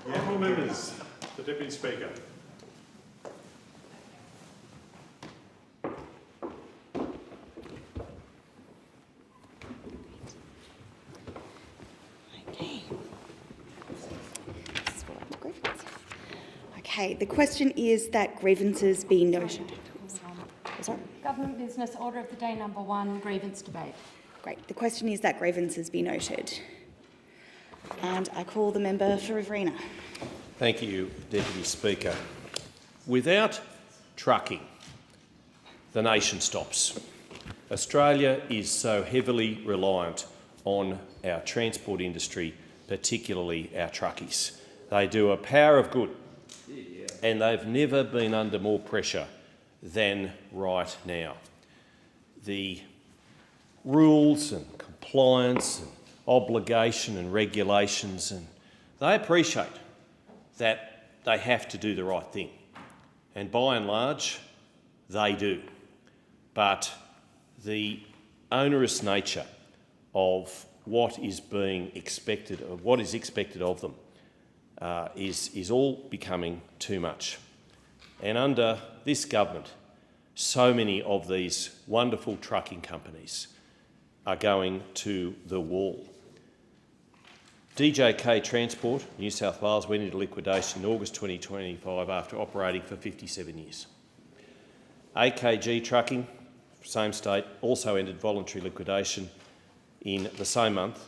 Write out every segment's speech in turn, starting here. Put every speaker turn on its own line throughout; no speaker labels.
Honourable members, the Deputy Speaker.
Okay, the question is that grievances be noted. Sorry.
Government business, order of the day number 1, grievance debate.
Great. The question is that grievances be noted. And I call the member for Riverina.
Thank you, Deputy Speaker. Without trucking, the nation stops. Australia is so heavily reliant on our transport industry, particularly our truckies. They do a power of good, and they've never been under more pressure than right now. The rules and compliance and obligation and regulations, and they appreciate that they have to do the right thing. And by and large, they do. But the onerous nature of what is being expected, of what is expected of them, is all becoming too much. And under this government, so many of these wonderful trucking companies are going to the wall. DJK Transport, New South Wales, went into liquidation in August 2025 after operating for 57 years. AKG Trucking, same state, also entered voluntary liquidation in the same month,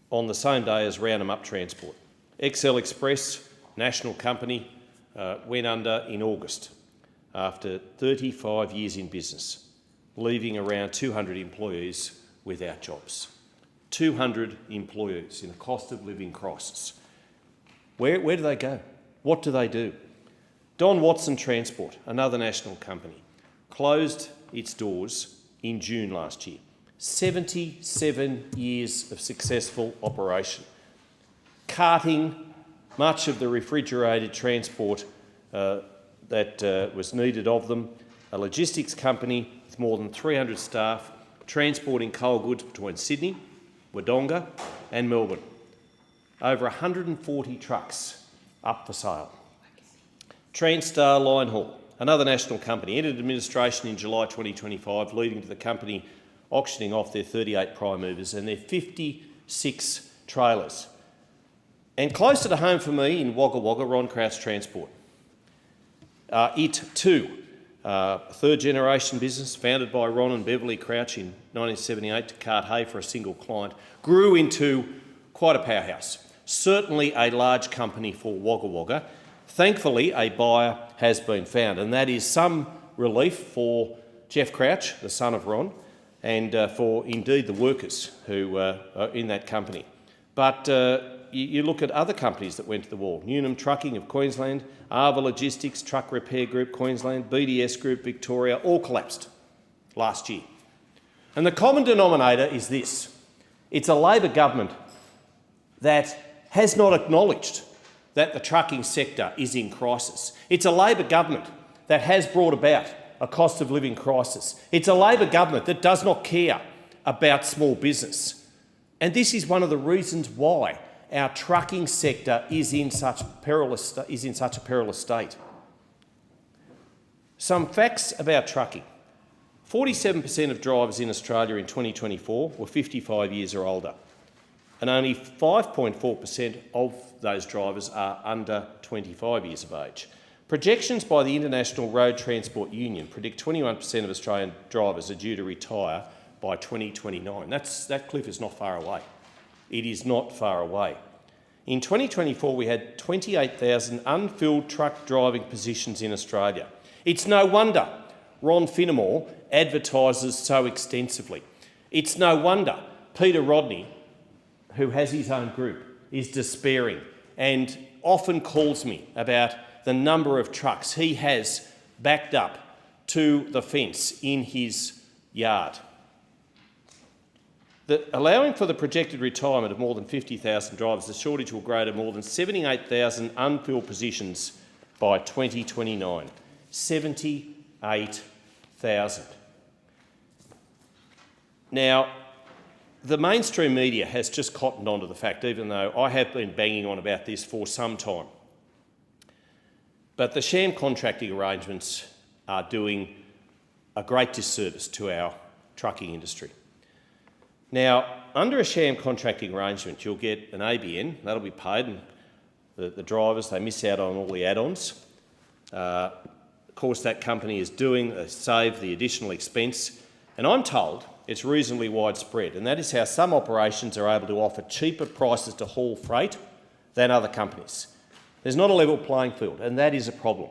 on the same day as Round 'em Up Transport. XL Express, national company, went under in August after 35 years in business, leaving around 200 employees without jobs. 200 employees in a cost of living crisis. Where do they go? What do they do? Don Watson Transport, another national company, closed its doors in June last year. 77 years of successful operation, carting much of the refrigerated transport that was needed of them. A logistics company with more than 300 staff transporting coal goods between Sydney, Wodonga and Melbourne. Over 140 trucks up for sale. Transstar Linehaul, another national company, entered administration in July 2025, leading to the company auctioning off their 38 prime movers and their 56 trailers. And closer to home for me in Wagga Wagga, Ron Crouch Transport. It too, third-generation business founded by Ron and Beverly Crouch in 1978 to cart hay for a single client, grew into quite a powerhouse, certainly a large company for Wagga Wagga. Thankfully, a buyer has been found, and that is some relief for Jeff Crouch, the son of Ron, and for indeed the workers who are in that company. But you look at other companies that went to the wall. Newnham Trucking of Queensland, Arva Logistics, Truck Repair Group Queensland, BDS Group Victoria, all collapsed last year. And the common denominator is this. It's a Labor government that has not acknowledged that the trucking sector is in crisis. It's a Labor government that has brought about a cost of living crisis. It's a Labor government that does not care about small business. And this is one of the reasons why our trucking sector is in such a perilous state. Some facts about trucking. 47% of drivers in Australia in 2024 were 55 years or older, and only 5.4% of those drivers are under 25 years of age. Projections by the International Road Transport Union predict 21% of Australian drivers are due to retire by 2029. That cliff is not far away. It is not far away. In 2024, we had 28,000 unfilled truck driving positions in Australia. It's no wonder Ron Finnemore advertises so extensively. It's no wonder Peter Rodney, who has his own group, is despairing and often calls me about the number of trucks he has backed up to the fence in his yard. Allowing for the projected retirement of more than 50,000 drivers, the shortage will grow to more than 78,000 unfilled positions by 2029. 78,000. Now, the mainstream media has just cottoned onto the fact, even though I have been banging on about this for some time. But the sham contracting arrangements are doing a great disservice to our trucking industry. Now, under a sham contracting arrangement, you'll get an ABN, that'll be paid, and the drivers, they miss out on all the add-ons. Of course, that company is save the additional expense, and I'm told it's reasonably widespread, and that is how some operations are able to offer cheaper prices to haul freight than other companies. There's not a level playing field, and that is a problem.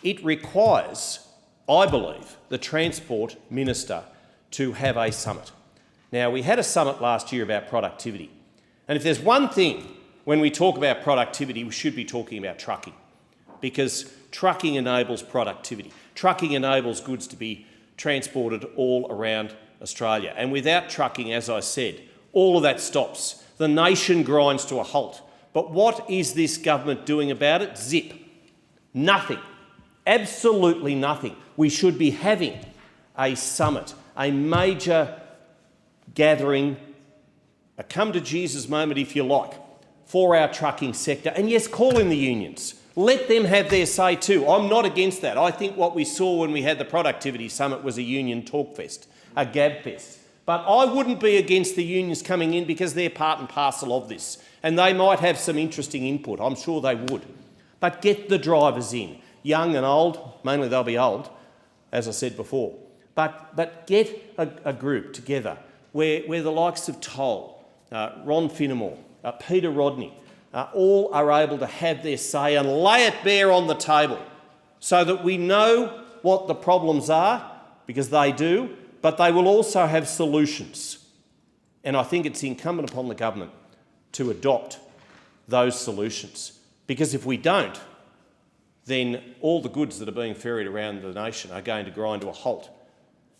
It requires, I believe, the Transport Minister to have a summit. Now, we had a summit last year about productivity, and if there's one thing when we talk about productivity, we should be talking about trucking, because trucking enables productivity. Trucking enables goods to be transported all around Australia, and without trucking, as I said, all of that stops. The nation grinds to a halt. But what is this government doing about it? Zip. Nothing. Absolutely nothing. We should be having a summit, a major gathering, a come-to-Jesus moment, if you like, for our trucking sector. And yes, call in the unions. Let them have their say too. I'm not against that. I think what we saw when we had the Productivity Summit was a union talk fest, a gab fest. But I wouldn't be against the unions coming in because they're part and parcel of this. And they might have some interesting input. I'm sure they would. But get the drivers in, young and old. Mainly they'll be old, as I said before. But get a group together where the likes of Toll, Ron Finnemore, Peter Rodney, all are able to have their say and lay it bare on the table so that we know what the problems are, because they do, but they will also have solutions. And I think it's incumbent upon the government to adopt those solutions, because if we don't, then all the goods that are being ferried around the nation are going to grind to a halt.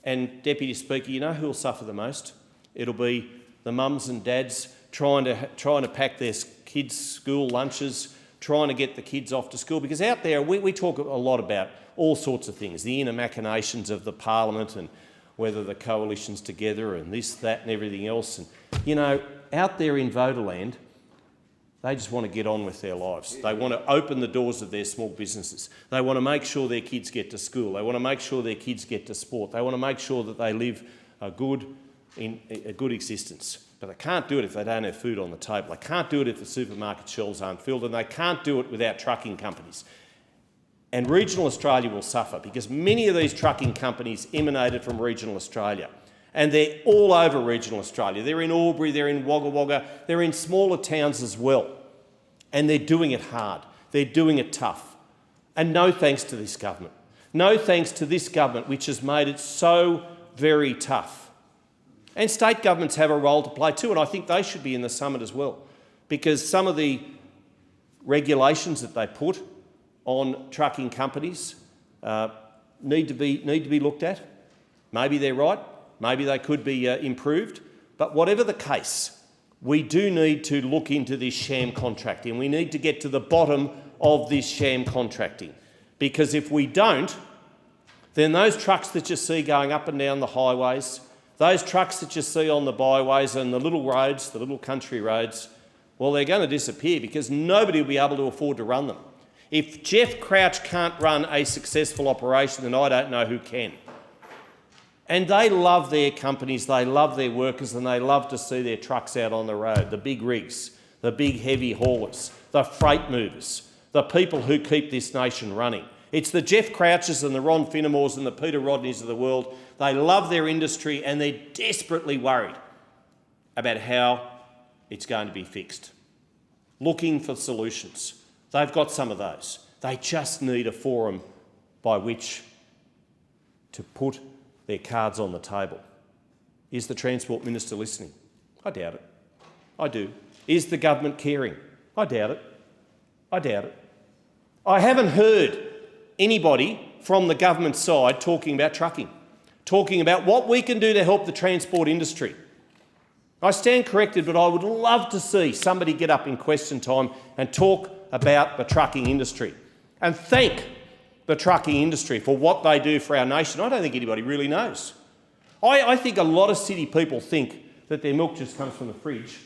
And, Deputy Speaker, you know who will suffer the most? It'll be the mums and dads trying to pack their kids' school lunches, trying to get the kids off to school, because out there we talk a lot about all sorts of things, the inner machinations of the parliament and whether the coalition's together and this, that and everything else. And, you know, out there in Voterland, they just want to get on with their lives. They want to open the doors of their small businesses. They want to make sure their kids get to school. They want to make sure their kids get to sport. They want to make sure that they live a good existence. But they can't do it if they don't have food on the table. They can't do it if the supermarket shelves aren't filled, and they can't do it without trucking companies. And regional Australia will suffer, because many of these trucking companies emanated from regional Australia. And they're all over regional Australia. They're in Albury, they're in Wagga Wagga, they're in smaller towns as well. And they're doing it hard. They're doing it tough. And no thanks to this government. No thanks to this government, which has made it so very tough. And state governments have a role to play too, and I think they should be in the summit as well, because some of the regulations that they put on trucking companies need to be looked at. Maybe they're right. Maybe they could be improved. But whatever the case, we do need to look into this sham contracting. We need to get to the bottom of this sham contracting, because if we don't, then those trucks that you see going up and down the highways, those trucks that you see on the byways and the little roads, the little country roads, well, they're going to disappear because nobody will be able to afford to run them. If Jeff Crouch can't run a successful operation, then I don't know who can. And they love their companies, they love their workers, and they love to see their trucks out on the road, the big rigs, the big heavy haulers, the freight movers, the people who keep this nation running. It's the Jeff Crouches and the Ron Finnemores and the Peter Rodneys of the world. They love their industry and they're desperately worried about how it's going to be fixed. Looking for solutions. They've got some of those. They just need a forum by which to put their cards on the table. Is the Transport Minister listening? I doubt it. I do. Is the government caring? I doubt it. I doubt it. I haven't heard anybody from the government side talking about trucking, talking about what we can do to help the transport industry. I stand corrected, but I would love to see somebody get up in question time and talk about the trucking industry and thank the trucking industry for what they do for our nation. I don't think anybody really knows. I think a lot of city people think that their milk just comes from the fridge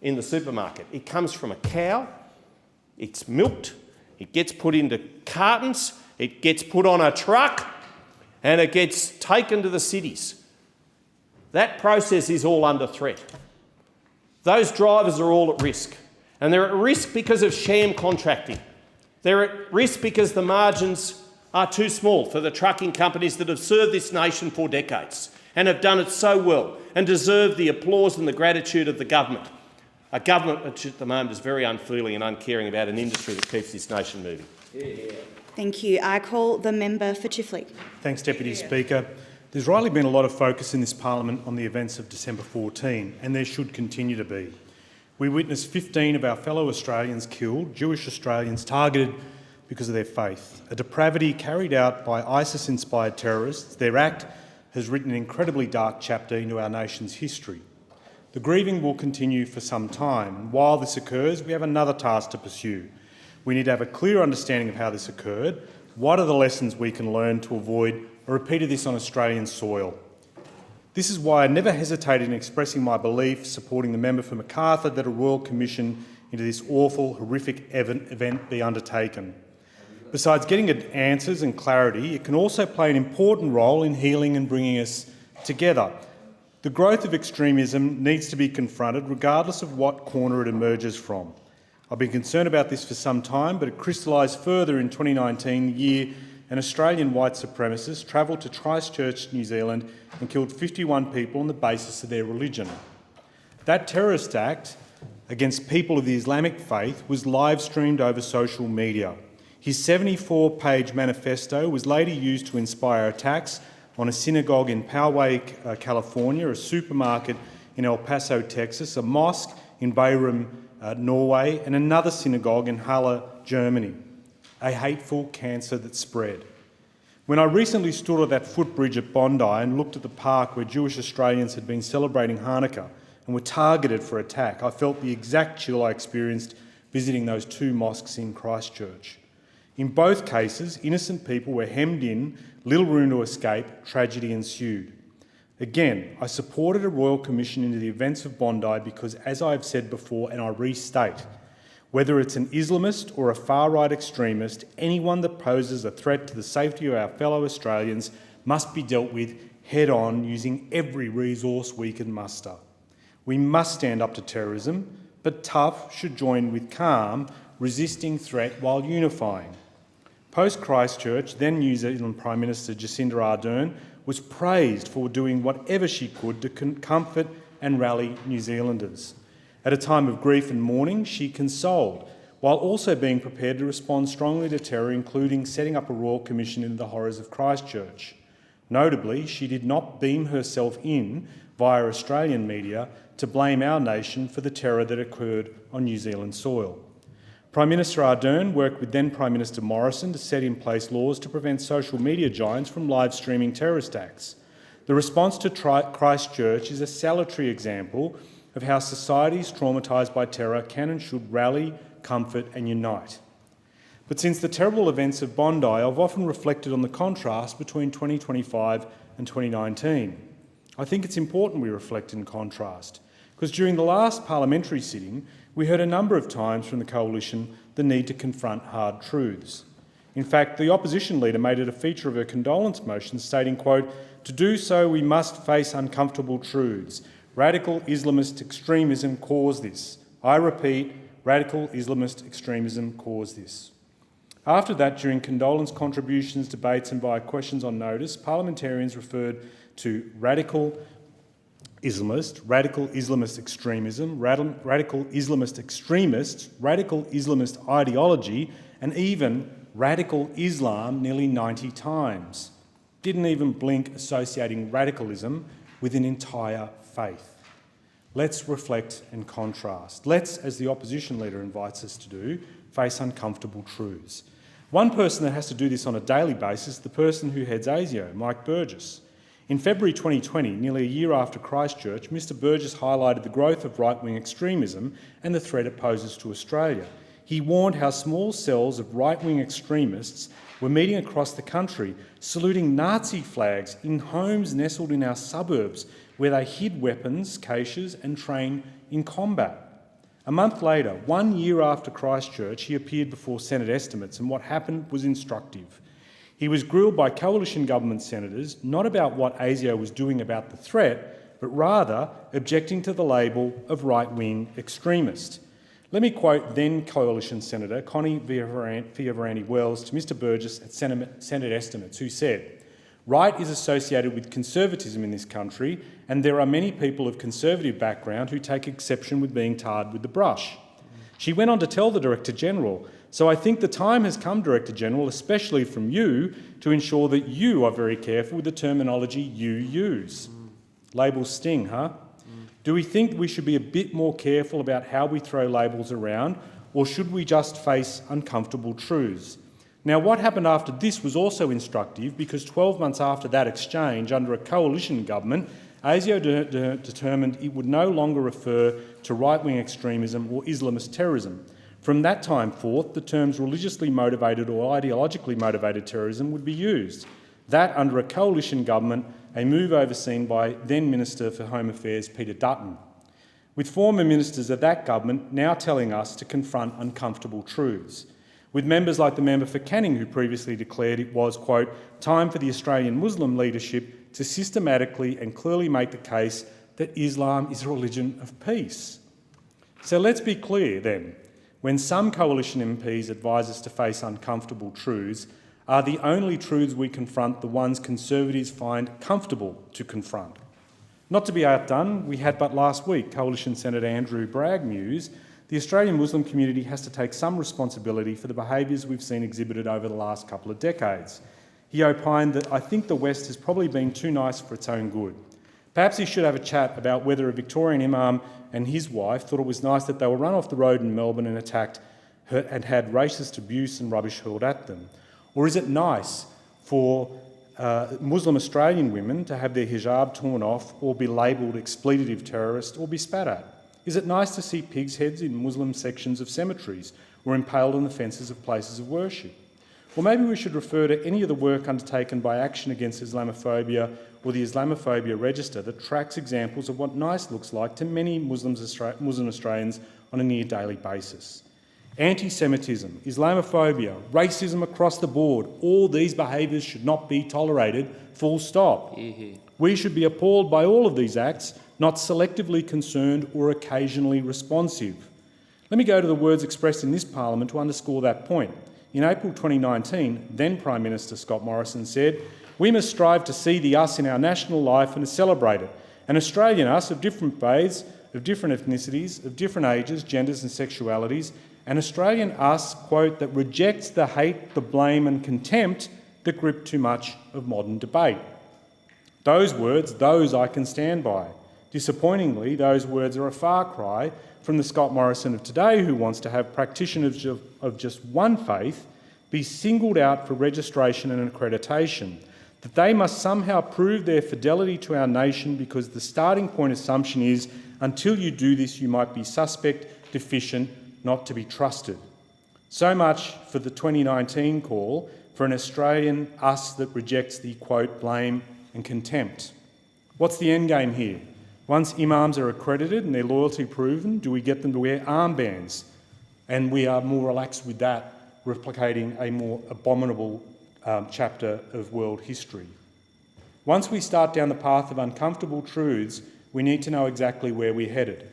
in the supermarket. It comes from a cow, it's milked, it gets put into cartons, it gets put on a truck, and it gets taken to the cities. That process is all under threat. Those drivers are all at risk. And they're at risk because of sham contracting. They're at risk because the margins are too small for the trucking companies that have served this nation for decades and have done it so well and deserve the applause and the gratitude of the government. A government which at the moment is very unfeeling and uncaring about an industry that keeps this nation moving.
Thank you. I call the member for Chifley.
Thanks, Deputy Speaker. There's rightly been a lot of focus in this parliament on the events of December 14, and there should continue to be. We witnessed 15 of our fellow Australians killed, Jewish Australians targeted because of their faith, a depravity carried out by ISIS-inspired terrorists. Their act has written an incredibly dark chapter into our nation's history. The grieving will continue for some time, and while this occurs, we have another task to pursue. We need to have a clear understanding of how this occurred. What are the lessons we can learn to avoid a repeat of this on Australian soil? This is why I never hesitated in expressing my belief, supporting the member for Macarthur, that a Royal Commission into this awful, horrific event be undertaken. Besides getting answers and clarity, it can also play an important role in healing and bringing us together. The growth of extremism needs to be confronted regardless of what corner it emerges from. I've been concerned about this for some time, but it crystallised further in 2019, the year an Australian white supremacist travelled to Christchurch, New Zealand and killed 51 people on the basis of their religion. That terrorist act against people of the Islamic faith was live-streamed over social media. His 74-page manifesto was later used to inspire attacks on a synagogue in Poway, California, a supermarket in El Paso, Texas, a mosque in Bærum, Norway, and another synagogue in Halle, Germany. A hateful cancer that spread. When I recently stood at that footbridge at Bondi and looked at the park where Jewish Australians had been celebrating Hanukkah and were targeted for attack, I felt the exact chill I experienced visiting those two mosques in Christchurch. In both cases, innocent people were hemmed in, little room to escape, tragedy ensued. Again, I supported a Royal Commission into the events of Bondi because, as I have said before and I restate, whether it's an Islamist or a far-right extremist, anyone that poses a threat to the safety of our fellow Australians must be dealt with head-on using every resource we can muster. We must stand up to terrorism, but tough should join with calm, resisting threat while unifying. Post-Christchurch, then New Zealand Prime Minister Jacinda Ardern was praised for doing whatever she could to comfort and rally New Zealanders. At a time of grief and mourning, she consoled, while also being prepared to respond strongly to terror, including setting up a Royal Commission into the horrors of Christchurch. Notably, she did not beam herself in via Australian media to blame our nation for the terror that occurred on New Zealand soil. Prime Minister Ardern worked with then Prime Minister Morrison to set in place laws to prevent social media giants from live-streaming terrorist acts. The response to Christchurch is a salutary example of how societies traumatised by terror can and should rally, comfort and unite. But since the terrible events of Bondi, I've often reflected on the contrast between 2025 and 2019. I think it's important we reflect in contrast, because during the last parliamentary sitting, we heard a number of times from the Coalition the need to confront hard truths. In fact, the opposition leader made it a feature of her condolence motion, stating, quote, "To do so, we must face uncomfortable truths. Radical Islamist extremism caused this. I repeat, radical Islamist extremism caused this." After that, during condolence contributions, debates and via questions on notice, parliamentarians referred to radical Islamist extremism, radical Islamist extremists, radical Islamist ideology, and even radical Islam nearly 90 times. Didn't even blink, associating radicalism with an entire faith. Let's reflect and contrast. Let's, as the opposition leader invites us to do, face uncomfortable truths. One person that has to do this on a daily basis is the person who heads ASIO, Mike Burgess. In February 2020, nearly a year after Christchurch, Mr Burgess highlighted the growth of right-wing extremism and the threat it poses to Australia. He warned how small cells of right-wing extremists were meeting across the country, saluting Nazi flags in homes nestled in our suburbs where they hid weapons, caches and trained in combat. A month later, 1 year after Christchurch, he appeared before Senate estimates, and what happened was instructive. He was grilled by coalition government senators, not about what ASIO was doing about the threat, but rather objecting to the label of right-wing extremist. Let me quote then Coalition Senator Connie Fioravanti-Wells to Mr Burgess at Senate estimates, who said, "Right is associated with conservatism in this country, and there are many people of conservative background who take exception with being tarred with the brush." She went on to tell the Director-General, "So I think the time has come, Director-General, especially from you, to ensure that you are very careful with the terminology you use." Labels sting, huh? Do we think we should be a bit more careful about how we throw labels around, or should we just face uncomfortable truths? Now, what happened after this was also instructive, because 12 months after that exchange, under a coalition government, ASIO determined it would no longer refer to right-wing extremism or Islamist terrorism. From that time forth, the terms religiously motivated or ideologically motivated terrorism would be used. That, under a coalition government, a move overseen by then Minister for Home Affairs Peter Dutton, with former ministers of that government now telling us to confront uncomfortable truths, with members like the member for Canning who previously declared it was, quote, time for the Australian Muslim leadership to systematically and clearly make the case that Islam is a religion of peace. So let's be clear then, when some coalition MPs advise us to face uncomfortable truths, are the only truths we confront the ones Conservatives find comfortable to confront? Not to be outdone, we had but last week Coalition Senator Andrew Bragg news. The Australian Muslim community has to take some responsibility for the behaviours we've seen exhibited over the last couple of decades. He opined that I think the West has probably been too nice for its own good. Perhaps he should have a chat about whether a Victorian imam and his wife thought it was nice that they were run off the road in Melbourne and attacked and had racist abuse and rubbish hurled at them. Or is it nice for Muslim Australian women to have their hijab torn off or be labelled expletive terrorist or be spat at? Is it nice to see pigs' heads in Muslim sections of cemeteries or impaled on the fences of places of worship? Or maybe we should refer to any of the work undertaken by Action Against Islamophobia or the Islamophobia Register that tracks examples of what nice looks like to many Muslim Australians on a near daily basis. Anti-Semitism, Islamophobia, racism across the board, all these behaviours should not be tolerated, full stop. We should be appalled by all of these acts, not selectively concerned or occasionally responsive. Let me go to the words expressed in this Parliament to underscore that point. In April 2019, then Prime Minister Scott Morrison said, "We must strive to see the us in our national life and to celebrate it. An Australian us of different faiths, of different ethnicities, of different ages, genders and sexualities, an Australian us, quote, that rejects the hate, the blame and contempt that grip too much of modern debate." Those words, those I can stand by. Disappointingly, those words are a far cry from the Scott Morrison of today, who wants to have practitioners of just one faith be singled out for registration and accreditation, that they must somehow prove their fidelity to our nation because the starting point assumption is until you do this you might be suspect, deficient, not to be trusted. So much for the 2019 call for an Australian us that rejects the, quote, blame and contempt. What's the end game here? Once imams are accredited and their loyalty proven, do we get them to wear armbands? And we are more relaxed with that, replicating a more abominable chapter of world history. Once we start down the path of uncomfortable truths, we need to know exactly where we're headed.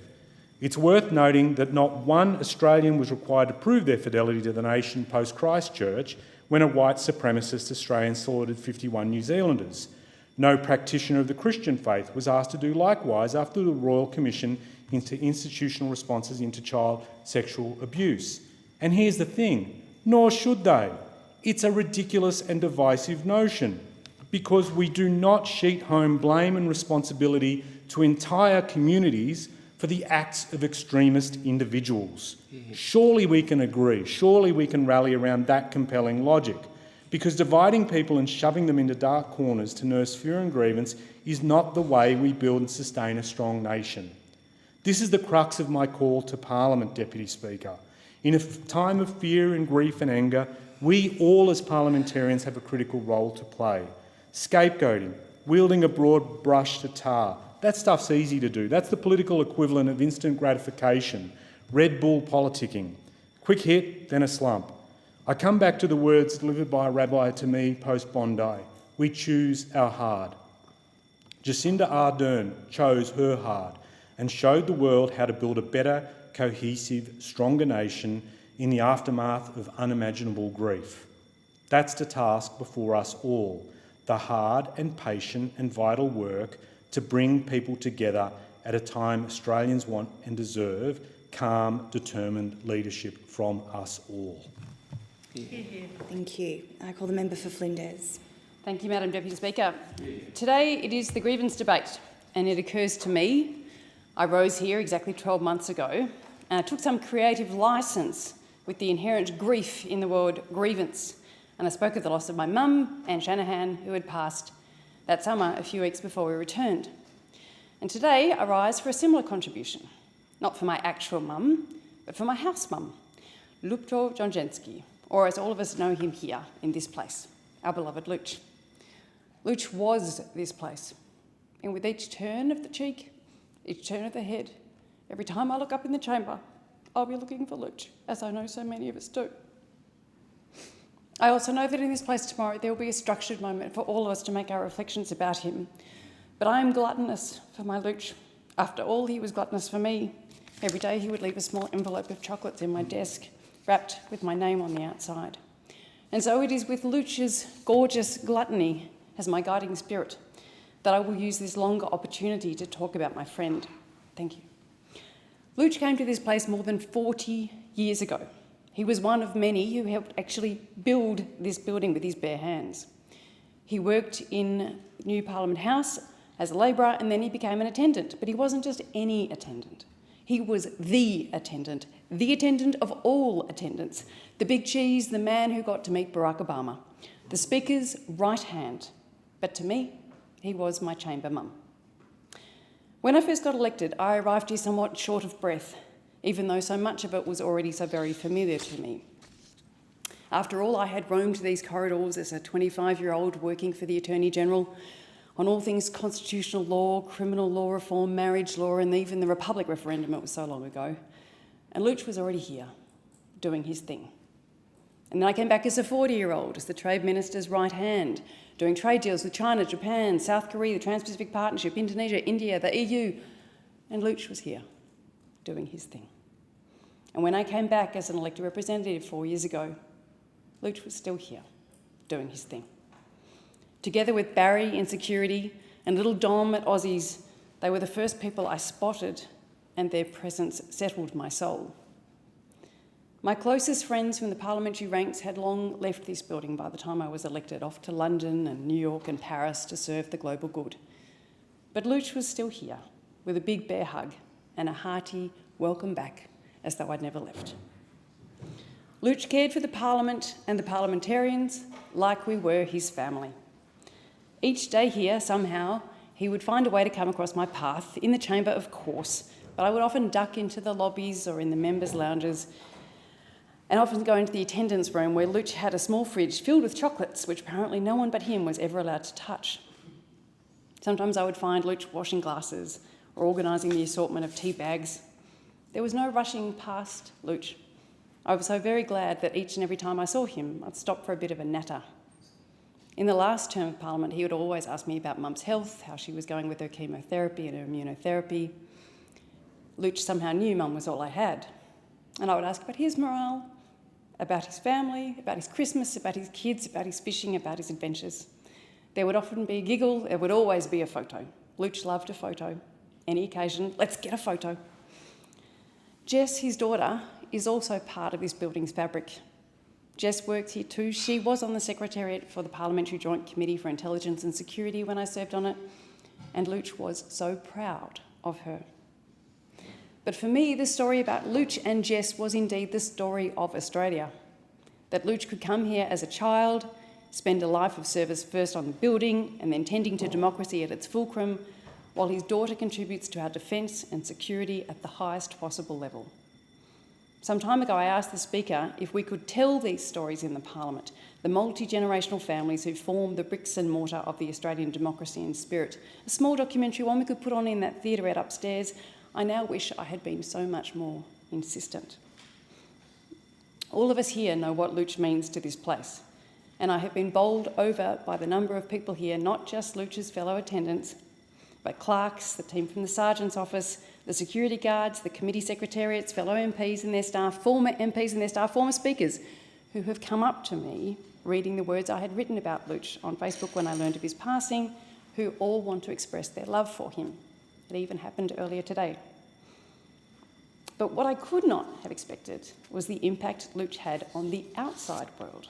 It's worth noting that not one Australian was required to prove their fidelity to the nation post-Christchurch when a white supremacist Australian slaughtered 51 New Zealanders. No practitioner of the Christian faith was asked to do likewise after the Royal Commission into Institutional Responses into Child Sexual Abuse. And here's the thing, nor should they. It's a ridiculous and divisive notion because we do not sheet home blame and responsibility to entire communities for the acts of extremist individuals. Surely we can agree, surely we can rally around that compelling logic, because dividing people and shoving them into dark corners to nurse fear and grievance is not the way we build and sustain a strong nation. This is the crux of my call to Parliament, Deputy Speaker. In a time of fear and grief and anger, we all as parliamentarians have a critical role to play. Scapegoating, wielding a broad brush to tar, that stuff's easy to do. That's the political equivalent of instant gratification, Red Bull politicking. Quick hit, then a slump. I come back to the words delivered by a rabbi to me post-Bondi. We choose our hard. Jacinda Ardern chose her hard and showed the world how to build a better, cohesive, stronger nation in the aftermath of unimaginable grief. That's the task before us all, the hard and patient and vital work to bring people together at a time Australians want and deserve calm, determined leadership from us all.
Thank you. I call the member for Flinders.
Thank you, Madam Deputy Speaker. Today it is the grievance debate, and it occurs to me, I rose here exactly 12 months ago, and I took some creative licence with the inherent grief in the word grievance, and I spoke of the loss of my mum, Anne Shanahan, who had passed that summer a few weeks before we returned. And today I rise for a similar contribution, not for my actual mum, but for my house mum, Lupto Jonjensky, or as all of us know him here in this place, our beloved Luch. Luch was this place, and with each turn of the cheek, each turn of the head, every time I look up in the chamber, I'll be looking for Luch, as I know so many of us do. I also know that in this place tomorrow there will be a structured moment for all of us to make our reflections about him. But I am gluttonous for my Luch. After all, he was gluttonous for me. Every day he would leave a small envelope of chocolates in my desk, wrapped with my name on the outside. And so it is with Luch's gorgeous gluttony as my guiding spirit that I will use this longer opportunity to talk about my friend. Thank you. Luch came to this place more than 40 years ago. He was one of many who helped actually build this building with his bare hands. He worked in New Parliament House as a labourer, and then he became an attendant. But he wasn't just any attendant. He was the attendant of all attendants, the big cheese, the man who got to meet Barack Obama, the Speaker's right hand. But to me, he was my chamber mum. When I first got elected, I arrived here somewhat short of breath, even though so much of it was already so very familiar to me. After all, I had roamed these corridors as a 25-year-old working for the Attorney-General on all things constitutional law, criminal law reform, marriage law, and even the Republic referendum. It was so long ago. And Luch was already here, doing his thing. And then I came back as a 40-year-old, as the Trade Minister's right hand, doing trade deals with China, Japan, South Korea, the Trans-Pacific Partnership, Indonesia, India, the EU. And Luch was here, doing his thing. And when I came back as an elected representative 4 years ago, Luch was still here, doing his thing. Together with Barry in security and little Dom at Aussies, they were the first people I spotted, and their presence settled my soul. My closest friends from the parliamentary ranks had long left this building by the time I was elected, off to London and New York and Paris to serve the global good. But Luch was still here, with a big bear hug and a hearty welcome back, as though I'd never left. Luch cared for the Parliament and the parliamentarians like we were his family. Each day here, somehow, he would find a way to come across my path, in the chamber, of course, but I would often duck into the lobbies or in the members' lounges, and often go into the attendance room where Luch had a small fridge filled with chocolates, which apparently no one but him was ever allowed to touch. Sometimes I would find Luch washing glasses or organising the assortment of tea bags. There was no rushing past Luch. I was so very glad that each and every time I saw him, I'd stop for a bit of a natter. In the last term of Parliament, he would always ask me about Mum's health, how she was going with her chemotherapy and her immunotherapy. Luch somehow knew Mum was all I had. And I would ask about his morale, about his family, about his Christmas, about his kids, about his fishing, about his adventures. There would often be a giggle, there would always be a photo. Luch loved a photo. Any occasion, let's get a photo. Jess, his daughter, is also part of this building's fabric. Jess works here too. She was on the Secretariat for the Parliamentary Joint Committee for Intelligence and Security when I served on it, and Luch was so proud of her. But for me, the story about Luch and Jess was indeed the story of Australia. That Luch could come here as a child, spend a life of service first on the building and then tending to democracy at its fulcrum, while his daughter contributes to our defence and security at the highest possible level. Some time ago, I asked the Speaker if we could tell these stories in the Parliament, the multi-generational families who form the bricks and mortar of the Australian democracy and spirit. A small documentary, one we could put on in that theatrette upstairs. I now wish I had been so much more insistent. All of us here know what Luch means to this place, and I have been bowled over by the number of people here, not just Luch's fellow attendants, but clerks, the team from the Sergeant's office, the security guards, the committee secretariats, fellow MPs and their staff, former MPs and their staff, former speakers, who have come up to me reading the words I had written about Luch on Facebook when I learned of his passing, who all want to express their love for him. It even happened earlier today. But what I could not have expected was the impact Luch had on the outside world.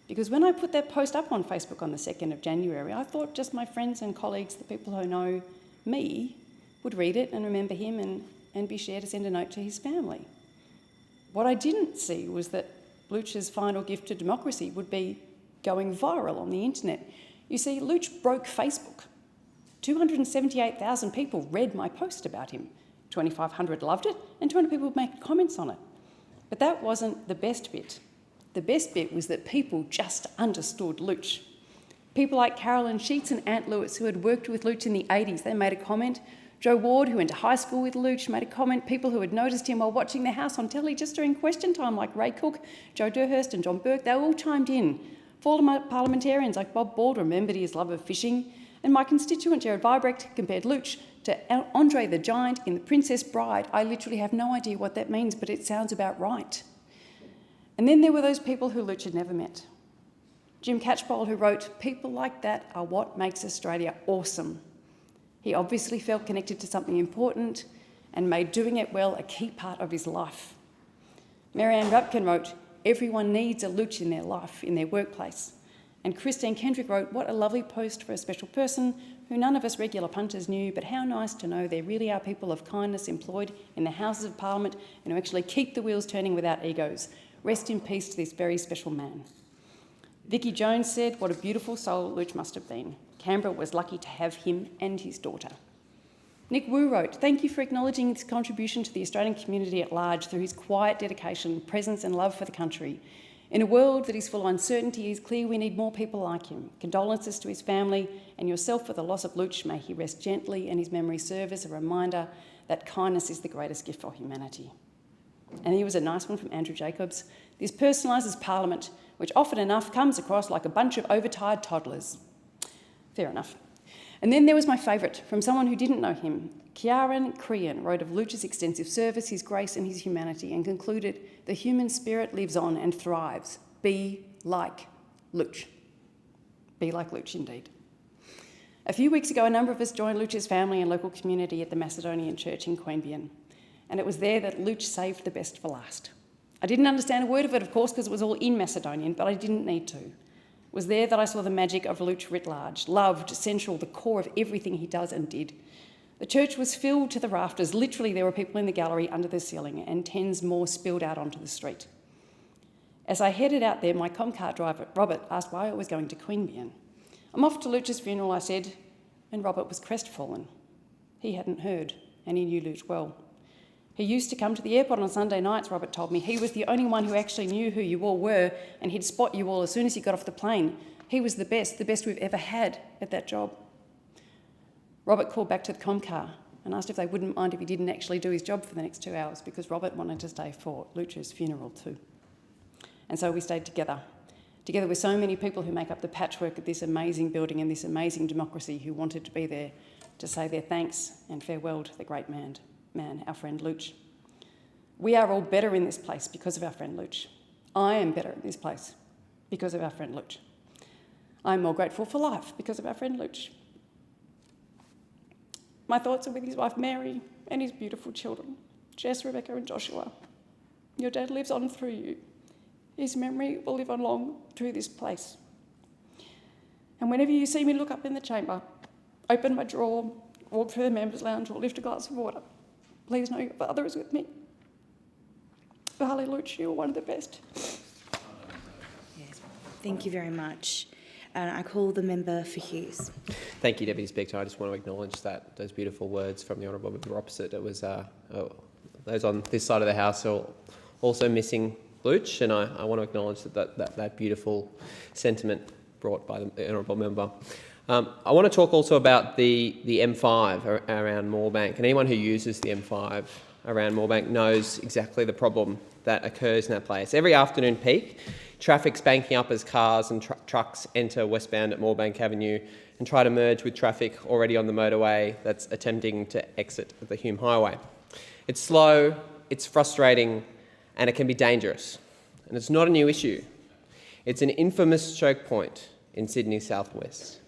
Because when I put that post up on Facebook on the 2nd of January, I thought just my friends and colleagues, the people who know me, would read it and remember him and be sure to send a note to his family. What I didn't see was that Luch's final gift to democracy would be going viral on the internet. You see, Luch broke Facebook. 278,000 people read my post about him. 2,500 loved it and 200 people made comments on it. But that wasn't the best bit. The best bit was that people just understood Luch. People like Carolyn Sheets and Ant Lewis, who had worked with Luch in the 80s, they made a comment. Joe Ward, who went to high school with Luch, made a comment. People who had noticed him while watching the House on telly just during question time, like Ray Cook, Joe Durhurst and John Burke, they all chimed in. Former parliamentarians like Bob Bald remembered his love of fishing, and my constituent Gerard Vibrecht compared Luch to Andre the Giant in The Princess Bride. I literally have no idea what that means, but it sounds about right. And then there were those people who Luch had never met. Jim Catchpole, who wrote, "People like that are what makes Australia awesome." He obviously felt connected to something important and made doing it well a key part of his life. Marianne Rapkin wrote, "Everyone needs a Luch in their life, in their workplace." And Christine Kendrick wrote, "What a lovely post for a special person who none of us regular punters knew, but how nice to know there really are people of kindness employed in the Houses of Parliament and who actually keep the wheels turning without egos. Rest in peace to this very special man." Vicky Jones said, "What a beautiful soul Luch must have been. Canberra was lucky to have him and his daughter." Nick Wu wrote, "Thank you for acknowledging his contribution to the Australian community at large through his quiet dedication, presence and love for the country. In a world that is full of uncertainty, it is clear we need more people like him. Condolences to his family and yourself for the loss of Luch. May he rest gently and his memory serve as a reminder that kindness is the greatest gift for humanity." And here was a nice one from Andrew Jacobs. "This personalises Parliament, which often enough comes across like a bunch of overtired toddlers." Fair enough. And then there was my favourite, from someone who didn't know him. Ciaran Crean wrote of Luch's extensive service, his grace and his humanity, and concluded, "The human spirit lives on and thrives. Be like Luch." Be like Luch, indeed. A few weeks ago, a number of us joined Luch's family and local community at the Macedonian Church in Queanbeyan, and it was there that Luch saved the best for last. I didn't understand a word of it, of course, because it was all in Macedonian, but I didn't need to. It was there that I saw the magic of Luch writ large, loved, central, the core of everything he does and did. The church was filled to the rafters. Literally, there were people in the gallery under the ceiling, and tens more spilled out onto the street. As I headed out there, my Comcar driver, Robert, asked why I was going to Queanbeyan. "I'm off to Luch's funeral," I said, and Robert was crestfallen. He hadn't heard, and he knew Luch well. He used to come to the airport on Sunday nights, Robert told me. He was the only one who actually knew who you all were, and he'd spot you all as soon as he got off the plane. He was the best we've ever had at that job. Robert called back to the Comcar and asked if they wouldn't mind if he didn't actually do his job for the next 2 hours, because Robert wanted to stay for Luch's funeral too. And so we stayed together with so many people who make up the patchwork of this amazing building and this amazing democracy, who wanted to be there to say their thanks and farewell to the great man, our friend Luch. We are all better in this place because of our friend Luch. I am better in this place because of our friend Luch. I'm more grateful for life because of our friend Luch. My thoughts are with his wife Mary and his beautiful children, Jess, Rebecca and Joshua. Your dad lives on through you. His memory will live on long through this place. And whenever you see me look up in the chamber, open my drawer, walk through the members' lounge or lift a glass of water, please know your father is with me. Vali Luch, you are one of the best.
Yes, thank you very much. I call the member for Hughes.
Thank you, Deputy Speaker. I just want to acknowledge those beautiful words from the Honourable Member opposite. It was those on this side of the House are also missing Luch, and I want to acknowledge that beautiful sentiment brought by the honourable member. I want to talk also about the M5 around Moorebank, and anyone who uses the M5 around Moorebank knows exactly the problem that occurs in that place. Every afternoon peak, traffic's banking up as cars and trucks enter westbound at Moorebank Avenue and try to merge with traffic already on the motorway that's attempting to exit the Hume Highway. It's slow, it's frustrating, and it can be dangerous. And it's not a new issue. It's an infamous choke point in Sydney's southwest.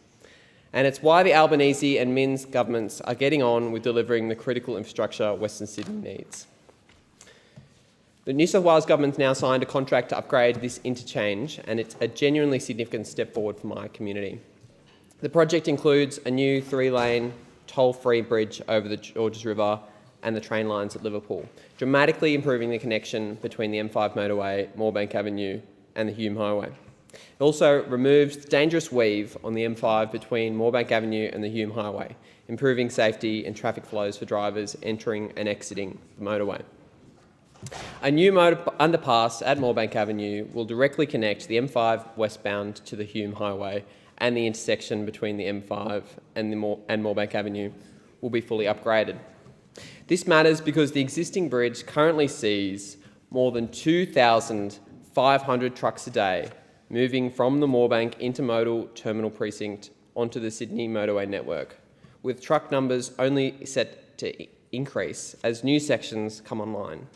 And it's why the Albanese and Minns governments are getting on with delivering the critical infrastructure Western Sydney needs. The New South Wales government's now signed a contract to upgrade this interchange, and it's a genuinely significant step forward for my community. The project includes a new 3-lane toll-free bridge over the Georges River and the train lines at Liverpool, dramatically improving the connection between the M5 motorway, Moorebank Avenue and the Hume Highway. It also removes the dangerous weave on the M5 between Moorebank Avenue and the Hume Highway, improving safety and traffic flows for drivers entering and exiting the motorway. A new underpass at Moorebank Avenue will directly connect the M5 westbound to the Hume Highway, and the intersection between the M5 and Moorebank Avenue will be fully upgraded. This matters because the existing bridge currently sees more than 2,500 trucks a day moving from the Moorebank intermodal terminal precinct onto the Sydney motorway network, with truck numbers only set to increase as new sections come online.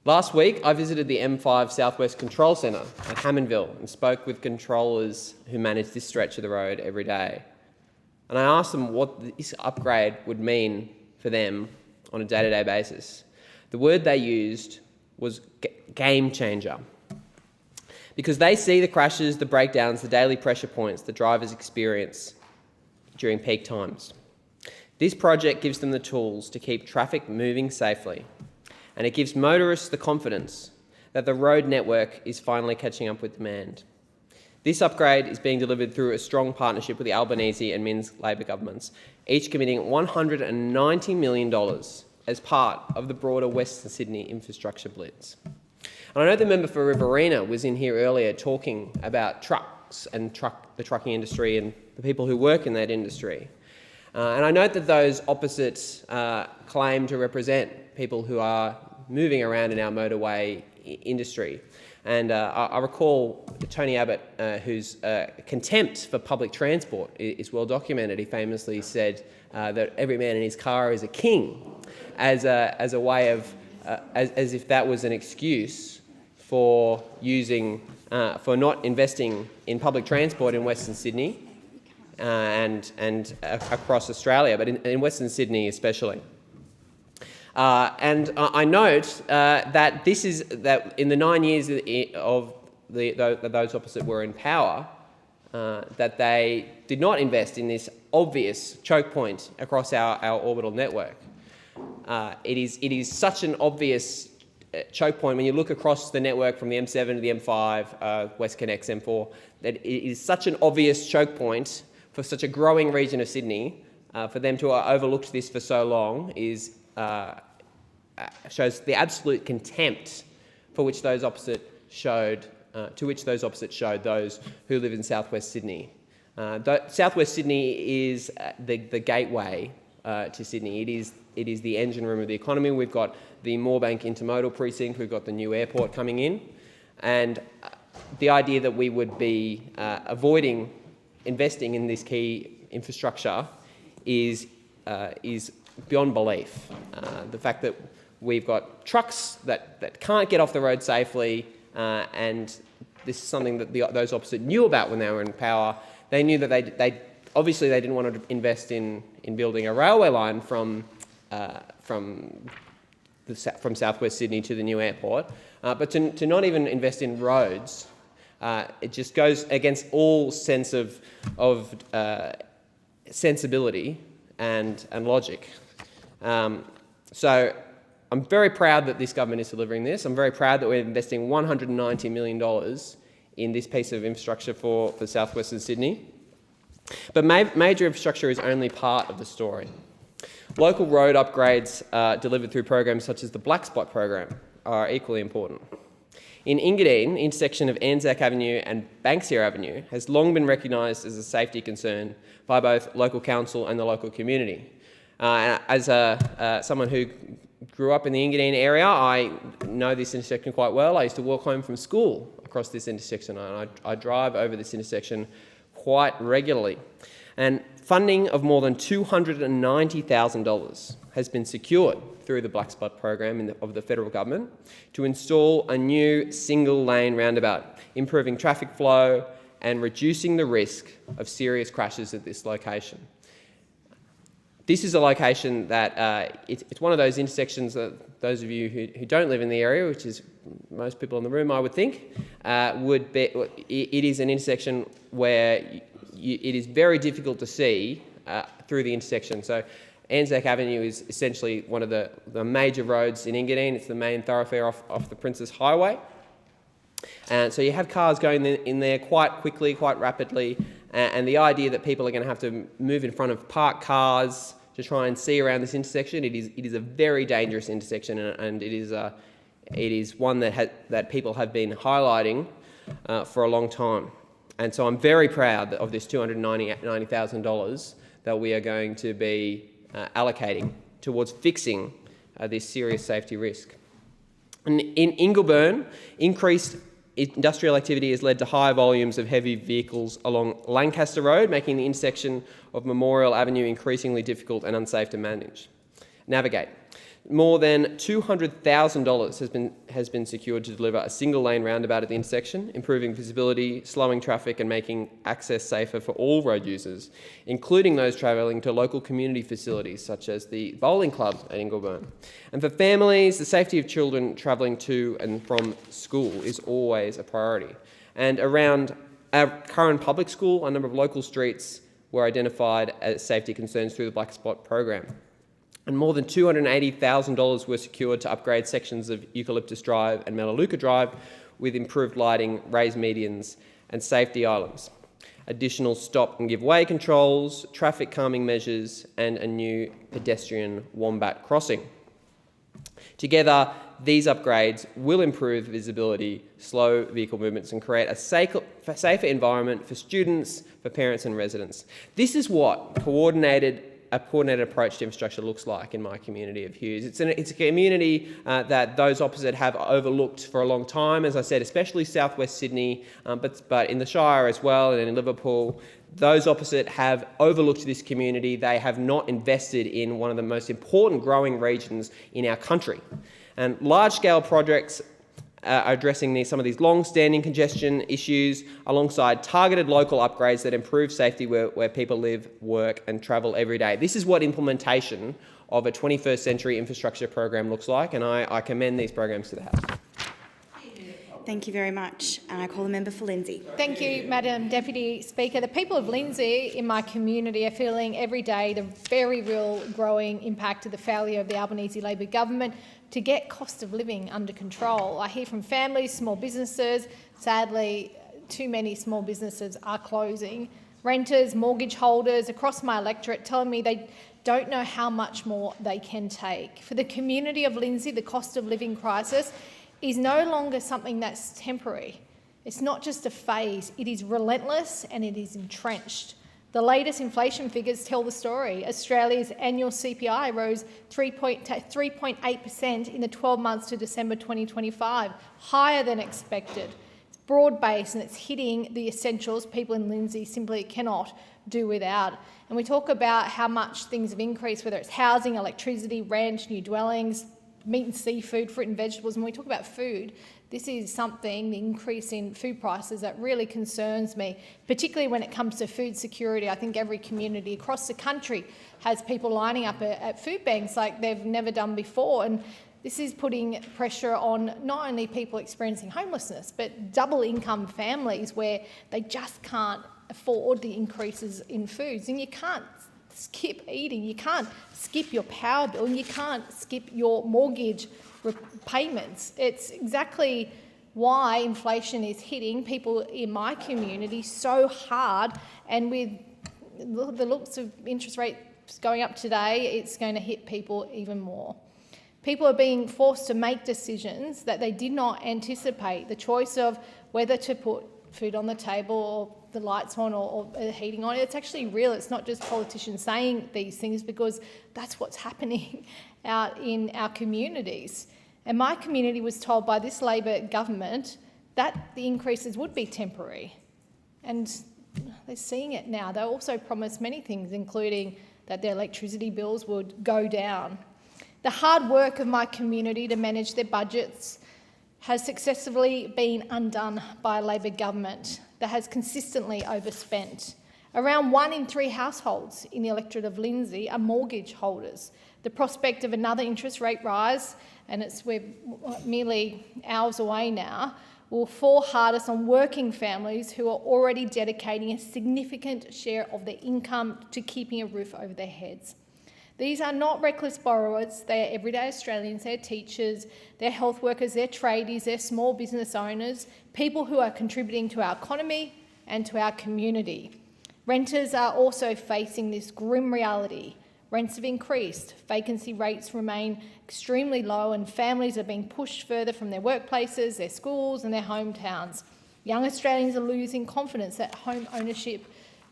Last week, I visited the M5 Southwest Control Centre at Hammondville and spoke with controllers who manage this stretch of the road every day. And I asked them what this upgrade would mean for them on a day-to-day basis. The word they used was game changer, because they see the crashes, the breakdowns, the daily pressure points that drivers experience during peak times. This project gives them the tools to keep traffic moving safely, and it gives motorists the confidence that the road network is finally catching up with demand. This upgrade is being delivered through a strong partnership with the Albanese and Minns Labor governments, each committing $190 million as part of the broader Western Sydney infrastructure blitz. And I know the member for Riverina was in here earlier talking about trucks and the trucking industry and the people who work in that industry. And I note that those opposites claim to represent people who are moving around in our motorway industry. And I recall Tony Abbott, whose contempt for public transport is well documented. He famously said that every man in his car is a king, as a way of, as if that was an excuse for not investing in public transport in Western Sydney and across Australia, but in Western Sydney especially. And I note that in the 9 years of those opposite were in power, that they did not invest in this obvious choke point across our orbital network. It is such an obvious choke point when you look across the network from the M7 to the M5, WestConnex, M4, that it is such an obvious choke point for such a growing region of Sydney. For them to have overlooked this for so long shows the absolute contempt for which those opposite showed, those who live in Southwest Sydney. Southwest Sydney is the gateway to Sydney. It is the engine room of the economy. We've got the Moorebank intermodal precinct. We've got the new airport coming in, and the idea that we would be avoiding investing in this key infrastructure is beyond belief. The fact that we've got trucks that can't get off the road safely, and this is something that those opposite knew about when they were in power. They knew that they obviously didn't want to invest in building a railway line from Southwest Sydney to the new airport, but to not even invest in roads, it just goes against all sense of sensibility and logic. So I'm very proud that this government is delivering this. I'm very proud that we're investing $190 million in this piece of infrastructure for southwestern Sydney. But major infrastructure is only part of the story. Local road upgrades delivered through programs such as the Black Spot program are equally important. In Engadine, intersection of Anzac Avenue and Banksia Avenue has long been recognised as a safety concern by both local council and the local community. As someone who grew up in the Engadine area, I know this intersection quite well. I used to walk home from school across this intersection, and I drive over this intersection quite regularly. And funding of more than $290,000 has been secured through the Black Spot program of the federal government to install a new single-lane roundabout, improving traffic flow and reducing the risk of serious crashes at this location. This is a location that it's one of those intersections that those of you who don't live in the area, which is most people in the room, I would think, it is an intersection where it is very difficult to see through the intersection. So Anzac Avenue is essentially one of the major roads in Engadine. It's the main thoroughfare off the Princess Highway. And so you have cars going in there quite quickly, quite rapidly, and the idea that people are going to have to move in front of parked cars to try and see around this intersection, it is a very dangerous intersection, and it is one that people have been highlighting for a long time. And so I'm very proud of this $290,000 that we are going to be allocating towards fixing this serious safety risk. And in Ingleburn, increased industrial activity has led to high volumes of heavy vehicles along Lancaster Road, making the intersection of Memorial Avenue increasingly difficult and unsafe to navigate. More than $200,000 has been secured to deliver a single-lane roundabout at the intersection, improving visibility, slowing traffic and making access safer for all road users, including those travelling to local community facilities such as the bowling club at Ingleburn. And for families, the safety of children travelling to and from school is always a priority. And around our current public school, a number of local streets were identified as safety concerns through the Black Spot program. And more than $280,000 were secured to upgrade sections of Eucalyptus Drive and Melaleuca Drive with improved lighting, raised medians and safety islands, additional stop and give way controls, traffic calming measures and a new pedestrian wombat crossing. Together, these upgrades will improve visibility, slow vehicle movements and create a safer environment for students, for parents and residents. This is what a coordinated approach to infrastructure looks like in my community of Hughes. It's a community that those opposite have overlooked for a long time, as I said, especially southwest Sydney, but in the Shire as well and in Liverpool. Those opposite have overlooked this community. They have not invested in one of the most important growing regions in our country. And large-scale projects are addressing some of these long-standing congestion issues alongside targeted local upgrades that improve safety where people live, work and travel every day. This is what implementation of a 21st century infrastructure program looks like, and I commend these programs to the House.
Thank you very much. And I call the member for Lindsay.
Thank you, Madam Deputy Speaker. The people of Lindsay in my community are feeling every day the very real growing impact of the failure of the Albanese Labor government to get cost of living under control. I hear from families, small businesses. Sadly, too many small businesses are closing. Renters, mortgage holders across my electorate telling me they don't know how much more they can take. For the community of Lindsay, the cost of living crisis is no longer something that's temporary. It's not just a phase, it is relentless and it is entrenched. The latest inflation figures tell the story. Australia's annual CPI rose 3.8% in the 12 months to December 2025, higher than expected. It's broad-based and it's hitting the essentials people in Lindsay simply cannot do without. And we talk about how much things have increased, whether it's housing, electricity, rent, new dwellings, meat and seafood, fruit and vegetables. And when we talk about food, this is something, the increase in food prices, that really concerns me, particularly when it comes to food security. I think every community across the country has people lining up at food banks like they've never done before. And this is putting pressure on not only people experiencing homelessness, but double income families where they just can't afford the increases in foods. And you can't skip eating, you can't skip your power bill, and you can't skip your mortgage payments. It's exactly why inflation is hitting people in my community so hard, and with the looks of interest rate going up today, it's going to hit people even more. People are being forced to make decisions that they did not anticipate. The choice of whether to put food on the table or the lights on or the heating on, it's actually real. It's not just politicians saying these things, because that's what's happening out in our communities. And my community was told by this Labor government that the increases would be temporary. And they're seeing it now. They also promised many things, including that their electricity bills would go down. The hard work of my community to manage their budgets has successfully been undone by a Labor government that has consistently overspent. Around 1 in 3 households in the electorate of Lindsay are mortgage holders. The prospect of another interest rate rise, and we're merely hours away now, will fall hardest on working families who are already dedicating a significant share of their income to keeping a roof over their heads. These are not reckless borrowers. They are everyday Australians. They're teachers, they're health workers, they're tradies, they're small business owners, people who are contributing to our economy and to our community. Renters are also facing this grim reality. Rents have increased, vacancy rates remain extremely low, and families are being pushed further from their workplaces, their schools and their hometowns. Young Australians are losing confidence that home ownership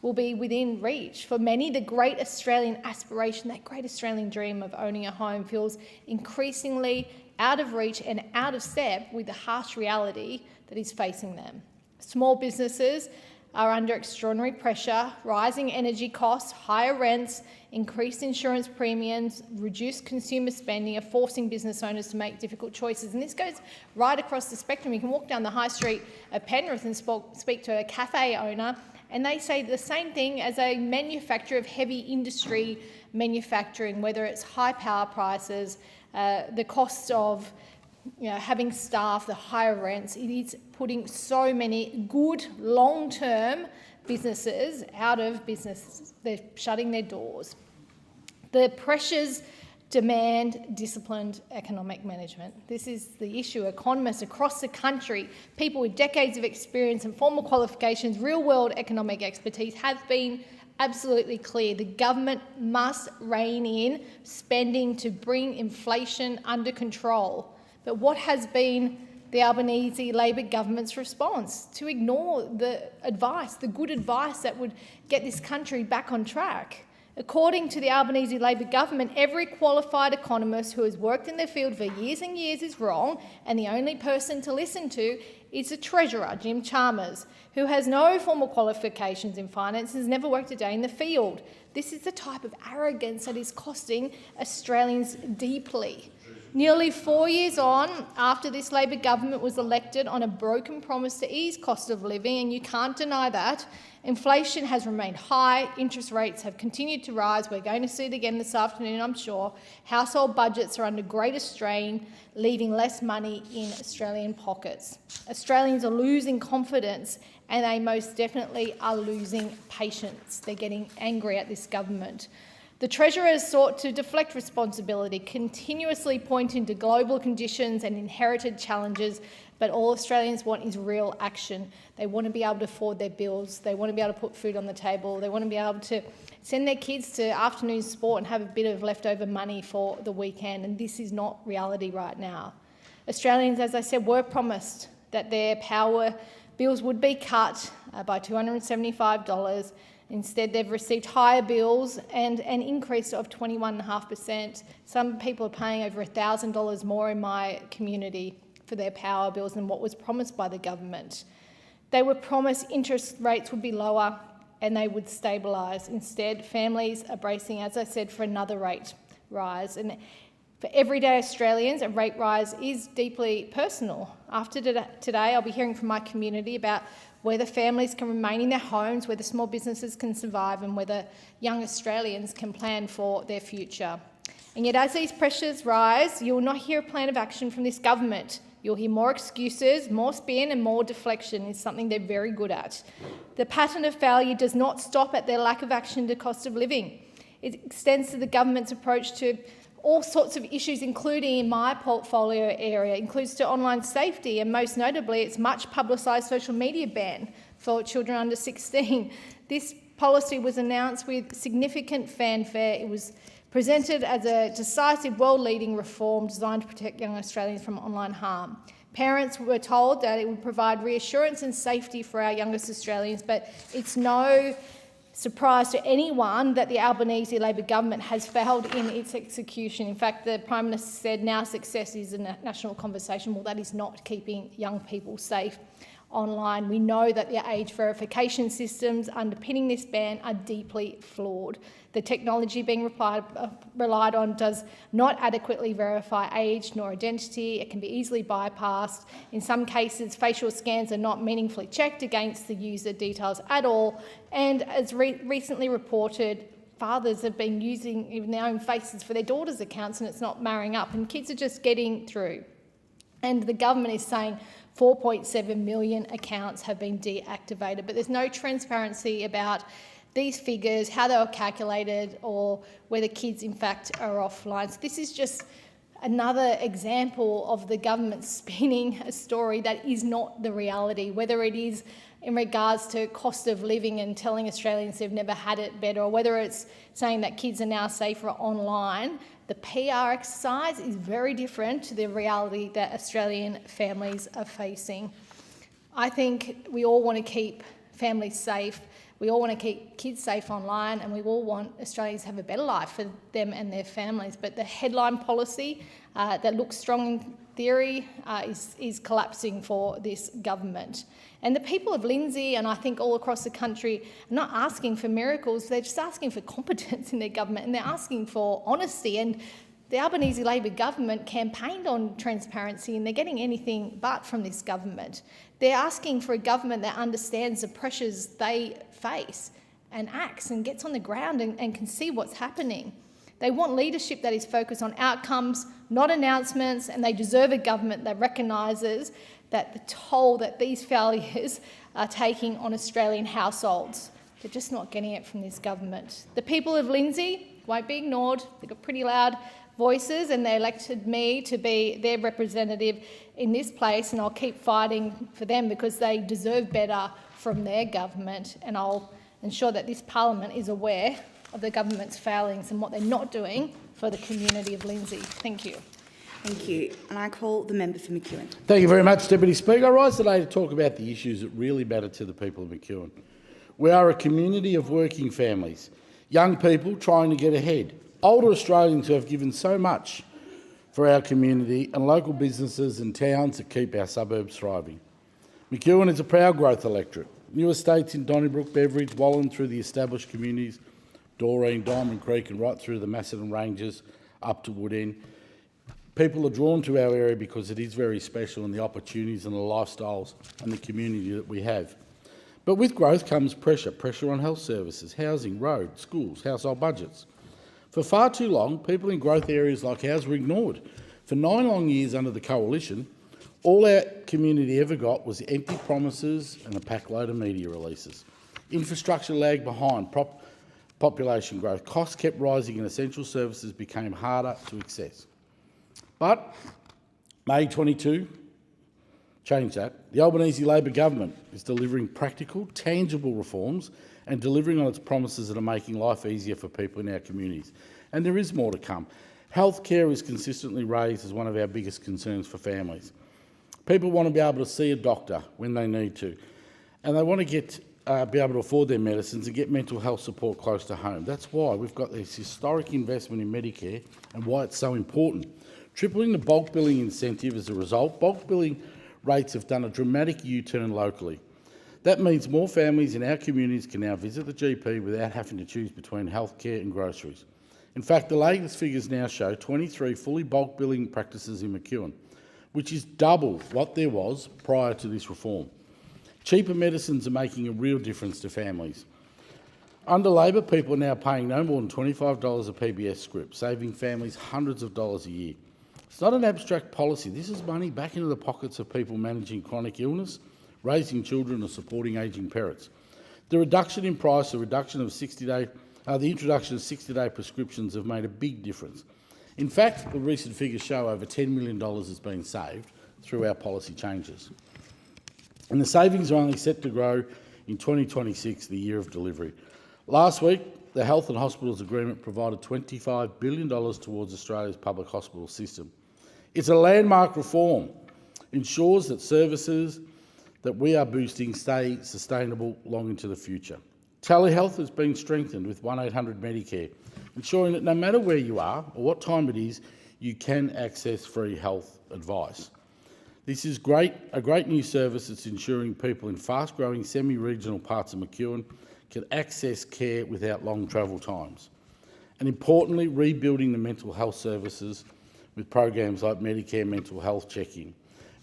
will be within reach. For many, the great Australian aspiration, that great Australian dream of owning a home, feels increasingly out of reach and out of step with the harsh reality that is facing them. Small businesses are under extraordinary pressure. Rising energy costs, higher rents, increased insurance premiums, reduced consumer spending are forcing business owners to make difficult choices. And this goes right across the spectrum. You can walk down the high street of Penrith and speak to a cafe owner, and they say the same thing as a manufacturer of heavy industry manufacturing, whether it's high power prices, the cost of having staff, the higher rents. It is putting so many good long-term businesses out of business. They're shutting their doors. The pressures demand disciplined economic management. This is the issue. Economists across the country, people with decades of experience and formal qualifications, real-world economic expertise, have been absolutely clear. The government must rein in spending to bring inflation under control. But what has been the Albanese Labor government's response? To ignore the advice, the good advice that would get this country back on track. According to the Albanese Labor government, every qualified economist who has worked in their field for years and years is wrong, and the only person to listen to is the Treasurer, Jim Chalmers, who has no formal qualifications in finance and has never worked a day in the field. This is the type of arrogance that is costing Australians deeply. Nearly 4 years on, after this Labor government was elected on a broken promise to ease cost of living, and you can't deny that, inflation has remained high, interest rates have continued to rise. We're going to see it again this afternoon, I'm sure. Household budgets are under greater strain, leaving less money in Australian pockets. Australians are losing confidence, and they most definitely are losing patience. They're getting angry at this government. The Treasurer has sought to deflect responsibility, continuously pointing to global conditions and inherited challenges, but all Australians want is real action. They want to be able to afford their bills, they want to be able to put food on the table, they want to be able to send their kids to afternoon sport and have a bit of leftover money for the weekend, and this is not reality right now. Australians, as I said, were promised that their power bills would be cut by $275. Instead, they've received higher bills and an increase of 21.5%. Some people are paying over $1,000 more in my community for their power bills than what was promised by the government. They were promised interest rates would be lower and they would stabilise. Instead, families are bracing, as I said, for another rate rise. And for everyday Australians, a rate rise is deeply personal. After today, I'll be hearing from my community about whether families can remain in their homes, whether small businesses can survive, and whether young Australians can plan for their future. And yet, as these pressures rise, you will not hear a plan of action from this government. You'll hear more excuses, more spin and more deflection is something they're very good at. The pattern of failure does not stop at their lack of action to cost of living. It extends to the government's approach to all sorts of issues, including in my portfolio area, includes to online safety and most notably its much publicised social media ban for children under 16. This policy was announced with significant fanfare. It was presented as a decisive, world-leading reform designed to protect young Australians from online harm. Parents were told that it would provide reassurance and safety for our youngest Australians, but it's no surprise to anyone that the Albanese Labor government has failed in its execution. In fact, the Prime Minister said now success is a national conversation. Well, that is not keeping young people safe online. We know that the age verification systems underpinning this ban are deeply flawed. The technology being relied on does not adequately verify age nor identity. It can be easily bypassed. In some cases, facial scans are not meaningfully checked against the user details at all. And as recently reported, fathers have been using even their own faces for their daughters' accounts, and it's not marrying up, and kids are just getting through. And the government is saying 4.7 million accounts have been deactivated, but there's no transparency about these figures, how they were calculated, or whether kids in fact are offline. So this is just another example of the government spinning a story that is not the reality, whether it is in regards to cost of living and telling Australians they've never had it better, or whether it's saying that kids are now safer online. The PR exercise is very different to the reality that Australian families are facing. I think we all want to keep families safe. We all want to keep kids safe online, and we all want Australians to have a better life for them and their families. But the headline policy that looks strong in theory is collapsing for this government. And the people of Lindsay, and I think all across the country, are not asking for miracles, they're just asking for competence in their government, and they're asking for honesty. And the Albanese Labor government campaigned on transparency, and they're getting anything but from this government. They're asking for a government that understands the pressures they face and acts and gets on the ground and can see what's happening. They want leadership that is focused on outcomes, not announcements, and they deserve a government that recognises that the toll that these failures are taking on Australian households. They're just not getting it from this government. The people of Lindsay won't be ignored. They've got pretty loud voices, and they elected me to be their representative in this place, and I'll keep fighting for them because they deserve better from their government, and I'll ensure that this parliament is aware of the government's failings and what they're not doing for the community of Lindsay. Thank you.
Thank you. And I call the member for McEwen.
Thank you very much, Deputy Speaker. I rise today to talk about the issues that really matter to the people of McEwen. We are a community of working families, young people trying to get ahead, older Australians who have given so much for our community, and local businesses and towns that keep our suburbs thriving. McEwen is a proud growth electorate. New estates in Donnybrook, Beveridge, Wallen, through the established communities, Doreen, Diamond Creek, and right through the Macedon Ranges up to Woodend. People are drawn to our area because it is very special, and the opportunities and the lifestyles and the community that we have. But with growth comes pressure on health services, housing, roads, schools, household budgets. For far too long, people in growth areas like ours were ignored. For 9 long years under the Coalition, all our community ever got was empty promises and a packload of media releases. Infrastructure lagged behind population growth. Costs kept rising and essential services became harder to access. But May 22 changed that. The Albanese Labor government is delivering practical, tangible reforms and delivering on its promises that are making life easier for people in our communities. And there is more to come. Healthcare is consistently raised as one of our biggest concerns for families. People want to be able to see a doctor when they need to, and they want to be able to afford their medicines and get mental health support close to home. That's why we've got this historic investment in Medicare and why it's so important. Tripling the bulk billing incentive as a result, bulk billing rates have done a dramatic U-turn locally. That means more families in our communities can now visit the GP without having to choose between healthcare and groceries. In fact, the latest figures now show 23 fully bulk billing practices in McEwen, which is double what there was prior to this reform. Cheaper medicines are making a real difference to families. Under Labor, people are now paying no more than $25 a PBS script, saving families hundreds of dollars a year. It's not an abstract policy. This is money back into the pockets of people managing chronic illness, raising children or supporting ageing parents. The reduction in price, the introduction of 60-day prescriptions have made a big difference. In fact, the recent figures show over $10 million has been saved through our policy changes. And the savings are only set to grow in 2026, the year of delivery. Last week, the Health and Hospitals Agreement provided $25 billion towards Australia's public hospital system. It's a landmark reform, ensures that services that we are boosting stay sustainable long into the future. Telehealth has been strengthened with 1800 Medicare, ensuring that no matter where you are or what time it is, you can access free health advice. This is a great new service that's ensuring people in fast-growing semi-regional parts of McEwen can access care without long travel times. And importantly, rebuilding the mental health services with programs like Medicare Mental Health Check-In.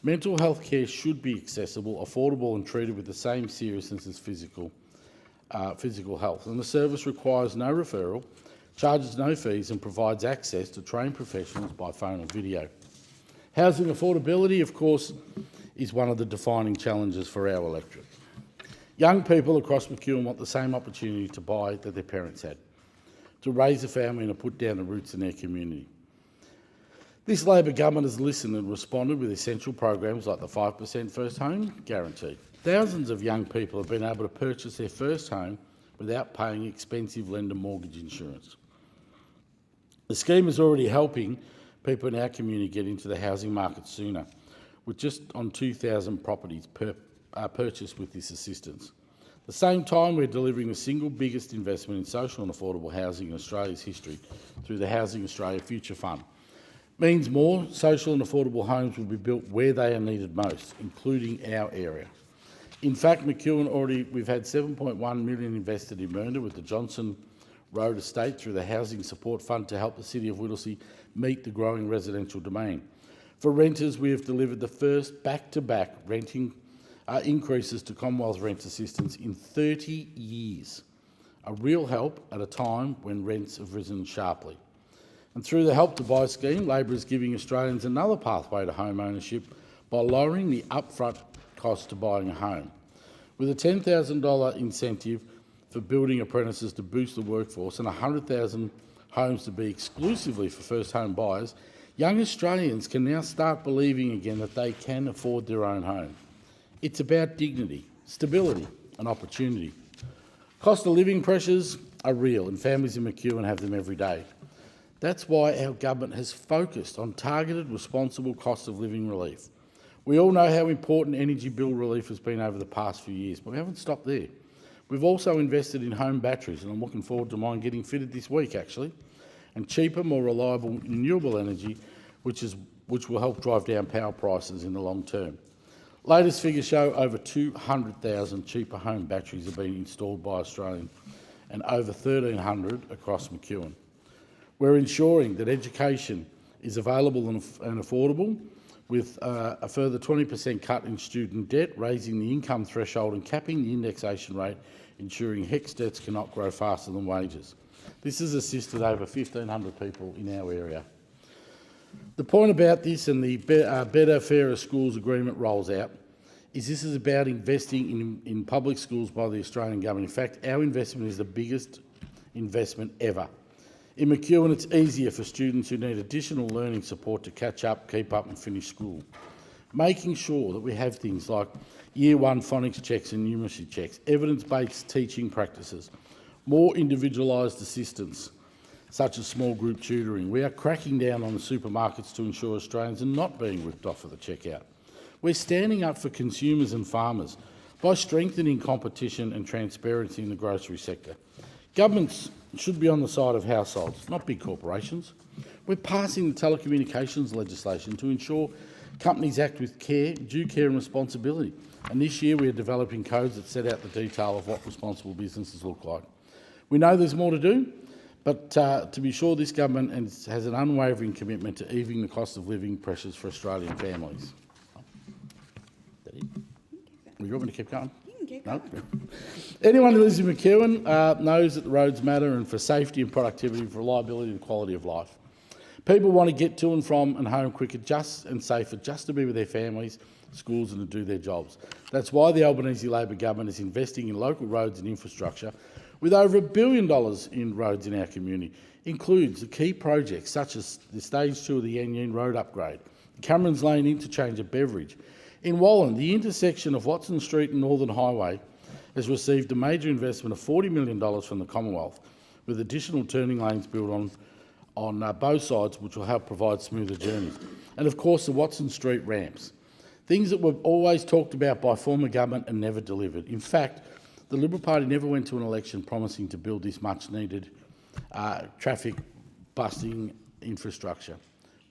Mental health care should be accessible, affordable and treated with the same seriousness as physical health. And the service requires no referral, charges no fees and provides access to trained professionals by phone or video. Housing affordability, of course, is one of the defining challenges for our electorate. Young people across McEwen want the same opportunity to buy that their parents had, to raise a family and to put down the roots in their community. This Labor government has listened and responded with essential programs like the 5% first home guarantee. Thousands of young people have been able to purchase their first home without paying expensive lender mortgage insurance. The scheme is already helping people in our community get into the housing market sooner, with just on 2,000 properties purchased with this assistance. At the same time, we're delivering the single biggest investment in social and affordable housing in Australia's history through the Housing Australia Future Fund. Means more social and affordable homes will be built where they are needed most, including our area. In fact, McEwen we've had $7.1 million invested in Mernda with the Johnson Road Estate through the Housing Support Fund to help the City of Whittlesea meet the growing residential demand. For renters, we have delivered the first back-to-back renting increases to Commonwealth rent assistance in 30 years, a real help at a time when rents have risen sharply. And through the Help to Buy scheme, Labor is giving Australians another pathway to home ownership by lowering the upfront cost to buying a home. With a $10,000 incentive for building apprentices to boost the workforce and 100,000 homes to be exclusively for first home buyers, young Australians can now start believing again that they can afford their own home. It's about dignity, stability and opportunity. Cost of living pressures are real and families in McEwen have them every day. That's why our government has focused on targeted, responsible cost of living relief. We all know how important energy bill relief has been over the past few years, but we haven't stopped there. We've also invested in home batteries, and I'm looking forward to mine getting fitted this week, actually, and cheaper, more reliable renewable energy, which will help drive down power prices in the long term. Latest figures show over 200,000 cheaper home batteries have been installed by Australians and over 1,300 across McEwen. We're ensuring that education is available and affordable, with a further 20% cut in student debt, raising the income threshold and capping the indexation rate, ensuring HECS debts cannot grow faster than wages. This has assisted over 1,500 people in our area. The point about this and the Better, Fairer Schools agreement rolls out is this is about investing in public schools by the Australian government. In fact, our investment is the biggest investment ever. In McEwen, it's easier for students who need additional learning support to catch up, keep up and finish school. Making sure that we have things like Year 1 phonics checks and numeracy checks, evidence-based teaching practices, more individualised assistance, such as small group tutoring. We are cracking down on the supermarkets to ensure Australians are not being ripped off at the checkout. We're standing up for consumers and farmers by strengthening competition and transparency in the grocery sector. Governments should be on the side of households, not big corporations. We're passing the telecommunications legislation to ensure companies act with care, due care and responsibility. And this year we are developing codes that set out the detail of what responsible businesses look like. We know there's more to do, but to be sure, this government has an unwavering commitment to easing the cost of living pressures for Australian families. You want me to keep going? No? Anyone who lives in McEwen knows that the roads matter, and for safety and productivity, for reliability and quality of life. People want to get to and from and home quicker and safer, just to be with their families, schools and to do their jobs. That's why the Albanese Labor government is investing in local roads and infrastructure with over $1 billion in roads in our community. Includes the key projects such as the Stage 2 of the Yan Yan Road upgrade, the Cameron's Lane interchange at Beveridge. In Wallen, the intersection of Watson Street and Northern Highway has received a major investment of $40 million from the Commonwealth, with additional turning lanes built on both sides, which will help provide smoother journeys. And of course, the Watson Street ramps. Things that were always talked about by former government and never delivered. In fact, the Liberal Party never went to an election promising to build this much-needed traffic busting infrastructure.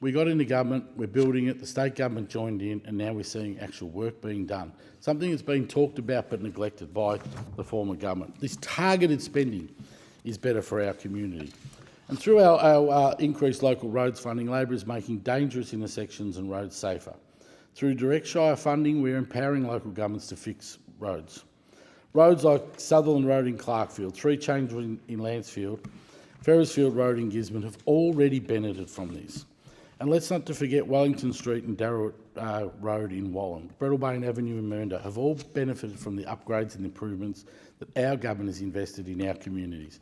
We got into government, we're building it, the state government joined in, and now we're seeing actual work being done. Something that's been talked about but neglected by the former government. This targeted spending is better for our community. And through our increased local roads funding, Labor is making dangerous intersections and roads safer. Through direct Shire funding, we're empowering local governments to fix roads. Roads like Sutherland Road in Clarkfield, Three Change in Lancefield, Ferrisfield Road in Gisborne have already benefited from this. And let's not forget Wellington Street and Darrell Road in Wallan, Breadalbane Avenue in Mernda have all benefited from the upgrades and improvements that our government has invested in our communities.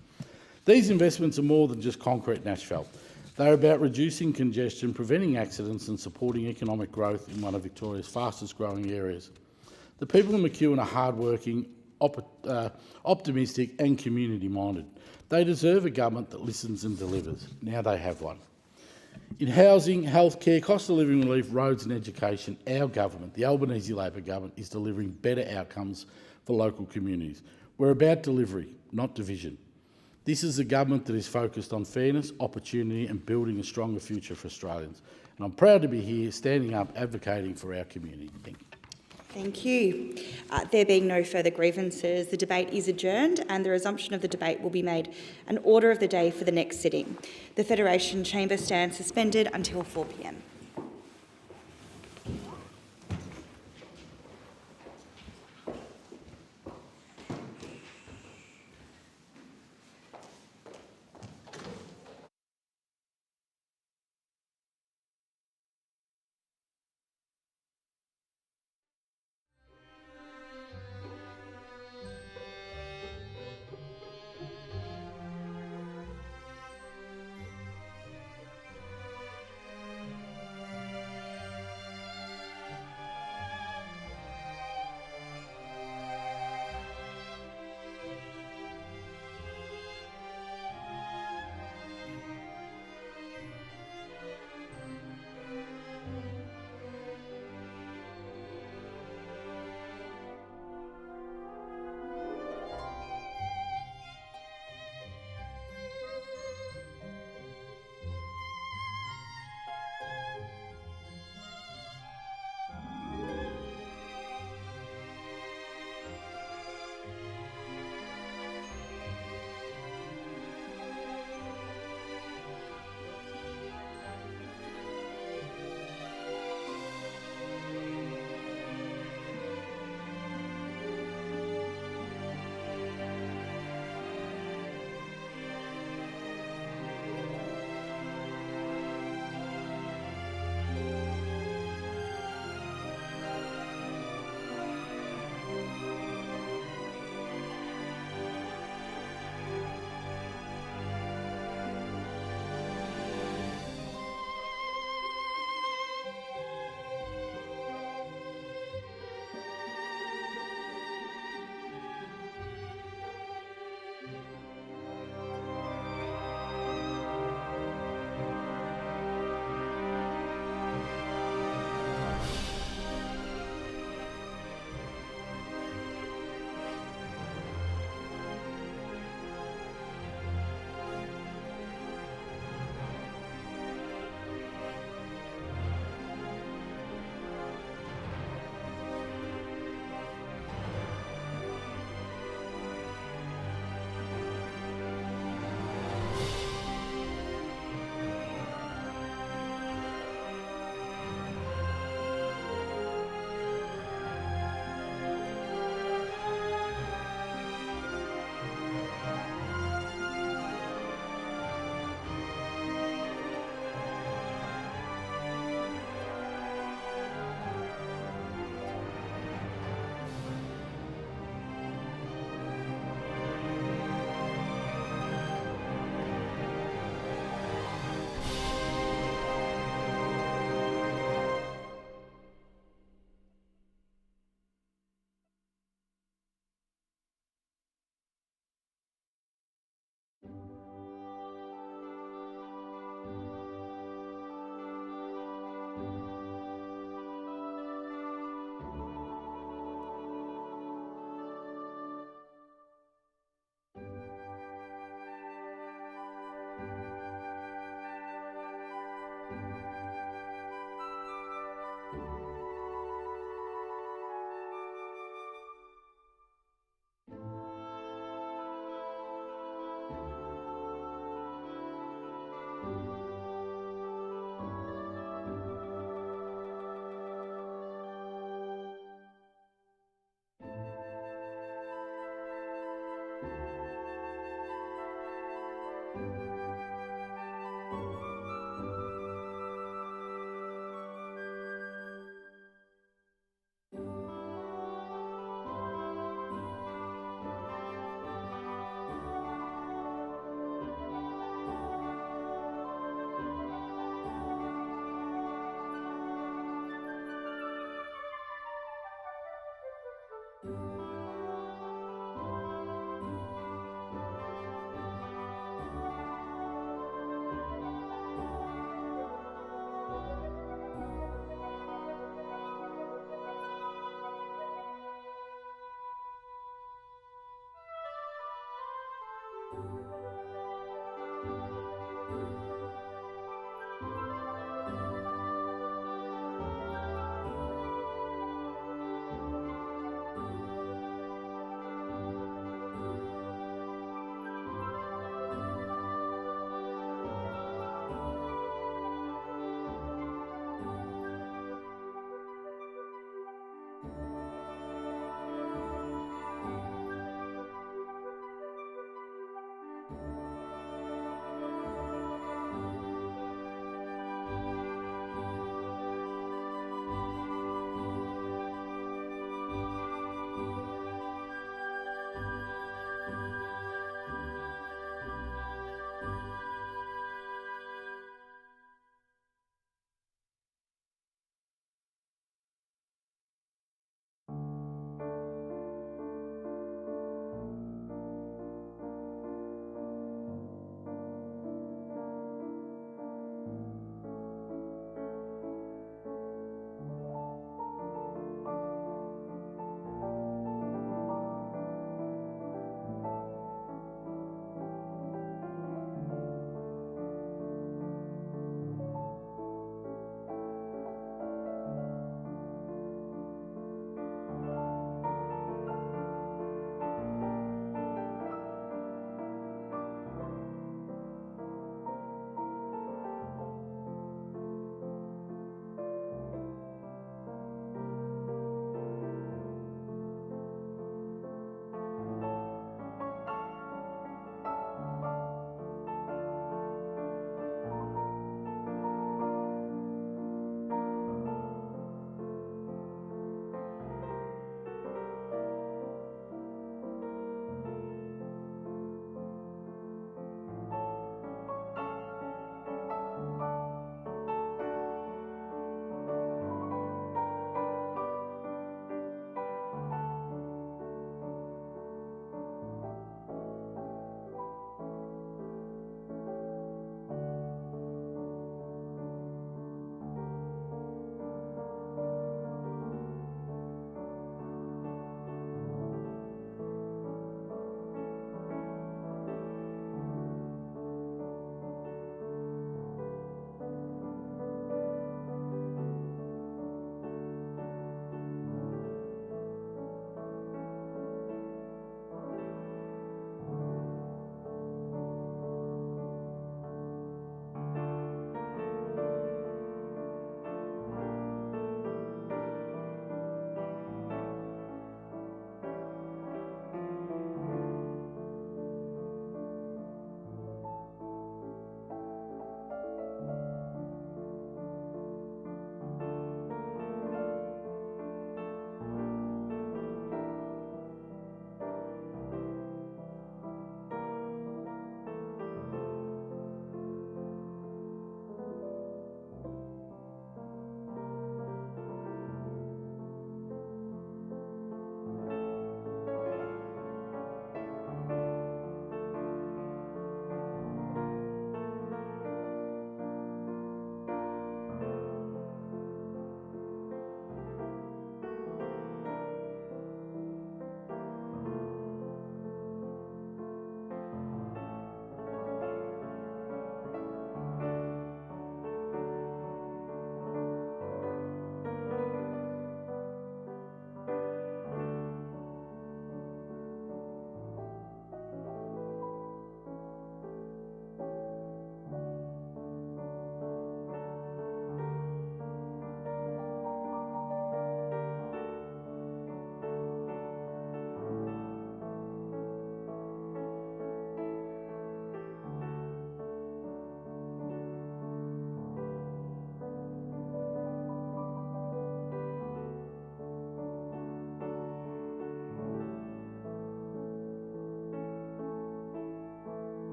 These investments are more than just concrete and asphalt. They're about reducing congestion, preventing accidents and supporting economic growth in one of Victoria's fastest growing areas. The people in McEwen are hard-working, optimistic and community-minded. They deserve a government that listens and delivers. Now they have one. In housing, healthcare, cost of living relief, roads and education, our government, the Albanese Labor government, is delivering better outcomes for local communities. We're about delivery, not division. This is a government that is focused on fairness, opportunity and building a stronger future for Australians. And I'm proud to be here, standing up, advocating for our community. Thank you.
Thank you. There being no further grievances, the debate is adjourned and the resumption of the debate will be made an order of the day for the next sitting. The Federation Chamber stands suspended until 4 p.m.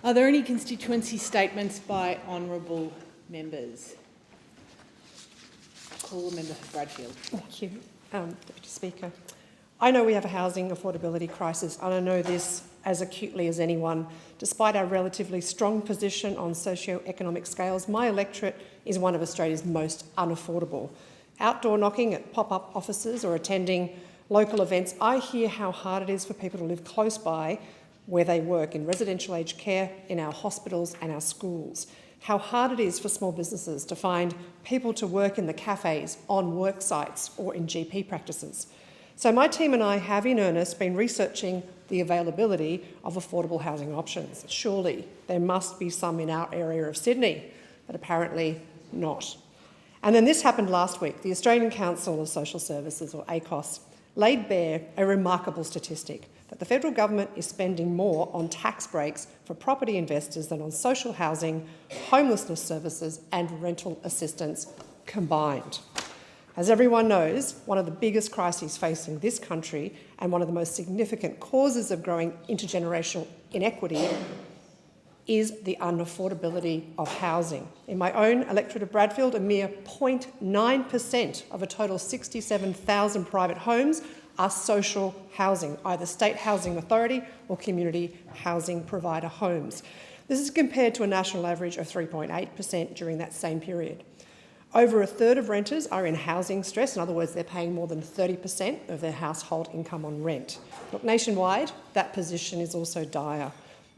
Are there any constituency statements by honourable members? I call the member for Bradfield.
Thank you, Deputy Speaker. I know we have a housing affordability crisis, and I know this as acutely as anyone. Despite our relatively strong position on socio-economic scales, my electorate is one of Australia's most unaffordable. Outdoor knocking at pop-up offices or attending local events, I hear how hard it is for people to live close by where they work, in residential aged care, in our hospitals and our schools. How hard it is for small businesses to find people to work in the cafes, on work sites or in GP practices. So my team and I have in earnest been researching the availability of affordable housing options. Surely there must be some in our area of Sydney, but apparently not. And then this happened last week. The Australian Council of Social Services, or ACOS, laid bare a remarkable statistic that the federal government is spending more on tax breaks for property investors than on social housing, homelessness services and rental assistance combined. As everyone knows, one of the biggest crises facing this country and one of the most significant causes of growing intergenerational inequity is the unaffordability of housing. In my own electorate of Bradfield, a mere 0.9% of a total 67,000 private homes are social housing, either state housing authority or community housing provider homes. This is compared to a national average of 3.8% during that same period. Over a third of renters are in housing stress. In other words, they're paying more than 30% of their household income on rent. Look, nationwide, that position is also dire.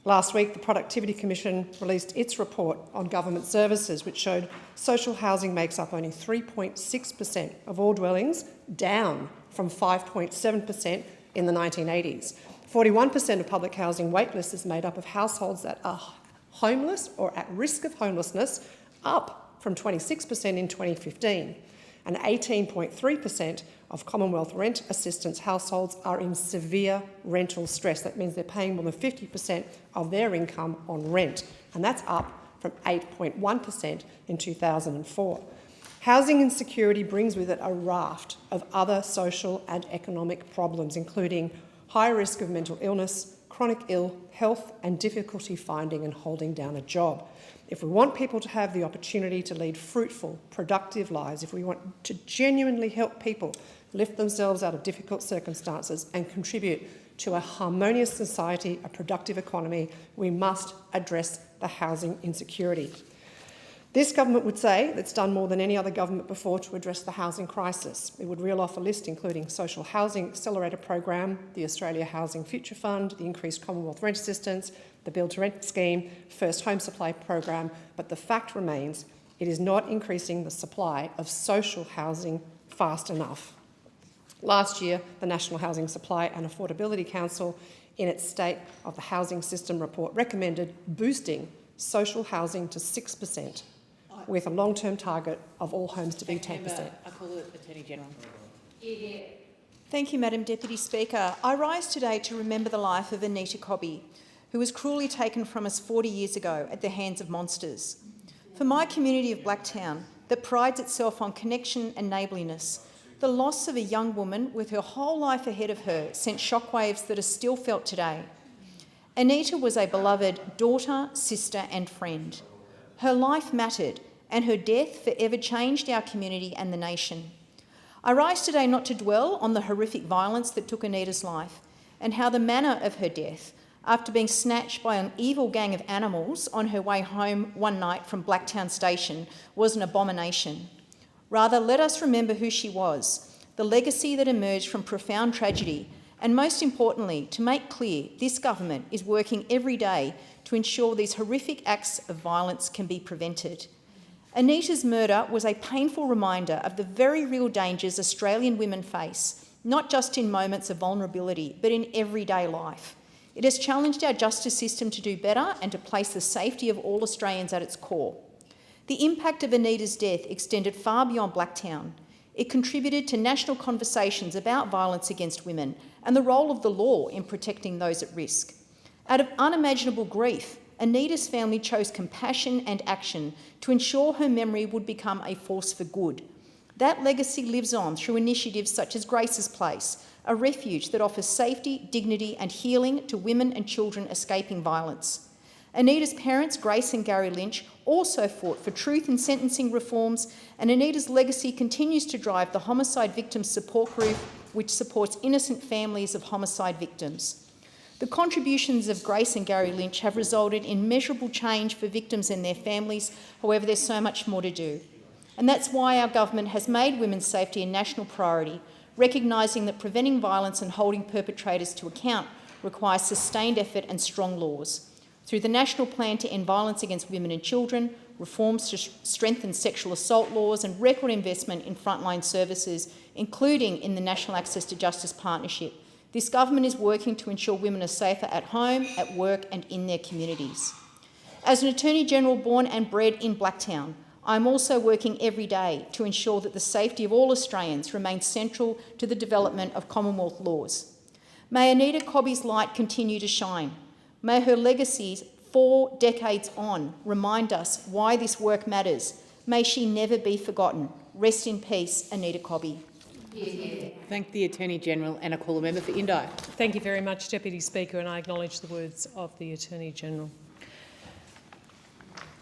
Last week, the Productivity Commission released its report on government services, which showed social housing makes up only 3.6% of all dwellings, down from 5.7% in the 1980s. 41% of public housing waitlists is made up of households that are homeless or at risk of homelessness, up from 26% in 2015. And 18.3% of Commonwealth rent assistance households are in severe rental stress. That means they're paying more than 50% of their income on rent, and that's up from 8.1% in 2004. Housing insecurity brings with it a raft of other social and economic problems, including high risk of mental illness, chronic ill health and difficulty finding and holding down a job. If we want people to have the opportunity to lead fruitful, productive lives, if we want to genuinely help people lift themselves out of difficult circumstances and contribute to a harmonious society, a productive economy, we must address the housing insecurity. This government would say it's done more than any other government before to address the housing crisis. It would reel off a list including Social Housing Accelerator Program, the Australia Housing Future Fund, the increased Commonwealth rent assistance, the Build to Rent scheme, First Home Supply Program, but the fact remains it is not increasing the supply of social housing fast enough. Last year, the National Housing Supply and Affordability Council, in its State of the Housing System report, recommended boosting social housing to 6%, with a long-term target of all homes to be 10%.
I call it Attorney General.
Thank you, Madam Deputy Speaker. I rise today to remember the life of Anita Cobby, who was cruelly taken from us 40 years ago at the hands of monsters. For my community of Blacktown, that prides itself on connection and neighbourliness, the loss of a young woman with her whole life ahead of her sent shockwaves that are still felt today. Anita was a beloved daughter, sister and friend. Her life mattered, and her death forever changed our community and the nation. I rise today not to dwell on the horrific violence that took Anita's life and how the manner of her death, after being snatched by an evil gang of animals on her way home one night from Blacktown Station, was an abomination. Rather, let us remember who she was, the legacy that emerged from profound tragedy, and most importantly, to make clear this government is working every day to ensure these horrific acts of violence can be prevented. Anita's murder was a painful reminder of the very real dangers Australian women face, not just in moments of vulnerability, but in everyday life. It has challenged our justice system to do better and to place the safety of all Australians at its core. The impact of Anita's death extended far beyond Blacktown. It contributed to national conversations about violence against women and the role of the law in protecting those at risk. Out of unimaginable grief, Anita's family chose compassion and action to ensure her memory would become a force for good. That legacy lives on through initiatives such as Grace's Place, a refuge that offers safety, dignity and healing to women and children escaping violence.
Anita's parents, Grace and Gary Lynch, also fought for truth in sentencing reforms, and Anita's legacy continues to drive the Homicide Victims Support Group, which supports innocent families of homicide victims. The contributions of Grace and Gary Lynch have resulted in measurable change for victims and their families. However, there's so much more to do. And that's why our government has made women's safety a national priority, recognising that preventing violence and holding perpetrators to account requires sustained effort and strong laws. Through the National Plan to End Violence Against Women and Children, reforms to strengthen sexual assault laws and record investment in frontline services, including in the National Access to Justice Partnership, this government is working to ensure women are safer at home, at work and in their communities. As an Attorney-General born and bred in Blacktown, I'm also working every day to ensure that the safety of all Australians remains central to the development of Commonwealth laws. May Anita Cobby's light continue to shine. May her legacies 4 decades on remind us why this work matters. May she never be forgotten. Rest in peace, Anita Cobby.
Thank the Attorney-General and I call the member for Indi.
Thank you very much, Deputy Speaker, and I acknowledge the words of the Attorney-General.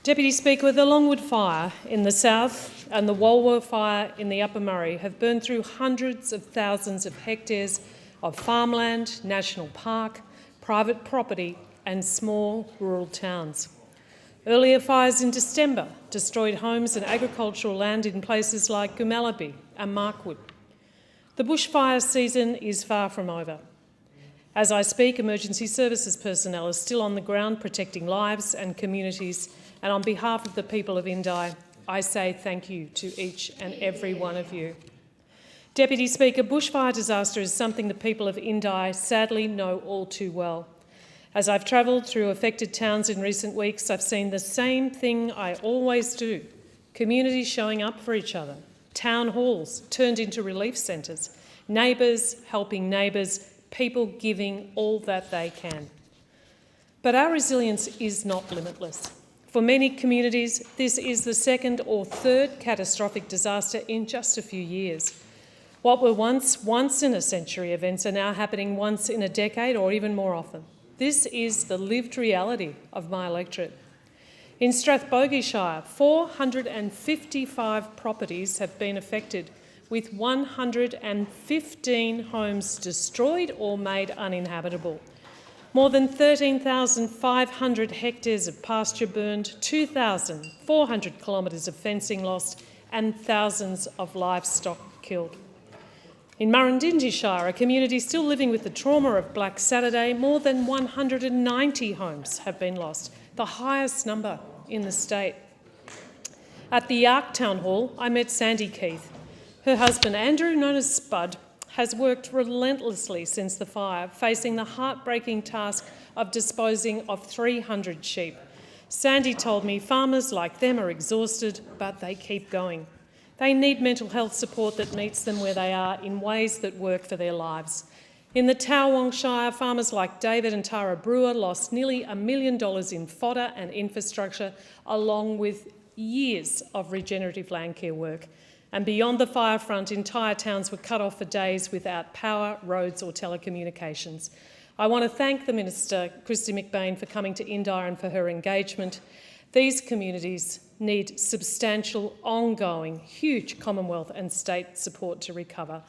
Deputy Speaker, the Longwood Fire in the south and the Walwa Fire in the Upper Murray have burned through hundreds of thousands of hectares of farmland, national park, private property and small rural towns. Earlier fires in December destroyed homes and agricultural land in places like Goomalabee and Markwood. The bushfire season is far from over. As I speak, emergency services personnel are still on the ground protecting lives and communities, and on behalf of the people of Indi, I say thank you to each and every one of you. Deputy Speaker, bushfire disaster is something the people of Indi sadly know all too well. As I've travelled through affected towns in recent weeks, I've seen the same thing I always do: communities showing up for each other, town halls turned into relief centres, neighbours helping neighbours, people giving all that they can. But our resilience is not limitless. For many communities, this is the second or third catastrophic disaster in just a few years. What were once in a century events are now happening once in a decade or even more often. This is the lived reality of my electorate. In Strathbogie Shire, 455 properties have been affected, with 115 homes destroyed or made uninhabitable. More than 13,500 hectares of pasture burned, 2,400 kilometres of fencing lost and thousands of livestock killed. In Murrindindi Shire, a community still living with the trauma of Black Saturday, more than 190 homes have been lost, the highest number in the state. At the Yark Town Hall, I met Sandy Keith. Her husband, Andrew, known as Spud, has worked relentlessly since the fire, facing the heartbreaking task of disposing of 300 sheep. Sandy told me farmers like them are exhausted, but they keep going. They need mental health support that meets them where they are in ways that work for their lives. In the Towong Shire, farmers like David and Tara Brewer lost nearly $1 million in fodder and infrastructure, along with years of regenerative land care work. And beyond the fire front, entire towns were cut off for days without power, roads or telecommunications. I want to thank the Minister, Christy McBain, for coming to Indi and for her engagement. These communities need substantial, ongoing, huge Commonwealth and state support to recover,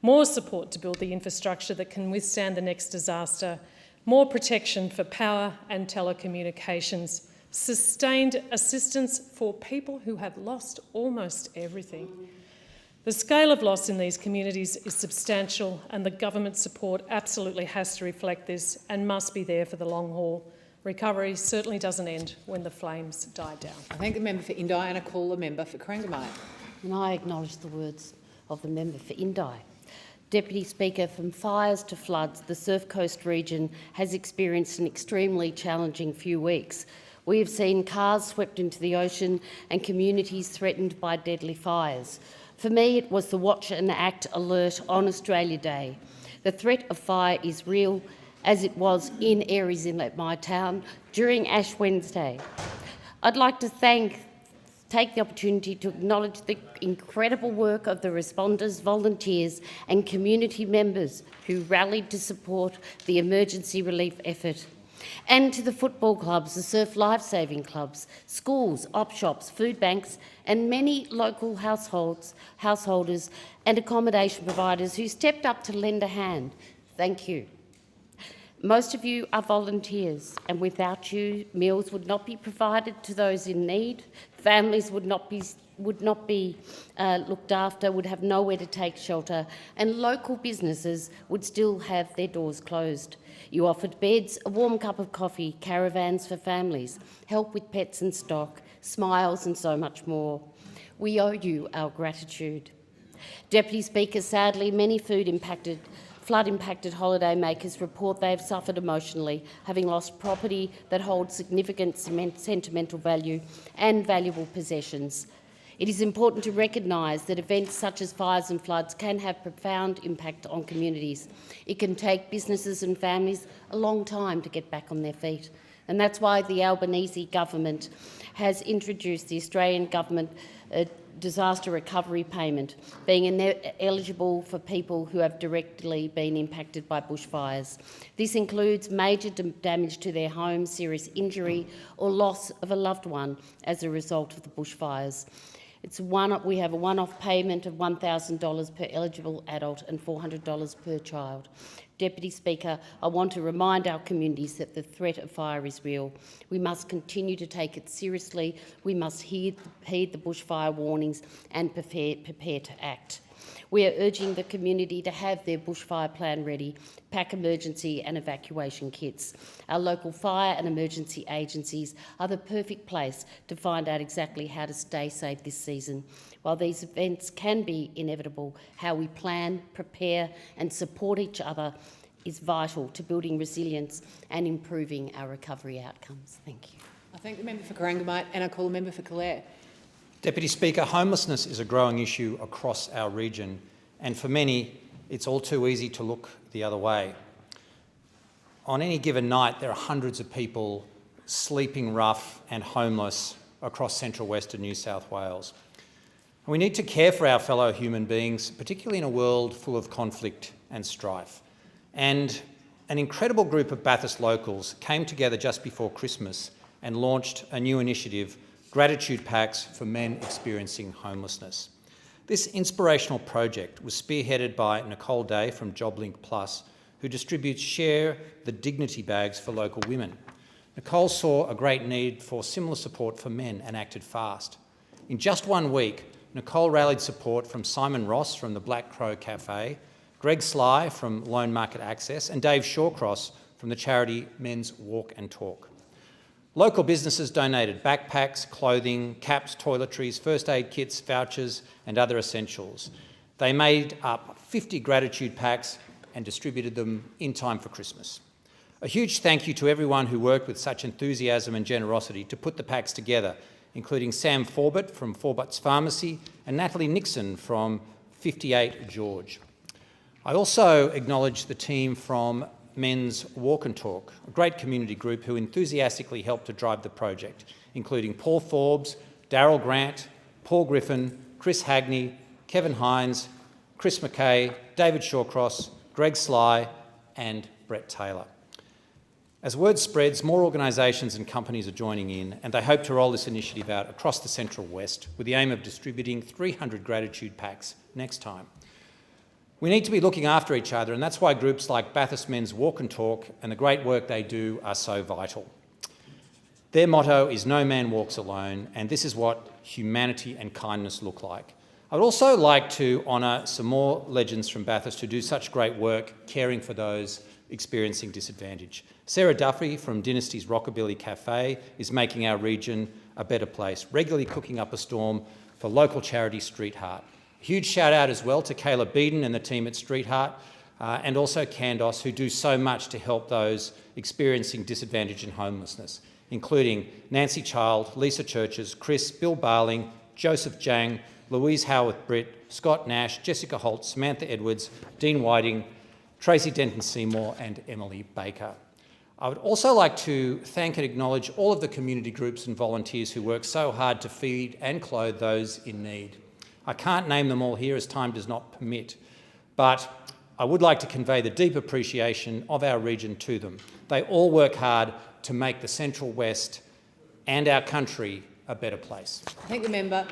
more support to build the infrastructure that can withstand the next disaster, more protection for power and telecommunications, sustained assistance for people who have lost almost everything. The scale of loss in these communities is substantial, and the government support absolutely has to reflect this and must be there for the long haul. Recovery certainly doesn't end when the flames die down.
I thank the member for Indi and I call the member for Corangamite.
And I acknowledge the words of the member for Indi. Deputy Speaker, from fires to floods, the Surf Coast region has experienced an extremely challenging few weeks. We have seen cars swept into the ocean and communities threatened by deadly fires. For me, it was the Watch and Act alert on Australia Day. The threat of fire is real, as it was in Aries Inlet, my town, during Ash Wednesday. I'd like to take the opportunity to acknowledge the incredible work of the responders, volunteers and community members who rallied to support the emergency relief effort. And to the football clubs, the surf lifesaving clubs, schools, op shops, food banks, and many local householders and accommodation providers who stepped up to lend a hand. Thank you. Most of you are volunteers, and without you, meals would not be provided to those in need, families would not be looked after, would have nowhere to take shelter, and local businesses would still have their doors closed. You offered beds, a warm cup of coffee, caravans for families, help with pets and stock, smiles and so much more. We owe you our gratitude. Deputy Speaker, sadly, many flood-impacted holidaymakers report they have suffered emotionally, having lost property that holds significant sentimental value and valuable possessions. It is important to recognise that events such as fires and floods can have profound impact on communities. It can take businesses and families a long time to get back on their feet. And that's why the Albanese government has introduced the Australian Government Disaster Recovery Payment, being eligible for people who have directly been impacted by bushfires. This includes major damage to their home, serious injury or loss of a loved one as a result of the bushfires. We have a one-off payment of $1,000 per eligible adult and $400 per child. Deputy Speaker, I want to remind our communities that the threat of fire is real. We must continue to take it seriously. We must heed the bushfire warnings and prepare to act. We are urging the community to have their bushfire plan ready, pack emergency and evacuation kits. Our local fire and emergency agencies are the perfect place to find out exactly how to stay safe this season. While these events can be inevitable, how we plan, prepare and support each other is vital to building resilience and improving our recovery outcomes. Thank you.
I thank the member for Corangamite and I call the member for Clare.
Deputy Speaker, homelessness is a growing issue across our region, and for many, it's all too easy to look the other way. On any given night, there are hundreds of people sleeping rough and homeless across central western New South Wales. We need to care for our fellow human beings, particularly in a world full of conflict and strife. And an incredible group of Bathurst locals came together just before Christmas and launched a new initiative, Gratitude Packs for Men Experiencing Homelessness. This inspirational project was spearheaded by Nicole Day from JobLink Plus, who distributes Share the Dignity bags for local women. Nicole saw a great need for similar support for men and acted fast. In just 1 week, Nicole rallied support from Simon Ross from the Black Crow Cafe, Greg Sly from Loan Market Access and Dave Shawcross from the charity Men's Walk and Talk. Local businesses donated backpacks, clothing, caps, toiletries, first aid kits, vouchers and other essentials. They made up 50 gratitude packs and distributed them in time for Christmas. A huge thank you to everyone who worked with such enthusiasm and generosity to put the packs together, including Sam Forbett from Forbett's Pharmacy and Natalie Nixon from 58 George. I also acknowledge the team from Men's Walk and Talk, a great community group who enthusiastically helped to drive the project, including Paul Forbes, Darryl Grant, Paul Griffin, Chris Hagney, Kevin Hines, Chris McKay, David Shawcross, Greg Sly and Brett Taylor. As word spreads, more organisations and companies are joining in, and they hope to roll this initiative out across the Central West with the aim of distributing 300 gratitude packs next time. We need to be looking after each other, and that's why groups like Bathurst Men's Walk and Talk and the great work they do are so vital. Their motto is "No man walks alone," and this is what humanity and kindness look like. I'd also like to honour some more legends from Bathurst who do such great work caring for those experiencing disadvantage. Sarah Duffy from Dynasty's Rockabilly Cafe is making our region a better place, regularly cooking up a storm for local charity Street Heart. Huge shout out as well to Kayla Beeden and the team at Street Heart and also Candos, who do so much to help those experiencing disadvantage and homelessness, including Nancy Child, Lisa Churches, Chris, Bill Barling, Joseph Jang, Louise Howarth-Britt, Scott Nash, Jessica Holt, Samantha Edwards, Dean Whiting, Tracy Denton-Seymour and Emily Baker. I would also like to thank and acknowledge all of the community groups and volunteers who work so hard to feed and clothe those in need. I can't name them all here as time does not permit, but I would like to convey the deep appreciation of our region to them. They all work hard to make the Central West and our country a better place.
Thank the member.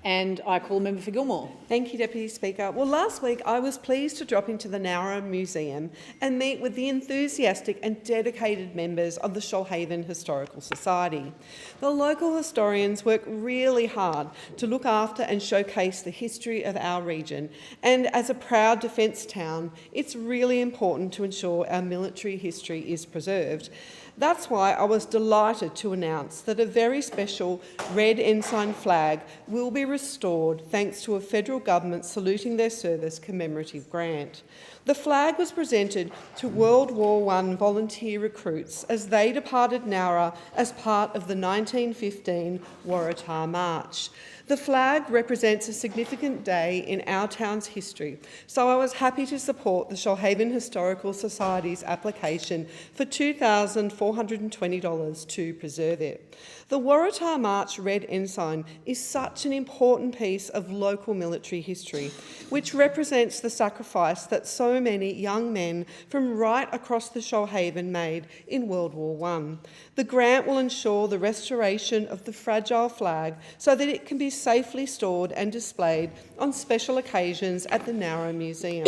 And I call Member for Gilmore.
Thank you, Deputy Speaker. Well, last week I was pleased to drop into the Nowra Museum and meet with the enthusiastic and dedicated members of the Shoalhaven Historical Society. The local historians work really hard to look after and showcase the history of our region, and as a proud defence town, it's really important to ensure our military history is preserved. That's why I was delighted to announce that a very special red ensign flag will be restored thanks to a federal government saluting their service commemorative grant. The flag was presented to World War I volunteer recruits as they departed Nowra as part of the 1915 Waratah March. The flag represents a significant day in our town's history, so I was happy to support the Shoalhaven Historical Society's application for $2,420 to preserve it. The Waratah March Red Ensign is such an important piece of local military history, which represents the sacrifice that so many young men from right across the Shoalhaven made in World War I. The grant will ensure the restoration of the fragile flag so that it can be safely stored and displayed on special occasions at the Nowra Museum.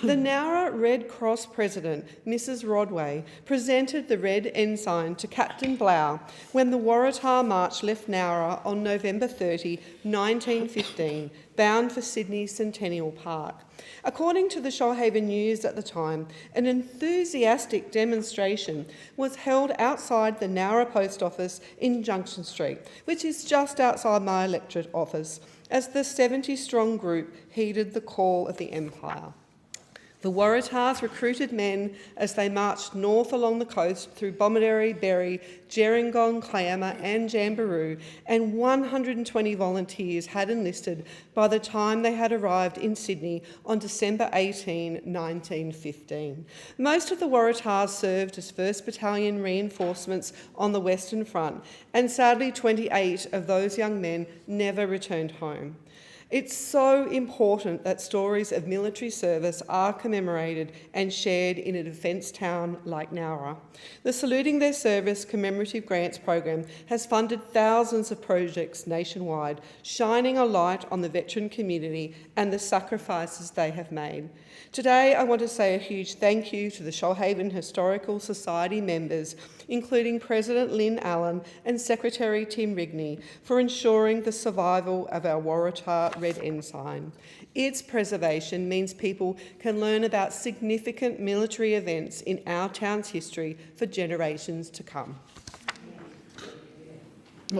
The Nowra Red Cross President, Mrs Rodway, presented the Red Ensign to Captain Blau when the Waratah March left Nowra on November 30, 1915, bound for Sydney Centennial Park. According to the Shoalhaven News at the time, an enthusiastic demonstration was held outside the Nowra Post Office in Junction Street, which is just outside my electorate office, as the 70-strong group heeded the call of the Empire. The Waratahs recruited men as they marched north along the coast through Bomaderry, Berry, Gerringong, Kiama and Jamberoo, and 120 volunteers had enlisted by the time they had arrived in Sydney on December 18, 1915. Most of the Waratahs served as 1st Battalion reinforcements on the Western Front, and sadly 28 of those young men never returned home. It's so important that stories of military service are commemorated and shared in a defence town like Nowra. The Saluting Their Service Commemorative Grants program has funded thousands of projects nationwide, shining a light on the veteran community and the sacrifices they have made. Today, I want to say a huge thank you to the Shoalhaven Historical Society members, including President Lynn Allen and Secretary Tim Rigney, for ensuring the survival of our Waratah Red Ensign. Its preservation means people can learn about significant military events in our town's history for generations to come.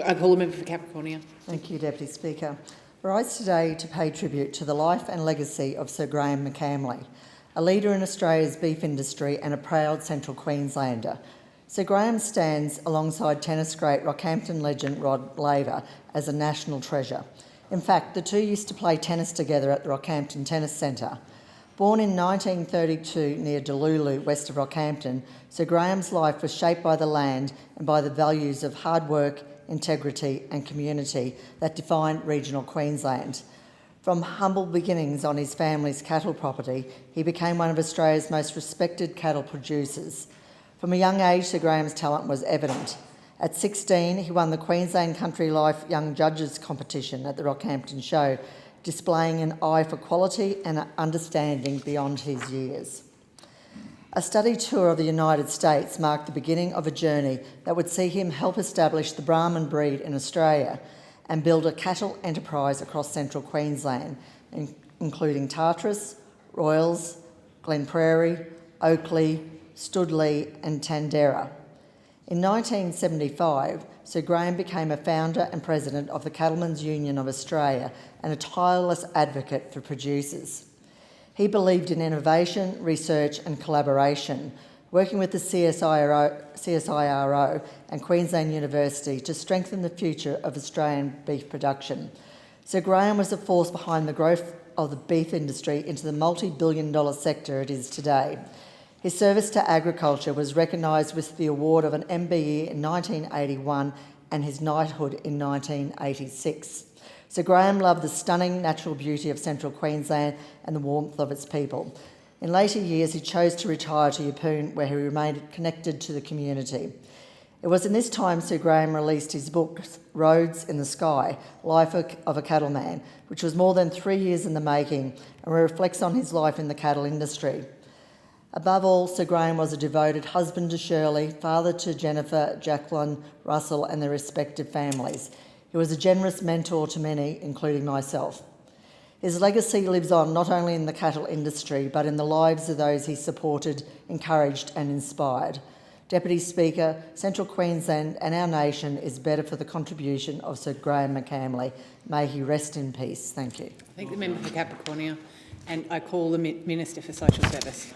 I call the member for Capricornia.
Thank you, Deputy Speaker. I rise today to pay tribute to the life and legacy of Sir Graham McCamley, a leader in Australia's beef industry and a proud Central Queenslander. Sir Graham stands alongside tennis great Rockhampton legend Rod Laver as a national treasure. In fact, the two used to play tennis together at the Rockhampton Tennis Centre. Born in 1932 near Delulu, west of Rockhampton, Sir Graham's life was shaped by the land and by the values of hard work, integrity and community that defined regional Queensland. From humble beginnings on his family's cattle property, he became one of Australia's most respected cattle producers. From a young age, Sir Graham's talent was evident. At 16, he won the Queensland Country Life Young Judges competition at the Rockhampton Show, displaying an eye for quality and understanding beyond his years. A study tour of the United States marked the beginning of a journey that would see him help establish the Brahman breed in Australia and build a cattle enterprise across central Queensland, including Tartarus, Royals, Glen Prairie, Oakley, Studley and Tandera. In 1975, Sir Graham became a founder and president of the Cattlemen's Union of Australia and a tireless advocate for producers. He believed in innovation, research and collaboration, working with the CSIRO and Queensland University to strengthen the future of Australian beef production. Sir Graham was the force behind the growth of the beef industry into the multi-billion-dollar sector it is today. His service to agriculture was recognised with the award of an MBE in 1981 and his knighthood in 1986. Sir Graham loved the stunning natural beauty of central Queensland and the warmth of its people. In later years, he chose to retire to Yeppoon, where he remained connected to the community. It was in this time Sir Graham released his book, Roads in the Sky, Life of a Cattleman, which was more than 3 years in the making and reflects on his life in the cattle industry. Above all, Sir Graham was a devoted husband to Shirley, father to Jennifer, Jacqueline, Russell and their respective families. He was a generous mentor to many, including myself. His legacy lives on not only in the cattle industry, but in the lives of those he supported, encouraged and inspired. Deputy Speaker, Central Queensland and our nation is better for the contribution of Sir Graham McCamley. May he rest in peace. Thank you.
I thank the member for Capricornia, and I call the Minister for Social Service.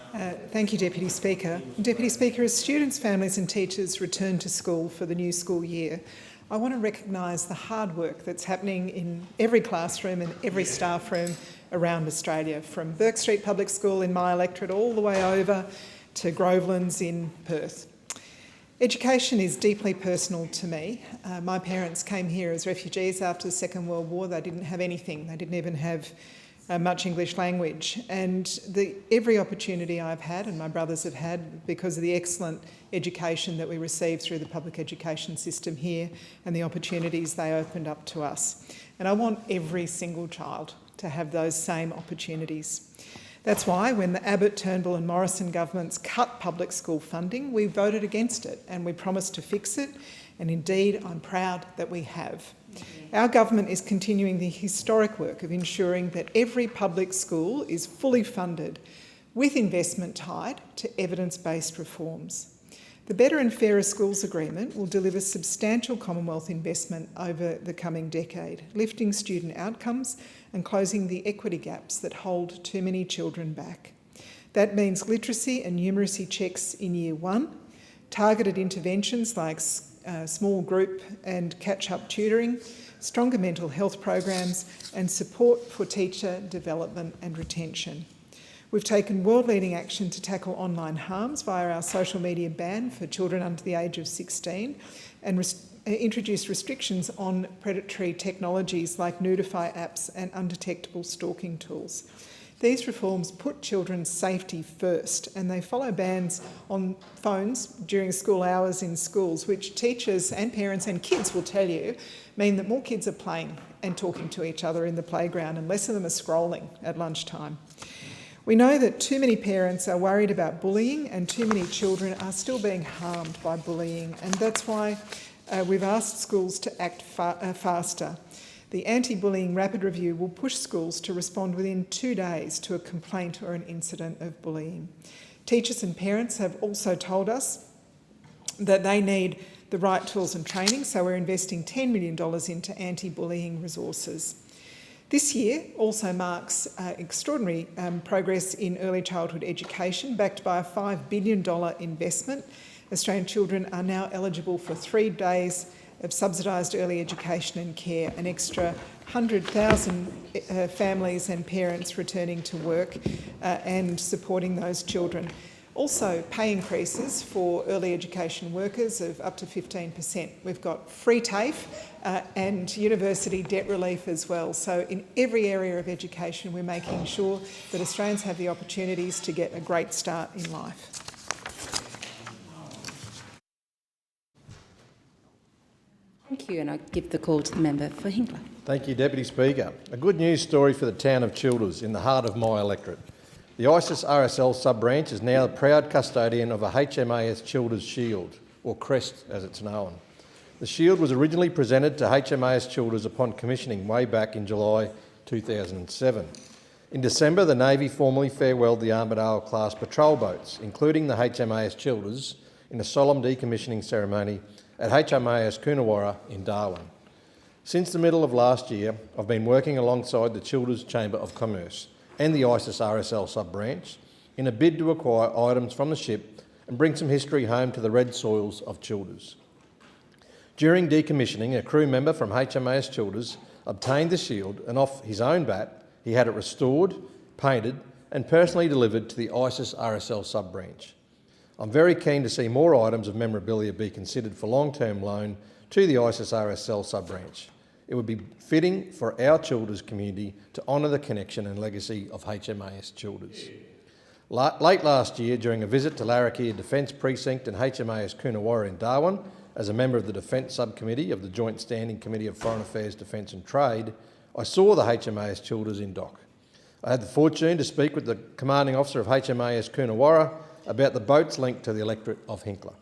Thank you, Deputy Speaker. Deputy Speaker, as students, families and teachers return to school for the new school year, I want to recognise the hard work that's happening in every classroom and every staff room around Australia, from Burke Street Public School in my electorate all the way over to Grovelands in Perth. Education is deeply personal to me. My parents came here as refugees after the Second World War. They didn't have anything. They didn't even have much English language. And every opportunity I've had and my brothers have had, because of the excellent education that we received through the public education system here and the opportunities they opened up to us. And I want every single child to have those same opportunities. That's why when the Abbott, Turnbull and Morrison governments cut public school funding, we voted against it and we promised to fix it, and indeed I'm proud that we have. Our government is continuing the historic work of ensuring that every public school is fully funded, with investment tied to evidence-based reforms. The Better and Fairer Schools Agreement will deliver substantial Commonwealth investment over the coming decade, lifting student outcomes and closing the equity gaps that hold too many children back. That means literacy and numeracy checks in Year 1, targeted interventions like small group and catch-up tutoring, stronger mental health programs and support for teacher development and retention. We've taken world-leading action to tackle online harms via our social media ban for children under the age of 16 and introduced restrictions on predatory technologies like Nudify apps and undetectable stalking tools. These reforms put children's safety first, and they follow bans on phones during school hours in schools, which teachers and parents and kids will tell you mean that more kids are playing and talking to each other in the playground and less of them are scrolling at lunchtime. We know that too many parents are worried about bullying and too many children are still being harmed by bullying, and that's why we've asked schools to act faster. The Anti-Bullying Rapid Review will push schools to respond within 2 days to a complaint or an incident of bullying. Teachers and parents have also told us that they need the right tools and training, so we're investing $10 million into anti-bullying resources. This year also marks extraordinary progress in early childhood education, backed by a $5 billion investment. Australian children are now eligible for 3 days of subsidised early education and care, an extra 100,000 families and parents returning to work and supporting those children. Also, pay increases for early education workers of up to 15%. We've got free TAFE and university debt relief as well. So in every area of education, we're making sure that Australians have the opportunities to get a great start in life.
Thank you, and I give the call to the member for Hinkler.
Thank you, Deputy Speaker. A good news story for the town of Childers in the heart of my electorate. The ISIS RSL sub-branch is now the proud custodian of a HMAS Childers Shield, or crest as it's known. The shield was originally presented to HMAS Childers upon commissioning way back in July 2007. In December, the Navy formally farewelled the Armidale class patrol boats, including the HMAS Childers, in a solemn decommissioning ceremony at HMAS Coonawarra in Darwin. Since the middle of last year, I've been working alongside the Childers Chamber of Commerce and the ISIS RSL sub-branch in a bid to acquire items from the ship and bring some history home to the red soils of Childers. During decommissioning, a crew member from HMAS Childers obtained the shield, and off his own bat, he had it restored, painted and personally delivered to the ISIS RSL sub-branch. I'm very keen to see more items of memorabilia be considered for long-term loan to the ISIS RSL sub-branch. It would be fitting for our Childers community to honour the connection and legacy of HMAS Childers. Late last year, during a visit to Larrakia Defence Precinct and HMAS Coonawarra in Darwin, as a member of the Defence Subcommittee of the Joint Standing Committee of Foreign Affairs, Defence and Trade, I saw the HMAS Childers in dock. I had the fortune to speak with the Commanding Officer of HMAS Coonawarra about the boats linked to the electorate of Hinkler.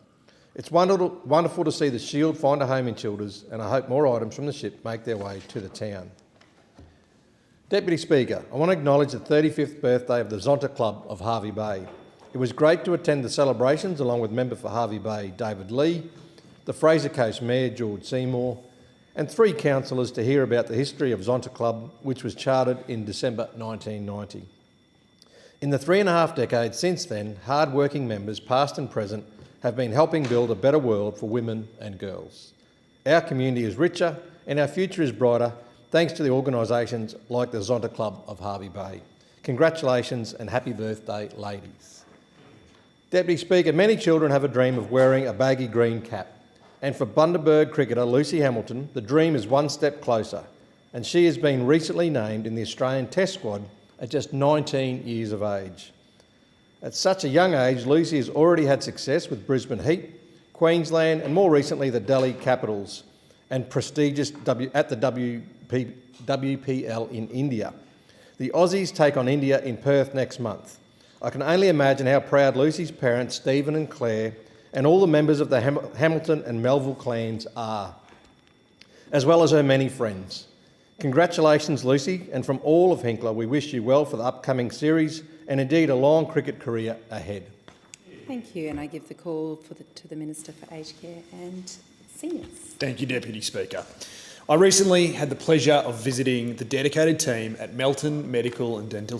It's wonderful to see the Shield find a home in Childers, and I hope more items from the ship make their way to the town. Deputy Speaker, I want to acknowledge the 35th birthday of the Zonta Club of Hervey Bay. It was great to attend the celebrations along with member for Hervey Bay David Lee, the Fraser Coast Mayor George Seymour, and 3 councillors to hear about the history of Zonta Club, which was chartered in December 1990. In the 3.5 decades since then, hard-working members, past and present, have been helping build a better world for women and girls. Our community is richer and our future is brighter thanks to the organisations like the Zonta Club of Hervey Bay. Congratulations and happy birthday, ladies. Deputy Speaker, many children have a dream of wearing a baggy green cap. And for Bundaberg cricketer Lucy Hamilton, the dream is one step closer, and she has been recently named in the Australian Test squad at just 19 years of age. At such a young age, Lucy has already had success with Brisbane Heat, Queensland and more recently the Delhi Capitals and prestigious at the WPL in India. The Aussies take on India in Perth next month. I can only imagine how proud Lucy's parents, Stephen and Claire, and all the members of the Hamilton and Melville clans are, as well as her many friends. Congratulations, Lucy, and from all of Hinkler, we wish you well for the upcoming series and indeed a long cricket career ahead.
Thank you, and I give the call to the Minister for Aged Care and Seniors.
Thank you, Deputy Speaker. I recently had the pleasure of visiting the dedicated team at Melton Medical and Dental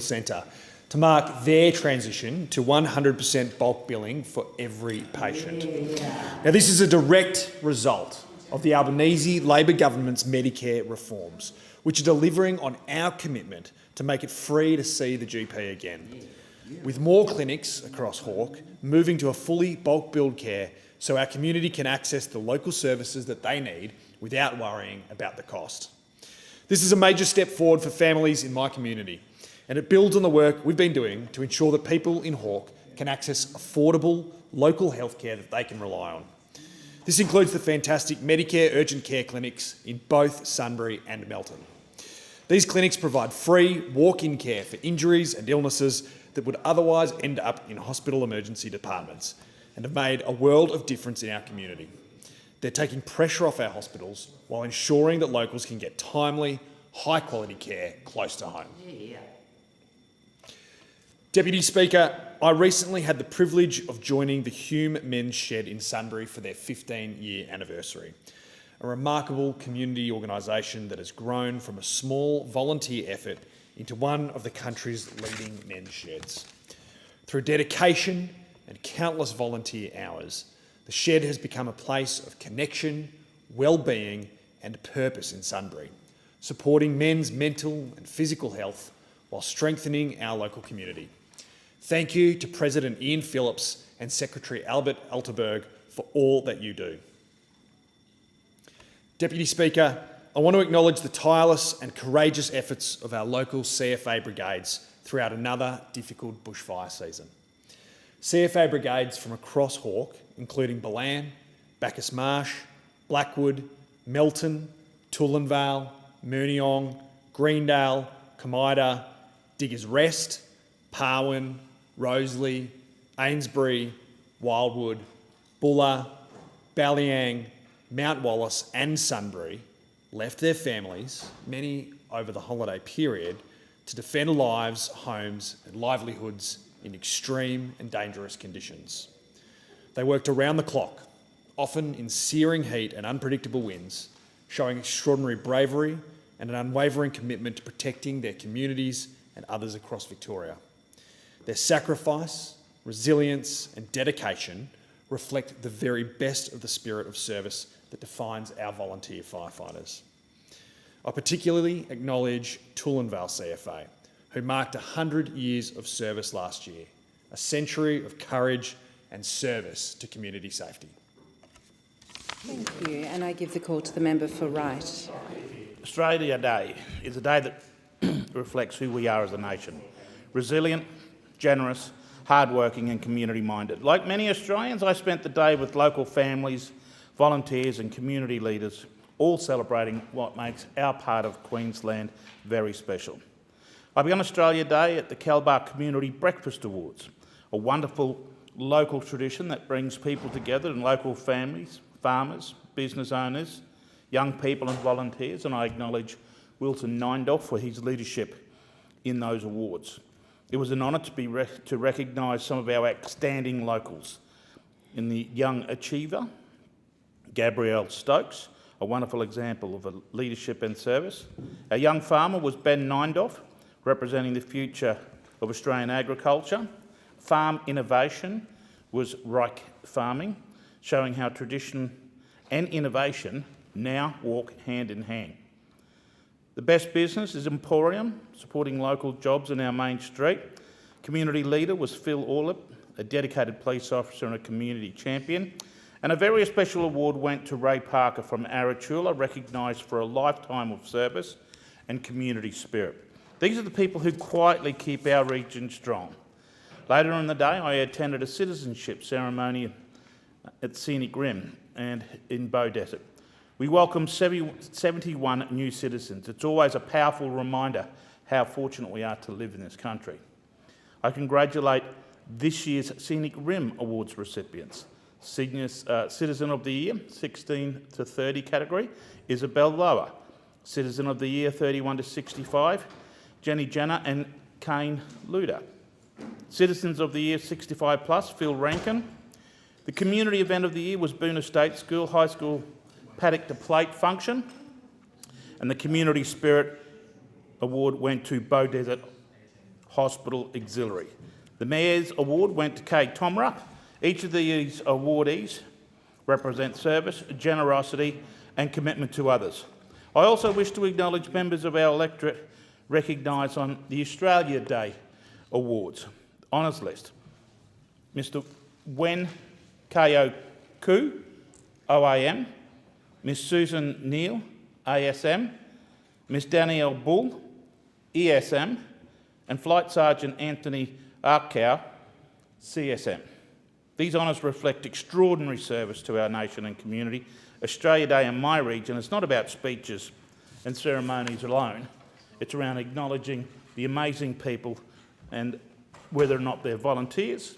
Centre to mark their transition to 100% bulk billing for every patient. Now, this is a direct result of the Albanese Labor government's Medicare reforms, which are delivering on our commitment to make it free to see the GP again, with more clinics across Hawke moving to a fully bulk billed care so our community can access the local services that they need without worrying about the cost. This is a major step forward for families in my community, and it builds on the work we've been doing to ensure that people in Hawke can access affordable local healthcare that they can rely on. This includes the fantastic Medicare urgent care clinics in both Sunbury and Melton. These clinics provide free walk-in care for injuries and illnesses that would otherwise end up in hospital emergency departments and have made a world of difference in our community. They're taking pressure off our hospitals while ensuring that locals can get timely, high-quality care close to home. Deputy Speaker, I recently had the privilege of joining the Hume Men's Shed in Sunbury for their 15-year anniversary, a remarkable community organisation that has grown from a small volunteer effort into one of the country's leading men's sheds. Through dedication and countless volunteer hours, the shed has become a place of connection, well-being and purpose in Sunbury, supporting men's mental and physical health while strengthening our local community. Thank you to President Ian Phillips and Secretary Albert Alterberg for all that you do. Deputy Speaker, I want to acknowledge the tireless and courageous efforts of our local CFA brigades throughout another difficult bushfire season. CFA brigades from across Hawke, including Balan, Bacchus Marsh, Blackwood, Melton, Toolanvale, Murniong, Greendale, Comida, Diggers Rest, Parwin, Roseley, Ainsbury, Wildwood, Bulla, Balliang, Mount Wallace and Sunbury left their families, many over the holiday period, to defend lives, homes and livelihoods in extreme and dangerous conditions. They worked around the clock, often in searing heat and unpredictable winds, showing extraordinary bravery and an unwavering commitment to protecting their communities and others across Victoria. Their sacrifice, resilience and dedication reflect the very best of the spirit of service that defines our volunteer firefighters. I particularly acknowledge Toolanvale CFA, who marked 100 years of service last year, a century of courage and service to community safety.
Thank you, and I give the call to the member for Wright.
Australia Day is a day that reflects who we are as a nation. Resilient,
generous, hardworking and community-minded. Like many Australians, I spent the day with local families, volunteers and community leaders, all celebrating what makes our part of Queensland very special. I began Australia Day at the Calbar Community Breakfast Awards, a wonderful local tradition that brings people together and local families, farmers, business owners, young people and volunteers, and I acknowledge Wilson Neindorf for his leadership in those awards. It was an honour to recognise some of our outstanding locals. In the Young Achiever, Gabrielle Stokes, a wonderful example of leadership and service. Our young farmer was Ben Neindorf, representing the future of Australian agriculture. Farm innovation was Reich Farming, showing how tradition and innovation now walk hand in hand. The best business is Emporium, supporting local jobs in our main street. Community leader was Phil Orlip, a dedicated police officer and a community champion. And a very special award went to Ray Parker from Arachula, recognised for a lifetime of service and community spirit. These are the people who quietly keep our region strong. Later in the day, I attended a citizenship ceremony at Scenic Rim and in Bow Desert. We welcomed 71 new citizens. It's always a powerful reminder how fortunate we are to live in this country. I congratulate this year's Scenic Rim Awards recipients. Senior Citizen of the Year, 16 to 30 category, Isabel Lower. Citizen of the Year, 31 to 65, Jenny Jenner and Kane Luder. Citizens of the Year, 65 plus, Phil Rankin. The Community Event of the Year was Boonah State School High School Paddock to Plate function, and the Community Spirit Award went to Bow Desert Hospital Auxiliary. The Mayor's Award went to Kate Tomrup. Each of these awardees represent service, generosity and commitment to others. I also wish to acknowledge members of our electorate recognised on the Australia Day Awards honours list. Mr Wen Ko Ku, OAM, Ms Susan Neal, ASM, Ms Danielle Bull, ESM, and Flight Sergeant Anthony Arkow, CSM. These honours reflect extraordinary service to our nation and community. Australia Day in my region is not about speeches and ceremonies alone. It's around acknowledging the amazing people, and whether or not they're volunteers,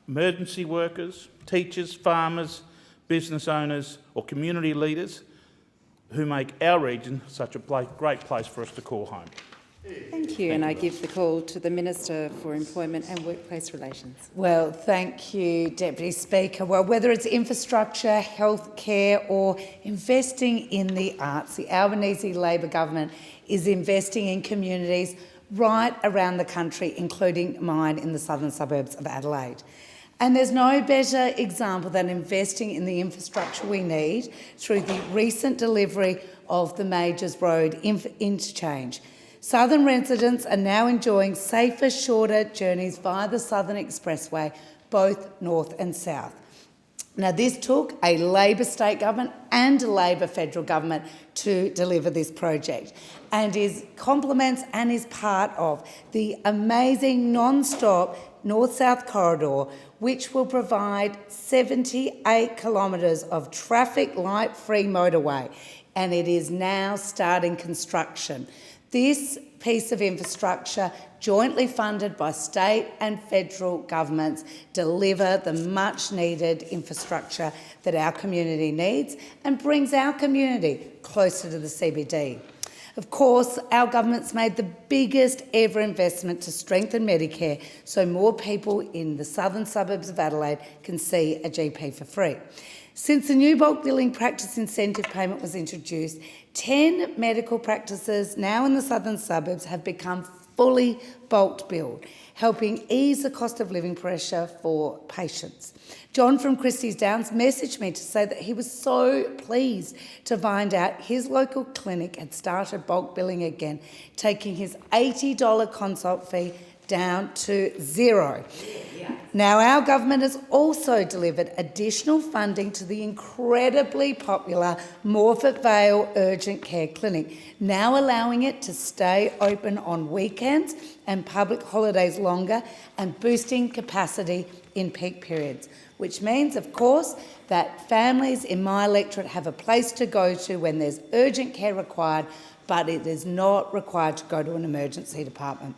emergency workers, teachers, farmers, business owners or community leaders who make our region such a great place for us to call home.
Thank you, and I give the call to the Minister for Employment and Workplace Relations.
Well, thank you, Deputy Speaker. Well, whether it's infrastructure, healthcare or investing in the arts, the Albanese Labor government is investing in communities right around the country, including mine in the southern suburbs of Adelaide. And there's no better example than investing in the infrastructure we need through the recent delivery of the Majors Road interchange. Southern residents are now enjoying safer, shorter journeys via the Southern Expressway, both north and south. Now, this took a Labor state government and a Labor federal government to deliver this project, and complements and is part of the amazing non-stop north-south corridor, which will provide 78 kilometres of traffic light-free motorway, and it is now starting construction. This piece of infrastructure, jointly funded by state and federal governments, deliver the much-needed infrastructure that our community needs and brings our community closer to the CBD. Of course, our government's made the biggest ever investment to strengthen Medicare so more people in the southern suburbs of Adelaide can see a GP for free. Since the new bulk billing practice incentive payment was introduced, 10 medical practices now in the southern suburbs have become fully bulk billed, helping ease the cost of living pressure for patients. John from Christie's Downs messaged me to say that he was so pleased to find out his local clinic had started bulk billing again, taking his $80 consult fee down to zero. Now, our government has also delivered additional funding to the incredibly popular Morphett Vale Urgent Care Clinic, now allowing it to stay open on weekends and public holidays longer and boosting capacity in peak periods, which means, of course, that families in my electorate have a place to go to when there's urgent care required, but it is not required to go to an emergency department.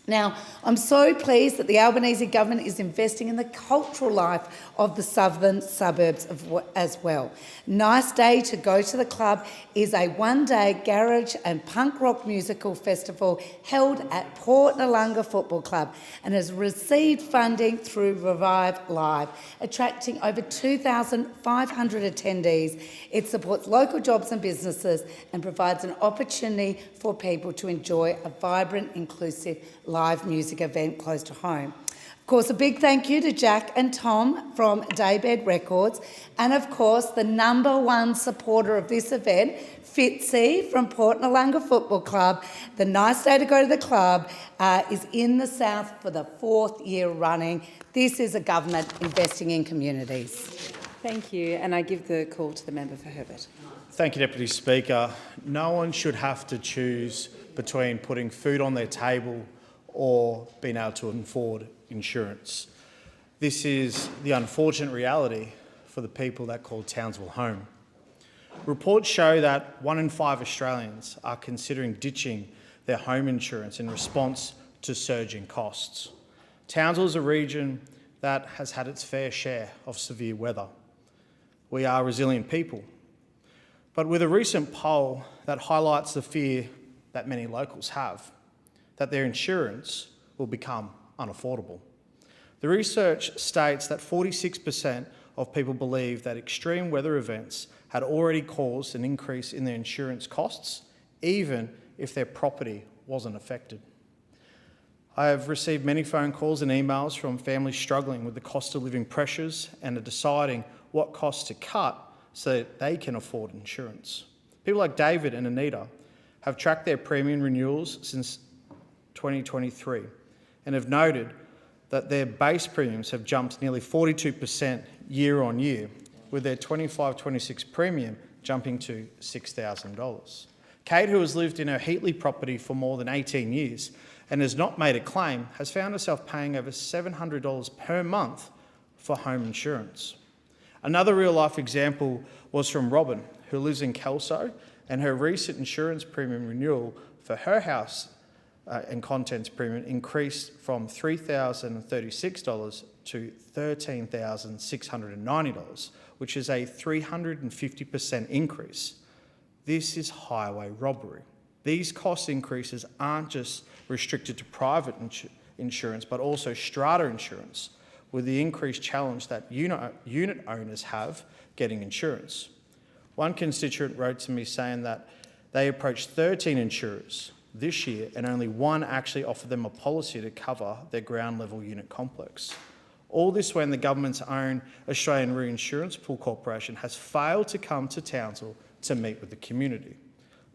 Now, I'm so pleased that the Albanese government is investing in the cultural life of the southern suburbs as well. Nice Day to Go to the Club is a one-day garage and punk rock musical festival held at Port Nalunga Football Club and has received funding through Revive Live, attracting over 2,500 attendees. It supports local jobs and businesses and provides an opportunity for people to enjoy a vibrant, inclusive live music event close to home. Of course, a big thank you to Jack and Tom from Daybed Records, and of course the #1 supporter of this event, Fitzy from Port Nalunga Football Club. The Nice Day to Go to the Club is in the South for the 4th year running. This is a government investing in communities.
Thank you, and I give the call to the member for Herbert.
Thank you, Deputy Speaker. No one should have to choose between putting food on their table or being able to afford insurance. This is the unfortunate reality for the people that call Townsville home. Reports show that 1 in 5 Australians are considering ditching their home insurance in response to surging costs. Townsville is a region that has had its fair share of severe weather. We are resilient people. But with a recent poll that highlights the fear that many locals have, that their insurance will become unaffordable. The research states that 46% of people believe that extreme weather events had already caused an increase in their insurance costs, even if their property wasn't affected. I have received many phone calls and emails from families struggling with the cost of living pressures and are deciding what costs to cut so that they can afford insurance. People like David and Anita have tracked their premium renewals since 2023 and have noted that their base premiums have jumped nearly 42% year on year, with their 25-26 premium jumping to $6,000. Kate, who has lived in her Heatley property for more than 18 years and has not made a claim, has found herself paying over $700 per month for home insurance. Another real-life example was from Robin, who lives in Kelso, and her recent insurance premium renewal for her house and contents premium increased from $3,036 to $13,690, which is a 350% increase. This is highway robbery. These cost increases aren't just restricted to private insurance, but also strata insurance, with the increased challenge that unit owners have getting insurance. One constituent wrote to me saying that they approached 13 insurers this year and only one actually offered them a policy to cover their ground level unit complex. All this when the government's own Australian Reinsurance Pool Corporation has failed to come to Townsville to meet with the community.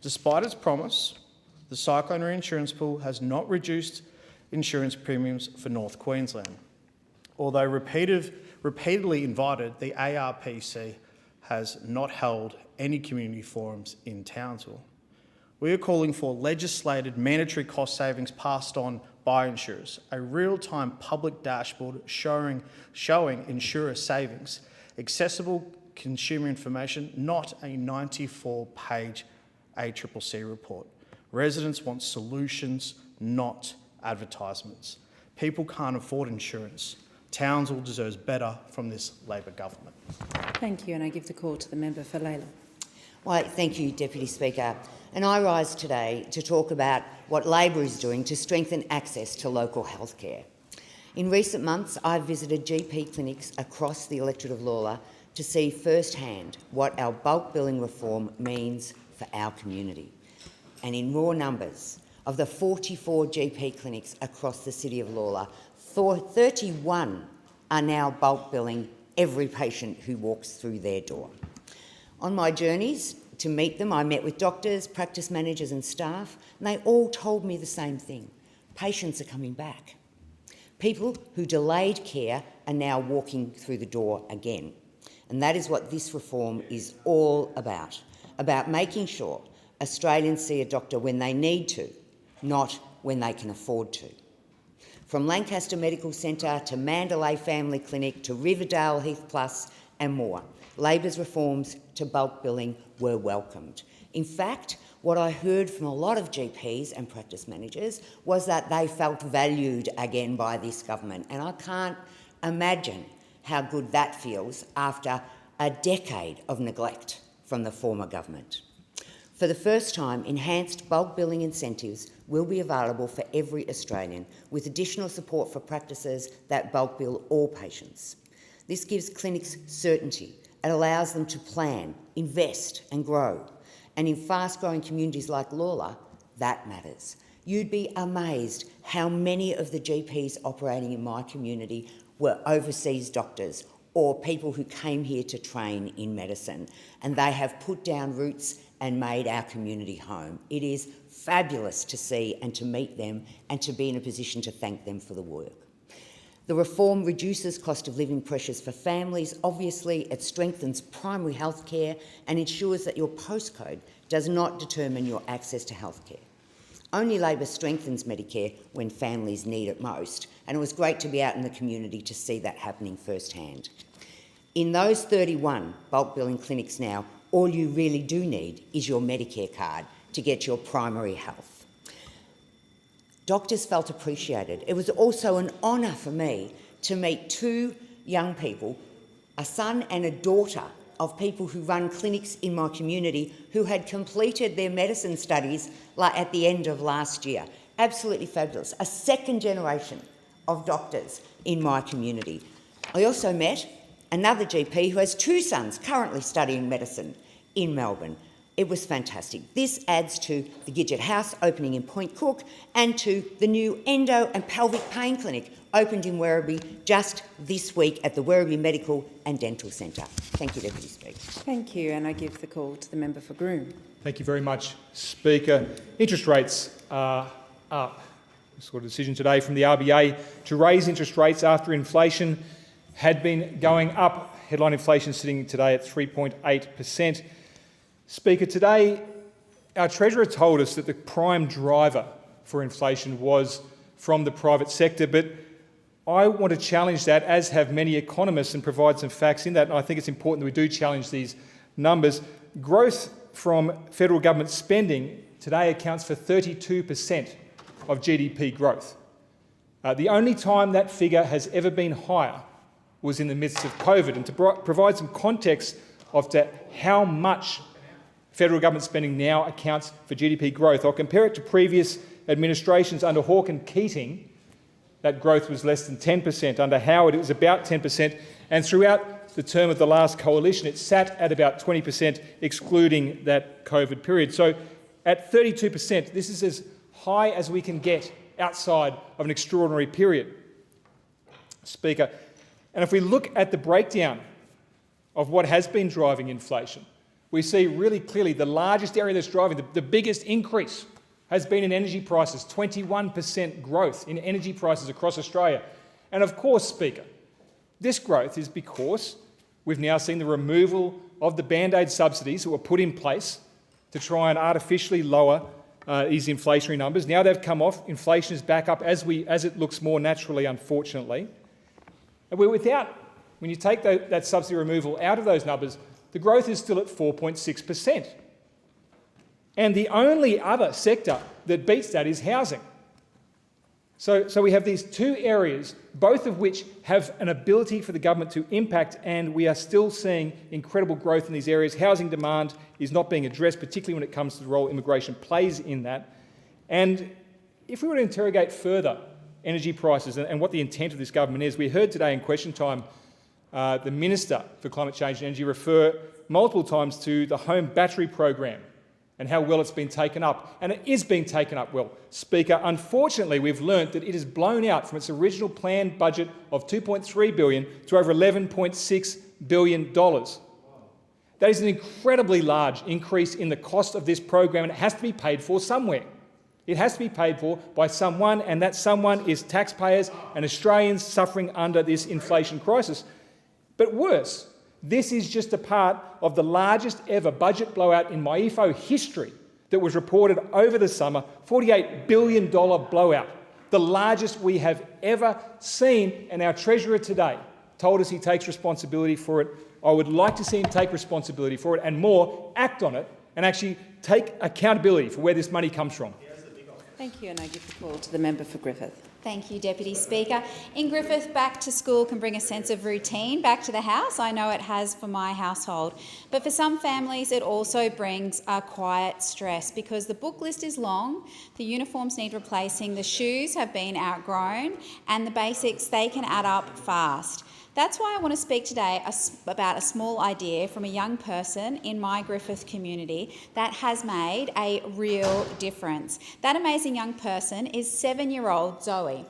Despite its promise, the Cyclone Reinsurance Pool has not reduced insurance premiums for North Queensland. Although repeatedly invited, the ARPC has not held any community forums in Townsville. We are calling for legislated mandatory cost savings passed on by insurers, a real-time public dashboard showing insurer savings, accessible consumer information, not a 94-page ACCC report. Residents want solutions, not advertisements. People can't afford insurance. Townsville deserves better from this Labor government.
Thank you, and I give the call to the member for Layla.
Well, thank you, Deputy Speaker. And I rise today to talk about what Labor is doing to strengthen access to local health care. In recent months, I've visited GP clinics across the electorate of Lalor to see firsthand what our bulk billing reform means for our community. And in raw numbers, of the 44 GP clinics across the city of Lalor, 31 are now bulk billing every patient who walks through their door. On my journeys to meet them, I met with doctors, practice managers and staff, and they all told me the same thing. Patients are coming back. People who delayed care are now walking through the door again. And that is what this reform is all about making sure Australians see a doctor when they need to, not when they can afford to. From Lancaster Medical Centre to Mandalay Family Clinic to Riverdale Heath Plus and more, Labor's reforms to bulk billing were welcomed. In fact, what I heard from a lot of GPs and practice managers was that they felt valued again by this government, and I can't imagine how good that feels after a decade of neglect from the former government. For the first time, enhanced bulk billing incentives will be available for every Australian, with additional support for practices that bulk bill all patients. This gives clinics certainty. It allows them to plan, invest and grow. And in fast-growing communities like Lalor, that matters. You'd be amazed how many of the GPs operating in my community were overseas doctors or people who came here to train in medicine, and they have put down roots and made our community home. It is fabulous to see and to meet them and to be in a position to thank them for the work. The reform reduces cost of living pressures for families. Obviously, it strengthens primary health care and ensures that your postcode does not determine your access to health care. Only Labor strengthens Medicare when families need it most, and it was great to be out in the community to see that happening firsthand. In those 31 bulk billing clinics now, all you really do need is your Medicare card to get your primary health. Doctors felt appreciated. It was also an honour for me to meet two young people, a son and a daughter of people who run clinics in my community who had completed their medicine studies at the end of last year. Absolutely fabulous. A second generation of doctors in my community. I also met another GP who has two sons currently studying medicine in Melbourne. It was fantastic. This adds to the Gidget House opening in Point Cook and to the new endo and pelvic pain clinic opened in Werribee just this week at the Werribee Medical and Dental Centre. Thank you, Deputy Speaker.
Thank you, and I give the call to the member for Groom.
Thank you very much, Speaker. Interest rates are up. We saw a decision today from the RBA to raise interest rates after inflation had been going up. Headline inflation sitting today at 3.8%. Speaker, today our Treasurer told us that the prime driver for inflation was from the private sector, but I want to challenge that, as have many economists, and provide some facts in that, and I think it's important that we do challenge these numbers. Growth from federal government spending today accounts for 32% of GDP growth. The only time that figure has ever been higher was in the midst of COVID. And to provide some context of how much federal government spending now accounts for GDP growth, I'll compare it to previous administrations. Under Hawke and Keating, that growth was less than 10%. Under Howard, it was about 10%. And throughout the term of the last coalition, it sat at about 20%, excluding that COVID period. So at 32%, this is as high as we can get outside of an extraordinary period. Speaker, and if we look at the breakdown of what has been driving inflation, we see really clearly the largest area that's driving, the biggest increase has been in energy prices, 21% growth in energy prices across Australia. And of course, Speaker, this growth is because we've now seen the removal of the Band-Aid subsidies that were put in place to try and artificially lower these inflationary numbers. Now they've come off, inflation is back up as it looks more naturally, unfortunately. And when you take that subsidy removal out of those numbers, the growth is still at 4.6%. And the only other sector that beats that is housing. So we have these two areas, both of which have an ability for the government to impact, and we are still seeing incredible growth in these areas. Housing demand is not being addressed, particularly when it comes to the role immigration plays in that. And if we were to interrogate further energy prices and what the intent of this government is, we heard today in question time the Minister for Climate Change and Energy refer multiple times to the home battery program and how well it's been taken up. And it is being taken up well. Speaker, unfortunately, we've learnt that it has blown out from its original planned budget of $2.3 billion to over $11.6 billion. That is an incredibly large increase in the cost of this program, and it has to be paid for somewhere. It has to be paid for by someone, and that someone is taxpayers and Australians suffering under this inflation crisis. But worse, this is just a part of the largest ever budget blowout in MyEFO history that was reported over the summer, $48 billion blowout, the largest we have ever seen, and our Treasurer today told us he takes responsibility for it. I would like to see him take responsibility for it and more, act on it, and actually take accountability for where this money comes from.
Thank you, and I give the call to the member for Griffith.
Thank you, Deputy Speaker. In Griffith, back to school can bring a sense of routine back to the house. I know it has for my household. But for some families, it also brings a quiet stress because the book list is long, the uniforms need replacing, the shoes have been outgrown, and the basics, they can add up fast. That's why I want to speak today about a small idea from a young person in my Griffith community that has made a real difference. That amazing young person is 7-year-old Zoe.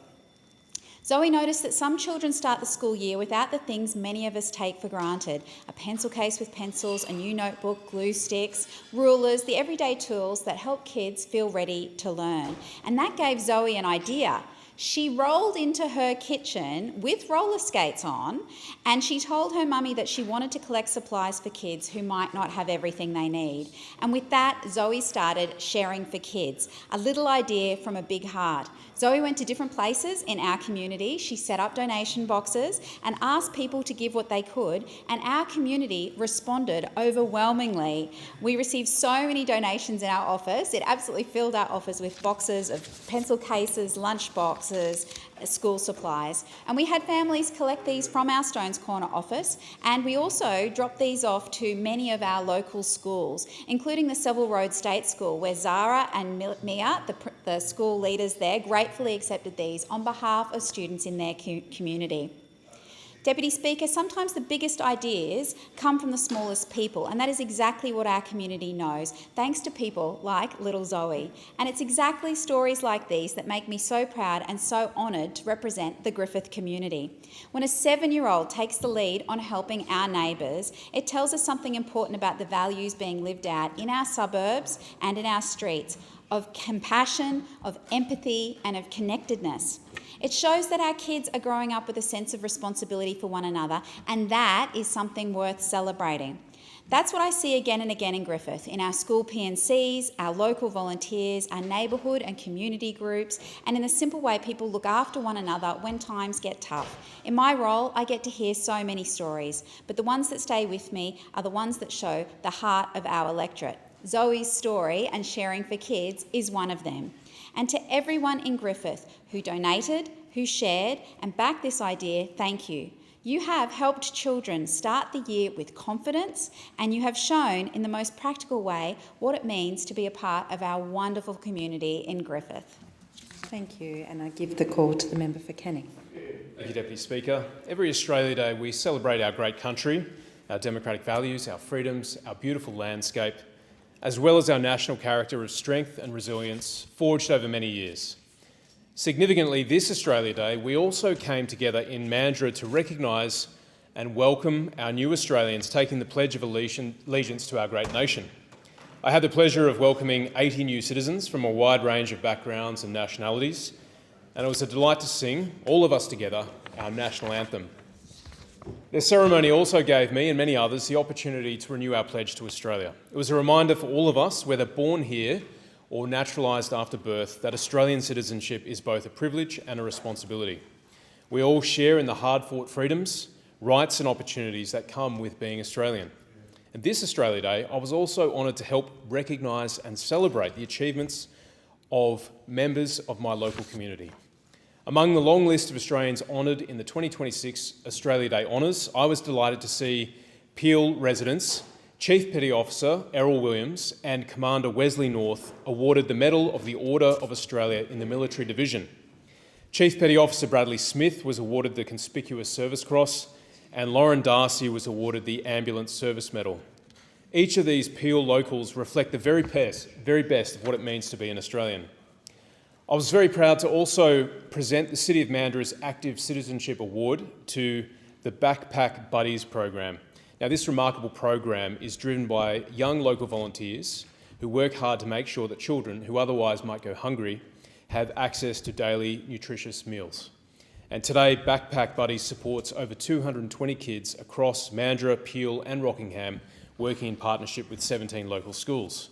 Zoe noticed that some children start the school year without the things many of us take for granted: a pencil case with pencils, a new notebook, glue sticks, rulers, the everyday tools that help kids feel ready to learn. And that gave Zoe an idea. She rolled into her kitchen with roller skates on, and she told her mummy that she wanted to collect supplies for kids who might not have everything they need. And with that, Zoe started Sharing for Kids, a little idea from a big heart. Zoe went to different places in our community. She set up donation boxes and asked people to give what they could, and our community responded overwhelmingly. We received so many donations in our office. It absolutely filled our office with boxes of pencil cases, lunch boxes, school supplies. And we had families collect these from our Stones Corner office, and we also dropped these off to many of our local schools, including the Seville Road State School, where Zara and Mia, the school leaders there, gratefully accepted these on behalf of students in their community. Deputy Speaker, sometimes the biggest ideas come from the smallest people, and that is exactly what our community knows, thanks to people like little Zoe. And it's exactly stories like these that make me so proud and so honoured to represent the Griffith community. When a 7-year-old takes the lead on helping our neighbours, it tells us something important about the values being lived out in our suburbs and in our streets, of compassion, of empathy, and of connectedness. It shows that our kids are growing up with a sense of responsibility for one another, and that is something worth celebrating. That's what I see again and again in Griffith, in our school PNCs, our local volunteers, our neighbourhood and community groups, and in the simple way people look after one another when times get tough. In my role, I get to hear so many stories, but the ones that stay with me are the ones that show the heart of our electorate. Zoe's story and Sharing for Kids is one of them. And to everyone in Griffith who donated, who shared and backed this idea, thank you. You have helped children start the year with confidence, and you have shown in the most practical way what it means to be a part of our wonderful community in Griffith.
Thank you, and I give the call to the member for Canning.
Thank you, Deputy Speaker. Every Australia Day we celebrate our great country, our democratic values, our freedoms, our beautiful landscape, as well as our national character of strength and resilience forged over many years. Significantly, this Australia Day, we also came together in Mandurah to recognise and welcome our new Australians taking the Pledge of Allegiance to our great nation. I had the pleasure of welcoming 80 new citizens from a wide range of backgrounds and nationalities, and it was a delight to sing, all of us together, our national anthem. The ceremony also gave me and many others the opportunity to renew our pledge to Australia. It was a reminder for all of us, whether born here or naturalised after birth, that Australian citizenship is both a privilege and a responsibility. We all share in the hard-fought freedoms, rights and opportunities that come with being Australian. And this Australia Day, I was also honoured to help recognise and celebrate the achievements of members of my local community. Among the long list of Australians honoured in the 2026 Australia Day honours, I was delighted to see Peel residents Chief Petty Officer Errol Williams and Commander Wesley North awarded the Medal of the Order of Australia in the Military Division. Chief Petty Officer Bradley Smith was awarded the Conspicuous Service Cross, and Lauren Darcy was awarded the Ambulance Service Medal. Each of these Peel locals reflect the very best of what it means to be an Australian. I was very proud to also present the City of Mandurah's Active Citizenship Award to the Backpack Buddies program. Now, this remarkable program is driven by young local volunteers who work hard to make sure that children who otherwise might go hungry have access to daily nutritious meals. And today, Backpack Buddies supports over 220 kids across Mandurah, Peel and Rockingham, working in partnership with 17 local schools.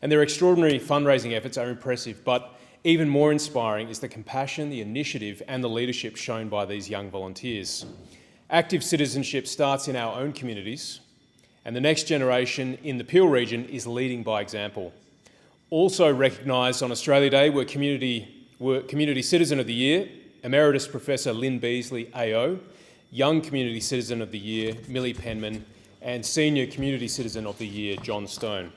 And their extraordinary fundraising efforts are impressive, but even more inspiring is the compassion, the initiative and the leadership shown by these young volunteers. Active citizenship starts in our own communities, and the next generation in the Peel region is leading by example. Also recognised on Australia Day were Community Citizen of the Year, Emeritus Professor Lynn Beasley AO, Young Community Citizen of the Year, Millie Penman, and Senior Community Citizen of the Year, John Stone.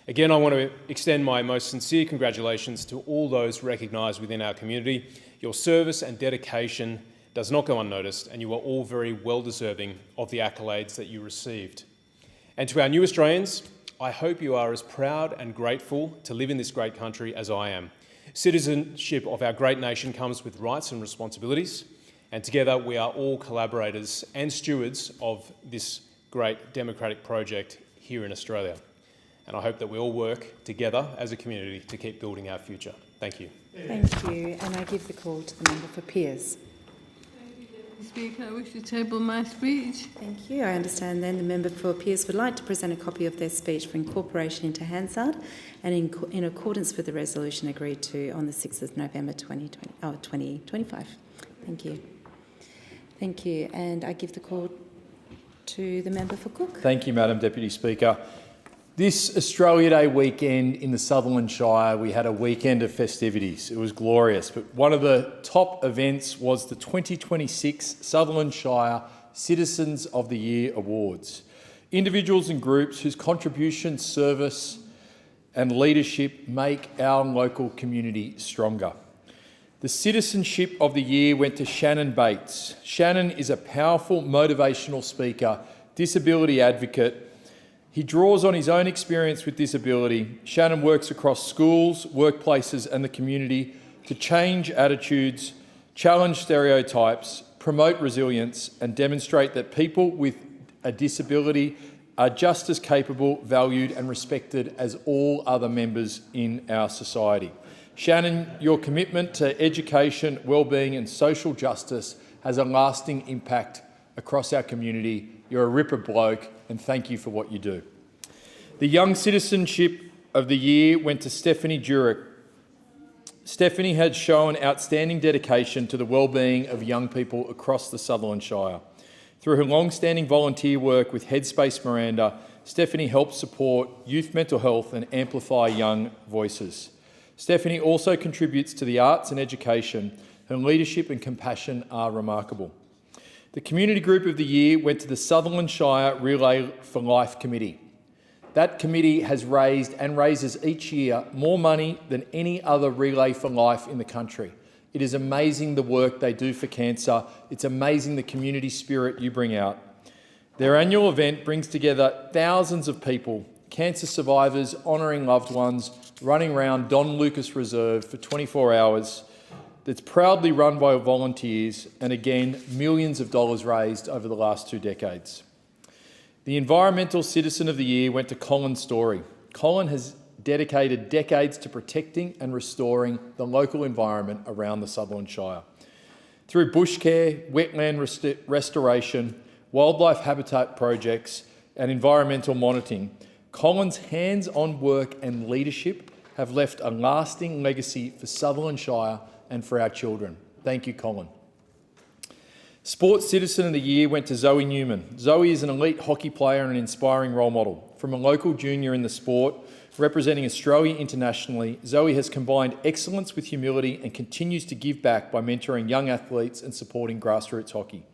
Again, I want to extend my most sincere congratulations to all those recognised within our community. Your service and dedication does not go unnoticed, and you are all very well deserving of the accolades that you received. And to our new Australians, I hope you are as proud and grateful to live in this great country as I am. Citizenship of our great nation comes with rights and responsibilities, and together we are all collaborators and stewards of this great democratic project here in Australia. And I hope that we all work together as a community to keep building our future. Thank you.
Thank you. And I give the call to the member for Peers.
Speaker, I wish to table my speech.
Thank you. I understand then the member for Peers would like to present a copy of their speech for incorporation into Hansard and in accordance with the resolution agreed to on the 6th of November 2025. Thank you. Thank you. And I give the call to the member for Cook.
Thank you, Madam Deputy Speaker. This Australia Day weekend in the Sutherland Shire, we had a weekend of festivities. It was glorious, but one of the top events was the 2026 Sutherland Shire Citizens of the Year Awards. Individuals and groups whose contribution, service and leadership make our local community stronger. The Citizenship of the Year went to Shannon Bates. Shannon is a powerful motivational speaker, disability advocate. He draws on his own experience with disability. Shannon works across schools, workplaces and the community to change attitudes, challenge stereotypes, promote resilience and demonstrate that people with a disability are just as capable, valued and respected as all other members in our society. Shannon, your commitment to education, wellbeing and social justice has a lasting impact across our community. You're a ripper bloke and thank you for what you do. The Young Citizenship of the Year went to Stephanie Jurek. Stephanie has shown outstanding dedication to the wellbeing of young people across the Sutherland Shire. Through her long-standing volunteer work with Headspace Miranda, Stephanie helps support youth mental health and amplify young voices. Stephanie also contributes to the arts and education. Her leadership and compassion are remarkable. The Community Group of the Year went to the Sutherland Shire Relay for Life Committee. That committee has raised and raises each year more money than any other Relay for Life in the country. It is amazing the work they do for cancer. It's amazing the community spirit you bring out. Their annual event brings together thousands of people, cancer survivors honouring loved ones, running around Don Lucas Reserve for 24 hours. That's proudly run by volunteers and again, millions of dollars raised over the last 2 decades. The Environmental Citizen of the Year went to Colin Story. Colin has dedicated decades to protecting and restoring the local environment around the Sutherland Shire. Through bush care, wetland restoration, wildlife habitat projects and environmental monitoring, Colin's hands-on work and leadership have left a lasting legacy for Sutherland Shire and for our children. Thank you, Colin. Sports Citizen of the Year went to Zoe Newman. Zoe is an elite hockey player and an inspiring role model. From a local junior in the sport, representing Australia internationally, Zoe has combined excellence with humility and continues to give back by mentoring young athletes and supporting grassroots hockey.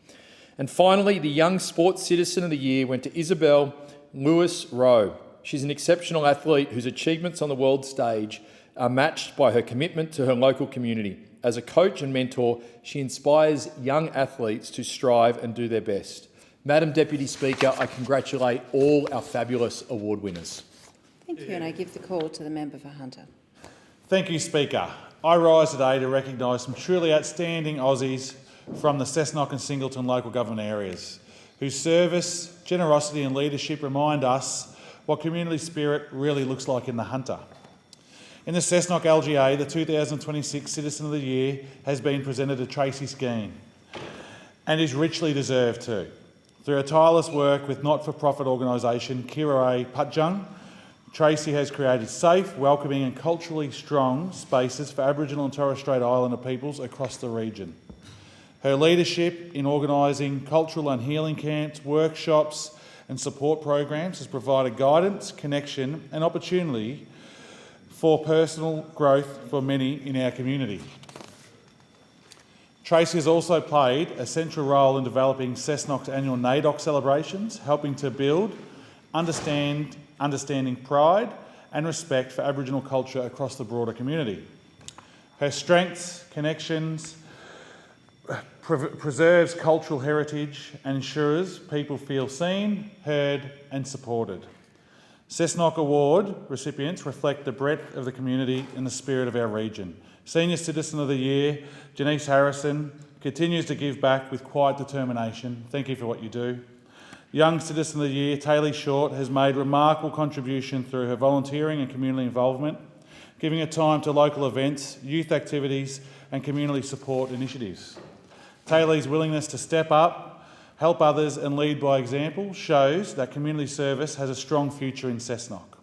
And finally, the Young Sports Citizen of the Year went to Isabel Lewis-Rowe. She's an exceptional athlete whose achievements on the world stage are matched by her commitment to her local community. As a coach and mentor, she inspires young athletes to strive and do their best. Madam Deputy Speaker, I congratulate all our fabulous award winners.
Thank you, and I give the call to the member for Hunter.
Thank you, Speaker. I rise today to recognise some truly outstanding Aussies from the Cessnock and Singleton local government areas, whose service, generosity and leadership remind us what community spirit really looks like in the Hunter. In the Cessnock LGA, the 2026 Citizen of the Year has been presented to Tracy Skeen and is richly deserved too. Through her tireless work with not-for-profit organisation Kira Patjung, Tracy has created safe, welcoming and culturally strong spaces for Aboriginal and Torres Strait Islander peoples across the region. Her leadership in organising cultural and healing camps, workshops and support programs has provided guidance, connection and opportunity for personal growth for many in our community. Tracy has also played a central role in developing Cessnock's annual NAIDOC celebrations, helping to build, understanding pride and respect for Aboriginal culture across the broader community. Her strengths, connections, preserves cultural heritage and ensures people feel seen, heard and supported. Cessnock Award recipients reflect the breadth of the community and the spirit of our region. Senior Citizen of the Year, Janice Harrison, continues to give back with quiet determination. Thank you for what you do. Young Citizen of the Year, Taylor Short, has made remarkable contribution through her volunteering and community involvement, giving her time to local events, youth activities and community support initiatives. Taylor's willingness to step up, help others and lead by example shows that community service has a strong future in Cessnock.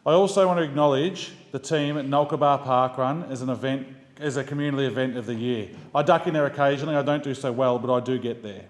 I also want to acknowledge the team at Nulkabar Parkrun as a community event of the year. I duck in there occasionally, I don't do so well, but I do get there.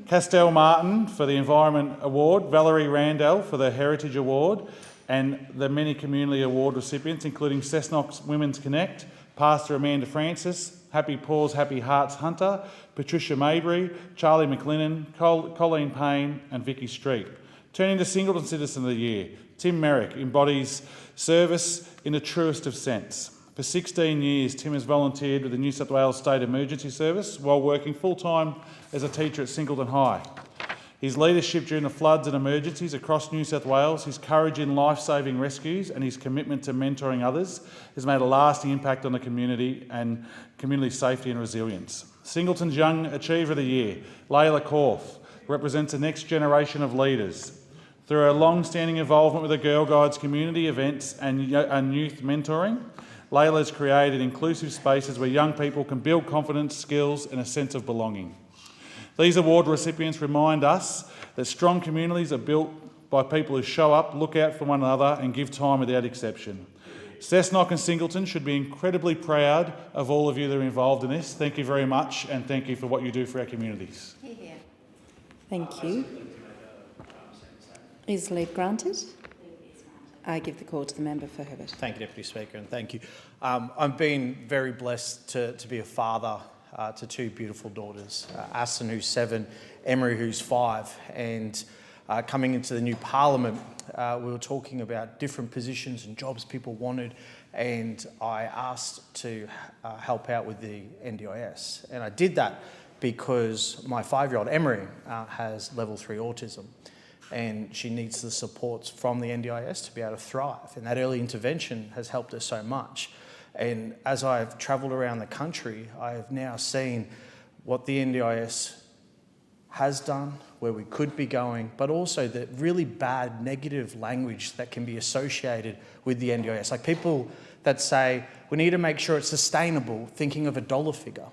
Castell Martin for the Environment Award, Valerie Randall for the Heritage Award, and the many community award recipients, including Cessnock's Women's Connect, Pastor Amanda Francis, Happy Paws, Happy Hearts Hunter, Patricia Mabry, Charlie McLennan, Colleen Payne and Vicky Street. Turning to Singleton Citizen of the Year, Tim Merrick embodies service in the truest of sense. For 16 years, Tim has volunteered with the New South Wales State Emergency Service while working full-time as a teacher at Singleton High. His leadership during the floods and emergencies across New South Wales, his courage in life-saving rescues and his commitment to mentoring others has made a lasting impact on the community and community safety and resilience. Singleton's Young Achiever of the Year, Layla Korf, represents the next generation of leaders. Through her long-standing involvement with the Girl Guides community events and youth mentoring, Layla has created inclusive spaces where young people can build confidence, skills and a sense of belonging. These award recipients remind us that strong communities are built by people who show up, look out for one another and give time without exception. Cessnock and Singleton should be incredibly proud of all of you that are involved in this. Thank you very much and thank you for what you do for our communities.
Thank you. Is leave granted? I give the call to the member for Herbert.
Thank you, Deputy Speaker, and thank you. I've been very blessed to be a father to two beautiful daughters, Aston, who's 7, Emery, who's 5. And coming into the new Parliament, we were talking about different positions and jobs people wanted, and I asked to help out with the NDIS. And I did that because my 5-year-old Emery has level 3 autism, and she needs the supports from the NDIS to be able to thrive. And that early intervention has helped her so much. And as I've travelled around the country, I have now seen what the NDIS has done, where we could be going, but also the really bad negative language that can be associated with the NDIS. Like people that say, we need to make sure it's sustainable, thinking of a dollar figure.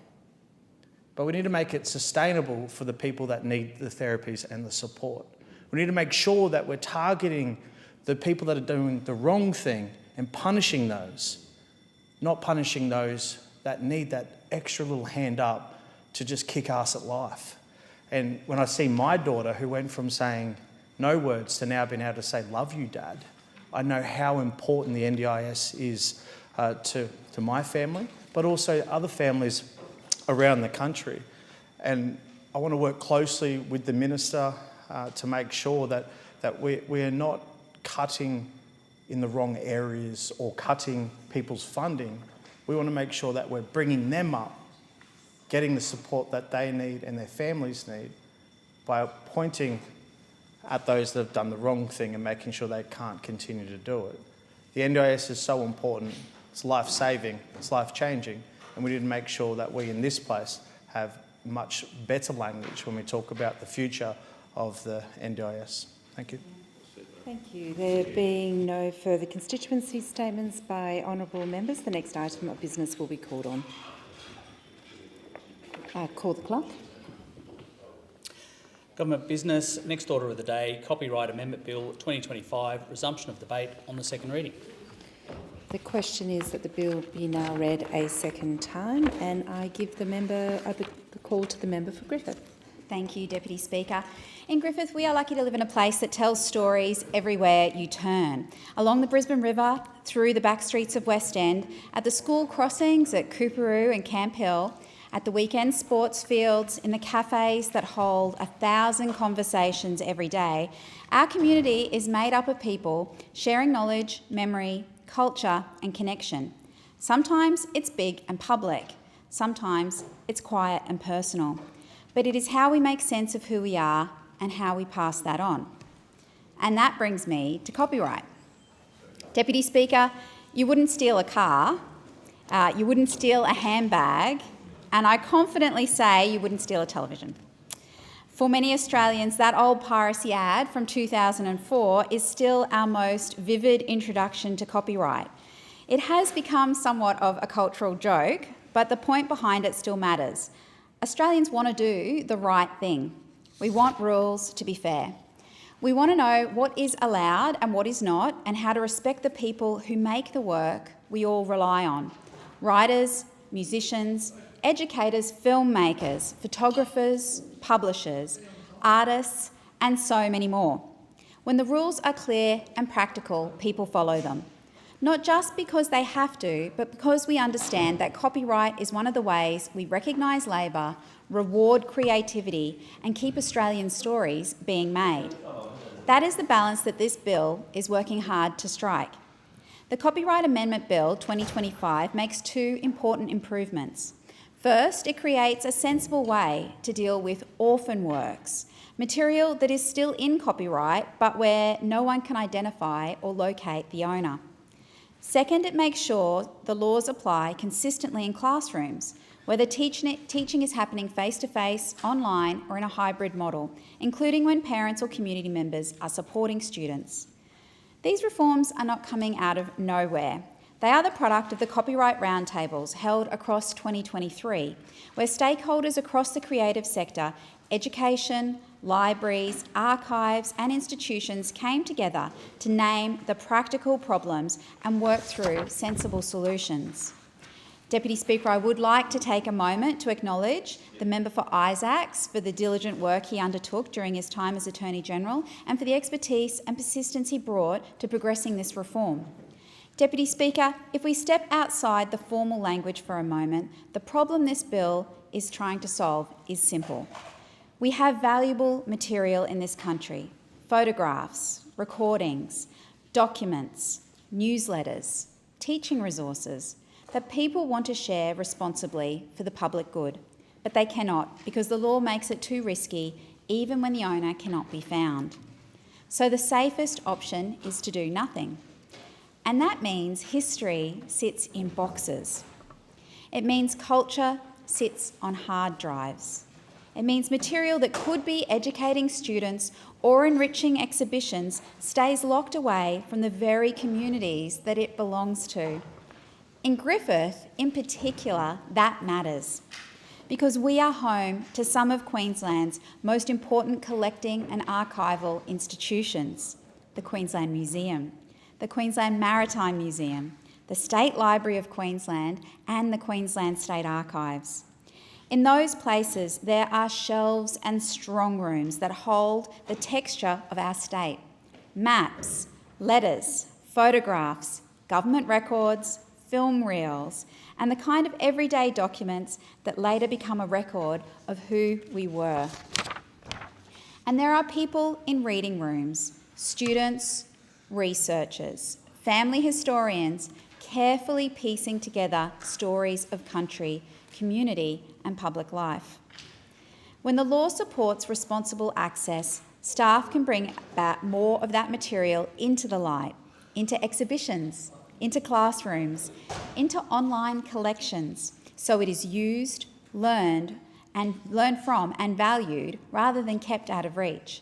But we need to make it sustainable for the people that need the therapies and the support. We need to make sure that we're targeting the people that are doing the wrong thing and punishing those, not punishing those that need that extra little hand up to just kick ass at life. And when I see my daughter, who went from saying no words to now being able to say, love you, Dad, I know how important the NDIS is to my family, but also other families around the country. And I want to work closely with the Minister to make sure that we are not cutting in the wrong areas or cutting people's funding. We want to make sure that we're bringing them up, getting the support that they need and their families need by pointing at those that have done the wrong thing and making sure they can't continue to do it. The NDIS is so important, it's life-saving, it's life-changing, and we need to make sure that we in this place have much better language when we talk about the future of the NDIS. Thank you.
Thank you. There being no further constituency statements by honourable members, the next item of business will be called on. Call the clock.
Government business. Next order of the day, Copyright Amendment Bill 2025, resumption of debate on the second reading.
The question is that the bill be now read a second time, and I give the call to the member for Griffith.
Thank you, Deputy Speaker. In Griffith, we are lucky to live in a place that tells stories everywhere you turn. Along the Brisbane River, through the back streets of West End, at the school crossings at Coorparoo and Camp Hill, at the weekend sports fields, in the cafes that hold 1,000 conversations every day, our community is made up of people sharing knowledge, memory, culture and connection. Sometimes it's big and public, sometimes it's quiet and personal. But it is how we make sense of who we are and how we pass that on. And that brings me to copyright. Deputy Speaker, you wouldn't steal a car, you wouldn't steal a handbag, and I confidently say you wouldn't steal a television. For many Australians, that old piracy ad from 2004 is still our most vivid introduction to copyright. It has become somewhat of a cultural joke, but the point behind it still matters. Australians want to do the right thing. We want rules to be fair. We want to know what is allowed and what is not, and how to respect the people who make the work we all rely on. Writers, musicians, educators, filmmakers, photographers, publishers, artists, and so many more. When the rules are clear and practical, people follow them. Not just because they have to, but because we understand that copyright is one of the ways we recognise labour, reward creativity, and keep Australian stories being made. That is the balance that this bill is working hard to strike. The Copyright Amendment Bill 2025 makes two important improvements. First, it creates a sensible way to deal with orphan works, material that is still in copyright but where no one can identify or locate the owner. Second, it makes sure the laws apply consistently in classrooms, whether teaching is happening face-to-face, online or in a hybrid model, including when parents or community members are supporting students. These reforms are not coming out of nowhere. They are the product of the copyright roundtables held across 2023, where stakeholders across the creative sector, education, libraries, archives and institutions came together to name the practical problems and work through sensible solutions. Deputy Speaker, I would like to take a moment to acknowledge the member for Isaacs for the diligent work he undertook during his time as Attorney-General and for the expertise and persistence he brought to progressing this reform. Deputy Speaker, if we step outside the formal language for a moment, the problem this bill is trying to solve is simple. We have valuable material in this country: photographs, recordings, documents, newsletters, teaching resources that people want to share responsibly for the public good, but they cannot because the law makes it too risky, even when the owner cannot be found. So the safest option is to do nothing. And that means history sits in boxes. It means culture sits on hard drives. It means material that could be educating students or enriching exhibitions stays locked away from the very communities that it belongs to. In Griffith, in particular, that matters, because we are home to some of Queensland's most important collecting and archival institutions: the Queensland Museum, the Queensland Maritime Museum, the State Library of Queensland and the Queensland State Archives. In those places, there are shelves and strong rooms that hold the texture of our state: maps, letters, photographs, government records, film reels, and the kind of everyday documents that later become a record of who we were. And there are people in reading rooms, students, researchers, family historians, carefully piecing together stories of country, community and public life. When the law supports responsible access, staff can bring about more of that material into the light, into exhibitions, into classrooms, into online collections, so it is used, learned from and valued rather than kept out of reach.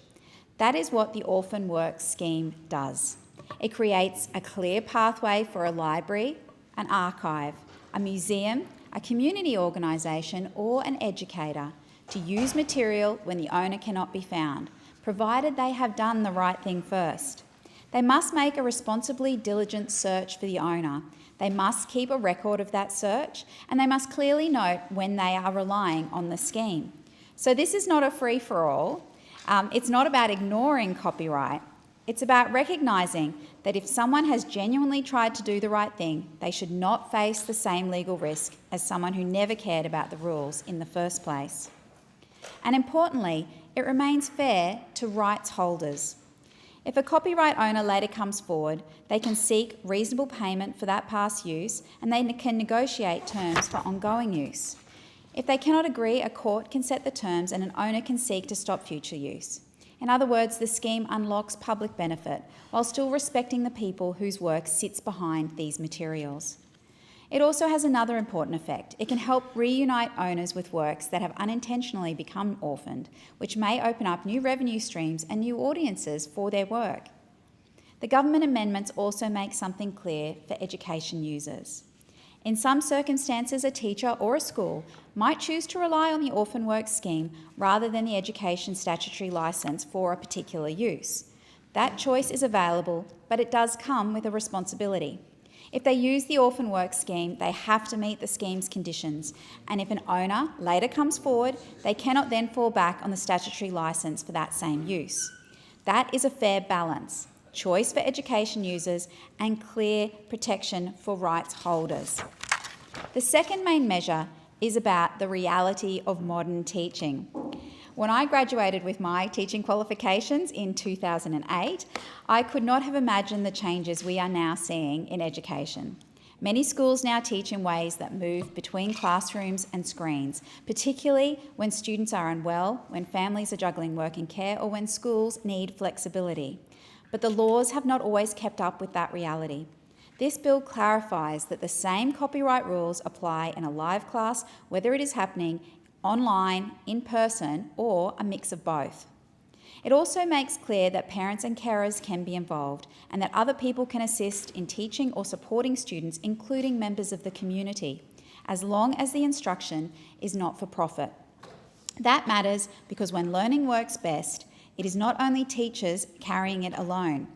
That is what the Orphan Works scheme does. It creates a clear pathway for a library, an archive, a museum, a community organisation or an educator to use material when the owner cannot be found, provided they have done the right thing first. They must make a responsibly diligent search for the owner. They must keep a record of that search, and they must clearly note when they are relying on the scheme. So this is not a free-for-all. It's not about ignoring copyright. It's about recognising that if someone has genuinely tried to do the right thing, they should not face the same legal risk as someone who never cared about the rules in the first place. And importantly, it remains fair to rights holders. If a copyright owner later comes forward, they can seek reasonable payment for that past use and they can negotiate terms for ongoing use. If they cannot agree, a court can set the terms and an owner can seek to stop future use. In other words, the scheme unlocks public benefit while still respecting the people whose work sits behind these materials. It also has another important effect. It can help reunite owners with works that have unintentionally become orphaned, which may open up new revenue streams and new audiences for their work. The government amendments also make something clear for education users. In some circumstances, a teacher or a school might choose to rely on the Orphan Works scheme rather than the education statutory licence for a particular use. That choice is available, but it does come with a responsibility. If they use the Orphan Works scheme, they have to meet the scheme's conditions, and if an owner later comes forward, they cannot then fall back on the statutory licence for that same use. That is a fair balance. Choice for education users and clear protection for rights holders. The second main measure is about the reality of modern teaching. When I graduated with my teaching qualifications in 2008, I could not have imagined the changes we are now seeing in education. Many schools now teach in ways that move between classrooms and screens, particularly when students are unwell, when families are juggling work and care, or when schools need flexibility. But the laws have not always kept up with that reality. This bill clarifies that the same copyright rules apply in a live class, whether it is happening online, in person, or a mix of both. It also makes clear that parents and carers can be involved and that other people can assist in teaching or supporting students, including members of the community, as long as the instruction is not for profit. That matters because when learning works best, it is not only teachers carrying it alone,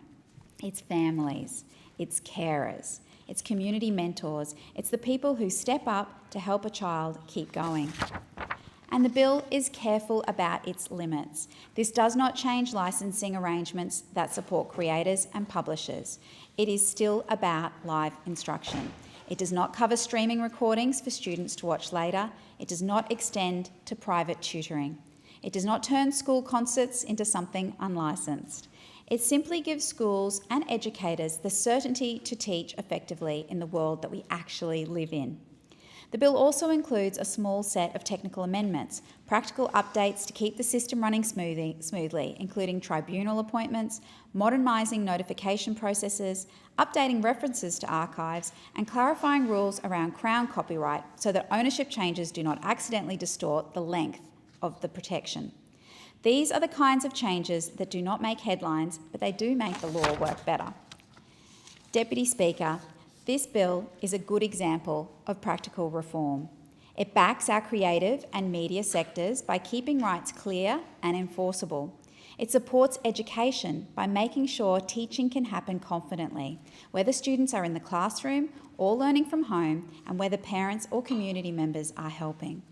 it's families, it's carers, it's community mentors, it's the people who step up to help a child keep going. And the bill is careful about its limits. This does not change licensing arrangements that support creators and publishers. It is still about live instruction. It does not cover streaming recordings for students to watch later. It does not extend to private tutoring. It does not turn school concerts into something unlicensed. It simply gives schools and educators the certainty to teach effectively in the world that we actually live in. The bill also includes a small set of technical amendments, practical updates to keep the system running smoothly, including tribunal appointments, modernising notification processes, updating references to archives, and clarifying rules around Crown copyright so that ownership changes do not accidentally distort the length of the protection. These are the kinds of changes that do not make headlines, but they do make the law work better. Deputy Speaker, this bill is a good example of practical reform. It backs our creative and media sectors by keeping rights clear and enforceable. It supports education by making sure teaching can happen confidently, whether students are in the classroom or learning from home, and whether parents or community members are helping.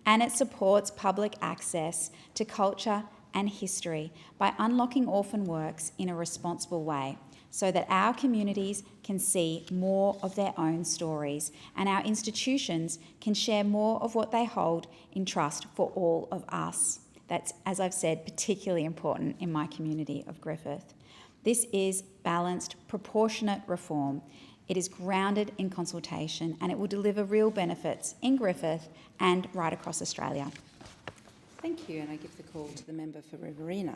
And it supports public access to culture and history by unlocking orphan works in a responsible way, so that our communities can see more of their own stories and our institutions can share more of what they hold in trust for all of us. That's, as I've said, particularly important in my community of Griffith. This is balanced, proportionate reform. It is grounded in consultation and it will deliver real benefits in Griffith and right across Australia.
Thank you, and I give the call to the member for Riverina.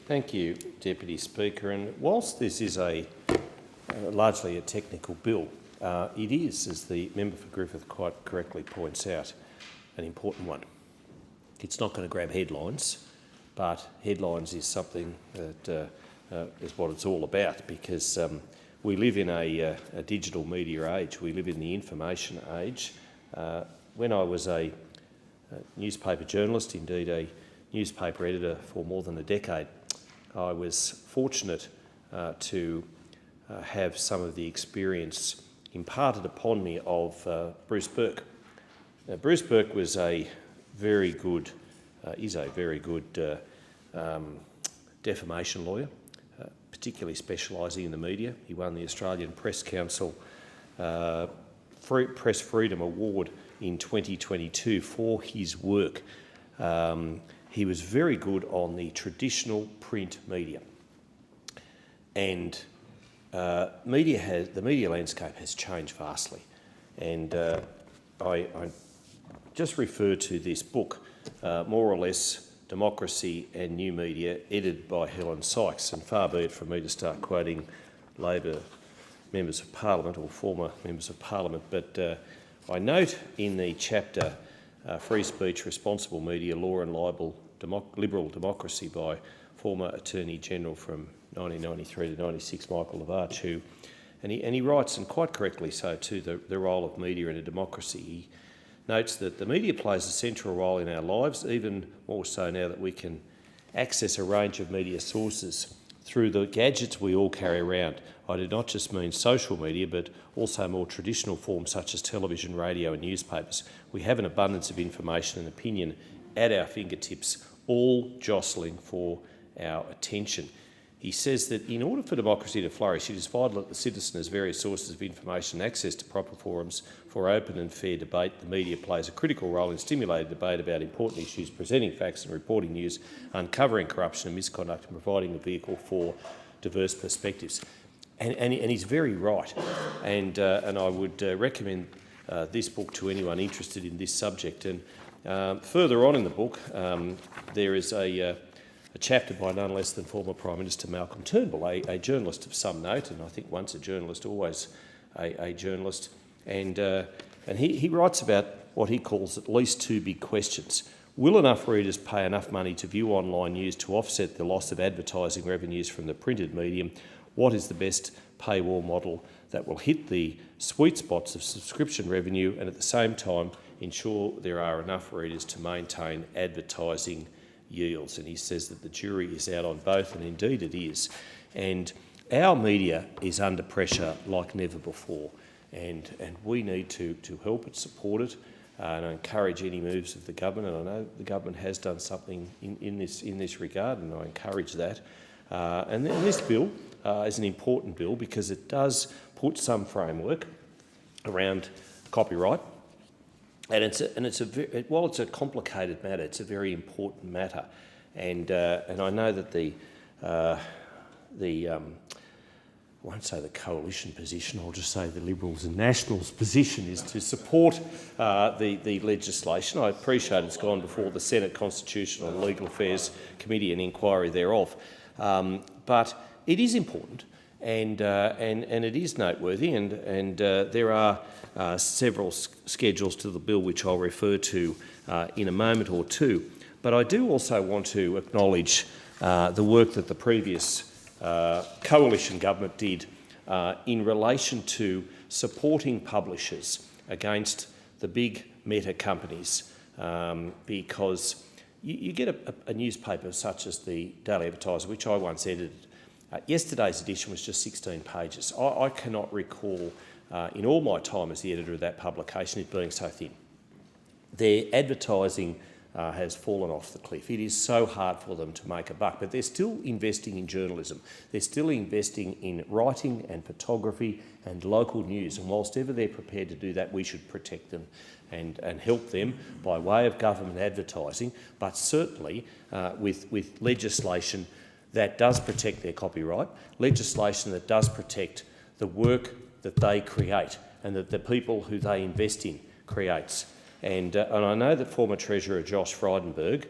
Thank you, Deputy Speaker. And whilst this is largely a technical bill, it is, as the member for Griffith quite correctly points out, an important one. It's not going to grab headlines, but headlines is something that is what it's all about, because we live in a digital media age. We live in the information age. When I was a newspaper journalist, indeed a newspaper editor for more than a decade, I was fortunate to have some of the experience imparted upon me of Bruce Burke. Now, Bruce Burke was a very good, is a very good defamation lawyer, particularly specialising in the media. He won the Australian Press Council Press Freedom Award in 2022 for his work. He was very good on the traditional print media, and the media landscape has changed vastly. And I just refer to this book, more or less Democracy and New Media, edited by Helen Sykes, and far be it from me to start quoting Labor members of Parliament or former members of Parliament, but I note in the chapter Free Speech, Responsible Media, Law and Liberal Democracy by former Attorney General from 1993 to 96, Michael Lavarch, and he writes, and quite correctly so too, the role of media in a democracy. He notes that the media plays a central role in our lives, even more so now that we can access a range of media sources through the gadgets we all carry around. I do not just mean social media, but also more traditional forms such as television, radio and newspapers. We have an abundance of information and opinion at our fingertips, all jostling for our attention. He says that in order for democracy to flourish, it is vital that the citizen has various sources of information and access to proper forums for open and fair debate. The media plays a critical role in stimulating debate about important issues, presenting facts and reporting news, uncovering corruption and misconduct, and providing a vehicle for diverse perspectives. And he's very right. And I would recommend this book to anyone interested in this subject. And further on in the book, there is a chapter by none less than former Prime Minister Malcolm Turnbull, a journalist of some note, and I think once a journalist, always a journalist. And he writes about what he calls at least two big questions. Will enough readers pay enough money to view online news to offset the loss of advertising revenues from the printed medium? What is the best paywall model that will hit the sweet spots of subscription revenue and at the same time ensure there are enough readers to maintain advertising yields? And he says that the jury is out on both, and indeed it is. And our media is under pressure like never before, and we need to help it, support it, and encourage any moves of the government. And I know the government has done something in this regard, and I encourage that. And this bill is an important bill because it does put some framework around copyright. And while it's a complicated matter, it's a very important matter, and I know that I won't say the coalition position, I'll just say the Liberals and Nationals position is to support the legislation. I appreciate it's gone before the Senate Constitutional and Legal Affairs Committee and inquiry thereof, but it is important. And it is noteworthy, and there are several schedules to the bill which I'll refer to in a moment or two. But I do also want to acknowledge the work that the previous coalition government did in relation to supporting publishers against the big meta companies, because you get a newspaper such as the Daily Advertiser, which I once edited. Yesterday's edition was just 16 pages. I cannot recall in all my time as the editor of that publication it being so thin. Their advertising has fallen off the cliff. It is so hard for them to make a buck, but they're still investing in journalism. They're still investing in writing and photography and local news, and whilst ever they're prepared to do that, we should protect them and help them by way of government advertising, but certainly with legislation that does protect their copyright, legislation that does protect the work that they create and that the people who they invest in creates. And I know that former Treasurer Josh Frydenberg,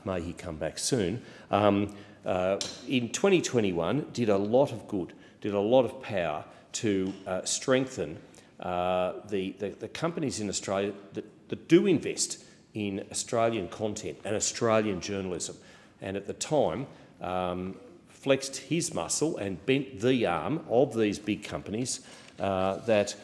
may he come back soon, in 2021 did a lot of good, did a lot of power to strengthen the companies in Australia that do invest in Australian content and Australian journalism. and at the time flexed his muscle and bent the arm of these big companies that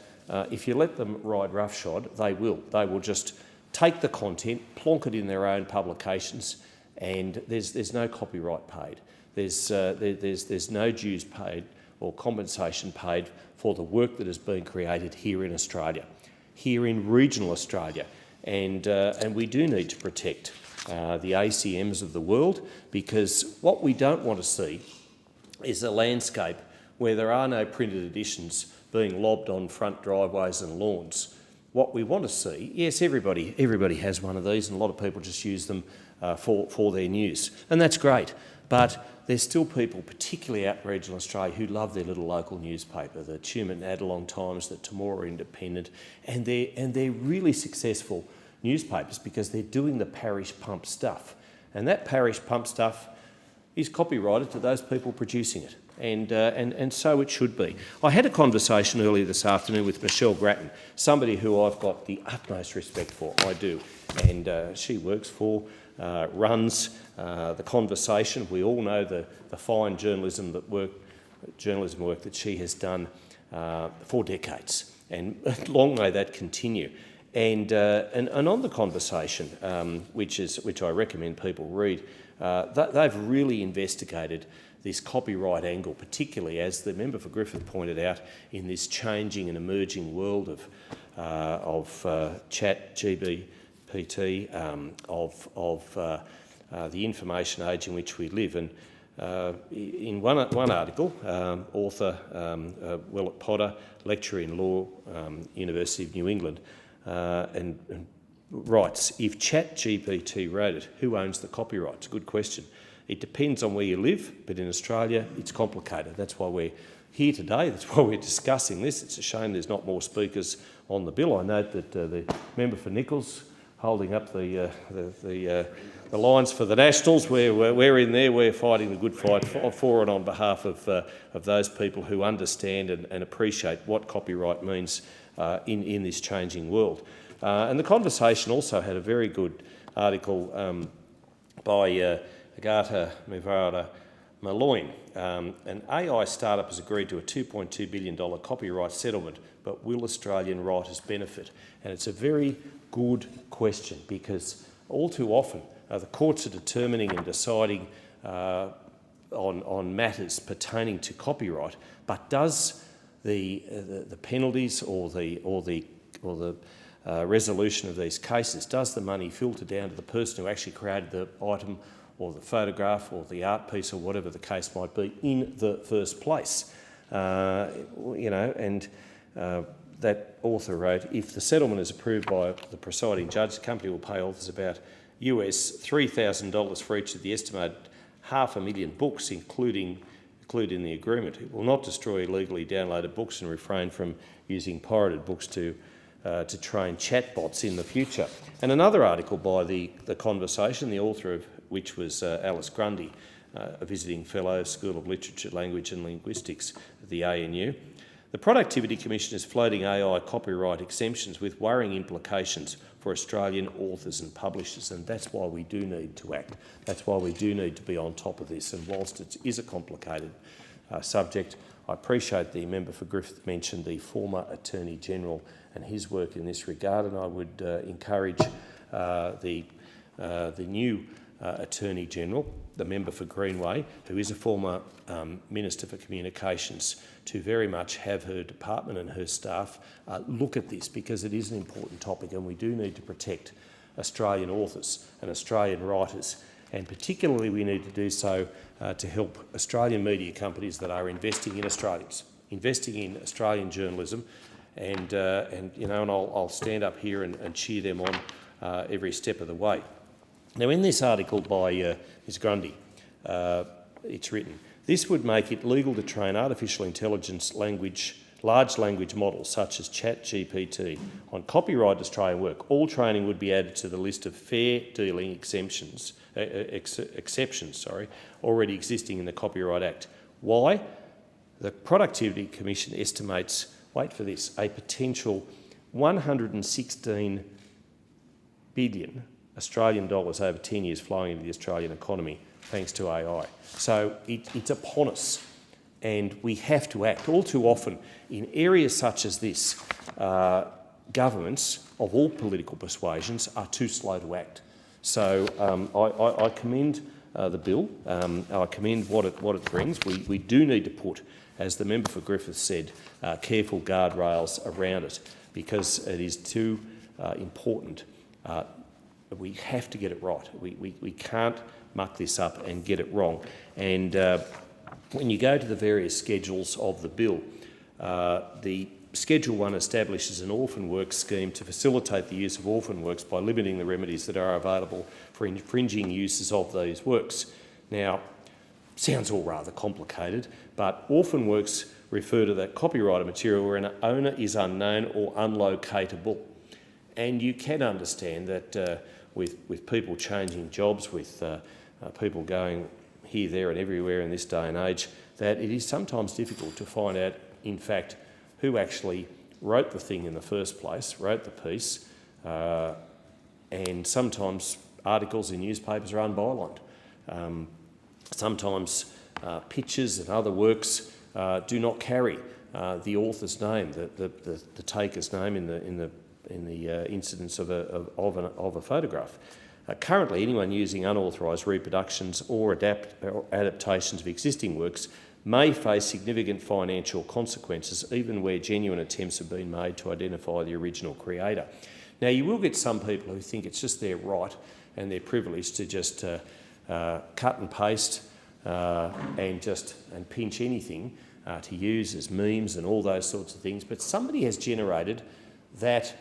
if you let them ride roughshod, they will. They will just take the content, plonk it in their own publications, and there's no copyright paid. There's no dues paid or compensation paid for the work that has been created here in Australia, here in regional Australia, and we do need to protect the ACMs of the world, because what we don't want to see is a landscape where there are no printed editions being lobbed on front driveways and lawns. What we want to see, yes, everybody has one of these, and a lot of people just use them for their news, and that's great. But there's still people, particularly out in regional Australia, who love their little local newspaper, the Tumut and Adelong Times, the Temora Independent, and they're really successful newspapers because they're doing the parish pump stuff, and that parish pump stuff is copyrighted to those people producing it. And so it should be. I had a conversation earlier this afternoon with Michelle Grattan, somebody who I've got the utmost respect for, I do, and she works for, runs The Conversation. We all know the fine journalism work that she has done for decades, and long may that continue. And on The Conversation, which I recommend people read, they've really investigated this copyright angle, particularly, as the member for Griffith pointed out, in this changing and emerging world of chat, GPT, of the information age in which we live. And in one article, author Willett Potter, lecturer in law, University of New England, and writes, if ChatGPT wrote it, who owns the copyright? It's a good question. It depends on where you live, but in Australia it's complicated. That's why we're here today, that's why we're discussing this. It's a shame there's not more speakers on the bill. I note that the member for Nichols holding up the lines for the Nationals. We're in there, we're fighting the good fight for and on behalf of those people who understand and appreciate what copyright means in this changing world. And The Conversation also had a very good article by Agatha Mivara Malloyne. An AI startup has agreed to a $2.2 billion copyright settlement, but will Australian writers benefit? And it's a very good question, because all too often the courts are determining and deciding on matters pertaining to copyright, but does the penalties or the resolution of these cases, does the money filter down to the person who actually created the item or the photograph or the art piece or whatever the case might be in the first place? That author wrote, if the settlement is approved by the presiding judge, the company will pay authors about $3,000 for each of the estimated 500,000 books, including the agreement. It will not destroy illegally downloaded books and refrain from using pirated books to train chatbots in the future. And another article by the Conversation, the author of which was Alice Grundy, a visiting fellow, School of Literature, Language and Linguistics at the ANU. The Productivity Commission is floating AI copyright exemptions with worrying implications for Australian authors and publishers, and that's why we do need to act. That's why we do need to be on top of this. And whilst it is a complicated subject, I appreciate the member for Griffith mentioned the former Attorney General and his work in this regard, and I would encourage the new Attorney General, the member for Greenway, who is a former Minister for Communications, to very much have her department and her staff look at this, because it is an important topic and we do need to protect Australian authors and Australian writers, and particularly we need to do so to help Australian media companies that are investing in Australians, investing in Australian journalism, and I'll stand up here and cheer them on every step of the way. Now, in this article by Ms Grundy, it's written, this would make it legal to train artificial intelligence large language models such as ChatGPT on copyrighted Australian work. All training would be added to the list of fair dealing exceptions already existing in the Copyright Act. Why? The Productivity Commission estimates, wait for this, a potential 116 billion Australian dollars over 10 years flowing into the Australian economy thanks to AI. So it's upon us, and we have to act. All too often, in areas such as this, governments of all political persuasions are too slow to act. So I commend the bill. I commend what it brings. We do need to put, as the member for Griffith said, careful guardrails around it, because it is too important. We have to get it right. We can't muck this up and get it wrong. And when you go to the various schedules of the bill, the Schedule 1 establishes an orphan works scheme to facilitate the use of orphan works by limiting the remedies that are available for infringing uses of these works. Now, sounds all rather complicated, but orphan works refer to that copyrighted material where an owner is unknown or unlocatable. And you can understand that with people changing jobs, with people going here, there and everywhere in this day and age, that it is sometimes difficult to find out, in fact, who actually wrote the thing in the first place, wrote the piece, and sometimes articles in newspapers are unbylined. Sometimes pictures and other works do not carry the author's name, the taker's name in the incidence of a photograph. Currently, anyone using unauthorised reproductions or adaptations of existing works may face significant financial consequences, even where genuine attempts have been made to identify the original creator. Now, you will get some people who think it's just their right and their privilege to just cut and paste and pinch anything to use as memes and all those sorts of things, but somebody has generated that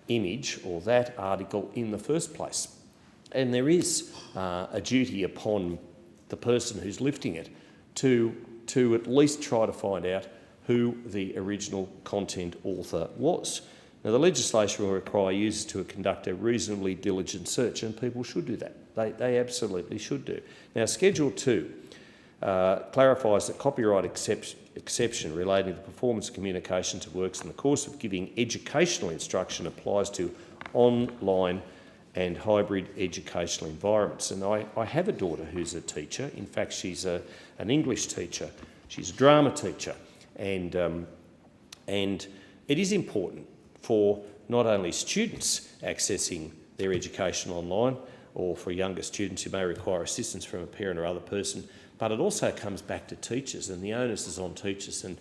image or that article in the first place. And there is a duty upon the person who's lifting it to at least try to find out who the original content author was. Now, the legislation will require users to conduct a reasonably diligent search, and people should do that. They absolutely should do. Now, Schedule 2 clarifies that copyright exception relating to performance communications of works in the course of giving educational instruction applies to online and hybrid educational environments. And I have a daughter who's a teacher. In fact, she's an English teacher. She's a drama teacher. And it is important for not only students accessing their education online, or for younger students who may require assistance from a parent or other person, but it also comes back to teachers, and the onus is on teachers. And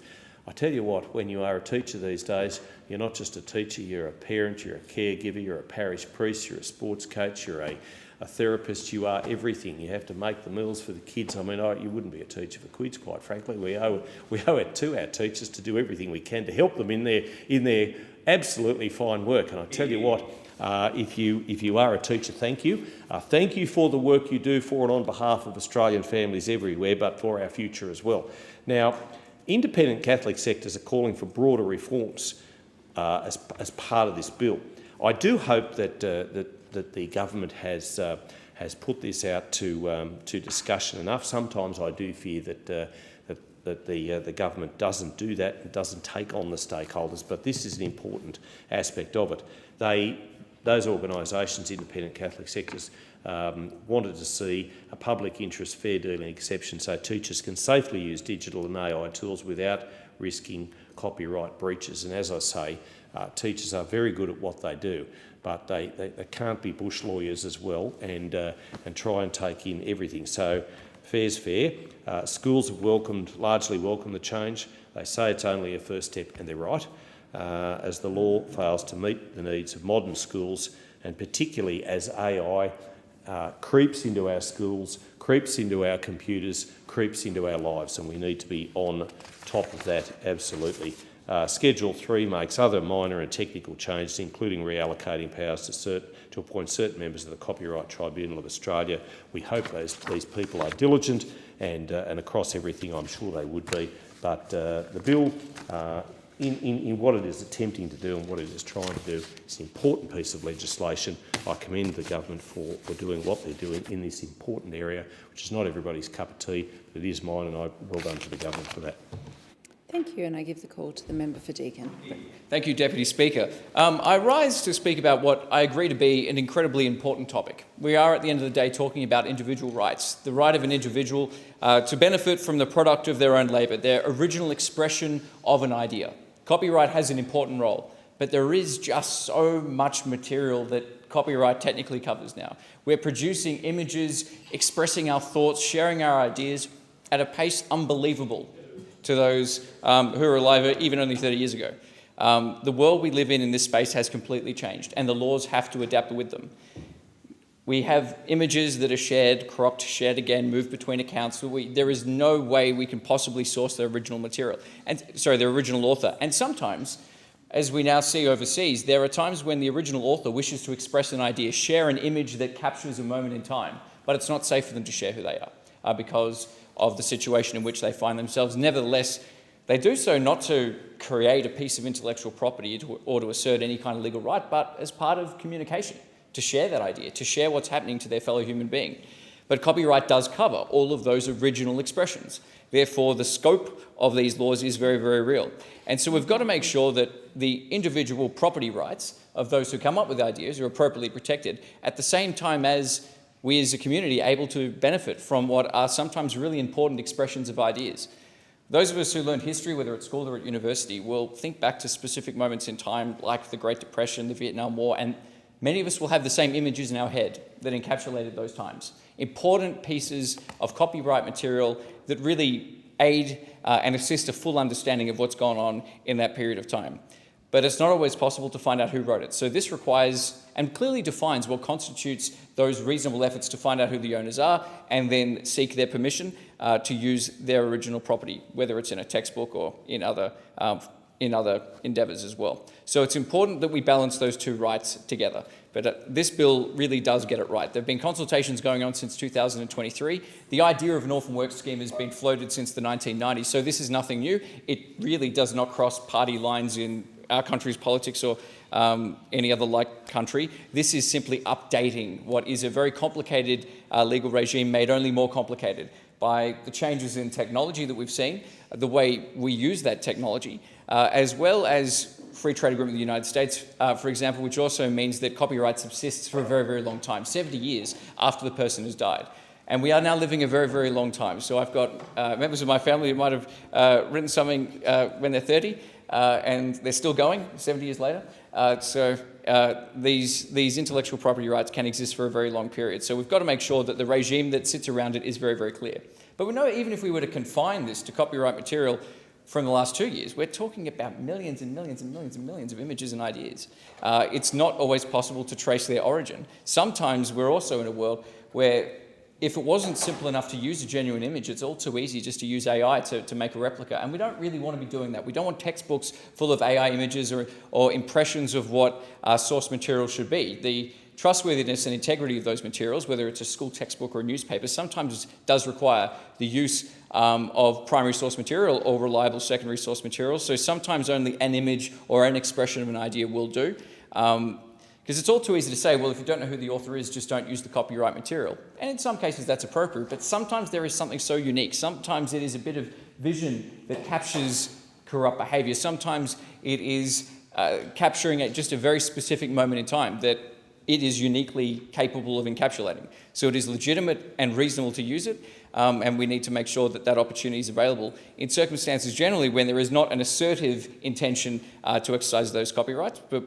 I tell you what, when you are a teacher these days, you're not just a teacher, you're a parent, you're a caregiver, you're a parish priest, you're a sports coach, you're a therapist, you are everything. You have to make the meals for the kids. I mean, you wouldn't be a teacher for quids, quite frankly. We owe it to our teachers to do everything we can to help them in their absolutely fine work. And I tell you what, if you are a teacher, thank you. Thank you for the work you do for and on behalf of Australian families everywhere, but for our future as well. Now, independent Catholic sectors are calling for broader reforms as part of this bill. I do hope that the government has put this out to discussion enough. Sometimes I do fear that the government doesn't do that and doesn't take on the stakeholders, but this is an important aspect of it. Those organisations, independent Catholic sectors, wanted to see a public interest fair dealing exception so teachers can safely use digital and AI tools without risking copyright breaches. And as I say, teachers are very good at what they do, but they can't be bush lawyers as well and try and take in everything. So fair's fair. Schools have largely welcomed the change. They say it's only a first step, and they're right, as the law fails to meet the needs of modern schools, and particularly as AI creeps into our schools, creeps into our computers, creeps into our lives, and we need to be on top of that, absolutely. Schedule 3 makes other minor and technical changes, including reallocating powers to appoint certain members of the Copyright Tribunal of Australia. We hope these people are diligent, and across everything I'm sure they would be. But the bill, in what it is attempting to do and what it is trying to do, is an important piece of legislation. I commend the government for doing what they're doing in this important area, which is not everybody's cup of tea, but it is mine, and well done to the government for that.
Thank you, and I give the call to the member for Deakin.
Thank you, Deputy Speaker. I rise to speak about what I agree to be an incredibly important topic. We are, at the end of the day, talking about individual rights, the right of an individual to benefit from the product of their own labour, their original expression of an idea. Copyright has an important role, but there is just so much material that copyright technically covers now. We're producing images, expressing our thoughts, sharing our ideas at a pace unbelievable to those who were alive even only 30 years ago. The world we live in this space has completely changed, and the laws have to adapt with them. We have images that are shared, cropped, shared again, moved between accounts. There is no way we can possibly source their original material, their original author. And sometimes, as we now see overseas, there are times when the original author wishes to express an idea, share an image that captures a moment in time, but it's not safe for them to share who they are because of the situation in which they find themselves. Nevertheless, they do so not to create a piece of intellectual property or to assert any kind of legal right, but as part of communication, to share that idea, to share what's happening to their fellow human being. But copyright does cover all of those original expressions. Therefore, the scope of these laws is very, very real. And so we've got to make sure that the individual property rights of those who come up with ideas are appropriately protected, at the same time as we as a community are able to benefit from what are sometimes really important expressions of ideas. Those of us who learn history, whether at school or at university, will think back to specific moments in time like the Great Depression, the Vietnam War, and many of us will have the same images in our head that encapsulated those times. Important pieces of copyright material that really aid and assist a full understanding of what's gone on in that period of time. But it's not always possible to find out who wrote it. So this requires and clearly defines what constitutes those reasonable efforts to find out who the owners are and then seek their permission to use their original property, whether it's in a textbook or in other endeavours as well. So it's important that we balance those two rights together. But this bill really does get it right. There have been consultations going on since 2023. The idea of an orphan work scheme has been floated since the 1990s, so this is nothing new. It really does not cross party lines in our country's politics or any other like country. This is simply updating what is a very complicated legal regime made only more complicated by the changes in technology that we've seen, the way we use that technology, as well as free trade agreement with the United States, for example, which also means that copyright subsists for a very, very long time, 70 years after the person has died. And we are now living a very, very long time. So I've got members of my family who might have written something when they're 30, and they're still going 70 years later. These intellectual property rights can exist for a very long period. So we've got to make sure that the regime that sits around it is very, very clear. But we know even if we were to confine this to copyright material from the last 2 years, we're talking about millions and millions and millions and millions of images and ideas. It's not always possible to trace their origin. Sometimes we're also in a world where if it wasn't simple enough to use a genuine image, it's all too easy just to use AI to make a replica. And we don't really want to be doing that. We don't want textbooks full of AI images or impressions of what source material should be. The trustworthiness and integrity of those materials, whether it's a school textbook or a newspaper, sometimes does require the use of primary source material or reliable secondary source material. So sometimes only an image or an expression of an idea will do. Because it's all too easy to say, well, if you don't know who the author is, just don't use the copyright material. And in some cases that's appropriate, but sometimes there is something so unique. Sometimes it is a bit of vision that captures corrupt behaviour. Sometimes it is capturing just a very specific moment in time that it is uniquely capable of encapsulating. So it is legitimate and reasonable to use it, and we need to make sure that that opportunity is available in circumstances generally when there is not an assertive intention to exercise those copyrights, but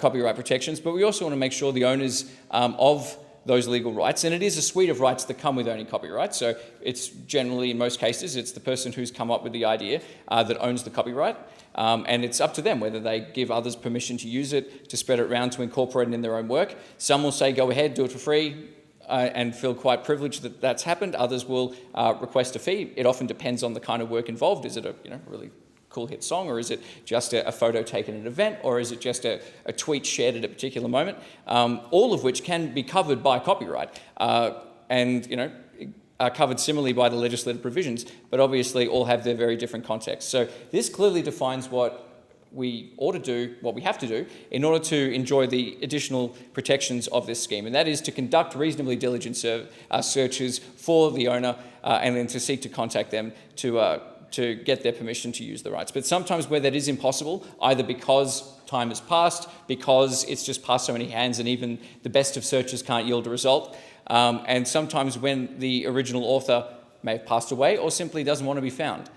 copyright protections, but we also want to make sure the owners of those legal rights, and it is a suite of rights that come with owning copyright, so it's generally, in most cases, it's the person who's come up with the idea that owns the copyright, and it's up to them whether they give others permission to use it, to spread it around, to incorporate it in their own work. Some will say, go ahead, do it for free, and feel quite privileged that that's happened. Others will request a fee. It often depends on the kind of work involved. Is it a really cool hit song, or is it just a photo taken at an event, or is it just a tweet shared at a particular moment, all of which can be covered by copyright and are covered similarly by the legislative provisions, but obviously all have their very different contexts. So this clearly defines what we ought to do, what we have to do, in order to enjoy the additional protections of this scheme, and that is to conduct reasonably diligent searches for the owner and then to seek to contact them to to get their permission to use the rights. But sometimes where that is impossible, either because time has passed, because it's just passed so many hands and even the best of searches can't yield a result, and sometimes when the original author may have passed away or simply doesn't want to be found.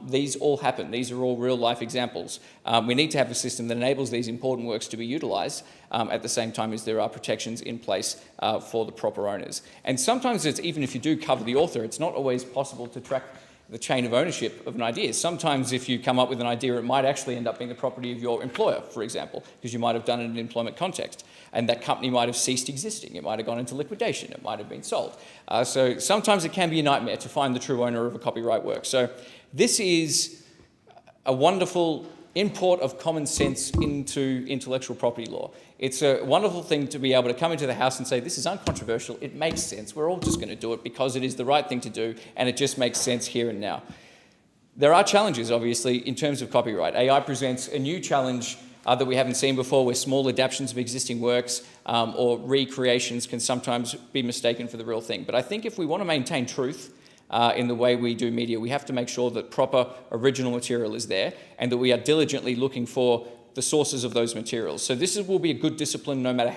These all happen. These are all real-life examples. We need to have a system that enables these important works to be utilised at the same time as there are protections in place for the proper owners. And sometimes it's, even if you do cover the author, it's not always possible to track the chain of ownership of an idea. Sometimes if you come up with an idea, it might actually end up being the property of your employer, for example, because you might have done it in an employment context. And that company might have ceased existing. It might have gone into liquidation. It might have been sold. So sometimes it can be a nightmare to find the true owner of a copyright work. So this is a wonderful import of common sense into intellectual property law. It's a wonderful thing to be able to come into the House and say, this is uncontroversial, it makes sense, we're all just going to do it because it is the right thing to do and it just makes sense here and now. There are challenges, obviously, in terms of copyright. AI presents a new challenge that we haven't seen before, where small adaptations of existing works or recreations can sometimes be mistaken for the real thing. But I think if we want to maintain truth in the way we do media, we have to make sure that proper original material is there and that we are diligently looking for the sources of those materials. So this will be a good discipline no matter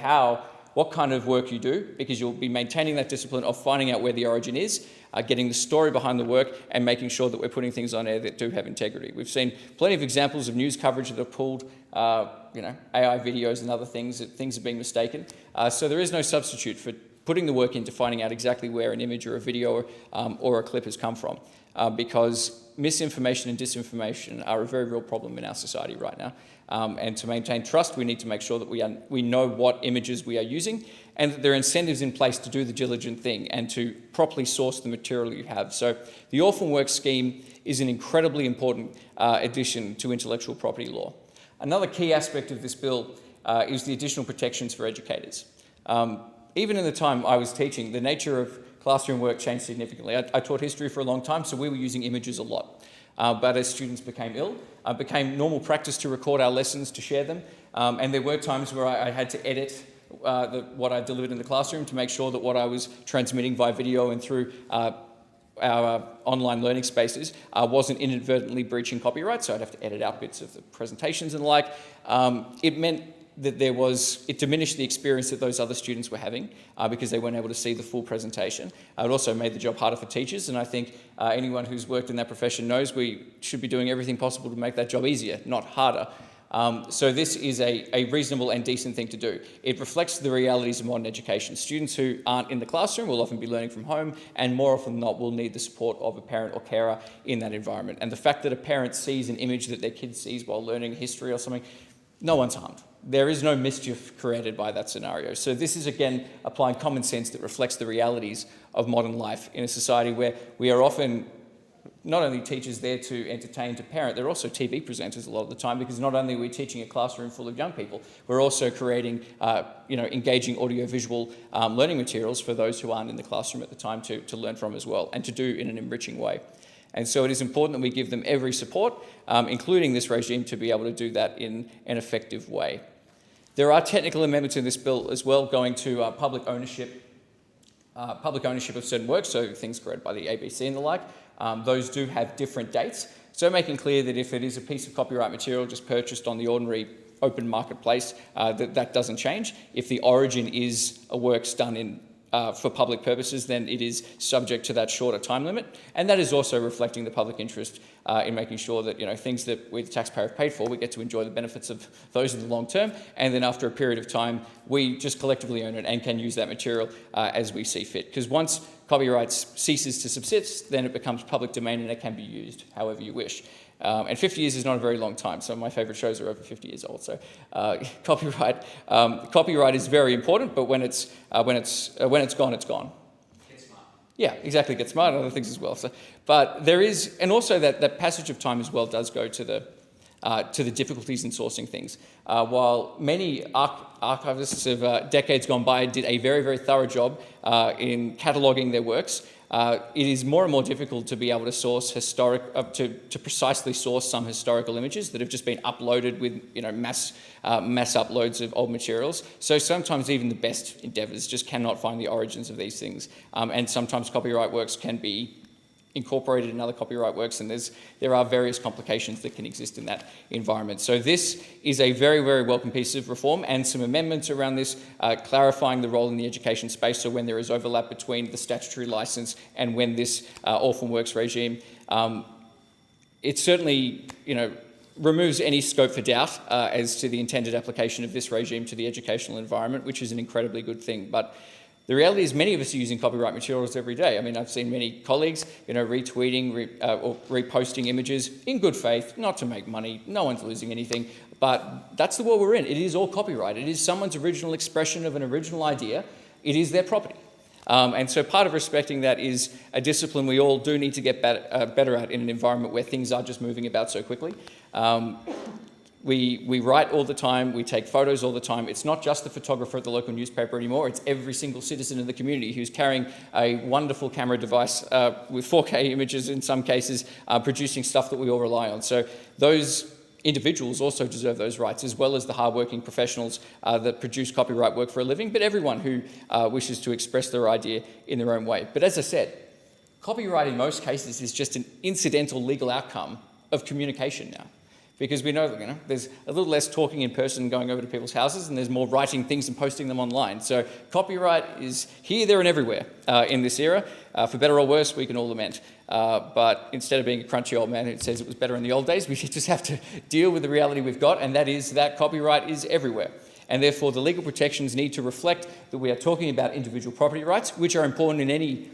what kind of work you do, because you'll be maintaining that discipline of finding out where the origin is, getting the story behind the work, and making sure that we're putting things on air that do have integrity. We've seen plenty of examples of news coverage that have pulled AI videos and other things, that things are being mistaken. So there is no substitute for putting the work into finding out exactly where an image or a video or a clip has come from, because misinformation and disinformation are a very real problem in our society right now. And to maintain trust, we need to make sure that we know what images we are using and that there are incentives in place to do the diligent thing and to properly source the material you have. So the Orphan Works scheme is an incredibly important addition to intellectual property law. Another key aspect of this bill is the additional protections for educators. Even in the time I was teaching, the nature of classroom work changed significantly. I taught history for a long time, so we were using images a lot. But as students became ill, it became normal practice to record our lessons, to share them. And there were times where I had to edit what I delivered in the classroom to make sure that what I was transmitting via video and through our online learning spaces wasn't inadvertently breaching copyright, so I'd have to edit out bits of the presentations and the like. It meant that it diminished the experience that those other students were having because they weren't able to see the full presentation. It also made the job harder for teachers, and I think anyone who's worked in that profession knows we should be doing everything possible to make that job easier, not harder. So this is a reasonable and decent thing to do. It reflects the realities of modern education. Students who aren't in the classroom will often be learning from home, and more often than not will need the support of a parent or carer in that environment. And the fact that a parent sees an image that their kid sees while learning history or something, no one's harmed. There is no mischief created by that scenario. So this is, again, applying common sense that reflects the realities of modern life in a society where we are often not only teachers there to entertain, to parent, they're also TV presenters a lot of the time, because not only are we teaching a classroom full of young people, we're also creating engaging audiovisual learning materials for those who aren't in the classroom at the time to learn from as well, and to do in an enriching way. And so it is important that we give them every support, including this regime, to be able to do that in an effective way. There are technical amendments in this bill as well going to public ownership of certain works, so things created by the ABC and the like. Those do have different dates, so making clear that if it is a piece of copyright material just purchased on the ordinary open marketplace, that doesn't change. If the origin is a works done for public purposes, then it is subject to that shorter time limit. And that is also reflecting the public interest in making sure that things that we, the taxpayer, have paid for, we get to enjoy the benefits of those in the long term. And then after a period of time, we just collectively own it and can use that material as we see fit. Because once copyright ceases to subsist, then it becomes public domain and it can be used however you wish. And 50 years is not a very long time. Some of my favourite shows are over 50 years old. So copyright is very important, but when it's gone, it's gone. Get smart. Yeah, exactly. Get smart and other things as well. So, but there is, and also that passage of time as well does go to the difficulties in sourcing things. While many archivists of decades gone by did a very, very thorough job in cataloguing their works, it is more and more difficult to be able to source to precisely source some historical images that have just been uploaded with mass uploads of old materials. So sometimes even the best endeavours just cannot find the origins of these things, and sometimes copyright works can be incorporated in other copyright works, and there are various complications that can exist in that environment. So this is a very, very welcome piece of reform, and some amendments around this clarifying the role in the education space, so when there is overlap between the statutory licence and when this orphan works regime, it certainly, removes any scope for doubt as to the intended application of this regime to the educational environment, which is an incredibly good thing. But the reality is many of us are using copyright materials every day. I mean, I've seen many colleagues, retweeting or reposting images in good faith, not to make money. No one's losing anything. But that's the world we're in. It is all copyright. It is someone's original expression of an original idea. It is their property. And so part of respecting that is a discipline we all do need to get better at in an environment where things are just moving about so quickly. We write all the time, we take photos all the time. It's not just the photographer at the local newspaper anymore, it's every single citizen in the community who's carrying a wonderful camera device with 4K images in some cases, producing stuff that we all rely on. So those individuals also deserve those rights, as well as the hard-working professionals that produce copyright work for a living, but everyone who wishes to express their idea in their own way. But as I said, copyright in most cases is just an incidental legal outcome of communication now. Because we know that there's a little less talking in person going over to people's houses, and there's more writing things and posting them online. So copyright is here, there and everywhere in this era. For better or worse, we can all lament. But instead of being a crunchy old man who says it was better in the old days, we just have to deal with the reality we've got, and that is that copyright is everywhere. And therefore the legal protections need to reflect that we are talking about individual property rights, which are important in any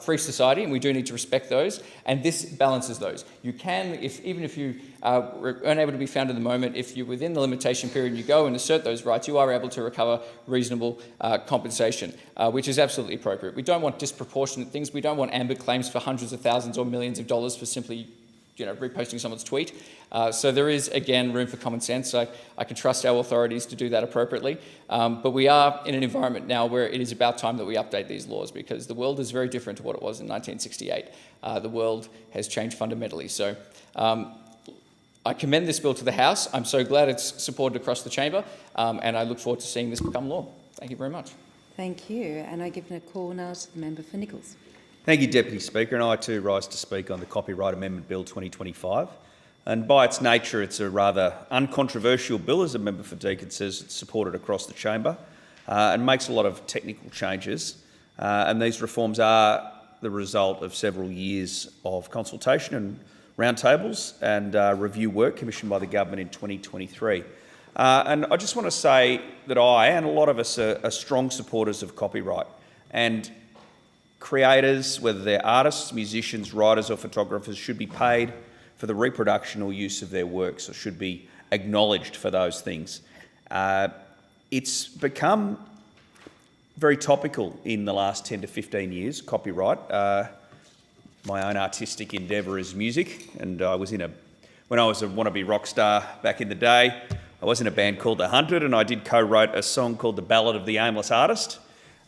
free society, and we do need to respect those, and this balances those. You can, even if you are unable to be found in the moment, if you're within the limitation period and you go and assert those rights, you are able to recover reasonable compensation, which is absolutely appropriate. We don't want disproportionate things. We don't want amber claims for hundreds of thousands or millions of dollars for simply reposting someone's tweet. So there is, again, room for common sense. I can trust our authorities to do that appropriately. But we are in an environment now where it is about time that we update these laws, because the world is very different to what it was in 1968. The world has changed fundamentally. So I commend this bill to the House. I'm so glad it's supported across the chamber, and I look forward to seeing this become law. Thank you very much.
Thank you. And I give a call now to the member for Nichols.
Thank you, Deputy Speaker, and I too rise to speak on the Copyright Amendment Bill 2025. And by its nature, it's a rather uncontroversial bill, as a member for Deakin says. It's supported across the chamber and makes a lot of technical changes. And these reforms are the result of several years of consultation and roundtables and review work commissioned by the government in 2023. And I just want to say that I and a lot of us are strong supporters of copyright, and creators, whether they're artists, musicians, writers or photographers, should be paid for the reproduction or use of their works, or should be acknowledged for those things. It's become very topical in the last 10 to 15 years, copyright. My own artistic endeavour is music, and when I was a wannabe rock star back in the day, I was in a band called The Hunted, and I did co-wrote a song called The Ballad of the Aimless Artist.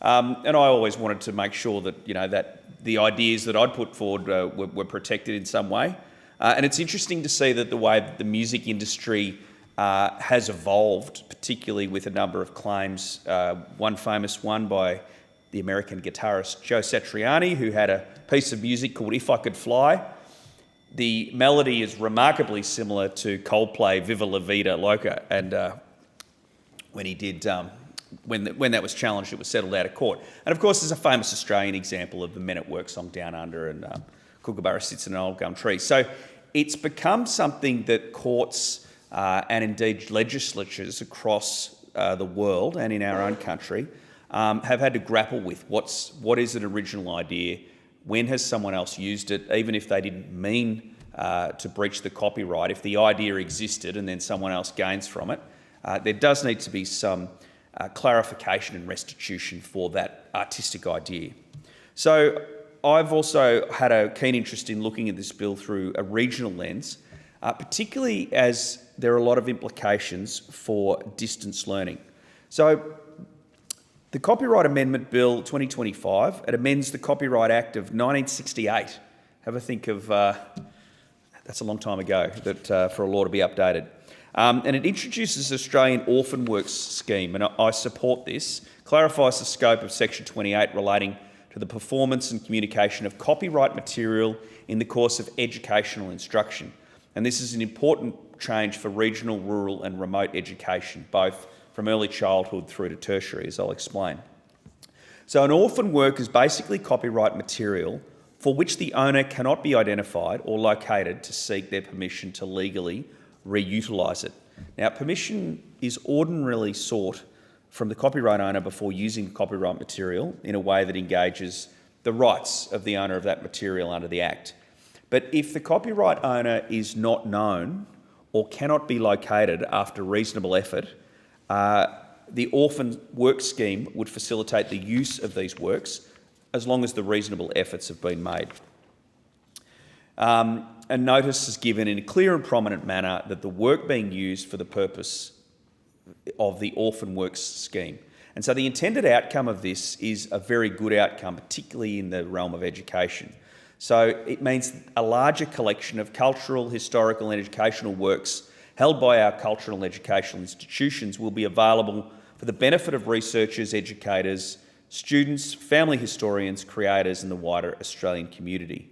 And I always wanted to make sure that, that the ideas that I'd put forward were protected in some way. And it's interesting to see that the way that the music industry has evolved, particularly with a number of claims, one famous one by the American guitarist Joe Satriani, who had a piece of music called If I Could Fly. The melody is remarkably similar to Coldplay Viva La Vida Loca, and when he did... When that was challenged, it was settled out of court. And of course, there's a famous Australian example of the Men at Work song Down Under, and Kookaburra Sits in an Old Gum Tree. So it's become something that courts and indeed legislatures across the world and in our own country have had to grapple with. What is an original idea? When has someone else used it, even if they didn't mean to breach the copyright? If the idea existed and then someone else gains from it, there does need to be some clarification and restitution for that artistic idea. So I've also had a keen interest in looking at this bill through a regional lens, particularly as there are a lot of implications for distance learning. So the Copyright Amendment Bill 2025, it amends the Copyright Act of 1968. Have a think of, that's a long time ago, that for a law to be updated. And it introduces the Australian Orphan Works scheme, and I support this, clarifies the scope of Section 28 relating to the performance and communication of copyright material in the course of educational instruction. And this is an important change for regional, rural and remote education, both from early childhood through to tertiary, as I'll explain. So an orphan work is basically copyright material for which the owner cannot be identified or located to seek their permission to legally reutilise it. Now, permission is ordinarily sought from the copyright owner before using copyright material in a way that engages the rights of the owner of that material under the Act. But if the copyright owner is not known or cannot be located after reasonable effort, the orphan work scheme would facilitate the use of these works as long as the reasonable efforts have been made. A notice is given in a clear and prominent manner that the work being used for the purpose of the orphan works scheme. And so the intended outcome of this is a very good outcome, particularly in the realm of education. So it means a larger collection of cultural, historical and educational works held by our cultural and educational institutions will be available for the benefit of researchers, educators, students, family historians, creators and the wider Australian community.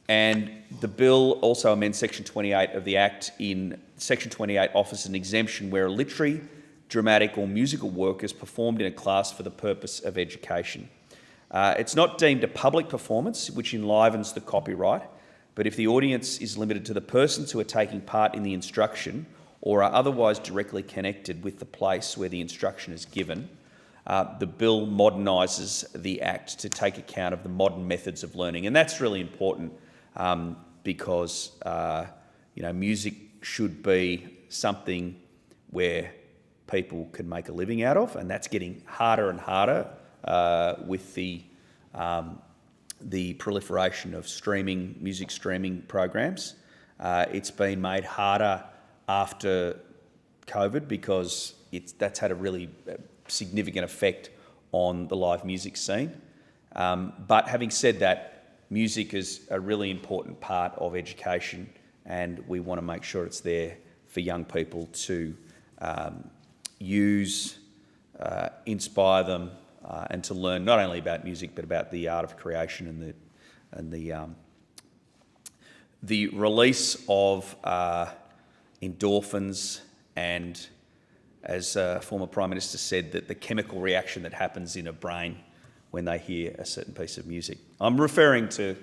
And the bill also amends Section 28 of the Act. In Section 28 offers an exemption where a literary, dramatic or musical work is performed in a class for the purpose of education. It's not deemed a public performance, which enlivens the copyright, but if the audience is limited to the persons who are taking part in the instruction or are otherwise directly connected with the place where the instruction is given, the bill modernises the Act to take account of the modern methods of learning. And that's really important because music should be something where people can make a living out of, and that's getting harder and harder with the proliferation of music streaming programs. It's been made harder after COVID because that's had a really significant effect on the live music scene. But having said that, music is a really important part of education, and we want to make sure it's there for young people to use, inspire them, and to learn not only about music but about the art of creation and the release of endorphins and, as former Prime Minister said, that the chemical reaction that happens in a brain when they hear a certain piece of music. I'm referring to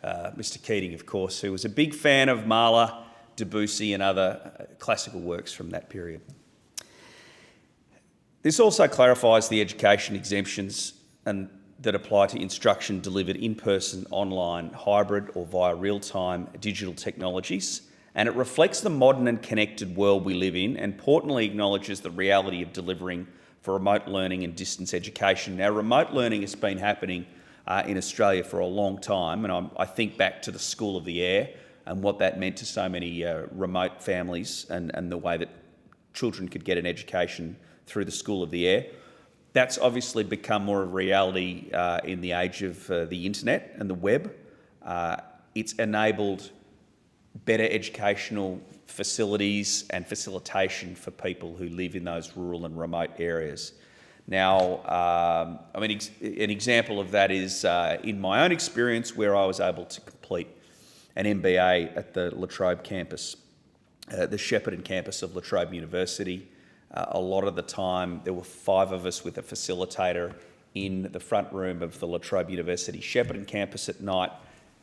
Mr. Keating, of course, who was a big fan of Mahler, Debussy and other classical works from that period. This also clarifies the education exemptions that apply to instruction delivered in person, online, hybrid or via real-time digital technologies, and it reflects the modern and connected world we live in, and importantly acknowledges the reality of delivering for remote learning and distance education. Now, remote learning has been happening in Australia for a long time, and I think back to the School of the Air and what that meant to so many remote families and the way that children could get an education through the School of the Air. That's obviously become more of a reality in the age of the internet and the web. It's enabled better educational facilities and facilitation for people who live in those rural and remote areas. Now, an example of that is in my own experience where I was able to complete an MBA at the La Trobe campus, the Shepparton campus of La Trobe University. A lot of the time there were 5 of us with a facilitator in the front room of the La Trobe University Shepparton campus at night,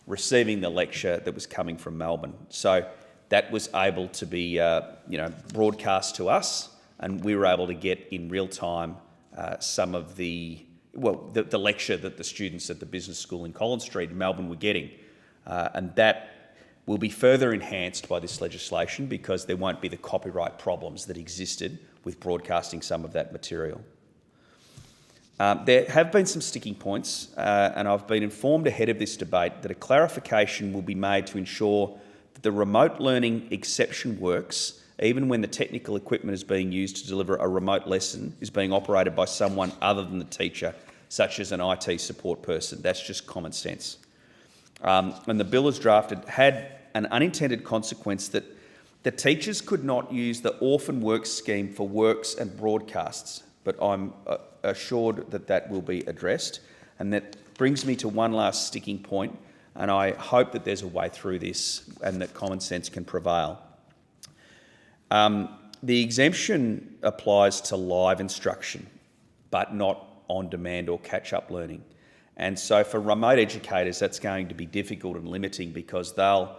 receiving the lecture that was coming from Melbourne. So that was able to be broadcast to us, and we were able to get in real time some of the lecture that the students at the business school in Collins Street in Melbourne were getting. And that will be further enhanced by this legislation because there won't be the copyright problems that existed with broadcasting some of that material. There have been some sticking points, and I've been informed ahead of this debate that a clarification will be made to ensure that the remote learning exception works even when the technical equipment is being used to deliver a remote lesson is being operated by someone other than the teacher, such as an IT support person. That's just common sense. And the bill as drafted had an unintended consequence that the teachers could not use the orphan works scheme for works and broadcasts but I'm assured that that will be addressed. And that brings me to one last sticking point, and I hope that there's a way through this and that common sense can prevail. The exemption applies to live instruction, but not on-demand or catch-up learning. And so for remote educators, that's going to be difficult and limiting, because they'll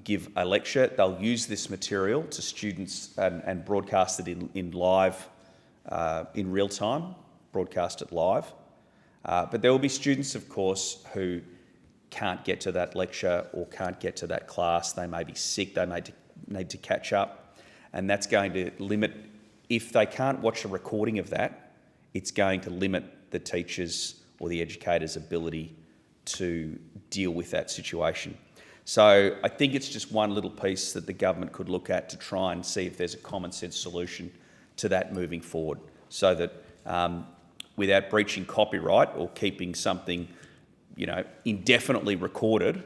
give a lecture, they'll use this material to students and broadcast it in live, in real time, broadcast it live. But there will be students, of course, who can't get to that lecture or can't get to that class. They may be sick, they may need to catch up, and that's going to limit, if they can't watch a recording of that, it's going to limit the teachers' or the educators' ability to deal with that situation. So I think it's just one little piece that the government could look at to try and see if there's a common sense solution to that moving forward, so that without breaching copyright or keeping something, indefinitely recorded,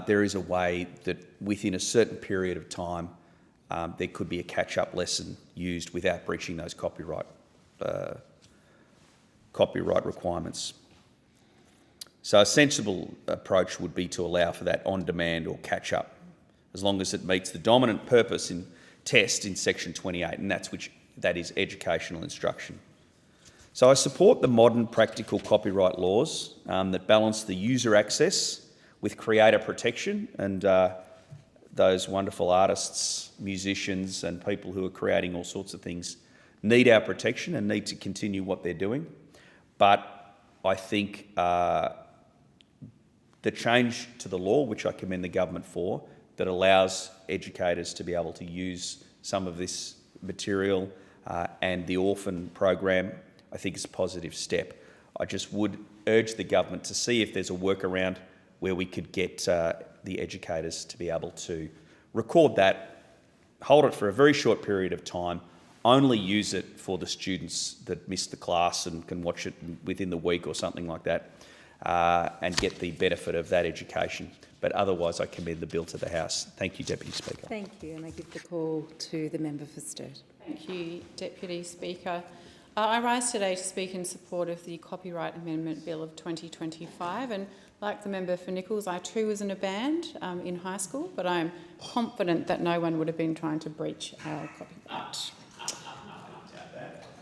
there is a way that within a certain period of time there could be a catch-up lesson used without breaching those copyright requirements. So a sensible approach would be to allow for that on-demand or catch-up, as long as it meets the dominant purpose in test in section 28, and that is educational instruction. So I support the modern practical copyright laws that balance the user access with creator protection, and those wonderful artists, musicians and people who are creating all sorts of things need our protection and need to continue what they're doing. But I think the change to the law, which I commend the government for, that allows educators to be able to use some of this material and the orphan program, I think is a positive step. I just would urge the government to see if there's a workaround where we could get the educators to be able to record that, hold it for a very short period of time, only use it for the students that missed the class and can watch it within the week or something like that, and get the benefit of that education. But otherwise, I commend the bill to the House. Thank you, Deputy Speaker.
Thank you, and I give the call to the member for Sturt.
Thank you, Deputy Speaker. I rise today to speak in support of the Copyright Amendment Bill of 2025, and like the member for Nichols, I too was in a band in high school, but I'm confident that no one would have been trying to breach our copyright.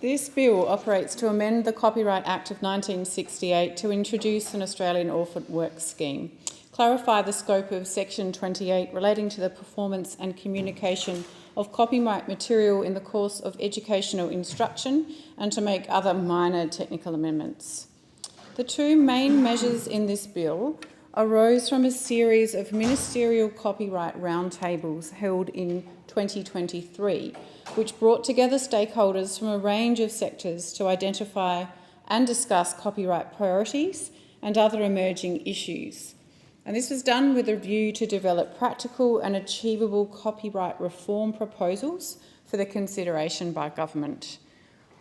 This bill operates to amend the Copyright Act of 1968 to introduce an Australian orphan works scheme, clarify the scope of Section 28 relating to the performance and communication of copyright material in the course of educational instruction, and to make other minor technical amendments. The two main measures in this bill arose from a series of ministerial copyright roundtables held in 2023, which brought together stakeholders from a range of sectors to identify and discuss copyright priorities and other emerging issues. And this was done with a view to develop practical and achievable copyright reform proposals for the consideration by government.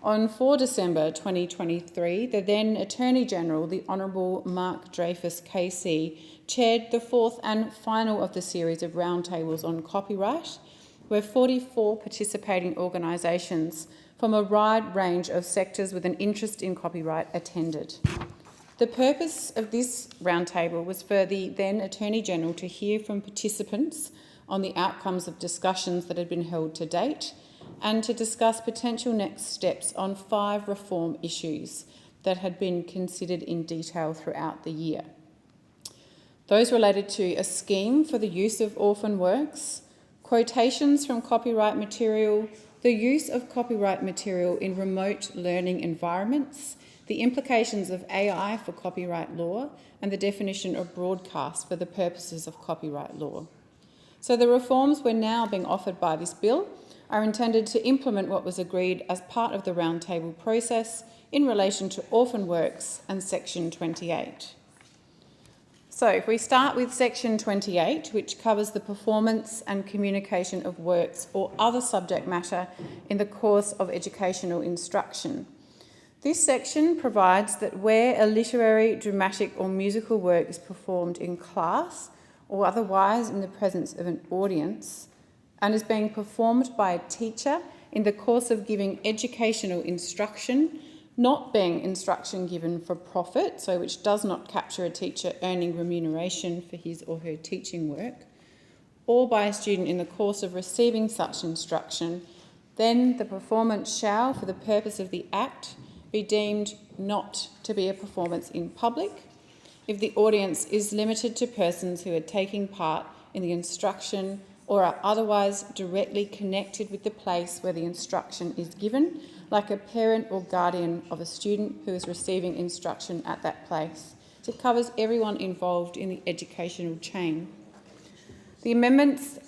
On 4 December 2023, the then Attorney-General, the Honourable Mark Dreyfus KC, chaired the fourth and final of the series of roundtables on copyright, where 44 participating organisations from a wide range of sectors with an interest in copyright attended. The purpose of this roundtable was for the then Attorney-General to hear from participants on the outcomes of discussions that had been held to date, and to discuss potential next steps on 5 reform issues that had been considered in detail throughout the year. Those related to a scheme for the use of orphan works, quotations from copyright material, the use of copyright material in remote learning environments, the implications of AI for copyright law, and the definition of broadcast for the purposes of copyright law. So the reforms we're now being offered by this bill are intended to implement what was agreed as part of the roundtable process in relation to orphan works and Section 28. So if we start with Section 28, which covers the performance and communication of works or other subject matter in the course of educational instruction. This section provides that where a literary, dramatic or musical work is performed in class or otherwise in the presence of an audience, and is being performed by a teacher in the course of giving educational instruction, not being instruction given for profit, so which does not capture a teacher earning remuneration for his or her teaching work, or by a student in the course of receiving such instruction, then the performance shall, for the purpose of the Act, be deemed not to be a performance in public if the audience is limited to persons who are taking part in the instruction or are otherwise directly connected with the place where the instruction is given, like a parent or guardian of a student who is receiving instruction at that place. So it covers everyone involved in the educational chain. The amendments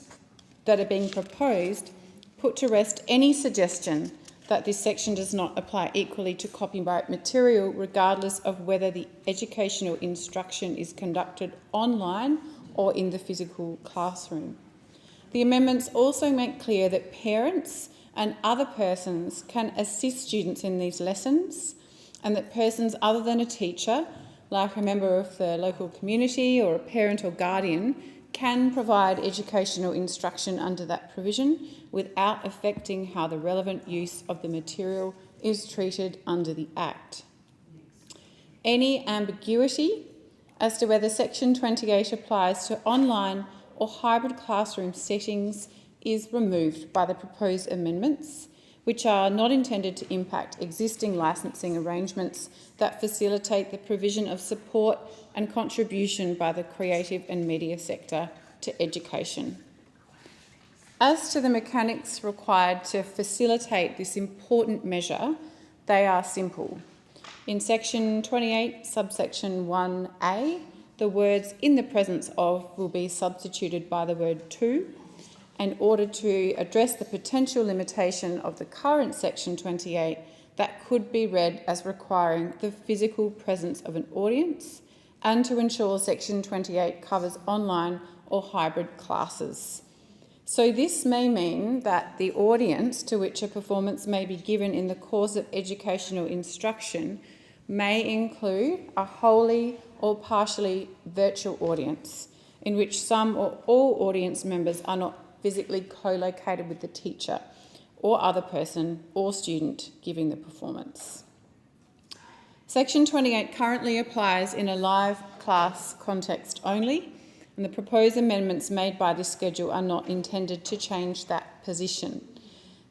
that are being proposed put to rest any suggestion that this section does not apply equally to copyright material, regardless of whether the educational instruction is conducted online or in the physical classroom. The amendments also make clear that parents and other persons can assist students in these lessons, and that persons other than a teacher, like a member of the local community or a parent or guardian, can provide educational instruction under that provision without affecting how the relevant use of the material is treated under the Act. Any ambiguity as to whether Section 28 applies to online or hybrid classroom settings is removed by the proposed amendments, which are not intended to impact existing licensing arrangements that facilitate the provision of support and contribution by the creative and media sector to education. As to the mechanics required to facilitate this important measure, they are simple. In Section 28, subsection 1A, the words "in the presence of" will be substituted by the word "to", in order to address the potential limitation of the current Section 28 that could be read as requiring the physical presence of an audience, and to ensure Section 28 covers online or hybrid classes. So this may mean that the audience to which a performance may be given in the course of educational instruction may include a wholly or partially virtual audience, in which some or all audience members are not physically co-located with the teacher or other person or student giving the performance. Section 28 currently applies in a live class context only, and the proposed amendments made by this schedule are not intended to change that position.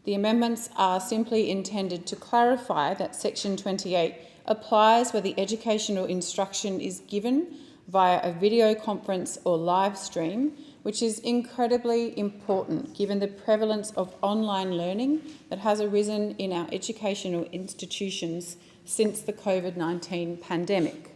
The amendments are simply intended to clarify that Section 28 applies where the educational instruction is given via a video conference or live stream, which is incredibly important given the prevalence of online learning that has arisen in our educational institutions since the COVID-19 pandemic.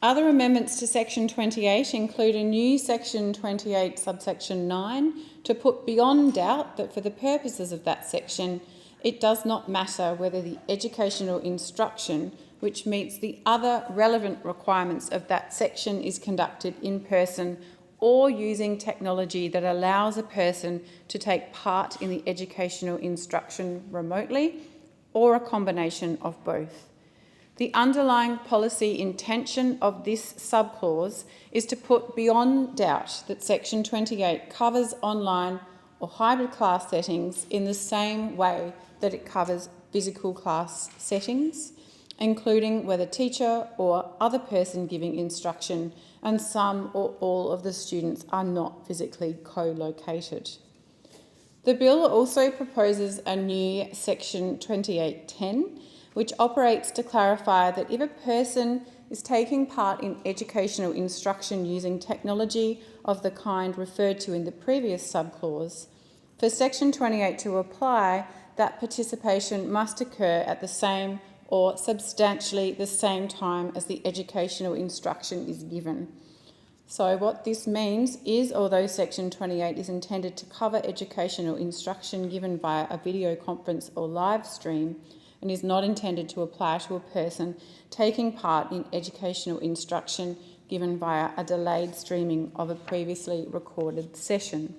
Other amendments to Section 28 include a new Section 28 subsection 9 to put beyond doubt that for the purposes of that section, it does not matter whether the educational instruction, which meets the other relevant requirements of that section, is conducted in person or using technology that allows a person to take part in the educational instruction remotely, or a combination of both. The underlying policy intention of this subclause is to put beyond doubt that Section 28 covers online or hybrid class settings in the same way that it covers physical class settings, including where the teacher or other person giving instruction and some or all of the students are not physically co-located. The bill also proposes a new Section 2810, which operates to clarify that if a person is taking part in educational instruction using technology of the kind referred to in the previous subclause, for Section 28 to apply, that participation must occur at the same or substantially the same time as the educational instruction is given. So what this means is, although Section 28 is intended to cover educational instruction given via a video conference or live stream, and is not intended to apply to a person taking part in educational instruction given via a delayed streaming of a previously recorded session.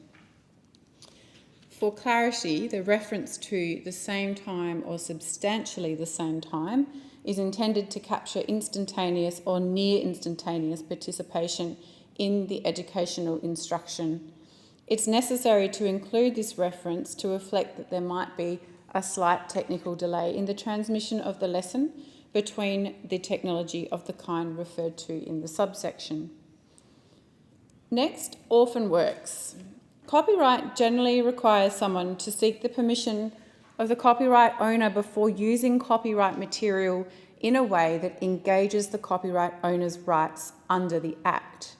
For clarity, the reference to the same time or substantially the same time is intended to capture instantaneous or near instantaneous participation in the educational instruction. It's necessary to include this reference to reflect that there might be a slight technical delay in the transmission of the lesson between the technology of the kind referred to in the subsection. Next, orphan works. Copyright generally requires someone to seek the permission of the copyright owner before using copyright material in a way that engages the copyright owner's rights under the Act.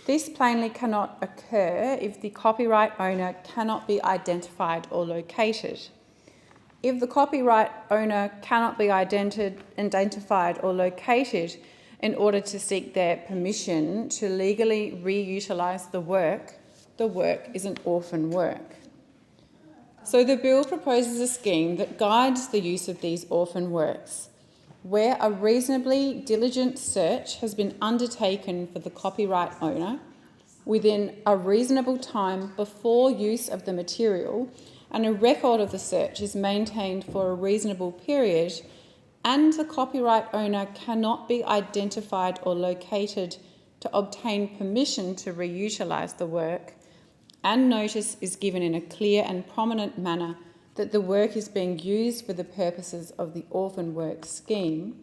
This plainly cannot occur if the copyright owner cannot be identified or located. If the copyright owner cannot be identified or located in order to seek their permission to legally reutilise the work is an orphan work. So the bill proposes a scheme that guides the use of these orphan works, where a reasonably diligent search has been undertaken for the copyright owner within a reasonable time before use of the material, and a record of the search is maintained for a reasonable period, and the copyright owner cannot be identified or located to obtain permission to reutilise the work, and notice is given in a clear and prominent manner that the work is being used for the purposes of the orphan works scheme,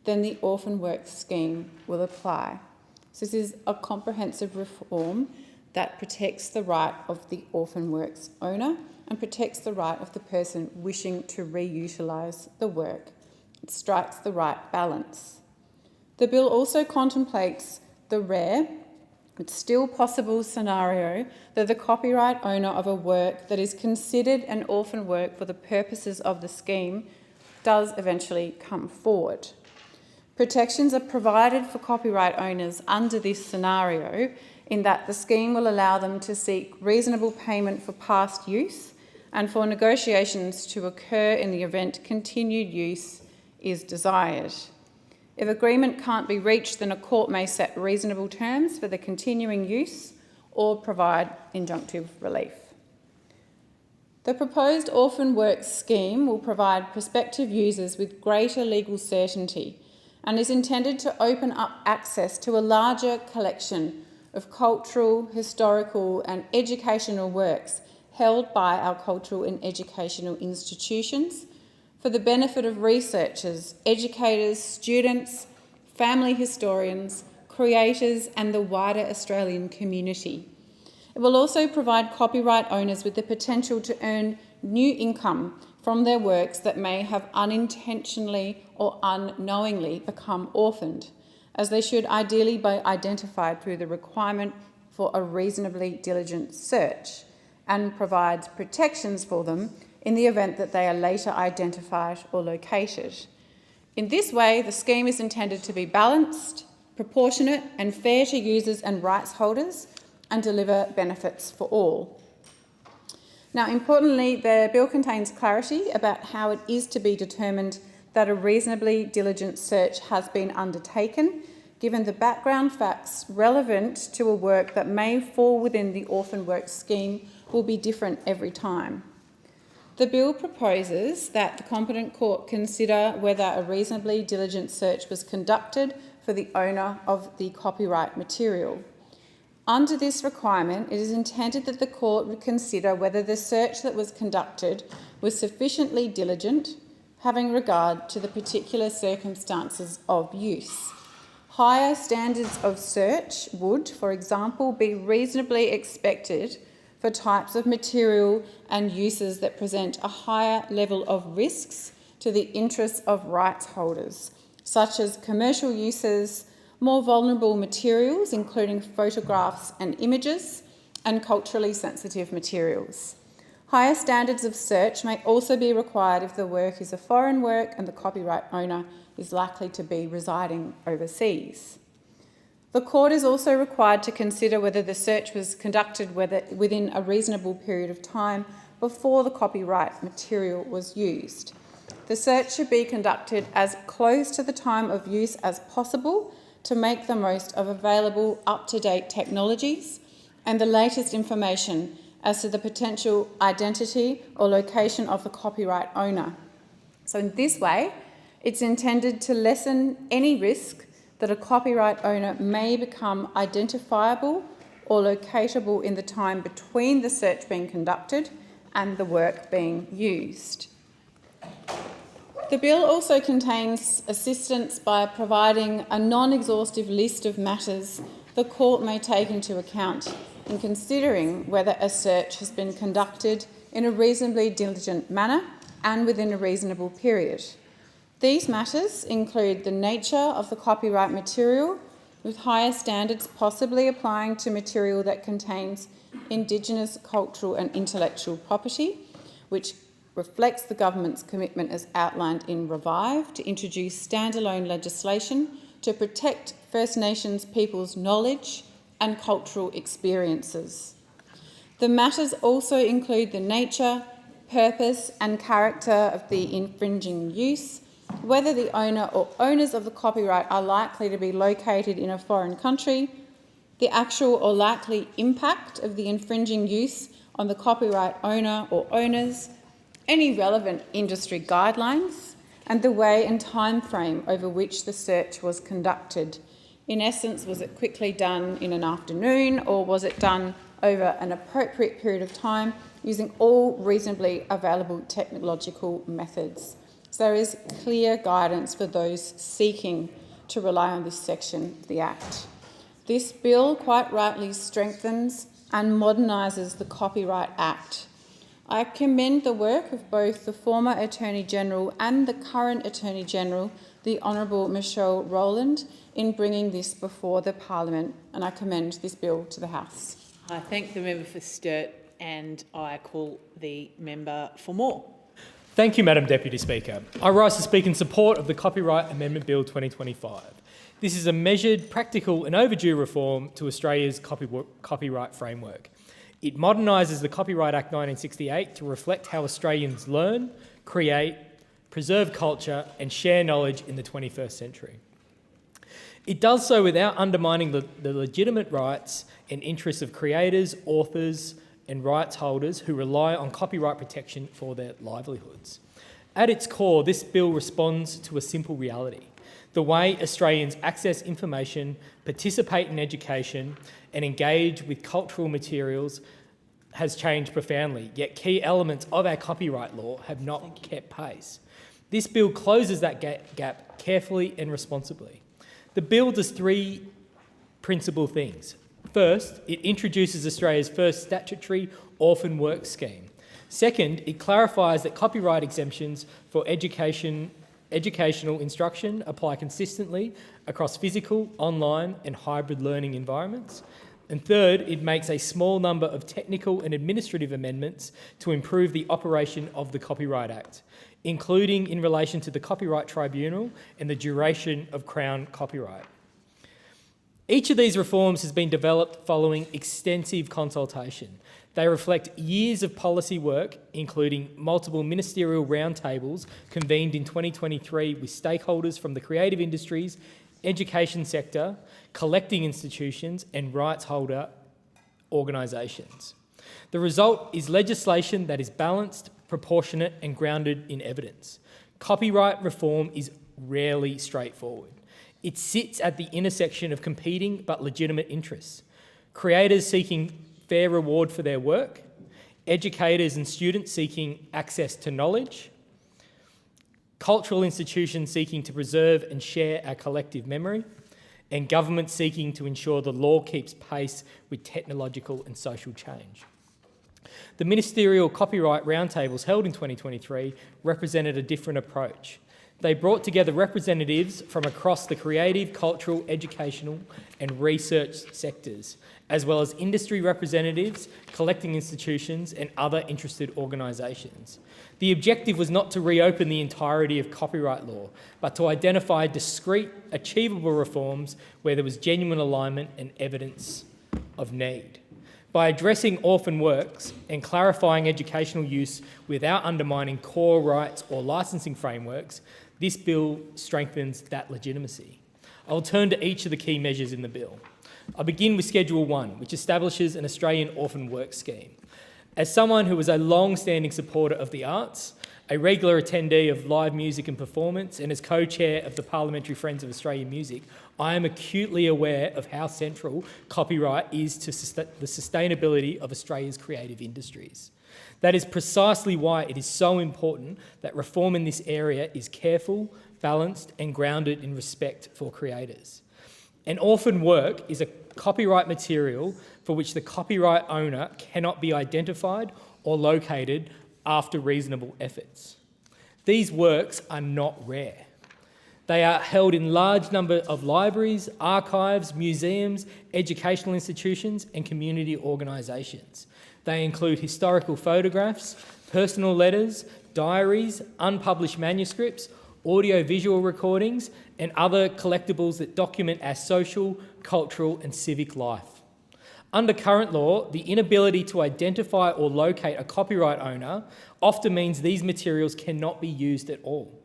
then the orphan works scheme will apply. So this is a comprehensive reform that protects the right of the orphan works owner and protects the right of the person wishing to reutilise the work. It strikes the right balance. The bill also contemplates the rare but still possible scenario that the copyright owner of a work that is considered an orphan work for the purposes of the scheme does eventually come forward. Protections are provided for copyright owners under this scenario in that the scheme will allow them to seek reasonable payment for past use and for negotiations to occur in the event continued use is desired. If agreement can't be reached, then a court may set reasonable terms for the continuing use or provide injunctive relief. The proposed orphan works scheme will provide prospective users with greater legal certainty and is intended to open up access to a larger collection of cultural, historical and educational works held by our cultural and educational institutions for the benefit of researchers, educators, students, family historians, creators and the wider Australian community. It will also provide copyright owners with the potential to earn new income from their works that may have unintentionally or unknowingly become orphaned, as they should ideally be identified through the requirement for a reasonably diligent search, and provides protections for them in the event that they are later identified or located. In this way, the scheme is intended to be balanced, proportionate and fair to users and rights holders and deliver benefits for all. Now, importantly, the bill contains clarity about how it is to be determined that a reasonably diligent search has been undertaken, given the background facts relevant to a work that may fall within the orphan works scheme will be different every time. The bill proposes that the competent court consider whether a reasonably diligent search was conducted for the owner of the copyright material. Under this requirement, it is intended that the court would consider whether the search that was conducted was sufficiently diligent, having regard to the particular circumstances of use. Higher standards of search would, for example, be reasonably expected for types of material and uses that present a higher level of risks to the interests of rights holders, such as commercial uses, more vulnerable materials, including photographs and images, and culturally sensitive materials. Higher standards of search may also be required if the work is a foreign work and the copyright owner is likely to be residing overseas. The court is also required to consider whether the search was conducted within a reasonable period of time before the copyright material was used. The search should be conducted as close to the time of use as possible to make the most of available up-to-date technologies and the latest information as to the potential identity or location of the copyright owner. So in this way, it's intended to lessen any risk that a copyright owner may become identifiable or locatable in the time between the search being conducted and the work being used. The bill also contains assistance by providing a non-exhaustive list of matters the court may take into account in considering whether a search has been conducted in a reasonably diligent manner and within a reasonable period. These matters include the nature of the copyright material, with higher standards possibly applying to material that contains Indigenous cultural and intellectual property, which reflects the government's commitment as outlined in Revive to introduce standalone legislation to protect First Nations people's knowledge and cultural experiences. The matters also include the nature, purpose and character of the infringing use, whether the owner or owners of the copyright are likely to be located in a foreign country, the actual or likely impact of the infringing use on the copyright owner or owners, any relevant industry guidelines, and the way and time frame over which the search was conducted. In essence, was it quickly done in an afternoon, or was it done over an appropriate period of time using all reasonably available technological methods? So there is clear guidance for those seeking to rely on this section of the Act. This bill quite rightly strengthens and modernises the Copyright Act. I commend the work of both the former Attorney-General and the current Attorney-General, the Honourable Michelle Rowland, in bringing this before the Parliament, and I commend this bill to the House.
I thank the member for Sturt and I call the member for Moore.
Thank you, Madam Deputy Speaker. I rise to speak in support of the Copyright Amendment Bill 2025. This is a measured, practical and overdue reform to Australia's copyright framework. It modernises the Copyright Act 1968 to reflect how Australians learn, create, preserve culture and share knowledge in the 21st century. It does so without undermining the legitimate rights and interests of creators, authors and rights holders who rely on copyright protection for their livelihoods. At its core, this bill responds to a simple reality: the way Australians access information, participate in education and engage with cultural materials has changed profoundly, yet key elements of our copyright law have not kept pace. This bill closes that gap carefully and responsibly. The bill does three principal things. First, it introduces Australia's first statutory orphan work scheme. Second, it clarifies that copyright exemptions for educational instruction apply consistently across physical, online and hybrid learning environments. And third, it makes a small number of technical and administrative amendments to improve the operation of the Copyright Act, including in relation to the Copyright Tribunal and the duration of Crown copyright. Each of these reforms has been developed following extensive consultation. They reflect years of policy work, including multiple ministerial roundtables convened in 2023 with stakeholders from the creative industries, education sector, collecting institutions and rights holder organisations. The result is legislation that is balanced, proportionate and grounded in evidence. Copyright reform is rarely straightforward. It sits at the intersection of competing but legitimate interests: creators seeking fair reward for their work, educators and students seeking access to knowledge, cultural institutions seeking to preserve and share our collective memory, and government seeking to ensure the law keeps pace with technological and social change. The ministerial copyright roundtables held in 2023 represented a different approach. They brought together representatives from across the creative, cultural, educational and research sectors, as well as industry representatives, collecting institutions and other interested organisations. The objective was not to reopen the entirety of copyright law, but to identify discrete, achievable reforms where there was genuine alignment and evidence of need. By addressing orphan works and clarifying educational use without undermining core rights or licensing frameworks, this bill strengthens that legitimacy. I'll turn to each of the key measures in the bill. I'll begin with Schedule 1, which establishes an Australian orphan work scheme. As someone who was a long-standing supporter of the arts, A regular attendee of live music and performance, and as co-chair of the Parliamentary Friends of Australian Music, I am acutely aware of how central copyright is to the sustainability of Australia's creative industries. That is precisely why it is so important that reform in this area is careful, balanced, and grounded in respect for creators. An orphan work is a copyright material for which the copyright owner cannot be identified or located after reasonable efforts. These works are not rare. They are held in large number of libraries, archives, museums, educational institutions, and community organisations. They include historical photographs, personal letters, diaries, unpublished manuscripts, audio-visual recordings, and other collectibles that document our social, cultural, and civic life. Under current law, the inability to identify or locate a copyright owner often means these materials cannot be used at all,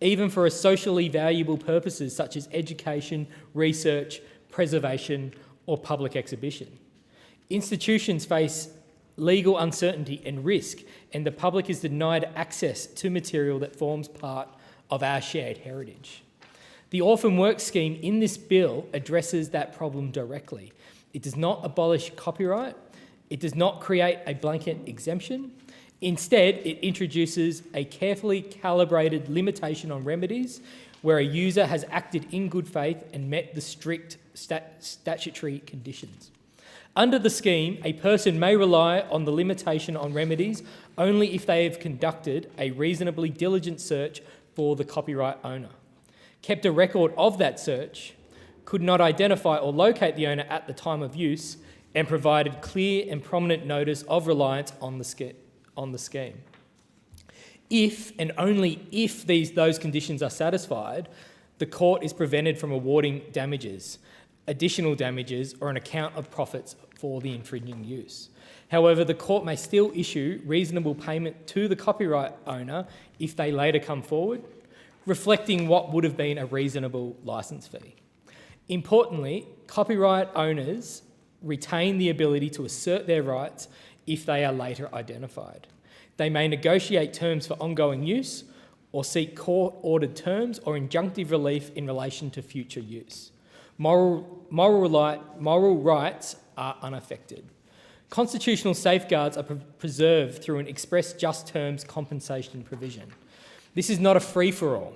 even for socially valuable purposes such as education, research, preservation, or public exhibition. Institutions face legal uncertainty and risk, and the public is denied access to material that forms part of our shared heritage. The Orphan Works Scheme in this bill addresses that problem directly. It does not abolish copyright. It does not create a blanket exemption. Instead, it introduces a carefully calibrated limitation on remedies where a user has acted in good faith and met the strict statutory conditions. Under the scheme, a person may rely on the limitation on remedies only if they have conducted a reasonably diligent search for the copyright owner, kept a record of that search, could not identify or locate the owner at the time of use, and provided clear and prominent notice of reliance on the scheme. If and only if those conditions are satisfied, the court is prevented from awarding damages, additional damages, or an account of profits for the infringing use. However, the court may still issue reasonable payment to the copyright owner if they later come forward, reflecting what would have been a reasonable licence fee. Importantly, copyright owners retain the ability to assert their rights if they are later identified. They may negotiate terms for ongoing use or seek court-ordered terms or injunctive relief in relation to future use. Moral rights are unaffected. Constitutional safeguards are preserved through an express just terms compensation provision. This is not a free-for-all.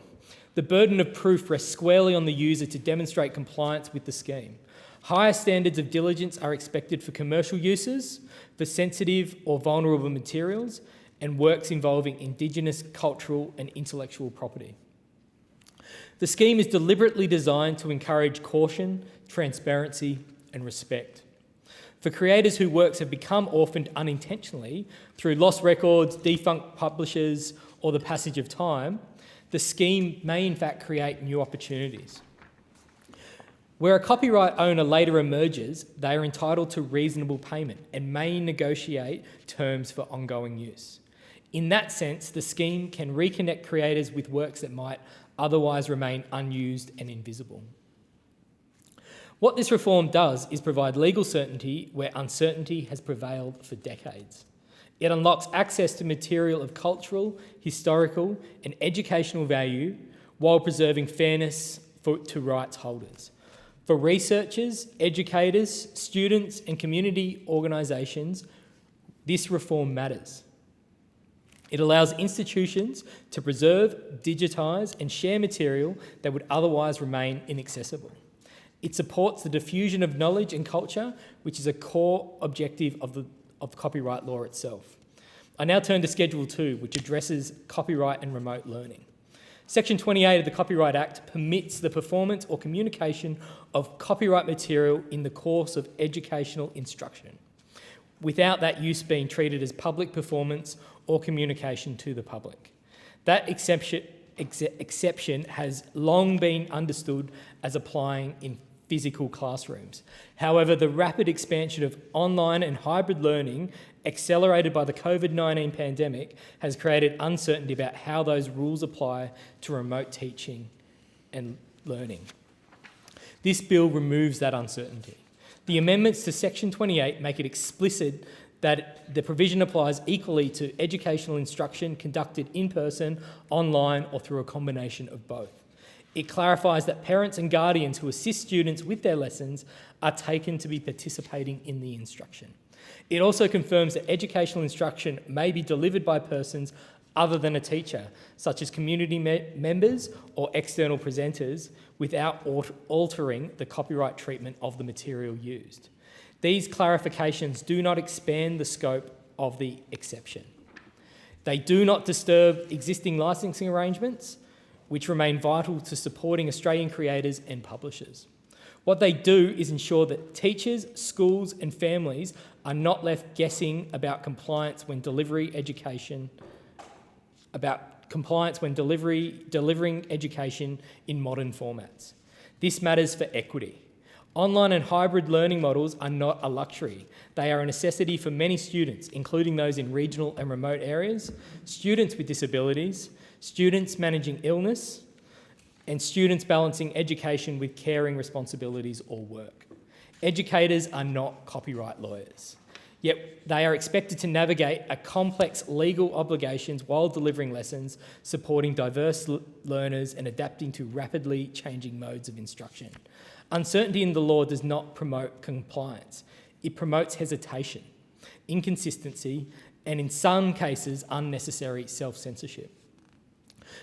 The burden of proof rests squarely on the user to demonstrate compliance with the scheme. Higher standards of diligence are expected for commercial uses, for sensitive or vulnerable materials, and works involving Indigenous, cultural and intellectual property. The scheme is deliberately designed to encourage caution, transparency and respect. For creators whose works have become orphaned unintentionally through lost records, defunct publishers or the passage of time, the scheme may in fact create new opportunities. Where a copyright owner later emerges, they are entitled to reasonable payment and may negotiate terms for ongoing use. In that sense, the scheme can reconnect creators with works that might otherwise remain unused and invisible. What this reform does is provide legal certainty where uncertainty has prevailed for decades. It unlocks access to material of cultural, historical and educational value while preserving fairness to rights holders. For researchers, educators, students and community organisations, this reform matters. It allows institutions to preserve, digitise and share material that would otherwise remain inaccessible. It supports the diffusion of knowledge and culture, which is a core objective of copyright law itself. I now turn to Schedule 2, which addresses copyright and remote learning. Section 28 of the Copyright Act permits the performance or communication of copyright material in the course of educational instruction, without that use being treated as public performance or communication to the public. That exception has long been understood as applying in physical classrooms. However, the rapid expansion of online and hybrid learning, accelerated by the COVID-19 pandemic, has created uncertainty about how those rules apply to remote teaching and learning. This bill removes that uncertainty. The amendments to Section 28 make it explicit that the provision applies equally to educational instruction conducted in person, online, or through a combination of both. It clarifies that parents and guardians who assist students with their lessons are taken to be participating in the instruction. It also confirms that educational instruction may be delivered by persons other than a teacher, such as community members or external presenters, without altering the copyright treatment of the material used. These clarifications do not expand the scope of the exception. They do not disturb existing licensing arrangements, which remain vital to supporting Australian creators and publishers. What they do is ensure that teachers, schools and families are not left guessing about compliance when delivering education in modern formats. This matters for equity. Online and hybrid learning models are not a luxury. They are a necessity for many students, including those in regional and remote areas, students with disabilities, students managing illness, and students balancing education with caring responsibilities or work. Educators are not copyright lawyers, yet they are expected to navigate a complex legal obligations while delivering lessons, supporting diverse learners and adapting to rapidly changing modes of instruction. Uncertainty in the law does not promote compliance. It promotes hesitation, inconsistency, and in some cases, unnecessary self-censorship.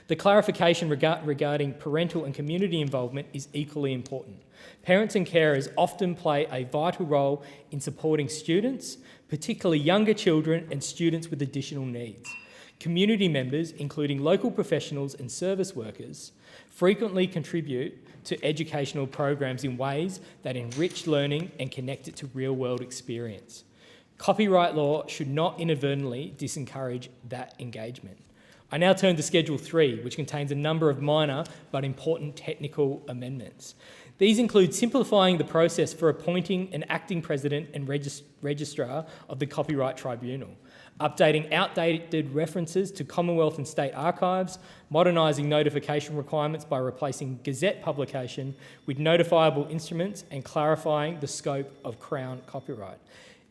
The clarification regarding parental and community involvement is equally important. Parents and carers often play a vital role in supporting students, particularly younger children and students with additional needs. Community members, including local professionals and service workers, frequently contribute to educational programs in ways that enrich learning and connect it to real-world experience. Copyright law should not inadvertently disencourage that engagement. I now turn to Schedule 3, which contains a number of minor but important technical amendments. These include simplifying the process for appointing an acting president and registrar of the Copyright Tribunal, updating outdated references to Commonwealth and state archives, modernising notification requirements by replacing Gazette publication with notifiable instruments, and clarifying the scope of Crown copyright.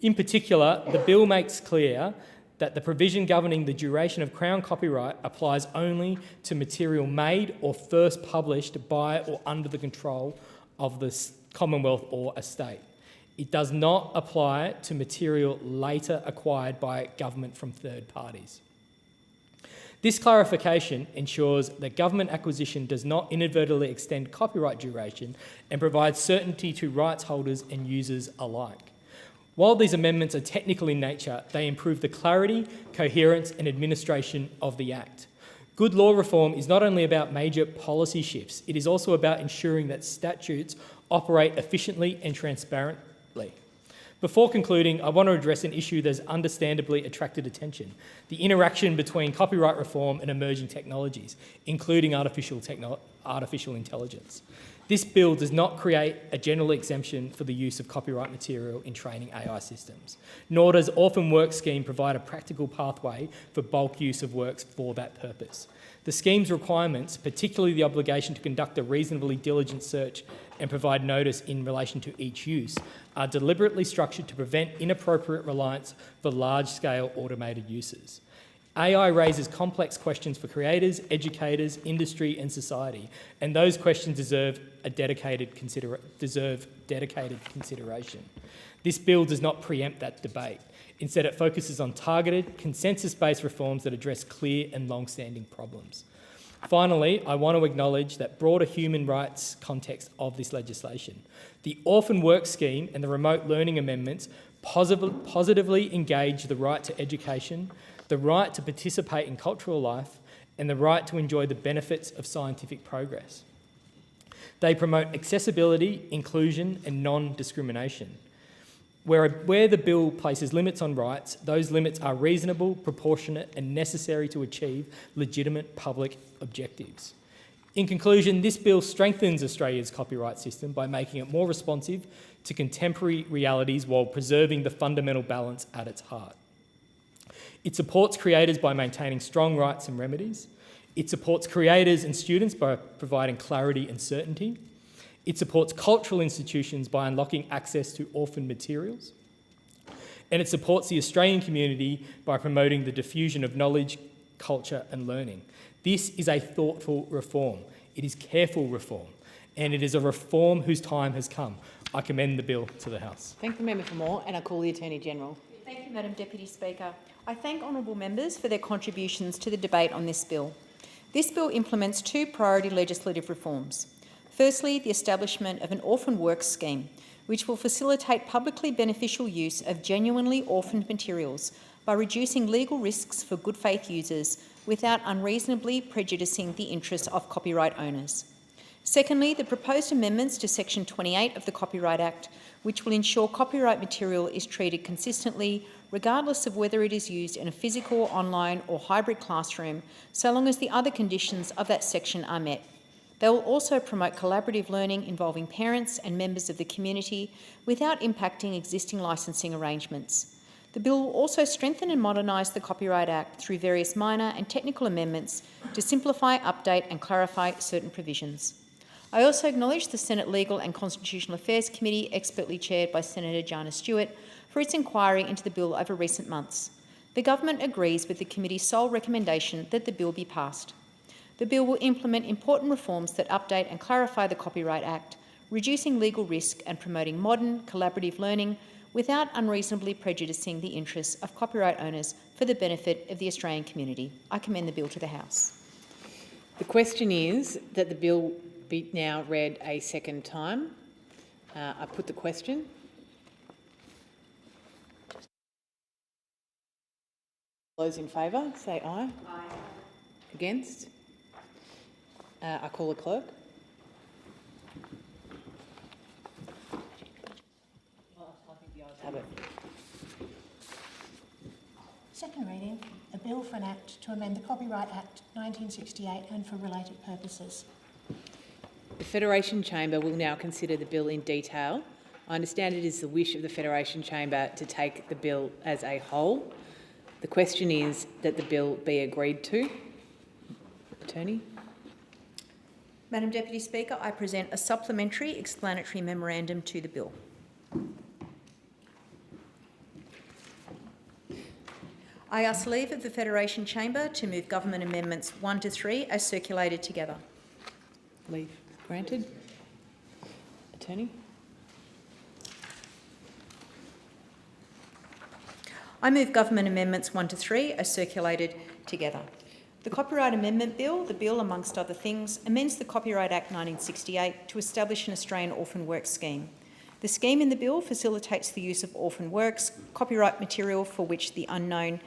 In particular, the bill makes clear that the provision governing the duration of Crown copyright applies only to material made or first published by or under the control of the Commonwealth or a state. It does not apply to material later acquired by government from third parties. This clarification ensures that government acquisition does not inadvertently extend copyright duration and provides certainty to rights holders and users alike. While these amendments are technical in nature, they improve the clarity, coherence and administration of the Act. Good law reform is not only about major policy shifts, it is also about ensuring that statutes operate efficiently and transparently. Before concluding, I want to address an issue that has understandably attracted attention: the interaction between copyright reform and emerging technologies, including artificial intelligence. This bill does not create a general exemption for the use of copyright material in training AI systems, nor does Orphan Work Scheme provide a practical pathway for bulk use of works for that purpose. The scheme's requirements, particularly the obligation to conduct a reasonably diligent search and provide notice in relation to each use, are deliberately structured to prevent inappropriate reliance for large-scale automated uses. AI raises complex questions for creators, educators, industry and society, and those questions deserve dedicated consideration. This bill does not preempt that debate. Instead, it focuses on targeted, consensus-based reforms that address clear and long-standing problems. Finally, I want to acknowledge that broader human rights context of this legislation. The Orphan Work Scheme and the Remote Learning Amendments positively engage the right to education, the right to participate in cultural life, and the right to enjoy the benefits of scientific progress. They promote accessibility, inclusion, and non-discrimination. Where the bill places limits on rights, those limits are reasonable, proportionate, and necessary to achieve legitimate public objectives. In conclusion, this bill strengthens Australia's copyright system by making it more responsive to contemporary realities while preserving the fundamental balance at its heart. It supports creators by maintaining strong rights and remedies. It supports creators and students by providing clarity and certainty. It supports cultural institutions by unlocking access to orphan materials. and it supports the Australian community by promoting the diffusion of knowledge, culture and learning. This is a thoughtful reform. It is careful reform, and it is a reform whose time has come. I commend the bill to the House.
Thank the member for more, and I call the Attorney-General.
Thank you, Madam Deputy Speaker. I thank honourable members for their contributions to the debate on this bill. This bill implements two priority legislative reforms. Firstly, the establishment of an orphan works scheme, which will facilitate publicly beneficial use of genuinely orphaned materials by reducing legal risks for good faith users without unreasonably prejudicing the interests of copyright owners. Secondly, the proposed amendments to Section 28 of the Copyright Act, which will ensure copyright material is treated consistently regardless of whether it is used in a physical, online or hybrid classroom, so long as the other conditions of that section are met. They will also promote collaborative learning involving parents and members of the community without impacting existing licensing arrangements. The bill will also strengthen and modernise the Copyright Act through various minor and technical amendments to simplify, update and clarify certain provisions. I also acknowledge the Senate Legal and Constitutional Affairs Committee, expertly chaired by Senator Jana Stewart, for its inquiry into the bill over recent months. The government agrees with the committee's sole recommendation that the bill be passed. The bill will implement important reforms that update and clarify the Copyright Act, reducing legal risk and promoting modern, collaborative learning without unreasonably prejudicing the interests of copyright owners for the benefit of the Australian community. I commend the bill to the House.
The question is that the bill be now read a second time. I put the question. Those in favour, say aye. Aye. Against? I call the clerk. Have it.
Second reading, a bill for an act to amend the Copyright Act 1968 and for related purposes.
The Federation Chamber will now consider the bill in detail. I understand it is the wish of the Federation Chamber to take the bill as a whole. The question is that the bill be agreed to. Attorney?
Madam Deputy Speaker, I present a supplementary explanatory memorandum to the bill. I ask leave of the Federation Chamber to move Government Amendments 1 to 3 as circulated together.
Leave granted. Attorney?
I move Government Amendments 1 to 3 as circulated together. The Copyright Amendment Bill, the bill, amongst other things, amends the Copyright Act 1968 to establish an Australian orphan works scheme. The scheme in the bill facilitates the use of orphan works, copyright material for which the owner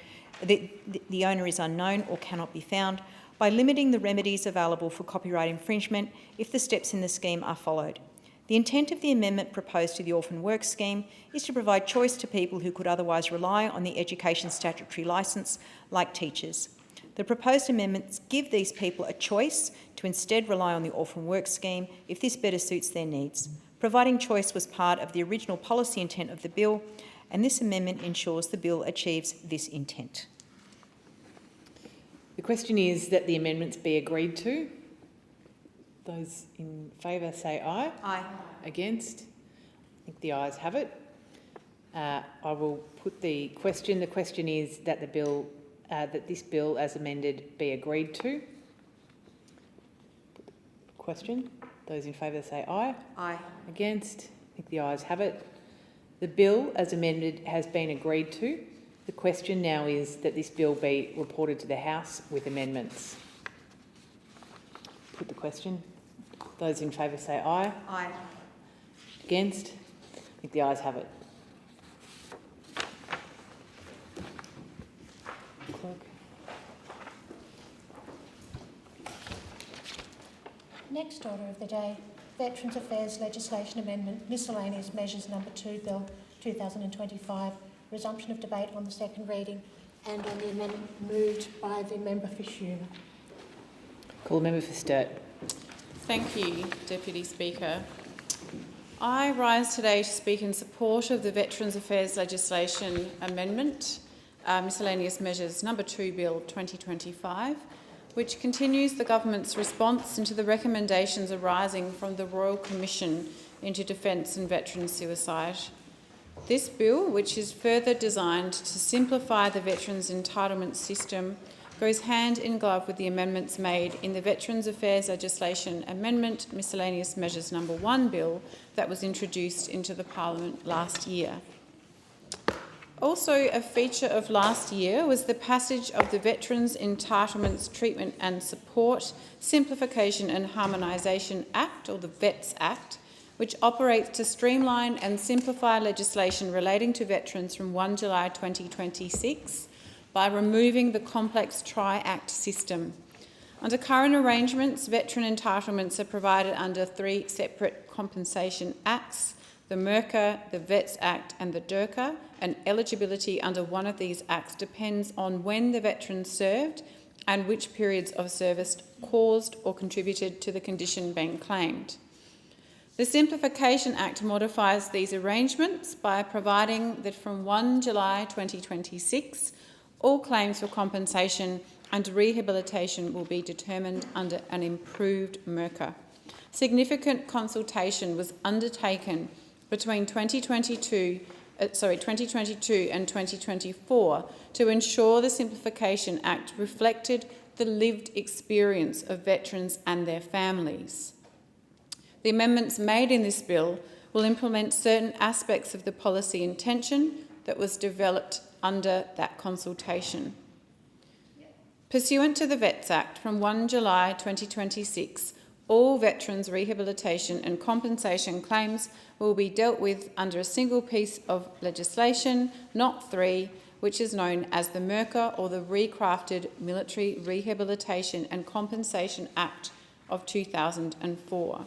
is unknown or cannot be found, by limiting the remedies available for copyright infringement if the steps in the scheme are followed. The intent of the amendment proposed to the Orphan Works Scheme is to provide choice to people who could otherwise rely on the education statutory licence, like teachers. The proposed amendments give these people a choice to instead rely on the Orphan Works Scheme if this better suits their needs. Providing choice was part of the original policy intent of the bill, and this amendment ensures the bill achieves this intent.
The question is that the amendments be agreed to. Those in favour say aye.
Aye.
Against? I think the ayes have it. I will put the question. The question is that the bill, that this bill as amended be agreed to. Question. Those in favour say aye.
Aye.
Against? I think the ayes have it. The bill as amended has been agreed to. The question now is that this bill be reported to the House with amendments. Put the question. Those in favour say aye.
Aye.
Against? I think the ayes have it. Clerk.
Next order of the day, Veterans Affairs Legislation Amendment, Miscellaneous Measures Number 2 Bill 2025, resumption of debate on the second reading and on the amendment moved by the member for Hume.
Call the member for Sturt.
Thank you, Deputy Speaker. I rise today to speak in support of the Veterans Affairs Legislation Amendment, Miscellaneous Measures Number 2 Bill 2025, which continues the Government's response into the recommendations arising from the Royal Commission into Defence and Veteran Suicide. This bill, which is further designed to simplify the Veterans Entitlement System, goes hand in glove with the amendments made in the Veterans Affairs Legislation Amendment Miscellaneous Measures No. 1 bill that was introduced into the Parliament last year. Also, a feature of last year was the passage of the Veterans Entitlements Treatment and Support Simplification and Harmonisation Act, or the VETS Act, which operates to streamline and simplify legislation relating to veterans from 1 July 2026 by removing the complex Tri-Act system. Under current arrangements, veteran entitlements are provided under 3 separate compensation acts: the MERCA, the VETS Act and the DIRCA, and eligibility under one of these acts depends on when the veteran served and which periods of service caused or contributed to the condition being claimed. The Simplification Act modifies these arrangements by providing that from 1 July 2026, all claims for compensation and rehabilitation will be determined under an improved MERCA. Significant consultation was undertaken between 2022 and 2024 to ensure the Simplification Act reflected the lived experience of veterans and their families. The amendments made in this bill will implement certain aspects of the policy intention that was developed under that consultation. Pursuant to the VETS Act, from 1 July 2026, all veterans' rehabilitation and compensation claims will be dealt with under a single piece of legislation, not 3, which is known as the MERCA, or the Recrafted Military Rehabilitation and Compensation Act of 2004.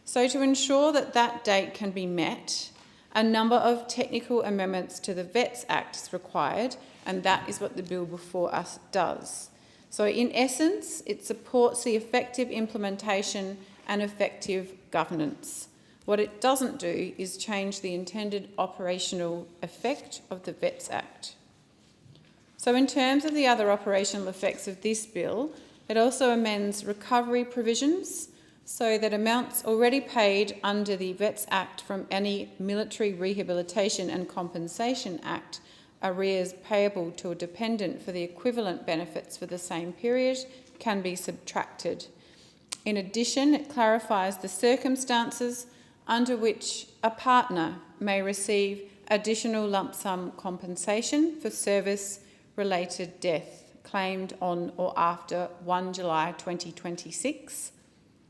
So to ensure that that date can be met, a number of technical amendments to the VETS Act is required, and that is what the bill before us does. So in essence, it supports the effective implementation and effective governance. What it doesn't do is change the intended operational effect of the VETS Act. So in terms of the other operational effects of this bill, it also amends recovery provisions so that amounts already paid under the VETS Act from any Military Rehabilitation and Compensation Act arrears payable to a dependent for the equivalent benefits for the same period can be subtracted. In addition, it clarifies the circumstances under which a partner may receive additional lump sum compensation for service-related death claimed on or after 1 July 2026,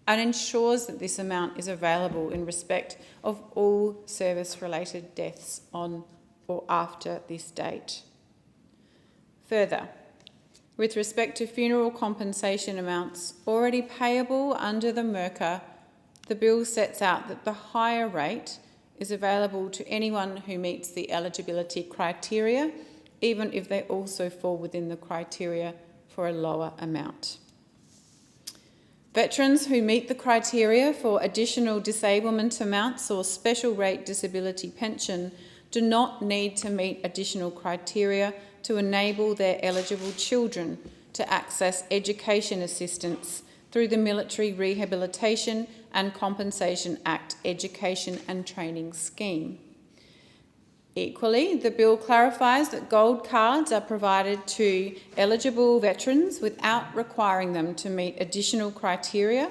and ensures that this amount is available in respect of all service-related deaths on or after this date. Further, with respect to funeral compensation amounts already payable under the MERCA, the bill sets out that the higher rate is available to anyone who meets the eligibility criteria, even if they also fall within the criteria for a lower amount. Veterans who meet the criteria for additional disablement amounts or special rate disability pension do not need to meet additional criteria to enable their eligible children to access education assistance through the Military Rehabilitation and Compensation Act Education and Training Scheme. Equally, the bill clarifies that gold cards are provided to eligible veterans without requiring them to meet additional criteria,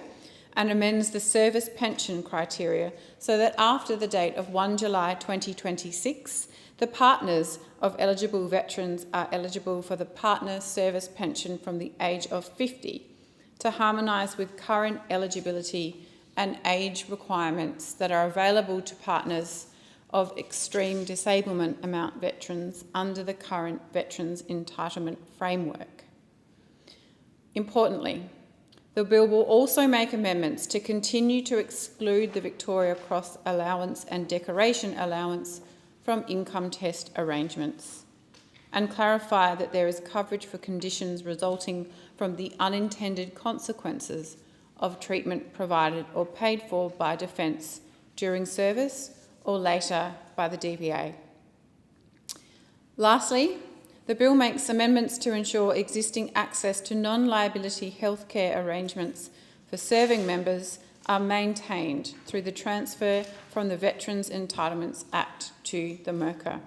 and amends the service pension criteria so that after the date of 1 July 2026, the partners of eligible veterans are eligible for the partner service pension from the age of 50 to harmonise with current eligibility and age requirements that are available to partners of extreme disablement amount veterans under the current Veterans Entitlement Framework. Importantly, the bill will also make amendments to continue to exclude the Victoria Cross Allowance and Decoration Allowance from income test arrangements, and clarify that there is coverage for conditions resulting from the unintended consequences of treatment provided or paid for by Defence during service or later by the DVA. Lastly, the bill makes amendments to ensure existing access to non-liability healthcare arrangements for serving members are maintained through the transfer from the Veterans Entitlements Act to the MERCA.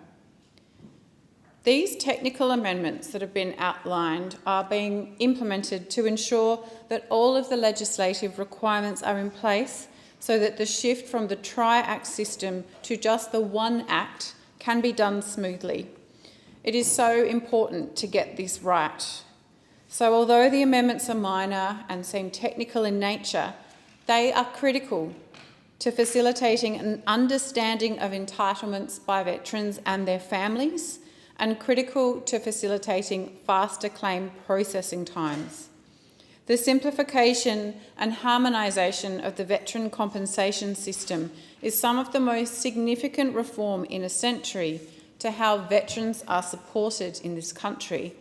These technical amendments that have been outlined are being implemented to ensure that all of the legislative requirements are in place so that the shift from the Tri-Act system to just the one Act can be done smoothly. It is so important to get this right. So although the amendments are minor and seem technical in nature, they are critical to facilitating an understanding of entitlements by veterans and their families, and critical to facilitating faster claim processing times. The simplification and harmonisation of the veteran compensation system is some of the most significant reform in a century to how veterans are supported in this country.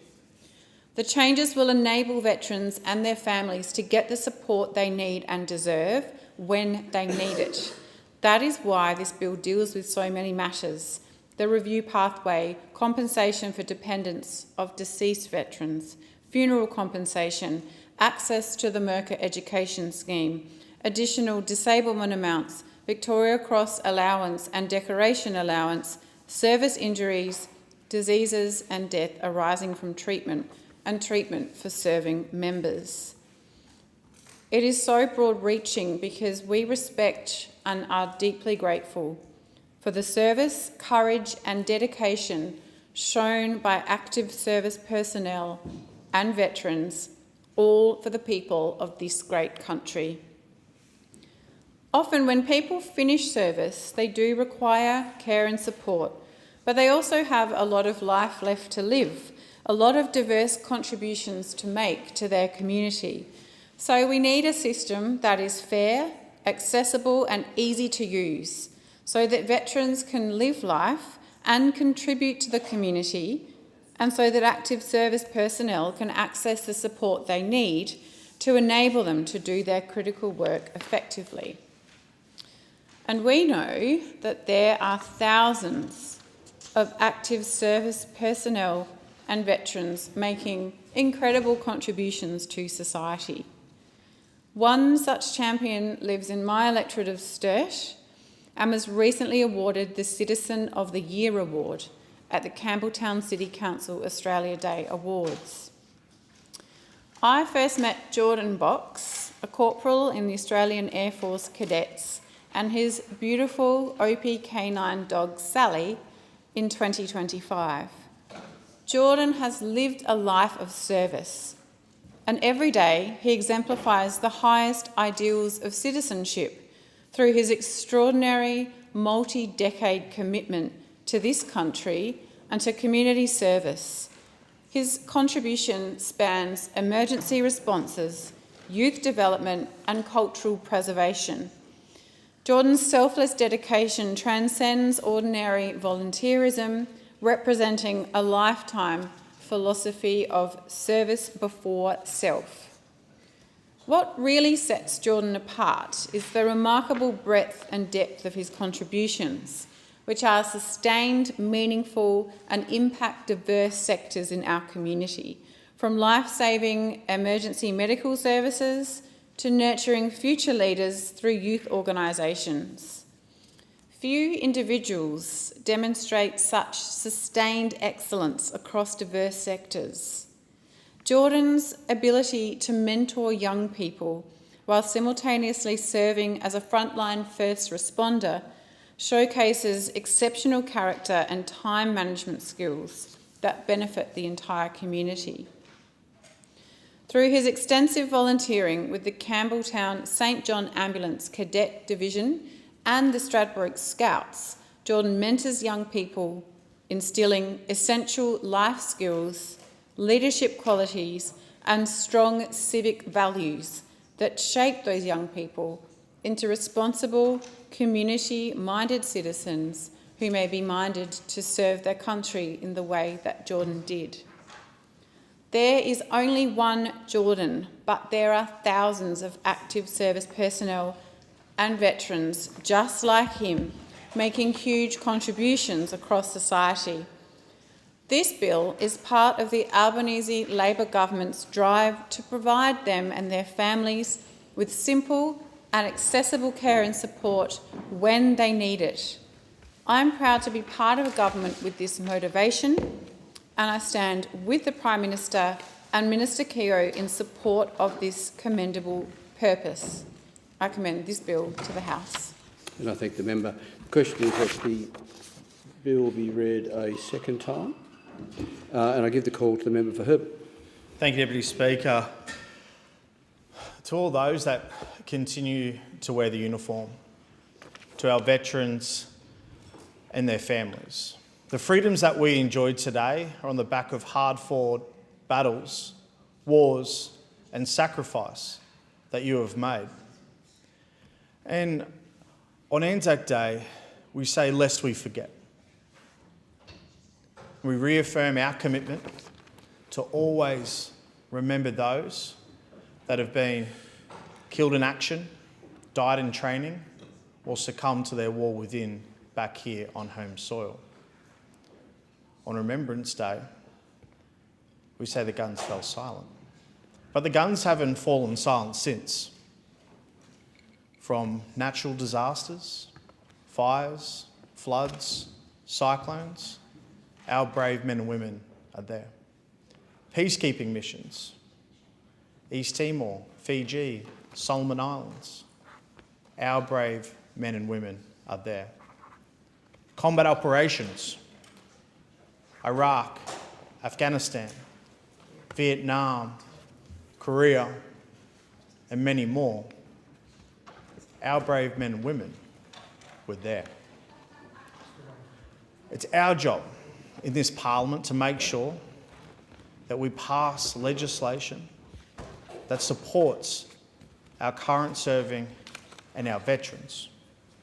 The changes will enable veterans and their families to get the support they need and deserve when they need it. That is why this bill deals with so many matters: the review pathway, compensation for dependents of deceased veterans, funeral compensation, access to the MERCA education scheme, additional disablement amounts, Victoria Cross allowance and decoration allowance, service injuries, diseases and death arising from treatment, and treatment for serving members. It is so broad-reaching because we respect and are deeply grateful for the service, courage and dedication shown by active service personnel and veterans, all for the people of this great country. Often when people finish service, they do require care and support, but they also have a lot of life left to live, a lot of diverse contributions to make to their community. So we need a system that is fair, accessible and easy to use, so that veterans can live life and contribute to the community, and so that active service personnel can access the support they need to enable them to do their critical work effectively. And we know that there are thousands of active service personnel and veterans making incredible contributions to society. One such champion lives in my electorate of Sturt and was recently awarded the Citizen of the Year Award at the Campbelltown City Council Australia Day Awards. I first met Jordan Box, a corporal in the Australian Air Force Cadets, and his beautiful OPK9 dog Sally in 2025. Jordan has lived a life of service, and every day he exemplifies the highest ideals of citizenship through his extraordinary multi-decade commitment to this country and to community service. His contribution spans emergency responses, youth development and cultural preservation. Jordan's selfless dedication transcends ordinary volunteerism, representing a lifetime philosophy of service before self. What really sets Jordan apart is the remarkable breadth and depth of his contributions, which are sustained, meaningful and impact diverse sectors in our community, from life-saving emergency medical services to nurturing future leaders through youth organisations. Few individuals demonstrate such sustained excellence across diverse sectors. Jordan's ability to mentor young people while simultaneously serving as a frontline first responder showcases exceptional character and time management skills that benefit the entire community. Through his extensive volunteering with the Campbelltown St John Ambulance Cadet Division and the Stradbroke Scouts, Jordan mentors young people, instilling essential life skills, leadership qualities and strong civic values that shape those young people into responsible, community-minded citizens who may be minded to serve their country in the way that Jordan did. There is only one Jordan, but there are thousands of active service personnel and veterans just like him, making huge contributions across society. This bill is part of the Albanese Labor government's drive to provide them and their families with simple, and accessible care and support when they need it. I'm proud to be part of a government with this motivation, and I stand with the Prime Minister and Minister Keogh in support of this commendable purpose. I commend this bill to the House.
And I thank the member. The question is that the bill be read a second time. And I give the call to the member for Herbert.
Thank you, Deputy Speaker. To all those that continue to wear the uniform, to our veterans and their families, the freedoms that we enjoyed today are on the back of hard-fought battles, wars and sacrifice that you have made. And on Anzac Day, we say, lest we forget. We reaffirm our commitment to always remember those that have been killed in action, died in training, or succumbed to their war within back here on home soil. On Remembrance Day, we say the guns fell silent. But the guns haven't fallen silent since. From natural disasters, fires, floods, cyclones, our brave men and women are there. Peacekeeping missions, East Timor, Fiji, Solomon Islands, our brave men and women are there. Combat operations, Iraq, Afghanistan, Vietnam, Korea, and many more. Our brave men and women were there. It's our job in this Parliament to make sure that we pass legislation that supports our current serving and our veterans,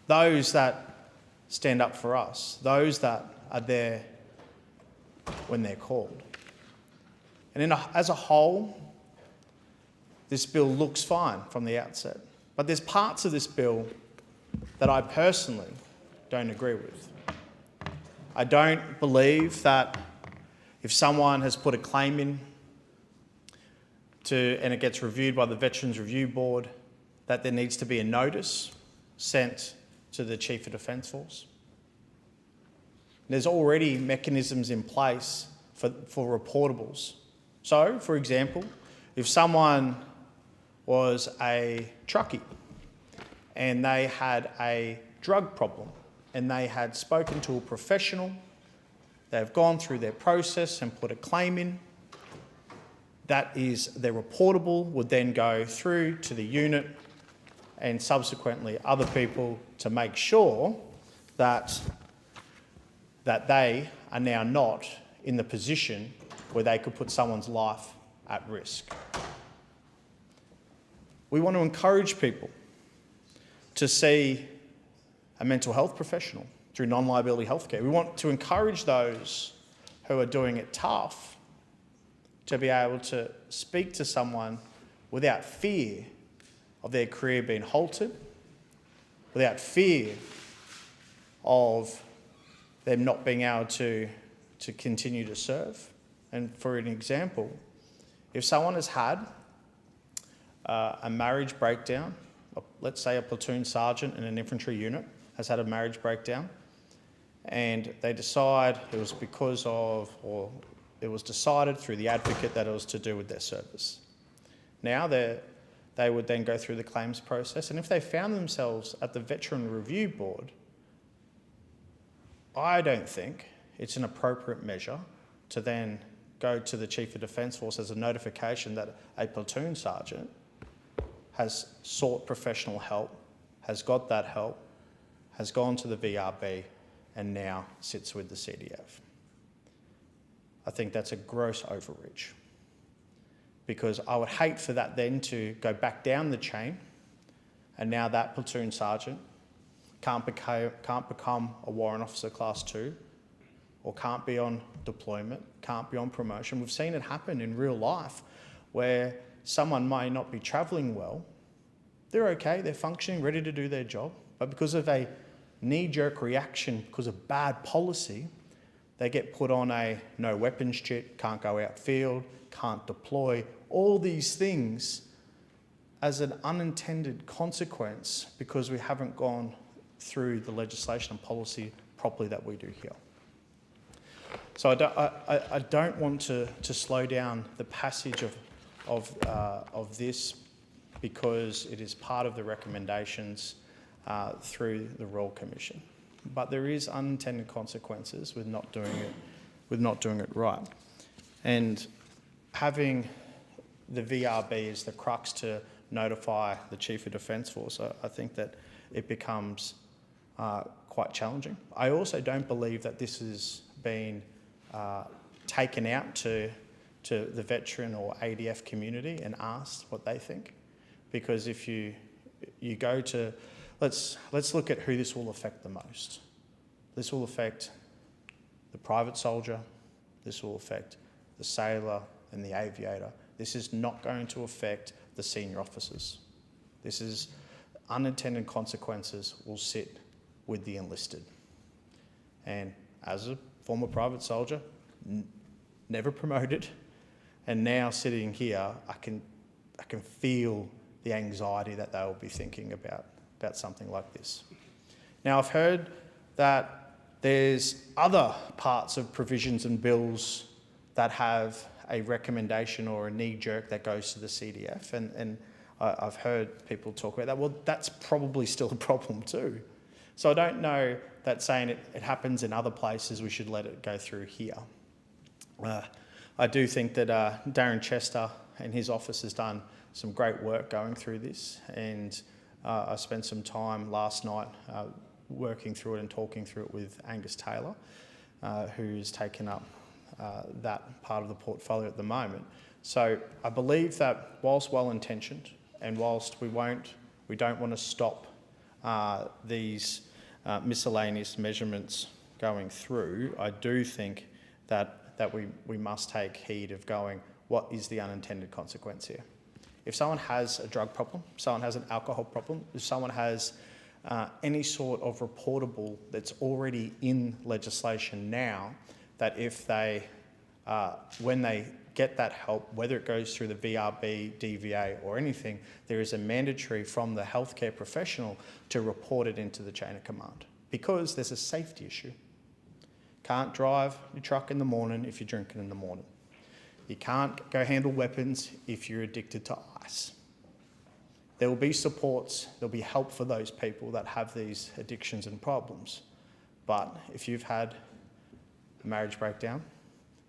those that stand up for us, those that are there when they're called. And as a whole, this bill looks fine from the outset, but there's parts of this bill that I personally don't agree with. I don't believe that if someone has put a claim in and it gets reviewed by the Veterans Review Board, that there needs to be a notice sent to the Chief of Defence Force. There's already mechanisms in place for reportables. So, for example, if someone was a truckie and they had a drug problem and they had spoken to a professional, they've gone through their process and put a claim in, that is, their reportable would then go through to the unit and subsequently other people to make sure that they are now not in the position where they could put someone's life at risk. We want to encourage people to see a mental health professional through non-liability healthcare. We want to encourage those who are doing it tough to be able to speak to someone without fear of their career being halted, without fear of them not being able to continue to serve. And for an example, if someone has had a marriage breakdown, let's say a platoon sergeant in an infantry unit has had a marriage breakdown, and they decide it was because of, or it was decided through the advocate that it was to do with their service. Now they would then go through the claims process, and if they found themselves at the Veteran Review Board, I don't think it's an appropriate measure to then go to the Chief of Defence Force as a notification that a platoon sergeant has sought professional help, has got that help, has gone to the VRB and now sits with the CDF. I think that's a gross overreach, because I would hate for that then to go back down the chain and now that platoon sergeant can't become a warrant officer class 2 or can't be on deployment, can't be on promotion. We've seen it happen in real life where someone may not be travelling well, they're okay, they're functioning, ready to do their job, but because of a knee-jerk reaction, because of bad policy, they get put on a no weapons chit, can't go outfield, can't deploy. All these things as an unintended consequence because we haven't gone through the legislation and policy properly that we do here. So I don't want to slow down the passage of this because it is part of the recommendations through the Royal Commission. But there is unintended consequences with not doing it right. And having the VRB as the crux to notify the Chief of Defence Force, I think that it becomes quite challenging. I also don't believe that this has been taken out to the veteran or ADF community and asked what they think. Because if you go to, let's look at who this will affect the most. This will affect the private soldier, this will affect the sailor and the aviator. This is not going to affect the senior officers. This is unintended consequences will sit with the enlisted. And as a former private soldier, never promoted, and now sitting here, I can feel the anxiety that they will be thinking about something like this. Now, I've heard that there's other parts of provisions and bills that have a recommendation or a knee jerk that goes to the CDF, and I've heard people talk about that. Well, that's probably still a problem too. So I don't know that saying it happens in other places, we should let it go through here. I do think that Darren Chester and his office has done some great work going through this, and I spent some time last night working through it and talking through it with Angus Taylor, who's taken up that part of the portfolio at the moment. So I believe that whilst well-intentioned and whilst we don't want to stop these miscellaneous measurements going through, I do think that we must take heed of going, what is the unintended consequence here? If someone has a drug problem, if someone has an alcohol problem, if someone has any sort of reportable that's already in legislation now, that if they, when they get that help, whether it goes through the VRB, DVA or anything, there is a mandatory from the healthcare professional to report it into the chain of command because there's a safety issue. Can't drive your truck in the morning if you're drinking in the morning. You can't go handle weapons if you're addicted to ice. There will be supports, there'll be help for those people that have these addictions and problems. But if you've had a marriage breakdown,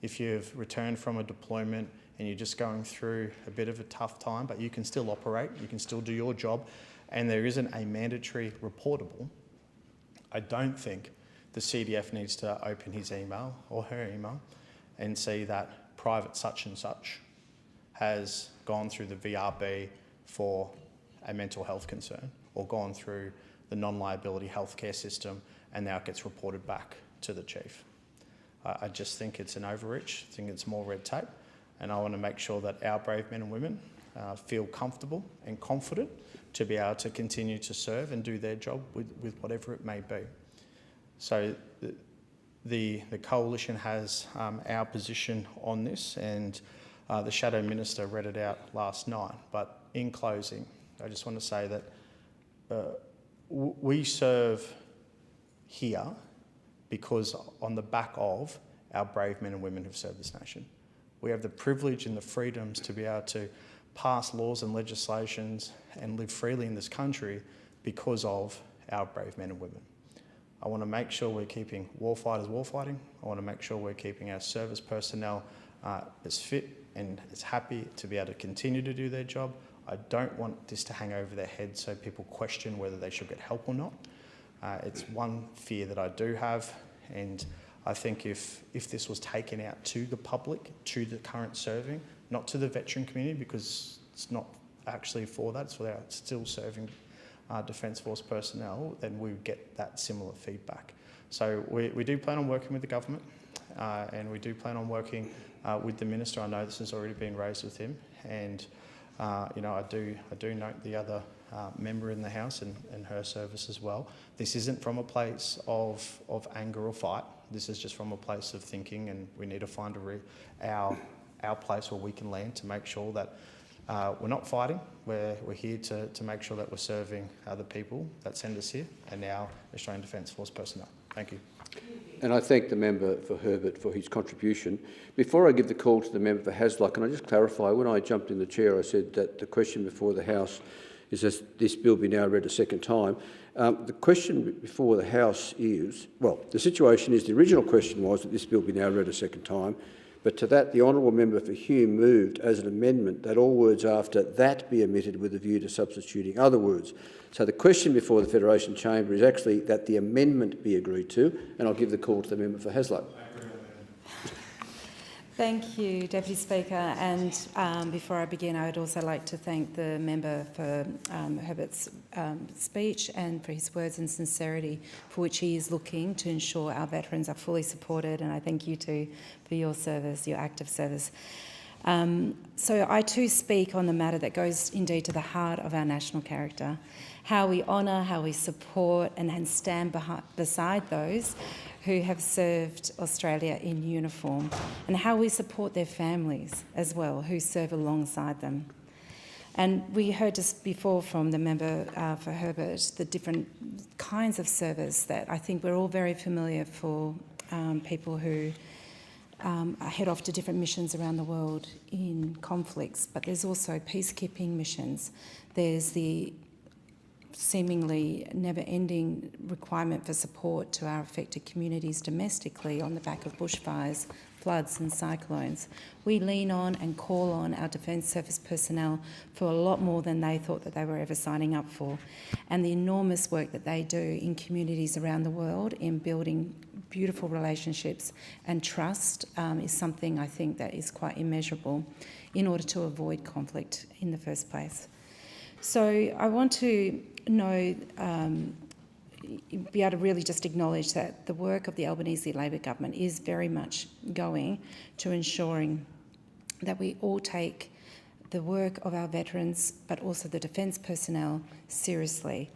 if you've returned from a deployment and you're just going through a bit of a tough time, but you can still operate, you can still do your job, and there isn't a mandatory reportable, I don't think the CDF needs to open his email or her email and see that private such and such has gone through the VRB for a mental health concern or gone through the non-liability healthcare system and now it gets reported back to the chief. I just think it's an overreach. I think it's more red tape, and I want to make sure that our brave men and women feel comfortable and confident to be able to continue to serve and do their job with whatever it may be. So the coalition has our position on this, and the Shadow Minister read it out last night. But in closing, I just want to say that we serve here because on the back of our brave men and women who've served this nation. We have the privilege and the freedoms to be able to pass laws and legislations and live freely in this country because of our brave men and women. I want to make sure we're keeping warfighters warfighting. I want to make sure we're keeping our service personnel as fit and as happy to be able to continue to do their job. I don't want this to hang over their heads so people question whether they should get help or not. It's one fear that I do have, and I think if this was taken out to the public, to the current serving, not to the veteran community, because it's not actually for that, it's for our still serving Defence Force personnel, then we would get that similar feedback. So we do plan on working with the government, and we do plan on working with the Minister. I know this has already been raised with him, and you know, I do note the other member in the House and her service as well. This isn't from a place of anger or fight. This is just from a place of thinking, and we need to find our place where we can land to make sure that We're not fighting. We're here to make sure that we're serving the people that send us here and our Australian Defence Force personnel. Thank you.
And I thank the member for Herbert for his contribution. Before I give the call to the member for Hasluck, can I just clarify, when I jumped in the chair, I said that the question before the House is that this bill be now read a second time. The question before the House is, well, the situation is the original question was that this bill be now read a second time, but to that the honourable member for Hume moved as an amendment that all words after that be omitted with a view to substituting other words. So the question before the Federation Chamber is actually that the amendment be agreed to, and I'll give the call to the member for Hasluck.
Thank you, Deputy Speaker. And before I begin, I would also like to thank the member for Herbert's speech and for his words and sincerity for which he is looking to ensure our veterans are fully supported. And I thank you too for your service, your active service. So I too speak on the matter that goes indeed to the heart of our national character, how we honour, how we support and stand beside those who have served Australia in uniform, and how we support their families as well, who serve alongside them. And we heard just before from the member for Herbert the different kinds of service that I think we're all very familiar for people who head off to different missions around the world in conflicts, but there's also peacekeeping missions. There's the seemingly never-ending requirement for support to our affected communities domestically on the back of bushfires, floods and cyclones. We lean on and call on our Defence Service personnel for a lot more than they thought that they were ever signing up for. And the enormous work that they do in communities around the world in building beautiful relationships and trust is something I think that is quite immeasurable in order to avoid conflict in the first place. So I want to be able to really just acknowledge that the work of the Albanese Labor government is very much going to ensuring that we all take the work of our veterans, but also the defence personnel, seriously.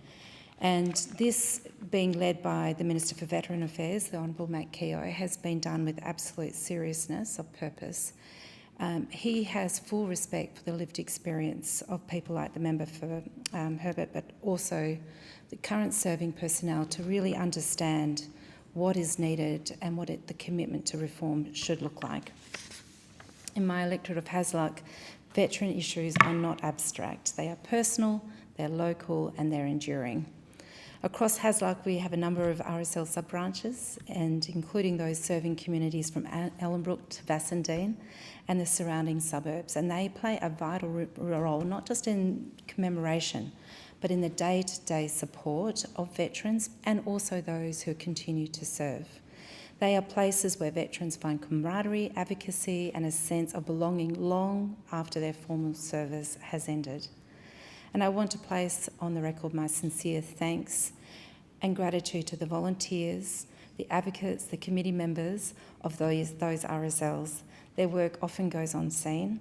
And this, being led by the Minister for Veteran Affairs, the Honourable Matt Keogh, has been done with absolute seriousness of purpose. He has full respect for the lived experience of people like the member for Herbert, but also the current serving personnel to really understand what is needed and what the commitment to reform should look like. In my electorate of Hasluck, veteran issues are not abstract. They are personal, they're local and they're enduring. Across Hasluck, we have a number of RSL sub-branches, and including those serving communities from Ellenbrook to Vassendine and the surrounding suburbs. And they play a vital role, not just in commemoration, but in the day-to-day support of veterans and also those who continue to serve. They are places where veterans find camaraderie, advocacy and a sense of belonging long after their formal service has ended. And I want to place on the record my sincere thanks and gratitude to the volunteers, the advocates, the committee members of those RSLs. Their work often goes unseen,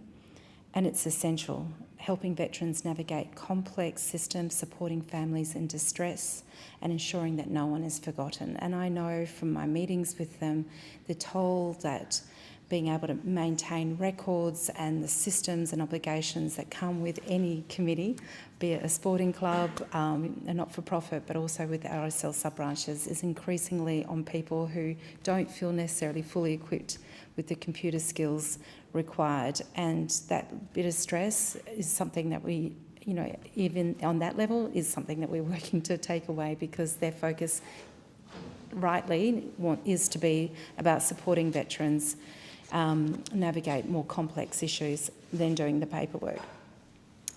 and it's essential, helping veterans navigate complex systems, supporting families in distress and ensuring that no one is forgotten. And I know from my meetings with them, they're told that being able to maintain records and the systems and obligations that come with any committee, be it a sporting club, a not-for-profit, but also with the RSL sub-branches, is increasingly on people who don't feel necessarily fully equipped with the computer skills required. And that bit of stress is something that we, even on that level, is something that we're working to take away, because their focus rightly is to be about supporting veterans navigate more complex issues than doing the paperwork.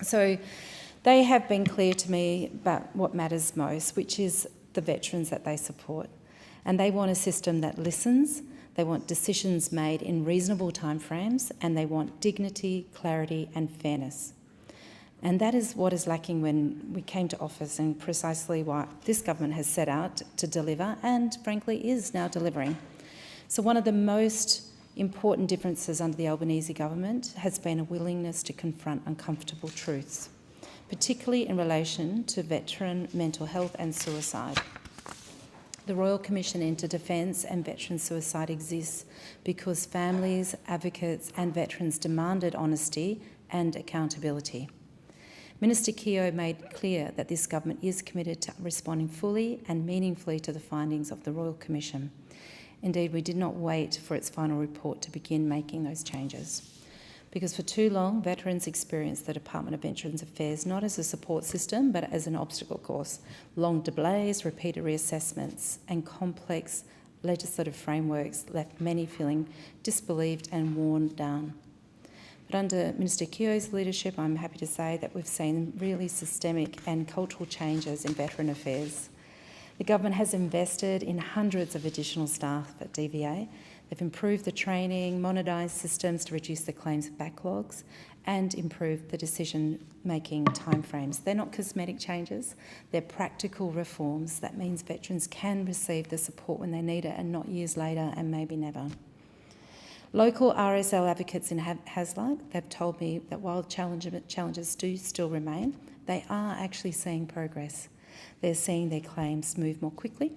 So they have been clear to me about what matters most, which is the veterans that they support. And they want a system that listens, they want decisions made in reasonable timeframes, and they want dignity, clarity and fairness. And that is what is lacking when we came to office, and precisely what this government has set out to deliver and frankly is now delivering. So one of the most important differences under the Albanese government has been a willingness to confront uncomfortable truths, particularly in relation to veteran mental health and suicide. The Royal Commission into Defence and Veteran Suicide exists because families, advocates and veterans demanded honesty and accountability. Minister Keogh made clear that this government is committed to responding fully and meaningfully to the findings of the Royal Commission. Indeed, we did not wait for its final report to begin making those changes, because for too long, veterans experienced the Department of Veterans Affairs not as a support system, but as an obstacle course. Long delays, repeated reassessments, and complex legislative frameworks left many feeling disbelieved and worn down. But under Minister Keogh's leadership, I'm happy to say that we've seen really systemic and cultural changes in veteran affairs. The government has invested in hundreds of additional staff at DVA. They've improved the training, modernised systems to reduce the claims backlogs, and improved the decision-making timeframes. They're not cosmetic changes, they're practical reforms. That means veterans can receive the support when they need it and not years later and maybe never. Local RSL advocates in Hasluck, they've told me that while challenges do still remain, they are actually seeing progress. They're seeing their claims move more quickly,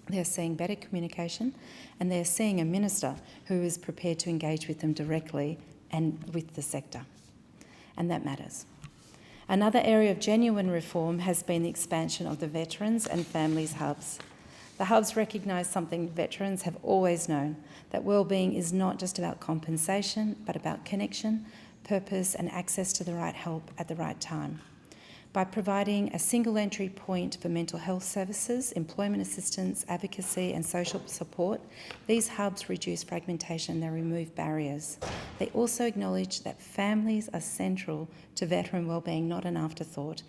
they're seeing better communication, and they're seeing a minister who is prepared to engage with them directly and with the sector. And that matters. Another area of genuine reform has been the expansion of the Veterans and Families Hubs. The hubs recognise something veterans have always known, that wellbeing is not just about compensation, but about connection, purpose and access to the right help at the right time. By providing a single entry point for mental health services, employment assistance, advocacy and social support, these hubs reduce fragmentation, they remove barriers. They also acknowledge that families are central to veteran wellbeing, not an afterthought.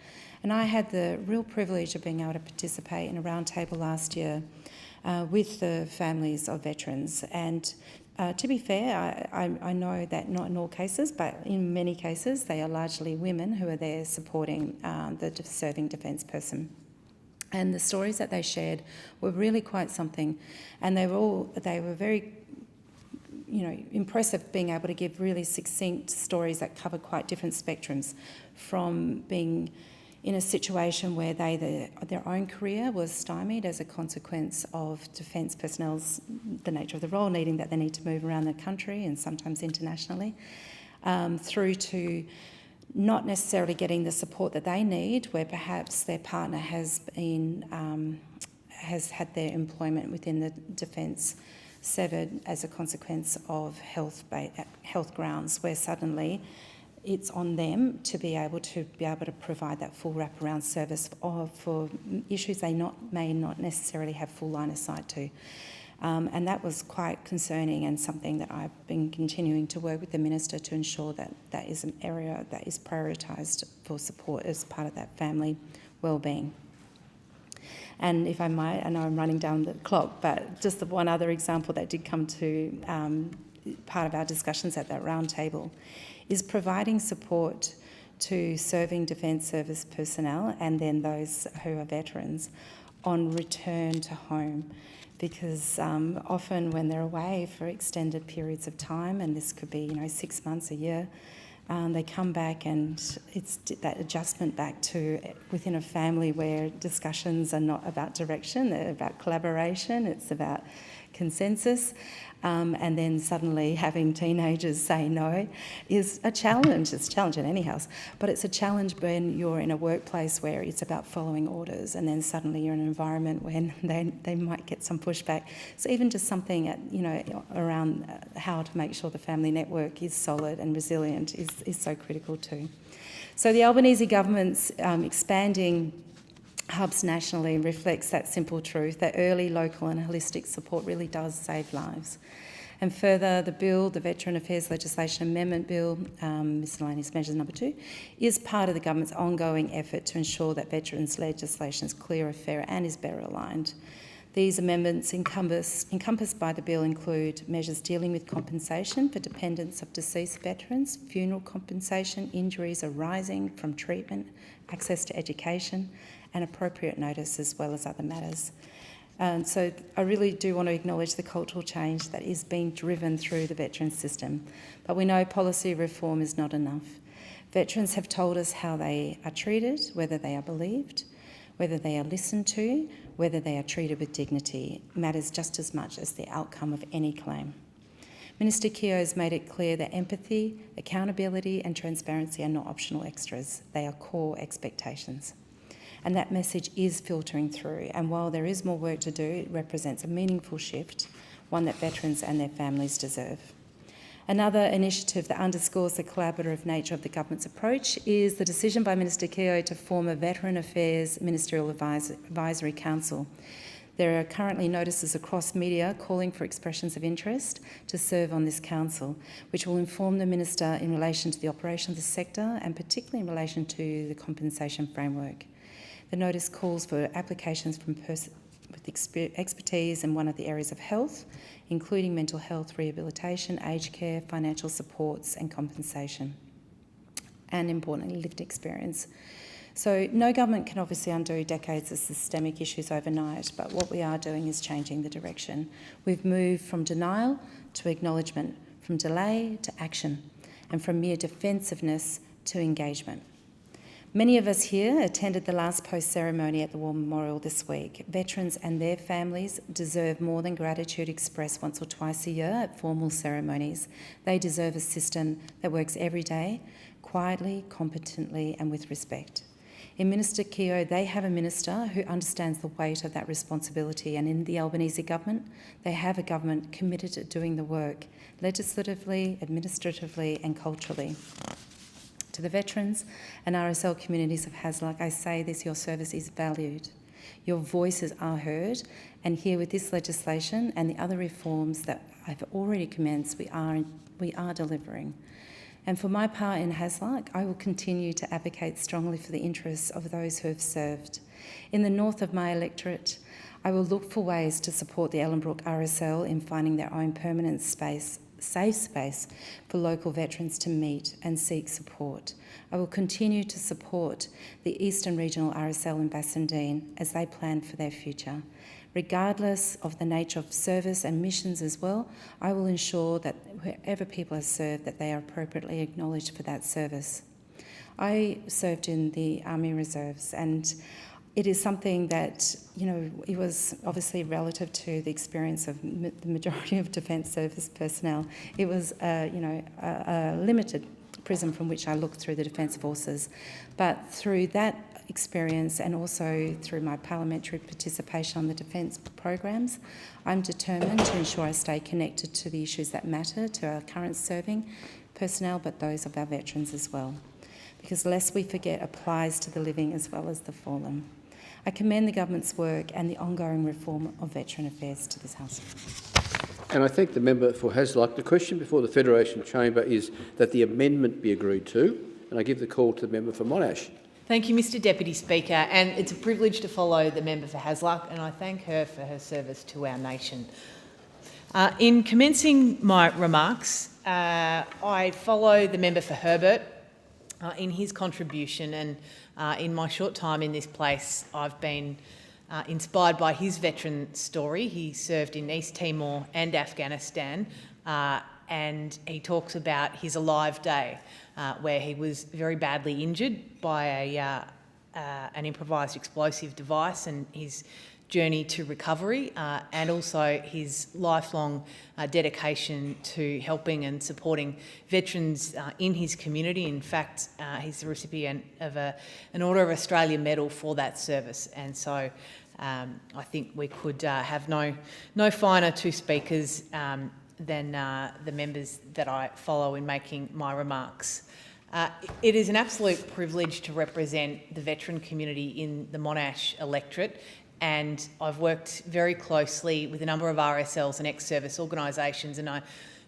And I had the real privilege of being able to participate in a roundtable last year with the families of veterans. And to be fair, I know that not in all cases, but in many cases, they are largely women who are there supporting the serving defence person. And the stories that they shared were really quite something. And they were very, impressive, being able to give really succinct stories that covered quite different spectrums, from being in a situation where their own career was stymied as a consequence of defence personnel's, the nature of the role, needing that they need to move around the country and sometimes internationally, through to not necessarily getting the support that they need, where perhaps their partner has had their employment within the defence severed as a consequence of health grounds, where suddenly it's on them to be able to provide that full wraparound service for issues they may not necessarily have full line of sight to. And that was quite concerning, and something that I've been continuing to work with the Minister to ensure that that is an area that is prioritised for support as part of that family wellbeing. And if I might, I know I'm running down the clock, but just the one other example that did come to part of our discussions at that round table is providing support to serving Defence Service personnel and then those who are veterans on return to home. Because often when they're away for extended periods of time, and this could be 6 months, a year, they come back, and it's that adjustment back to within a family where discussions are not about direction, they're about collaboration, it's about consensus. And then suddenly having teenagers say no is a challenge. It's a challenge in any house, but it's a challenge when you're in a workplace where it's about following orders, and then suddenly you're in an environment when they might get some pushback. So even just something around how to make sure the family network is solid and resilient is so critical too. So the Albanese government's expanding hubs nationally reflects that simple truth that early, local and holistic support really does save lives. And further, the Veteran Affairs Legislation Amendment Bill, Miscellaneous Measures number 2, is part of the government's ongoing effort to ensure that veterans' legislation is clearer, fairer and is better aligned. These amendments encompassed by the bill include measures dealing with compensation for dependents of deceased veterans, funeral compensation, injuries arising from treatment, access to education, and appropriate notice, as well as other matters. And so I really do want to acknowledge the cultural change that is being driven through the veterans system. But we know policy reform is not enough. Veterans have told us how they are treated, whether they are believed, whether they are listened to, whether they are treated with dignity, matters just as much as the outcome of any claim. Minister Keogh has made it clear that empathy, accountability and transparency are not optional extras. They are core expectations. And that message is filtering through. And while there is more work to do, it represents a meaningful shift, one that veterans and their families deserve. Another initiative that underscores the collaborative nature of the government's approach is the decision by Minister Keogh to form a Veteran Affairs Ministerial Advisory Council. There are currently notices across media calling for expressions of interest to serve on this council, which will inform the Minister in relation to the operation of the sector and particularly in relation to the compensation framework. The notice calls for applications from persons with expertise in one of the areas of health, including mental health, rehabilitation, aged care, financial supports and compensation, and importantly, lived experience. So no government can obviously undo decades of systemic issues overnight, but what we are doing is changing the direction. We've moved from denial to acknowledgement, from delay to action, and from mere defensiveness to engagement. Many of us here attended the last post ceremony at the War Memorial this week. Veterans and their families deserve more than gratitude expressed once or twice a year at formal ceremonies. They deserve a system that works every day, quietly, competently and with respect. In Minister Keogh, they have a minister who understands the weight of that responsibility, and in the Albanese government, they have a government committed to doing the work, legislatively, administratively and culturally. To the veterans and RSL communities of Hasluck, I say this, your service is valued. Your voices are heard, and here with this legislation and the other reforms that I've already commenced, we are delivering. And for my part in Hasluck, I will continue to advocate strongly for the interests of those who have served. In the north of my electorate, I will look for ways to support the Ellenbrook RSL in finding their own permanent space, safe space for local veterans to meet and seek support. I will continue to support the Eastern Regional RSL in Bassendean as they plan for their future. Regardless of the nature of service and missions as well, I will ensure that wherever people are served, that they are appropriately acknowledged for that service. I served in the Army Reserves, and it is something that, you know, it was obviously relative to the experience of the majority of Defence Service personnel. It was, a limited prism from which I looked through the Defence Forces. But through that experience and also through my parliamentary participation on the defence programs, I'm determined to ensure I stay connected to the issues that matter to our current serving personnel, but those of our veterans as well. Because lest we forget applies to the living as well as the fallen. I commend the government's work and the ongoing reform of veteran affairs to this House.
And I thank the member for Hasluck. The question before the Federation Chamber is that the amendment be agreed to, and I give the call to the member for Monash.
Thank you, Mr Deputy Speaker, and it's a privilege to follow the member for Hasluck, and I thank her for her service to our nation. In commencing my remarks, I follow the member for Herbert in his contribution, and in my short time in this place, I've been inspired by his veteran story. He served in East Timor and Afghanistan, and he talks about his alive day, where he was very badly injured by an improvised explosive device, and his journey to recovery, and also his lifelong dedication to helping and supporting veterans in his community. In fact, he's the recipient of an Order of Australia medal for that service, and so I think we could have no finer two speakers than the members that I follow in making my remarks. It is an absolute privilege to represent the veteran community in the Monash electorate, and I've worked very closely with a number of RSLs and ex-service organisations, and I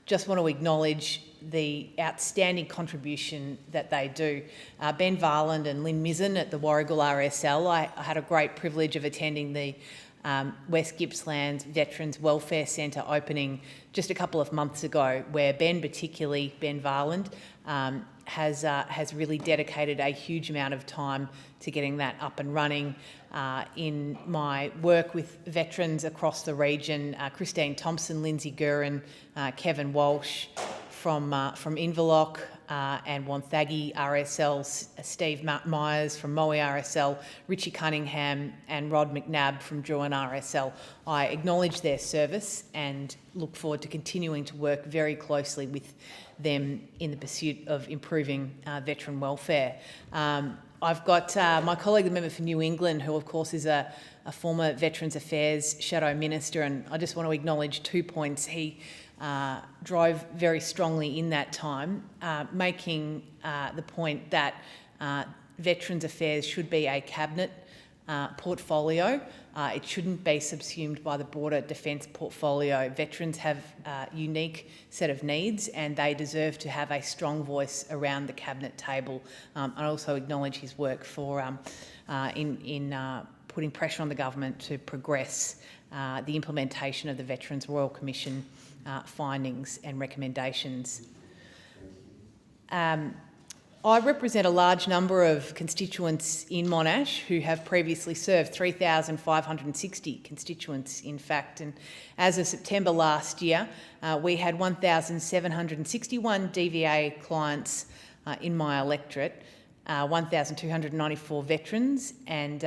just want to acknowledge the outstanding contribution that they do. Ben Varland and Lynn Mizzen at the Warrigal RSL, I had a great privilege of attending the West Gippsland Veterans Welfare Centre opening just a couple of months ago, where Ben Varland, has really dedicated a huge amount of time to getting that up and running. In my work with veterans across the region, Christine Thompson, Lindsay Gurin, Kevin Walsh from Inverloch, and Wonthaggi RSL, Steve Myers from Moe RSL, Richie Cunningham and Rod McNabb from Druin RSL. I acknowledge their service and look forward to continuing to work very closely with them in the pursuit of improving veteran welfare. I've got my colleague, the member for New England, who of course is a former Veterans Affairs Shadow Minister, and I just want to acknowledge 2 points he drove very strongly in that time, making the point that Veterans Affairs should be a cabinet portfolio. It shouldn't be subsumed by the broader defence portfolio. Veterans have a unique set of needs and they deserve to have a strong voice around the cabinet table. I also acknowledge his work for in putting pressure on the government to progress the implementation of the Veterans Royal Commission findings and recommendations. I represent a large number of constituents in Monash who have previously served, 3,560 constituents in fact, and as of September last year we had 1,761 DVA clients in my electorate, 1,294 veterans and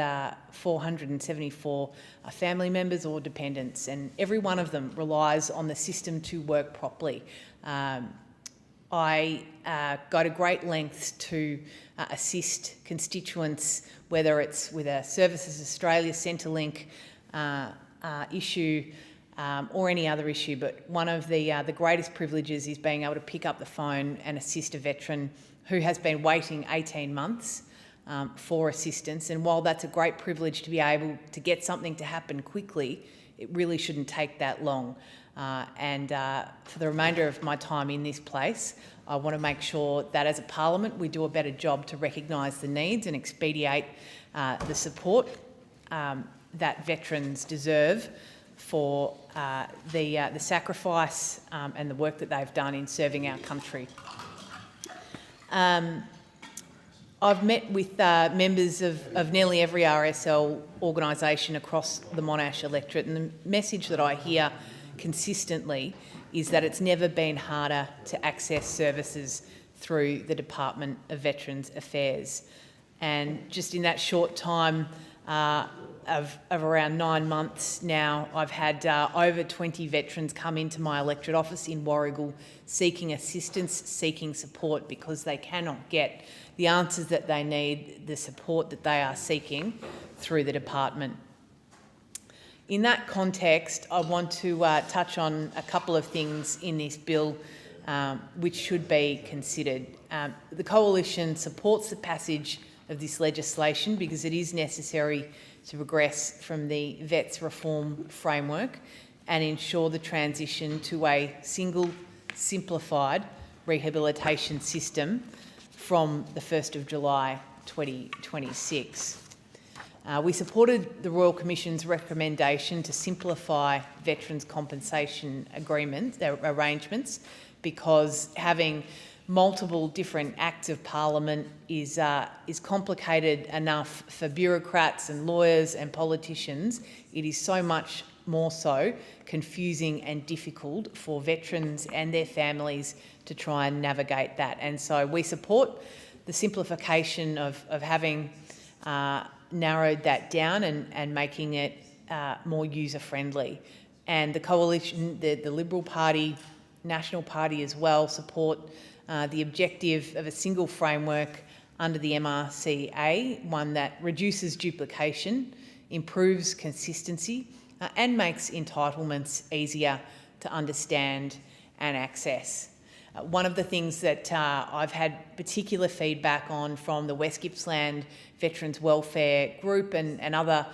474 family members or dependents, and every one of them relies on the system to work properly. I go to great lengths to assist constituents, whether it's with a Services Australia Centrelink issue or any other issue, but one of the greatest privileges is being able to pick up the phone and assist a veteran who has been waiting 18 months for assistance. And while that's a great privilege to be able to get something to happen quickly, it really shouldn't take that long. For the remainder of my time in this place, I want to make sure that as a parliament we do a better job to recognise the needs and expedite the support that veterans deserve for the sacrifice and the work that they've done in serving our country. I've met with members of nearly every RSL organisation across the Monash electorate, and the message that I hear consistently is that it's never been harder to access services through the Department of Veterans Affairs. And just in that short time of around 9 months now, I've had over 20 veterans come into my electorate office in Warrigal seeking assistance, seeking support, because they cannot get the answers that they need, the support that they are seeking through the department. In that context, I want to touch on a couple of things in this bill which should be considered. The Coalition supports the passage of this legislation because it is necessary to progress from the Vets Reform Framework and ensure the transition to a single, simplified rehabilitation system from the 1st of July 2026. We supported the Royal Commission's recommendation to simplify veterans' compensation arrangements because having multiple different acts of parliament is complicated enough for bureaucrats and lawyers and politicians. It is so much more so confusing and difficult for veterans and their families to try and navigate that. And so we support the simplification of having narrowed that down and making it more user-friendly. And the Coalition, the Liberal Party, National Party as well, support the objective of a single framework under the MRCA, one that reduces duplication, improves consistency and makes entitlements easier to understand and access. One of the things that I've had particular feedback on from the West Gippsland Veterans Welfare Group and other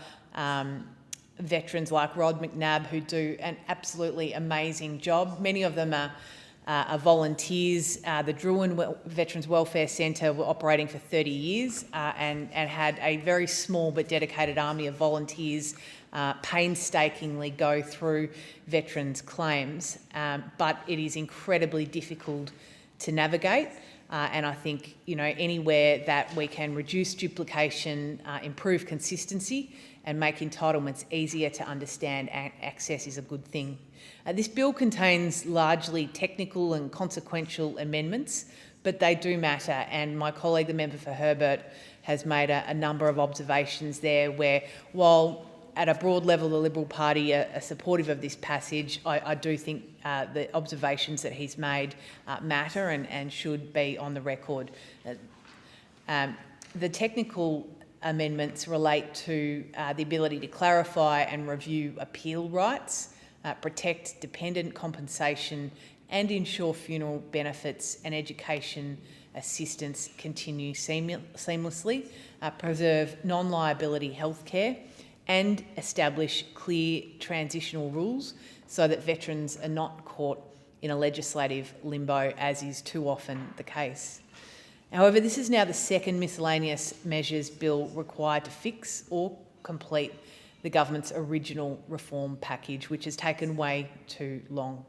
veterans like Rod McNabb, who do an absolutely amazing job. Many of them are volunteers. The Druin Veterans Welfare Centre were operating for 30 years and had a very small but dedicated army of volunteers painstakingly go through veterans' claims, but it is incredibly difficult to navigate. And I think, anywhere that we can reduce duplication, improve consistency and make entitlements easier to understand and access is a good thing. This bill contains largely technical and consequential amendments but they do matter. And my colleague, the member for Herbert, has made a number of observations there where, while at a broad level the Liberal Party are supportive of this passage, I do think the observations that he's made matter and should be on the record. The technical amendments relate to the ability to clarify and review appeal rights, protect dependent compensation, and ensure funeral benefits and education assistance continue seamlessly, preserve non-liability healthcare, and establish clear transitional rules so that veterans are not caught in a legislative limbo, as is too often the case. However, this is now the second miscellaneous measures bill required to fix or complete the government's original reform package, which has taken way too long.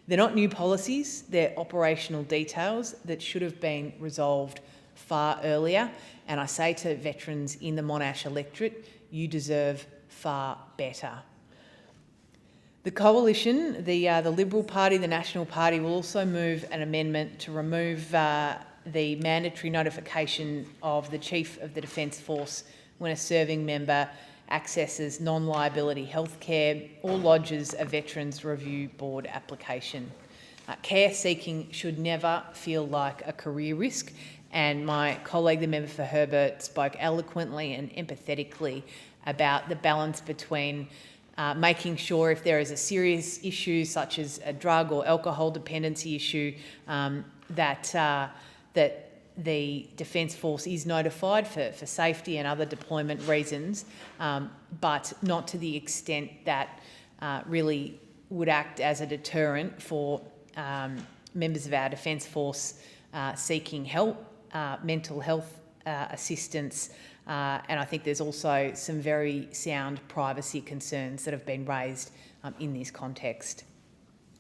They're not new policies, they're operational details that should have been resolved far earlier. And I say to veterans in the Monash electorate, you deserve far better. The Coalition, the Liberal Party, the National Party, will also move an amendment to remove the mandatory notification of the Chief of the Defence Force when a serving member accesses non-liability healthcare or lodges a Veterans Review Board application. Care seeking should never feel like a career risk, and my colleague, the member for Herbert, spoke eloquently and empathetically about the balance between making sure if there is a serious issue such as a drug or alcohol dependency issue that the Defence Force is notified for safety and other deployment reasons, but not to the extent that really would act as a deterrent for members of our Defence Force seeking help, mental health assistance, and I think there's also some very sound privacy concerns that have been raised in this context.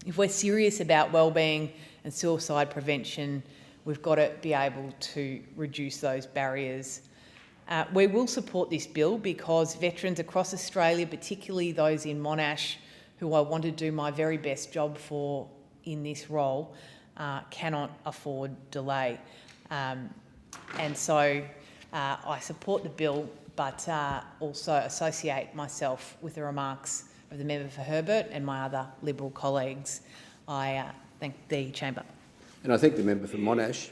If we're serious about wellbeing and suicide prevention, we've got to be able to reduce those barriers. We will support this bill because veterans across Australia, particularly those in Monash, who I want to do my very best job for in this role, cannot afford delay. And so I support the bill, but also associate myself with the remarks of the member for Herbert and my other Liberal colleagues. I thank the chamber.
And I thank the member for Monash.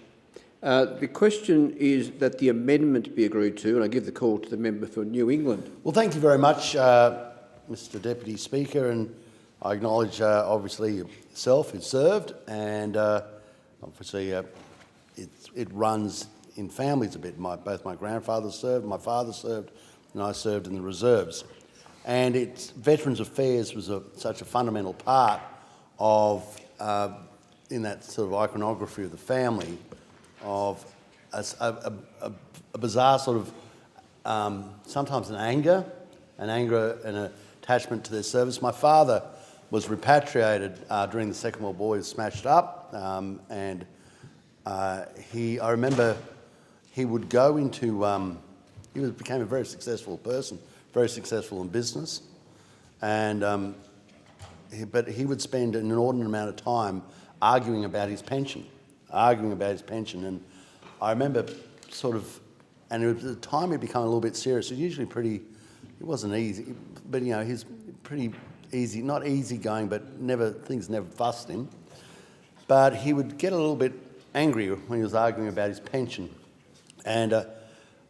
The question is that the amendment be agreed to, and I give the call to the member for New England.
Well, thank you very much, Mr Deputy Speaker, and I acknowledge, obviously, yourself who served, and obviously it runs in families a bit. Both my grandfather served, my father served, and I served in the reserves. And Veterans Affairs was such a fundamental part of, in that sort of iconography of the family, of a bizarre sort of, sometimes an anger and an attachment to their service. My father was repatriated during the Second World War. He was smashed up, and I remember he would go into, became a very successful person, very successful in business, and but he would spend an inordinate amount of time arguing about his pension, and I remember sort of, and at the time he'd become a little bit serious. He was usually pretty, it wasn't easy, but you know, he's pretty easy, not easygoing, but things never fussed him. But he would get a little bit angry when he was arguing about his pension. And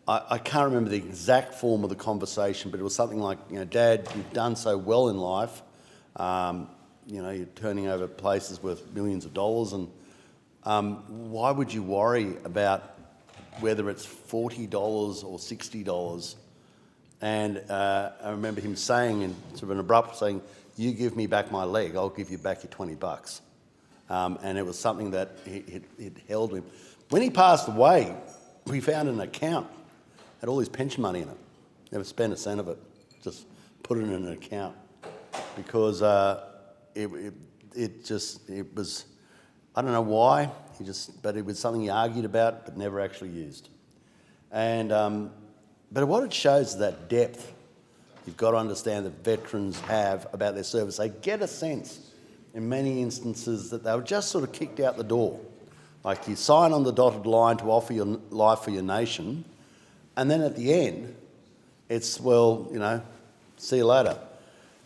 I can't remember the exact form of the conversation, but it was something like, you know, Dad, you've done so well in life. You know, you're turning over places worth millions of dollars, and why would you worry about whether it's $40 or $60? And I remember him saying, in sort of an abrupt saying, you give me back my leg, I'll give you back your $20. And it was something that it held him. When he passed away, we found an account, had all his pension money in it. Never spent a cent of it, just put it in an account. Because it was, I don't know why, but it was something he argued about but never actually used. And but what it shows is that depth you've got to understand that veterans have about their service. They get a sense in many instances that they were just sort of kicked out the door. Like, you sign on the dotted line to offer your life for your nation, and then at the end, it's, well, you know, see you later.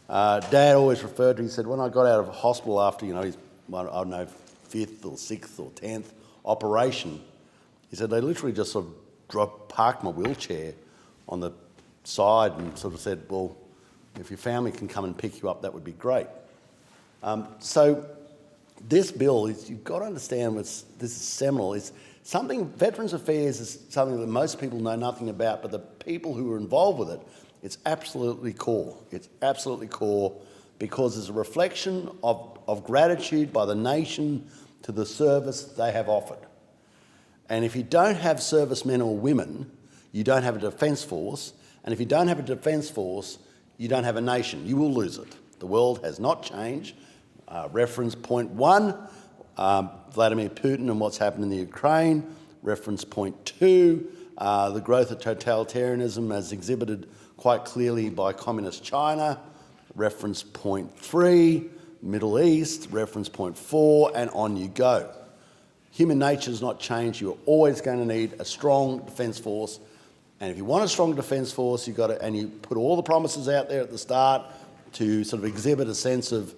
Dad always referred to, he said, when I got out of hospital after, you know, his, I don't know, 5th or 6th or 10th operation, he said they literally just sort of parked my wheelchair on the side and sort of said, well, if your family can come and pick you up, that would be great. So this bill, you've got to understand, this is seminal. It's something, Veterans Affairs is something that most people know nothing about, but the people who are involved with it, it's absolutely core. It's absolutely core because it's a reflection of gratitude by the nation to the service they have offered. And if you don't have servicemen or women, you don't have a defence force. And if you don't have a defence force, you don't have a nation. You will lose it. The world has not changed. Reference point 1, Vladimir Putin and what's happened in the Ukraine. Reference point 2, the growth of totalitarianism as exhibited quite clearly by communist China. Reference point 3, Middle East. Reference point 4, and on you go. Human nature has not changed. You're always going to need a strong defence force. And if you want a strong defence force, you've got to, and you put all the promises out there at the start to sort of exhibit a sense of,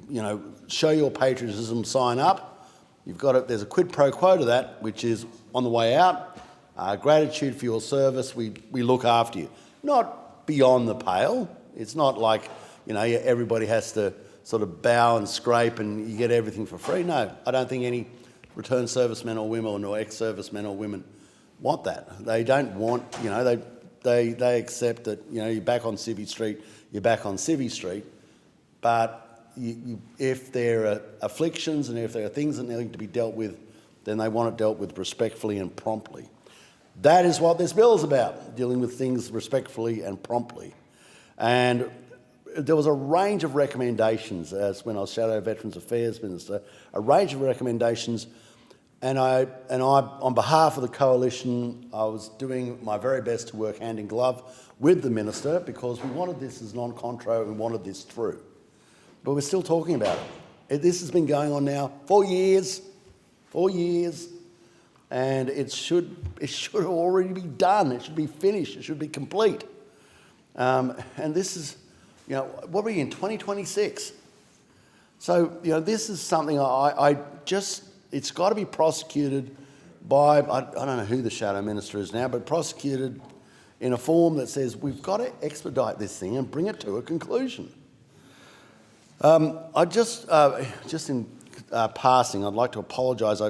you know, show your patriotism, sign up. You've got to, there's a quid pro quo to that, which is on the way out, gratitude for your service, we look after you. Not beyond the pale. It's not like, you know, everybody has to sort of bow and scrape and you get everything for free. No, I don't think any returned servicemen or women or ex-servicemen or women want that. They don't want, you know, they accept that, you know, you're back on Civvy Street, you're back on Civvy Street, but if there are afflictions and if there are things that need to be dealt with, then they want it dealt with respectfully and promptly. That is what this bill is about, dealing with things respectfully and promptly. And there was a range of recommendations, as when I was Shadow Veterans Affairs Minister, a range of recommendations, and I, on behalf of the Coalition, I was doing my very best to work hand in glove with the Minister because we wanted this as non-contra, we wanted this through. But we're still talking about it. This has been going on now 4 years, and it should already be done, it should be finished, it should be complete. And this is, you know, what are we in, 2026? So, you know, this is something it's got to be prosecuted by, I don't know who the Shadow Minister is now, but prosecuted in a form that says we've got to expedite this thing and bring it to a conclusion. I just in passing, I'd like to apologise.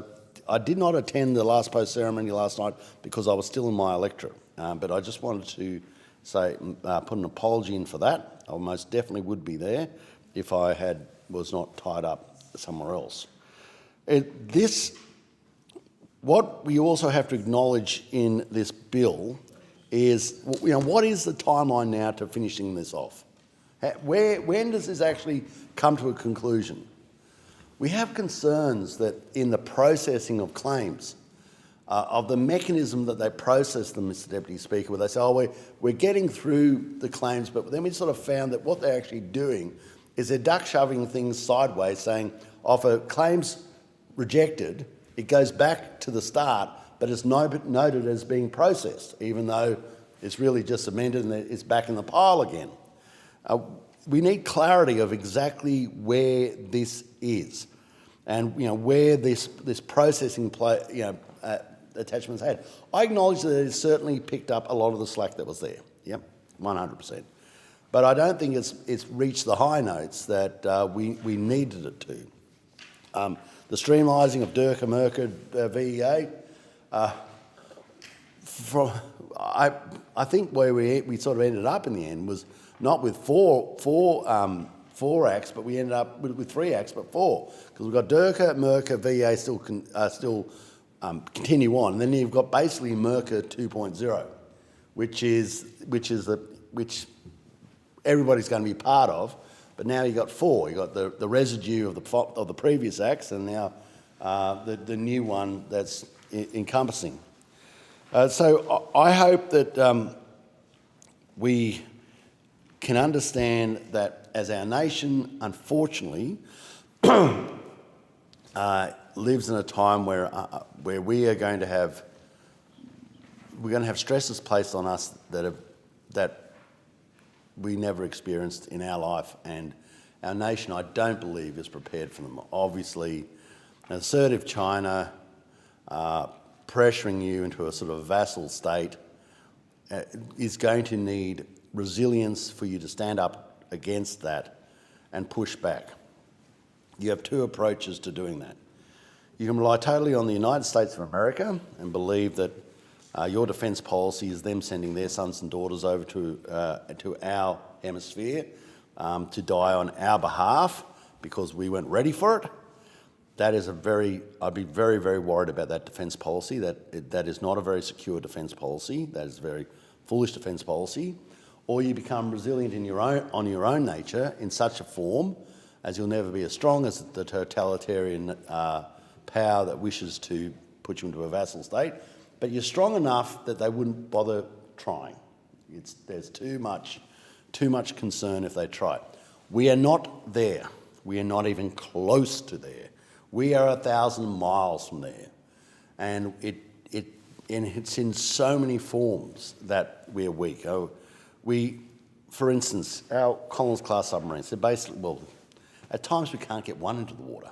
I did not attend the last post ceremony last night because I was still in my electorate, but I just wanted to say, put an apology in for that. I most definitely would be there if I was not tied up somewhere else. What we also have to acknowledge in this bill is, you know, what is the timeline now to finishing this off? When does this actually come to a conclusion? We have concerns that in the processing of claims, of the mechanism that they process them, Mr Deputy Speaker, where they say, oh, we're getting through the claims, but then we sort of found that what they're actually doing is they're duck-shoving things sideways, saying, oh, for claims rejected, it goes back to the start, but it's noted as being processed, even though it's really just amended and it's back in the pile again. We need clarity of exactly where this is and, you know, where this processing attachment's had. I acknowledge that it's certainly picked up a lot of the slack that was there. Yep, 100%. But I don't think it's reached the high notes that we needed it to. The streamlining of Durka, Merca, VEA, I think where we sort of ended up in the end was not with four acts, but we ended up with 3 acts, but 4, because we've got Durka, Merca, VEA still continue on, and then you've got basically Merca 2.0, which everybody's going to be part of. But now you've got 4. You've got the residue of the previous acts, and now the new one that's encompassing. So I hope that we can understand that as our nation, unfortunately, lives in a time where we're going to have stresses placed on us that we never experienced in our life, and our nation, I don't believe, is prepared for them. Obviously, an assertive China pressuring you into a sort of vassal state is going to need resilience for you to stand up against that and push back. You have two approaches to doing that. You can rely totally on the United States of America and believe that your defence policy is them sending their sons and daughters over to our hemisphere to die on our behalf because we weren't ready for it. That is I'd be very, very worried about that defence policy. That is not a very secure defence policy. That is a very foolish defence policy. Or you become resilient on your own nature in such a form as you'll never be as strong as the totalitarian power that wishes to put you into a vassal state, but you're strong enough that they wouldn't bother trying. There's too much concern if they try. We are not there. We are not even close to there. We are 1,000 miles from there, and it's in so many forms that we're weak. For instance, our Collins-class submarines, they're basically, at times we can't get one into the water.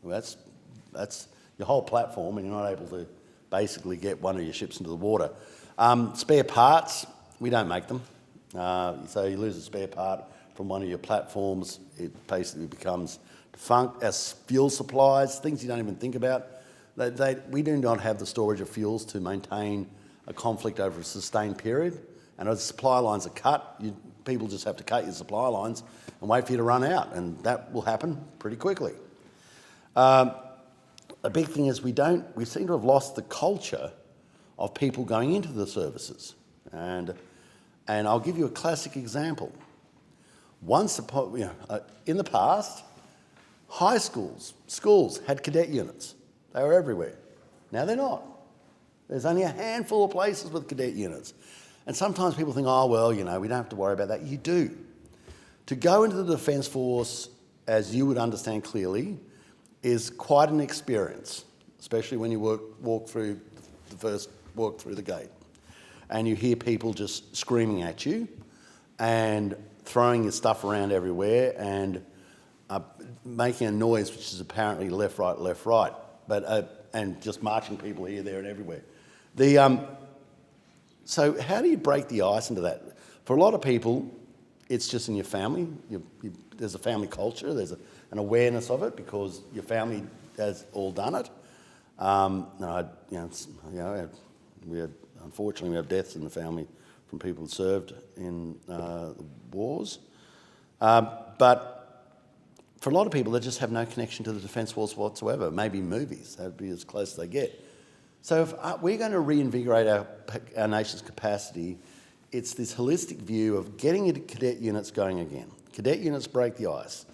Well, that's your whole platform, and you're not able to basically get one of your ships into the water. Spare parts, we don't make them. So you lose a spare part from one of your platforms, it basically becomes defunct. As fuel supplies, things you don't even think about, we do not have the storage of fuels to maintain a conflict over a sustained period. And as supply lines are cut, people just have to cut your supply lines and wait for you to run out, and that will happen pretty quickly. A big thing is we seem to have lost the culture of people going into the services. And I'll give you a classic example. In the past, high schools had cadet units. They were everywhere. Now they're not. There's only a handful of places with cadet units. And sometimes people think, we don't have to worry about that. You do. To go into the Defence Force, as you would understand clearly, is quite an experience, especially when you walk through the gate. And you hear people just screaming at you and throwing your stuff around everywhere and making a noise which is apparently left, right, and just marching people here, there and everywhere. So how do you break the ice into that? For a lot of people, it's just in your family. There's a family culture. There's an awareness of it because your family has all done it. Unfortunately, we have deaths in the family from people who served in the wars. But for a lot of people, they just have no connection to the Defence Force whatsoever. Maybe movies. That would be as close as they get. So if we're going to reinvigorate our nation's capacity, it's this holistic view of getting into cadet units going again. Cadet units break the ice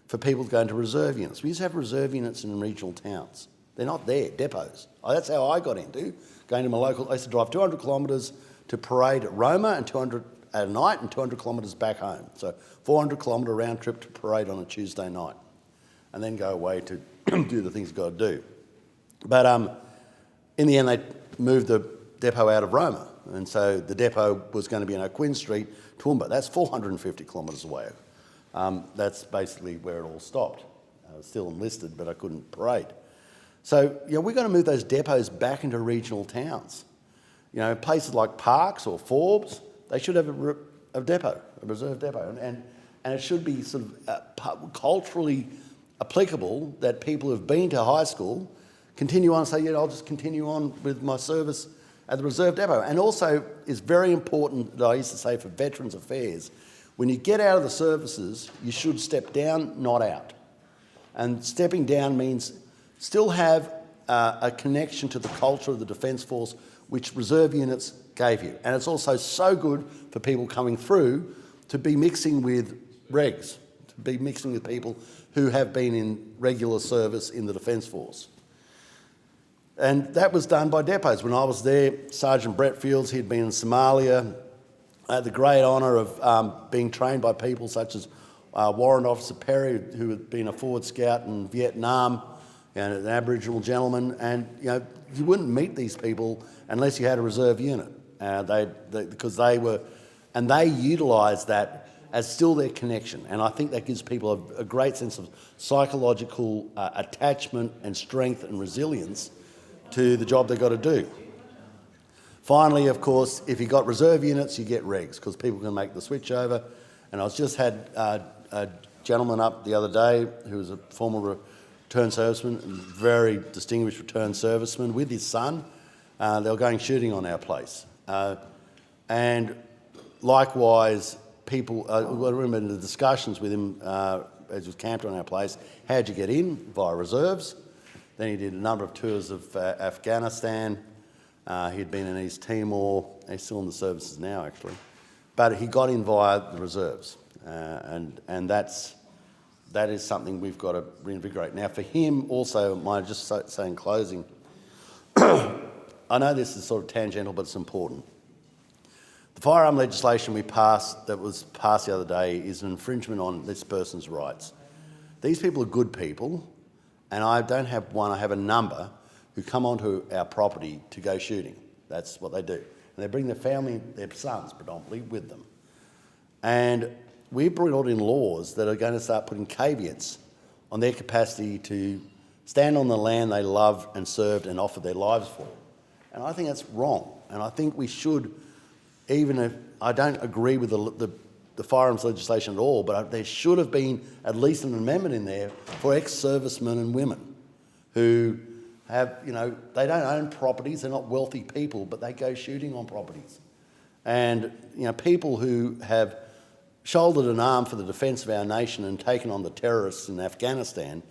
for people to go into reserve units. We used to have reserve units in regional towns. They're not there, depots. That's how I got into going to my local. I used to drive 200 kilometres to parade at Roma and 200 at night and 200 kilometres back home. So 400 kilometre round trip to parade on a Tuesday night and then go away to do the things you've got to do. But in the end, they moved the depot out of Roma, and so the depot was going to be in Queen Street, Toowoomba. That's 450 kilometres away. That's basically where it all stopped. I was still enlisted, but I couldn't parade. So, we're going to move those depots back into regional towns. Places like Parkes or Forbes, they should have a depot, a reserve depot, and it should be sort of culturally applicable that people who've been to high school continue on and say, I'll just continue on with my service at the reserve depot. And also, it's very important that I used to say for Veterans Affairs, when you get out of the services, you should step down, not out. And stepping down means still have a connection to the culture of the Defence Force, which reserve units gave you. And it's also so good for people coming through to be mixing with regs, to be mixing with people who have been in regular service in the Defence Force. And that was done by depots. When I was there, Sergeant Brett Fields, he'd been in Somalia. I had the great honour of being trained by people such as Warrant Officer Perry, who had been a forward scout in Vietnam, an Aboriginal gentleman, and you wouldn't meet these people unless you had a reserve unit. Because they utilised that as still their connection, and I think that gives people a great sense of psychological attachment and strength and resilience to the job they've got to do. Finally, of course, if you've got reserve units, you get regs, because people can make the switch over. And I just had a gentleman up the other day who was a former return serviceman, very distinguished return serviceman, with his son. They were going shooting on our place. And likewise, people, I remember in the discussions with him as he was camped on our place, how'd you get in? Via reserves. Then he did a number of tours of Afghanistan. He'd been in East Timor. He's still in the services now, actually. But he got in via the reserves. And that is something we've got to reinvigorate. Now, for him also, might I just say in closing, I know this is sort of tangential, but it's important. The firearm legislation that was passed the other day is an infringement on this person's rights. These people are good people, and I don't have one, I have a number who come onto our property to go shooting. That's what they do. And they bring their family, their sons predominantly, with them. And we've brought in laws that are going to start putting caveats on their capacity to stand on the land they love and served and offered their lives for. And I think that's wrong. And I think we should, even if I don't agree with the firearms legislation at all, but there should have been at least an amendment in there for ex-servicemen and women who have, they don't own properties, they're not wealthy people, but they go shooting on properties. And, people who have shouldered an arm for the defence of our nation and taken on the terrorists in Afghanistan,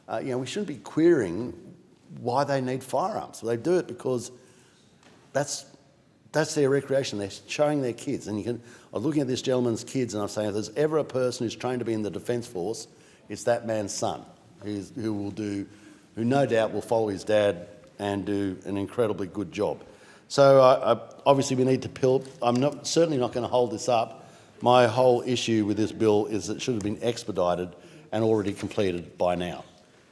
we shouldn't be querying why they need firearms. They do it because that's their recreation. They're showing their kids. And I was looking at this gentleman's kids and I'm saying, if there's ever a person who's trained to be in the Defence Force, it's that man's son, who no doubt will follow his dad and do an incredibly good job. So obviously we need to I'm certainly not going to hold this up. My whole issue with this bill is it should have been expedited and already completed by now.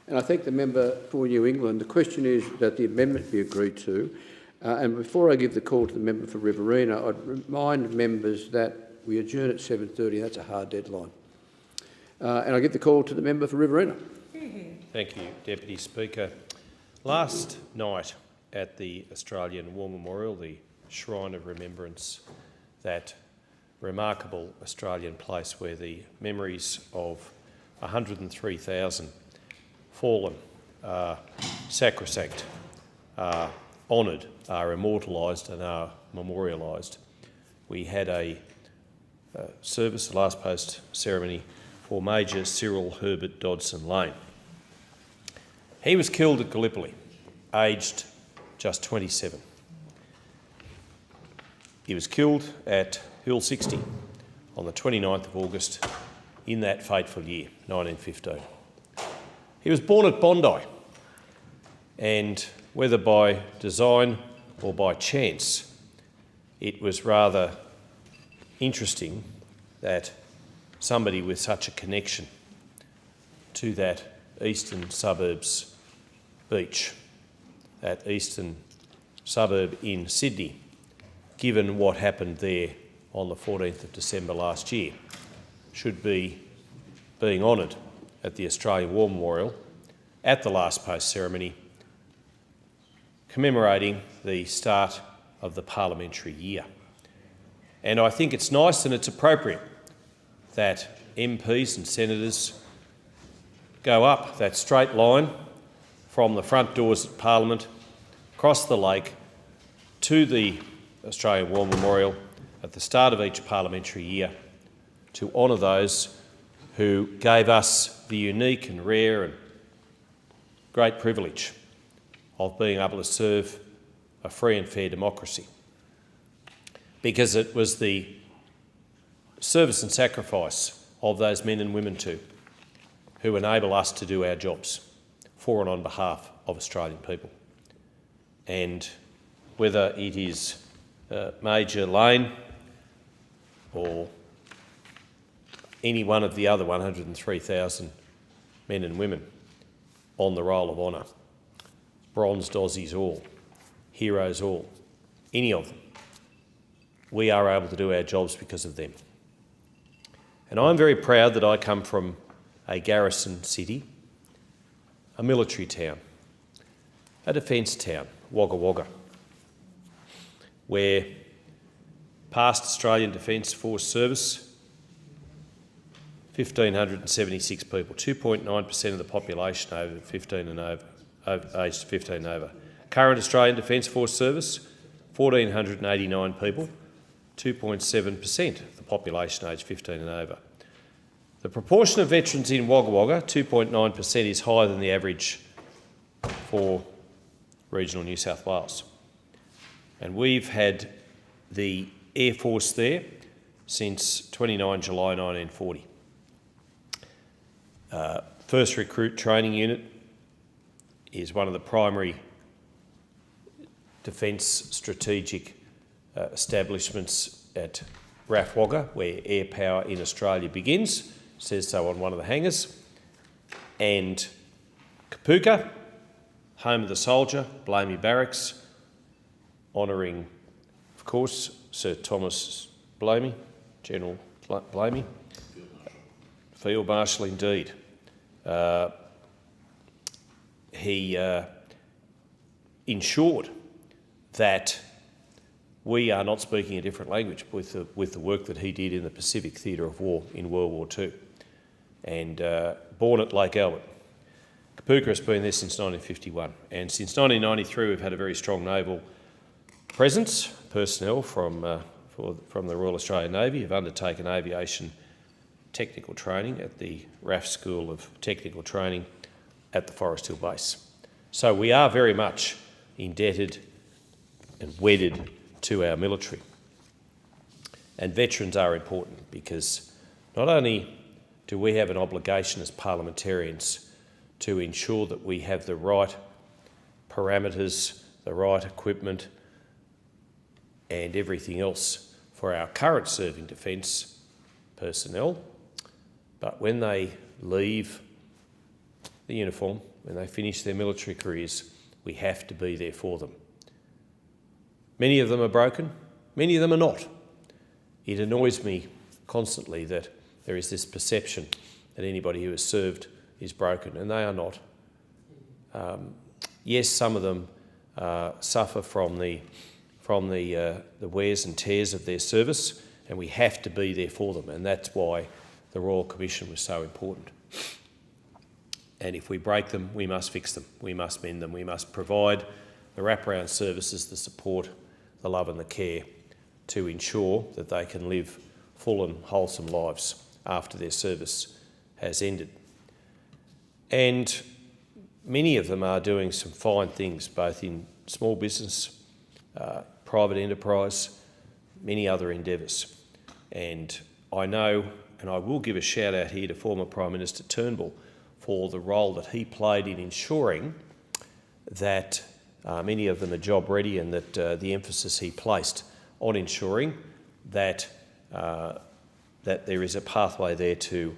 And I thank the member for New England. The question is that the amendment be agreed to. And before I give the call to the member for Riverina, I'd remind members that we adjourn at 7:30. That's a hard deadline. And I give the call to the member for Riverina.
Thank you, Deputy Speaker. Last night at the Australian War Memorial, the Shrine of Remembrance, that remarkable Australian place where the memories of 103,000 fallen are sacrosanct, are honoured, are immortalised and are memorialised. We had a service, the last post ceremony, for Major Cyril Herbert Dodson Lane. He was killed at Gallipoli, aged just 27. He was killed at Hill 60 on the 29th of August in that fateful year, 1915. He was born at Bondi, and whether by design or by chance, it was rather interesting that somebody with such a connection to that eastern suburbs beach, that eastern suburb in Sydney, given what happened there on the 14th of December last year, should be being honoured at the Australian War Memorial at the last post ceremony, commemorating the start of the parliamentary year. And I think it's nice and it's appropriate that MPs and senators go up that straight line from the front doors of Parliament, across the lake, to the Australian War Memorial at the start of each parliamentary year to honour those who gave us the unique and rare and great privilege of being able to serve a free and fair democracy. Because it was the service and sacrifice of those men and women too who enable us to do our jobs for and on behalf of Australian people. And whether it is Major Lane or any one of the other 103,000 men and women, on the Roll of Honour, bronzed Aussies all, heroes all, any of them. We are able to do our jobs because of them. And I'm very proud that I come from a garrison city, a military town, a defence town, Wagga Wagga, where past Australian Defence Force service, 1,576 people, 2.9% of the population over 15 and over, aged 15 and over. Current Australian Defence Force service, 1,489 people, 2.7% of the population aged 15 and over. The proportion of veterans in Wagga Wagga, 2.9%, is higher than the average for regional New South Wales. And we've had the Air Force there since 29 July 1940. First Recruit Training Unit is one of the primary defence strategic establishments at RAF Wagga, where air power in Australia begins. It says so on one of the hangars. And Kapuka, home of the soldier, Blamey Barracks, honouring, of course, Sir Thomas Blamey, General Blamey, Field Marshal indeed. He ensured that we are not speaking a different language with the work that he did in the Pacific Theatre of War in World War II. And born at Lake Albert. Kapuka has been there since 1951, and since 1993 we've had a very strong naval presence. Personnel from the Royal Australian Navy have undertaken aviation technical training at the RAF School of Technical Training at the Forest Hill Base. So we are very much indebted and wedded to our military. And veterans are important because not only do we have an obligation as parliamentarians to ensure that we have the right parameters, the right equipment and everything else for our current serving defence personnel, but when they leave the uniform, when they finish their military careers, we have to be there for them. Many of them are broken, many of them are not. It annoys me constantly that there is this perception that anybody who has served is broken, and they are not. Yes, some of them suffer from the wears and tears of their service, and we have to be there for them, and that's why the Royal Commission was so important. And if we break them, we must fix them, we must mend them, we must provide the wraparound services, the support, the love and the care to ensure that they can live full and wholesome lives after their service has ended. And many of them are doing some fine things, both in small business, private enterprise, many other endeavours. And I know, and I will give a shout out here to former Prime Minister Turnbull for the role that he played in ensuring that many of them are job ready, and that the emphasis he placed on ensuring that that there is a pathway there to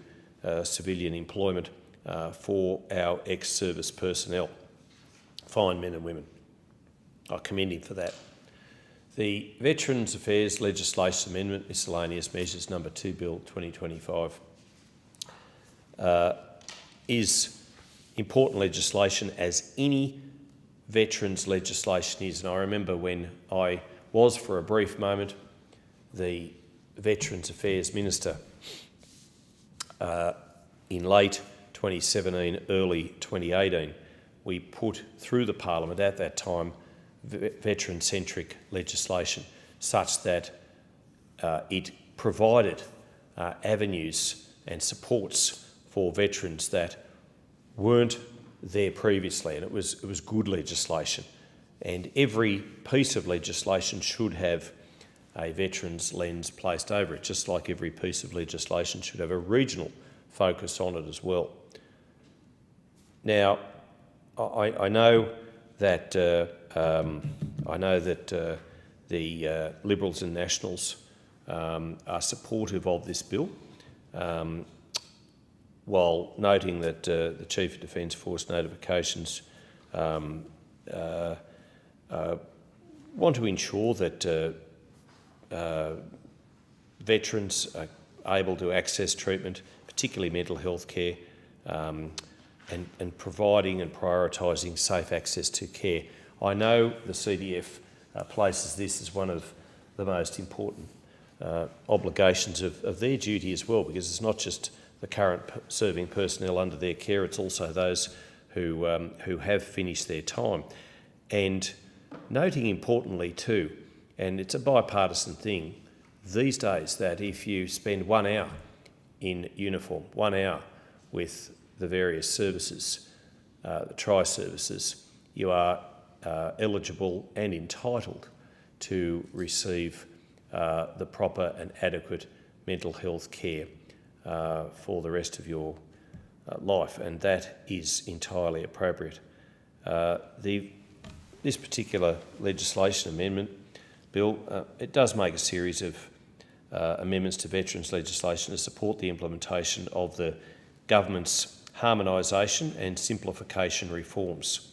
civilian employment for our ex-service personnel, fine men and women. I commend him for that. The Veterans Affairs Legislation Amendment, Miscellaneous Measures Number 2 Bill 2025 is important legislation, as any veterans legislation is. And I remember when I was, for a brief moment, the Veterans Affairs Minister in late 2017, early 2018, we put through the Parliament at that time veteran-centric legislation such that it provided avenues and supports for veterans that weren't there previously, and it was good legislation. And every piece of legislation should have a veterans lens placed over it, just like every piece of legislation should have a regional focus on it as well. Now, I know that the Liberals and Nationals are supportive of this bill. while noting that the Chief of Defence Force notifications want to ensure that veterans are able to access treatment, particularly mental health care, and providing and prioritising safe access to care. I know the CDF places this as one of the most important obligations of their duty as well, because it's not just the current serving personnel under their care, it's also those who have finished their time. And noting importantly too, and it's a bipartisan thing these days, that if you spend 1 hour in uniform, 1 hour with the various services, the tri-services, you are eligible and entitled to receive the proper and adequate mental health care for the rest of your life, and that is entirely appropriate. This particular legislation amendment bill, it does make a series of amendments to veterans legislation to support the implementation of the government's harmonisation and simplification reforms.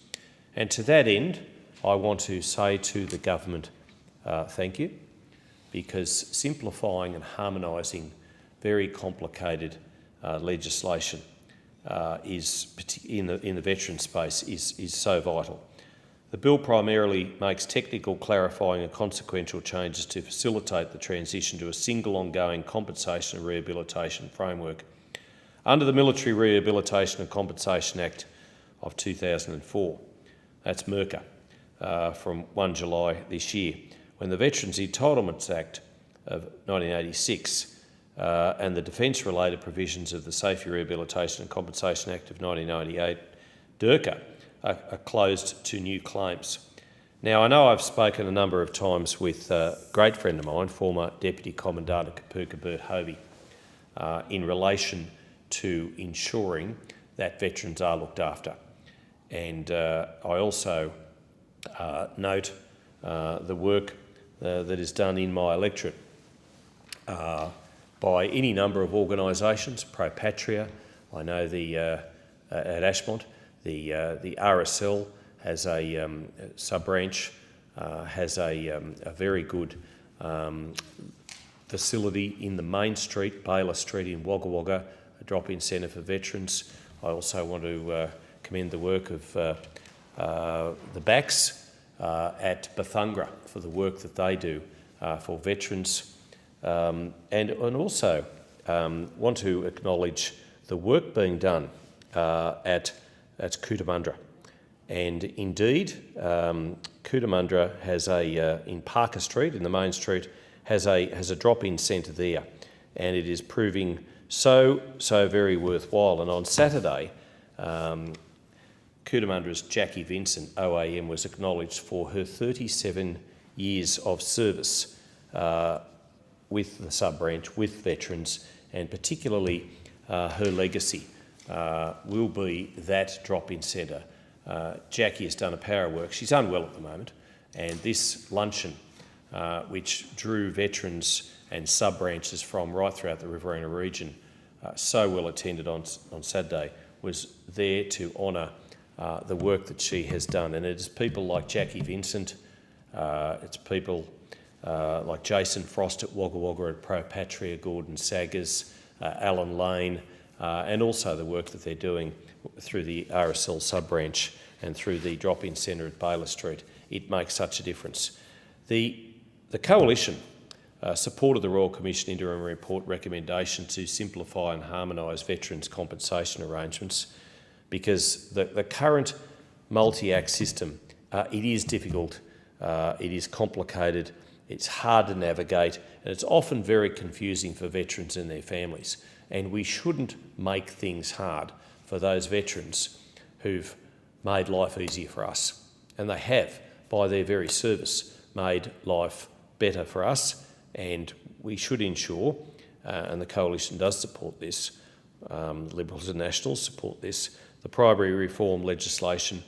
And to that end, I want to say to the government, thank you, because simplifying and harmonising very complicated legislation is in the veteran space is so vital. The bill primarily makes technical, clarifying and consequential changes to facilitate the transition to a single ongoing compensation and rehabilitation framework. Under the Military Rehabilitation and Compensation Act of 2004, that's MERCA, from 1 July this year, when the Veterans Entitlements Act of 1986 and the defence-related provisions of the Safety Rehabilitation and Compensation Act of 1998, DERCA, are closed to new claims. Now, I know I've spoken a number of times with a great friend of mine, former Deputy Commandant of Kapooka, Bert Hovey, in relation to ensuring that veterans are looked after. And I also note the work that is done in my electorate by any number of organisations, Pro Patria, I know at Ashmont, the RSL has a sub-branch, has a very good facility in the main street, Baylor Street in Wagga Wagga, a drop-in centre for veterans. I also want to commend the work of the BACS at Bethungra for the work that they do for veterans, and also want to acknowledge the work being done at Cootamundra. And indeed, Cootamundra has in Parker Street, in the main street, has a drop-in centre there, and it is proving so very worthwhile. And on Saturday, Cootamundra's Jackie Vincent, OAM, was acknowledged for her 37 years of service with the sub-branch, with veterans, and particularly her legacy will be that drop-in centre. Jackie has done a power of work. She's unwell at the moment, and this luncheon, which drew veterans and sub-branches from right throughout the Riverina region, so well attended on Saturday, was there to honour the work that she has done. And it is people like Jackie Vincent, it's people like Jason Frost at Wagga Wagga, at Pro Patria, Gordon Saggers, Alan Lane, and also the work that they're doing through the RSL sub-branch and through the drop-in centre at Baylor Street. It makes such a difference. The Coalition supported the Royal Commission interim report recommendation to simplify and harmonise veterans' compensation arrangements, because the current multi-act system, it is difficult, it is complicated, it's hard to navigate, and it's often very confusing for veterans and their families. And we shouldn't make things hard for those veterans who've made life easier for us. And they have, by their very service, made life better for us. And we should ensure, and the Coalition does support this, Liberals and Nationals support this, the primary reform legislation,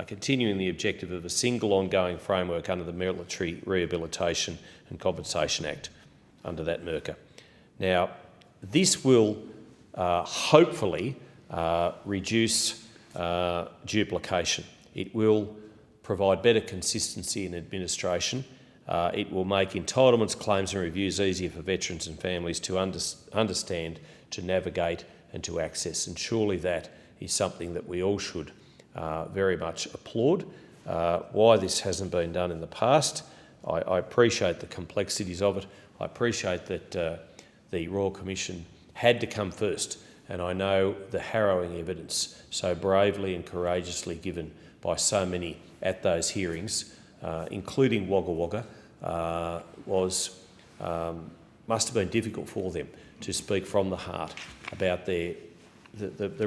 continuing the objective of a single ongoing framework under the Military Rehabilitation and Compensation Act, under that MERCA. Now, this will hopefully reduce duplication. It will provide better consistency in administration. It will make entitlements, claims and reviews easier for veterans and families to understand, to navigate and to access. And surely that is something that we all should very much applaud. Why this hasn't been done in the past, I appreciate the complexities of it. I appreciate that the Royal Commission had to come first, and I know the harrowing evidence so bravely and courageously given by so many at those hearings, including Wagga Wagga, must have been difficult for them to speak from the heart about the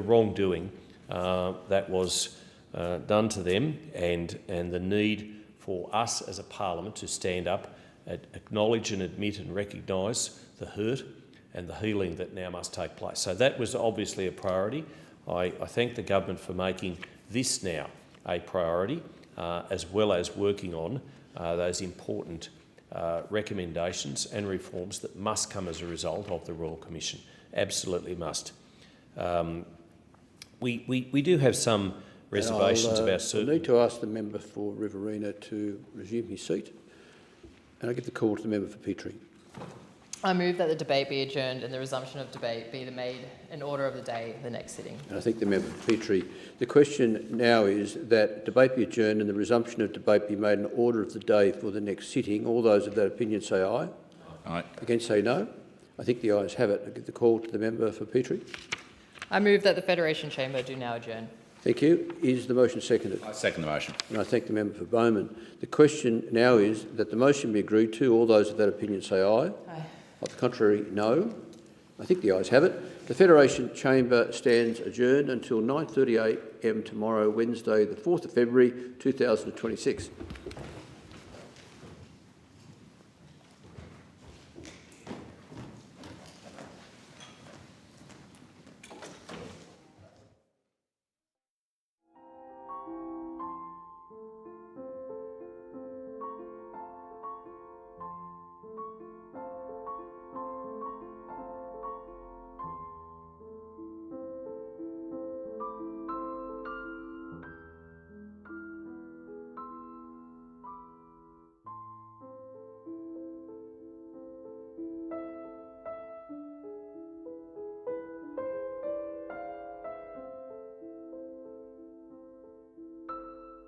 wrongdoing that was done to them, and the need for us as a parliament to stand up, acknowledge and admit and recognise the hurt and the healing that now must take place. So that was obviously a priority. I thank the government for making this now a priority, as well as working on those important recommendations and reforms that must come as a result of the Royal Commission. Absolutely must. We do have some reservations about certain...
I need to ask the member for Riverina to resume his seat, and I give the call to the member for Petrie.
I move that the debate be adjourned and the resumption of debate be made in order of the day of the next sitting.
And I thank the member for Petrie. The question now is that debate be adjourned and the resumption of debate be made in order of the day for the next sitting. All those of that opinion say aye.
Aye.
Against say no. I think the ayes have it. I give the call to the member for Petrie.
I move that the Federation Chamber do now adjourn.
Thank you. Is the motion seconded?
I second the motion.
And I thank the member for Bowman. The question now is that the motion be agreed to. All those of that opinion say aye.
Aye.
Of the contrary, no. I think the ayes have it. The Federation Chamber stands adjourned until 9:30 a.m. tomorrow, Wednesday, the 4th of February 2026.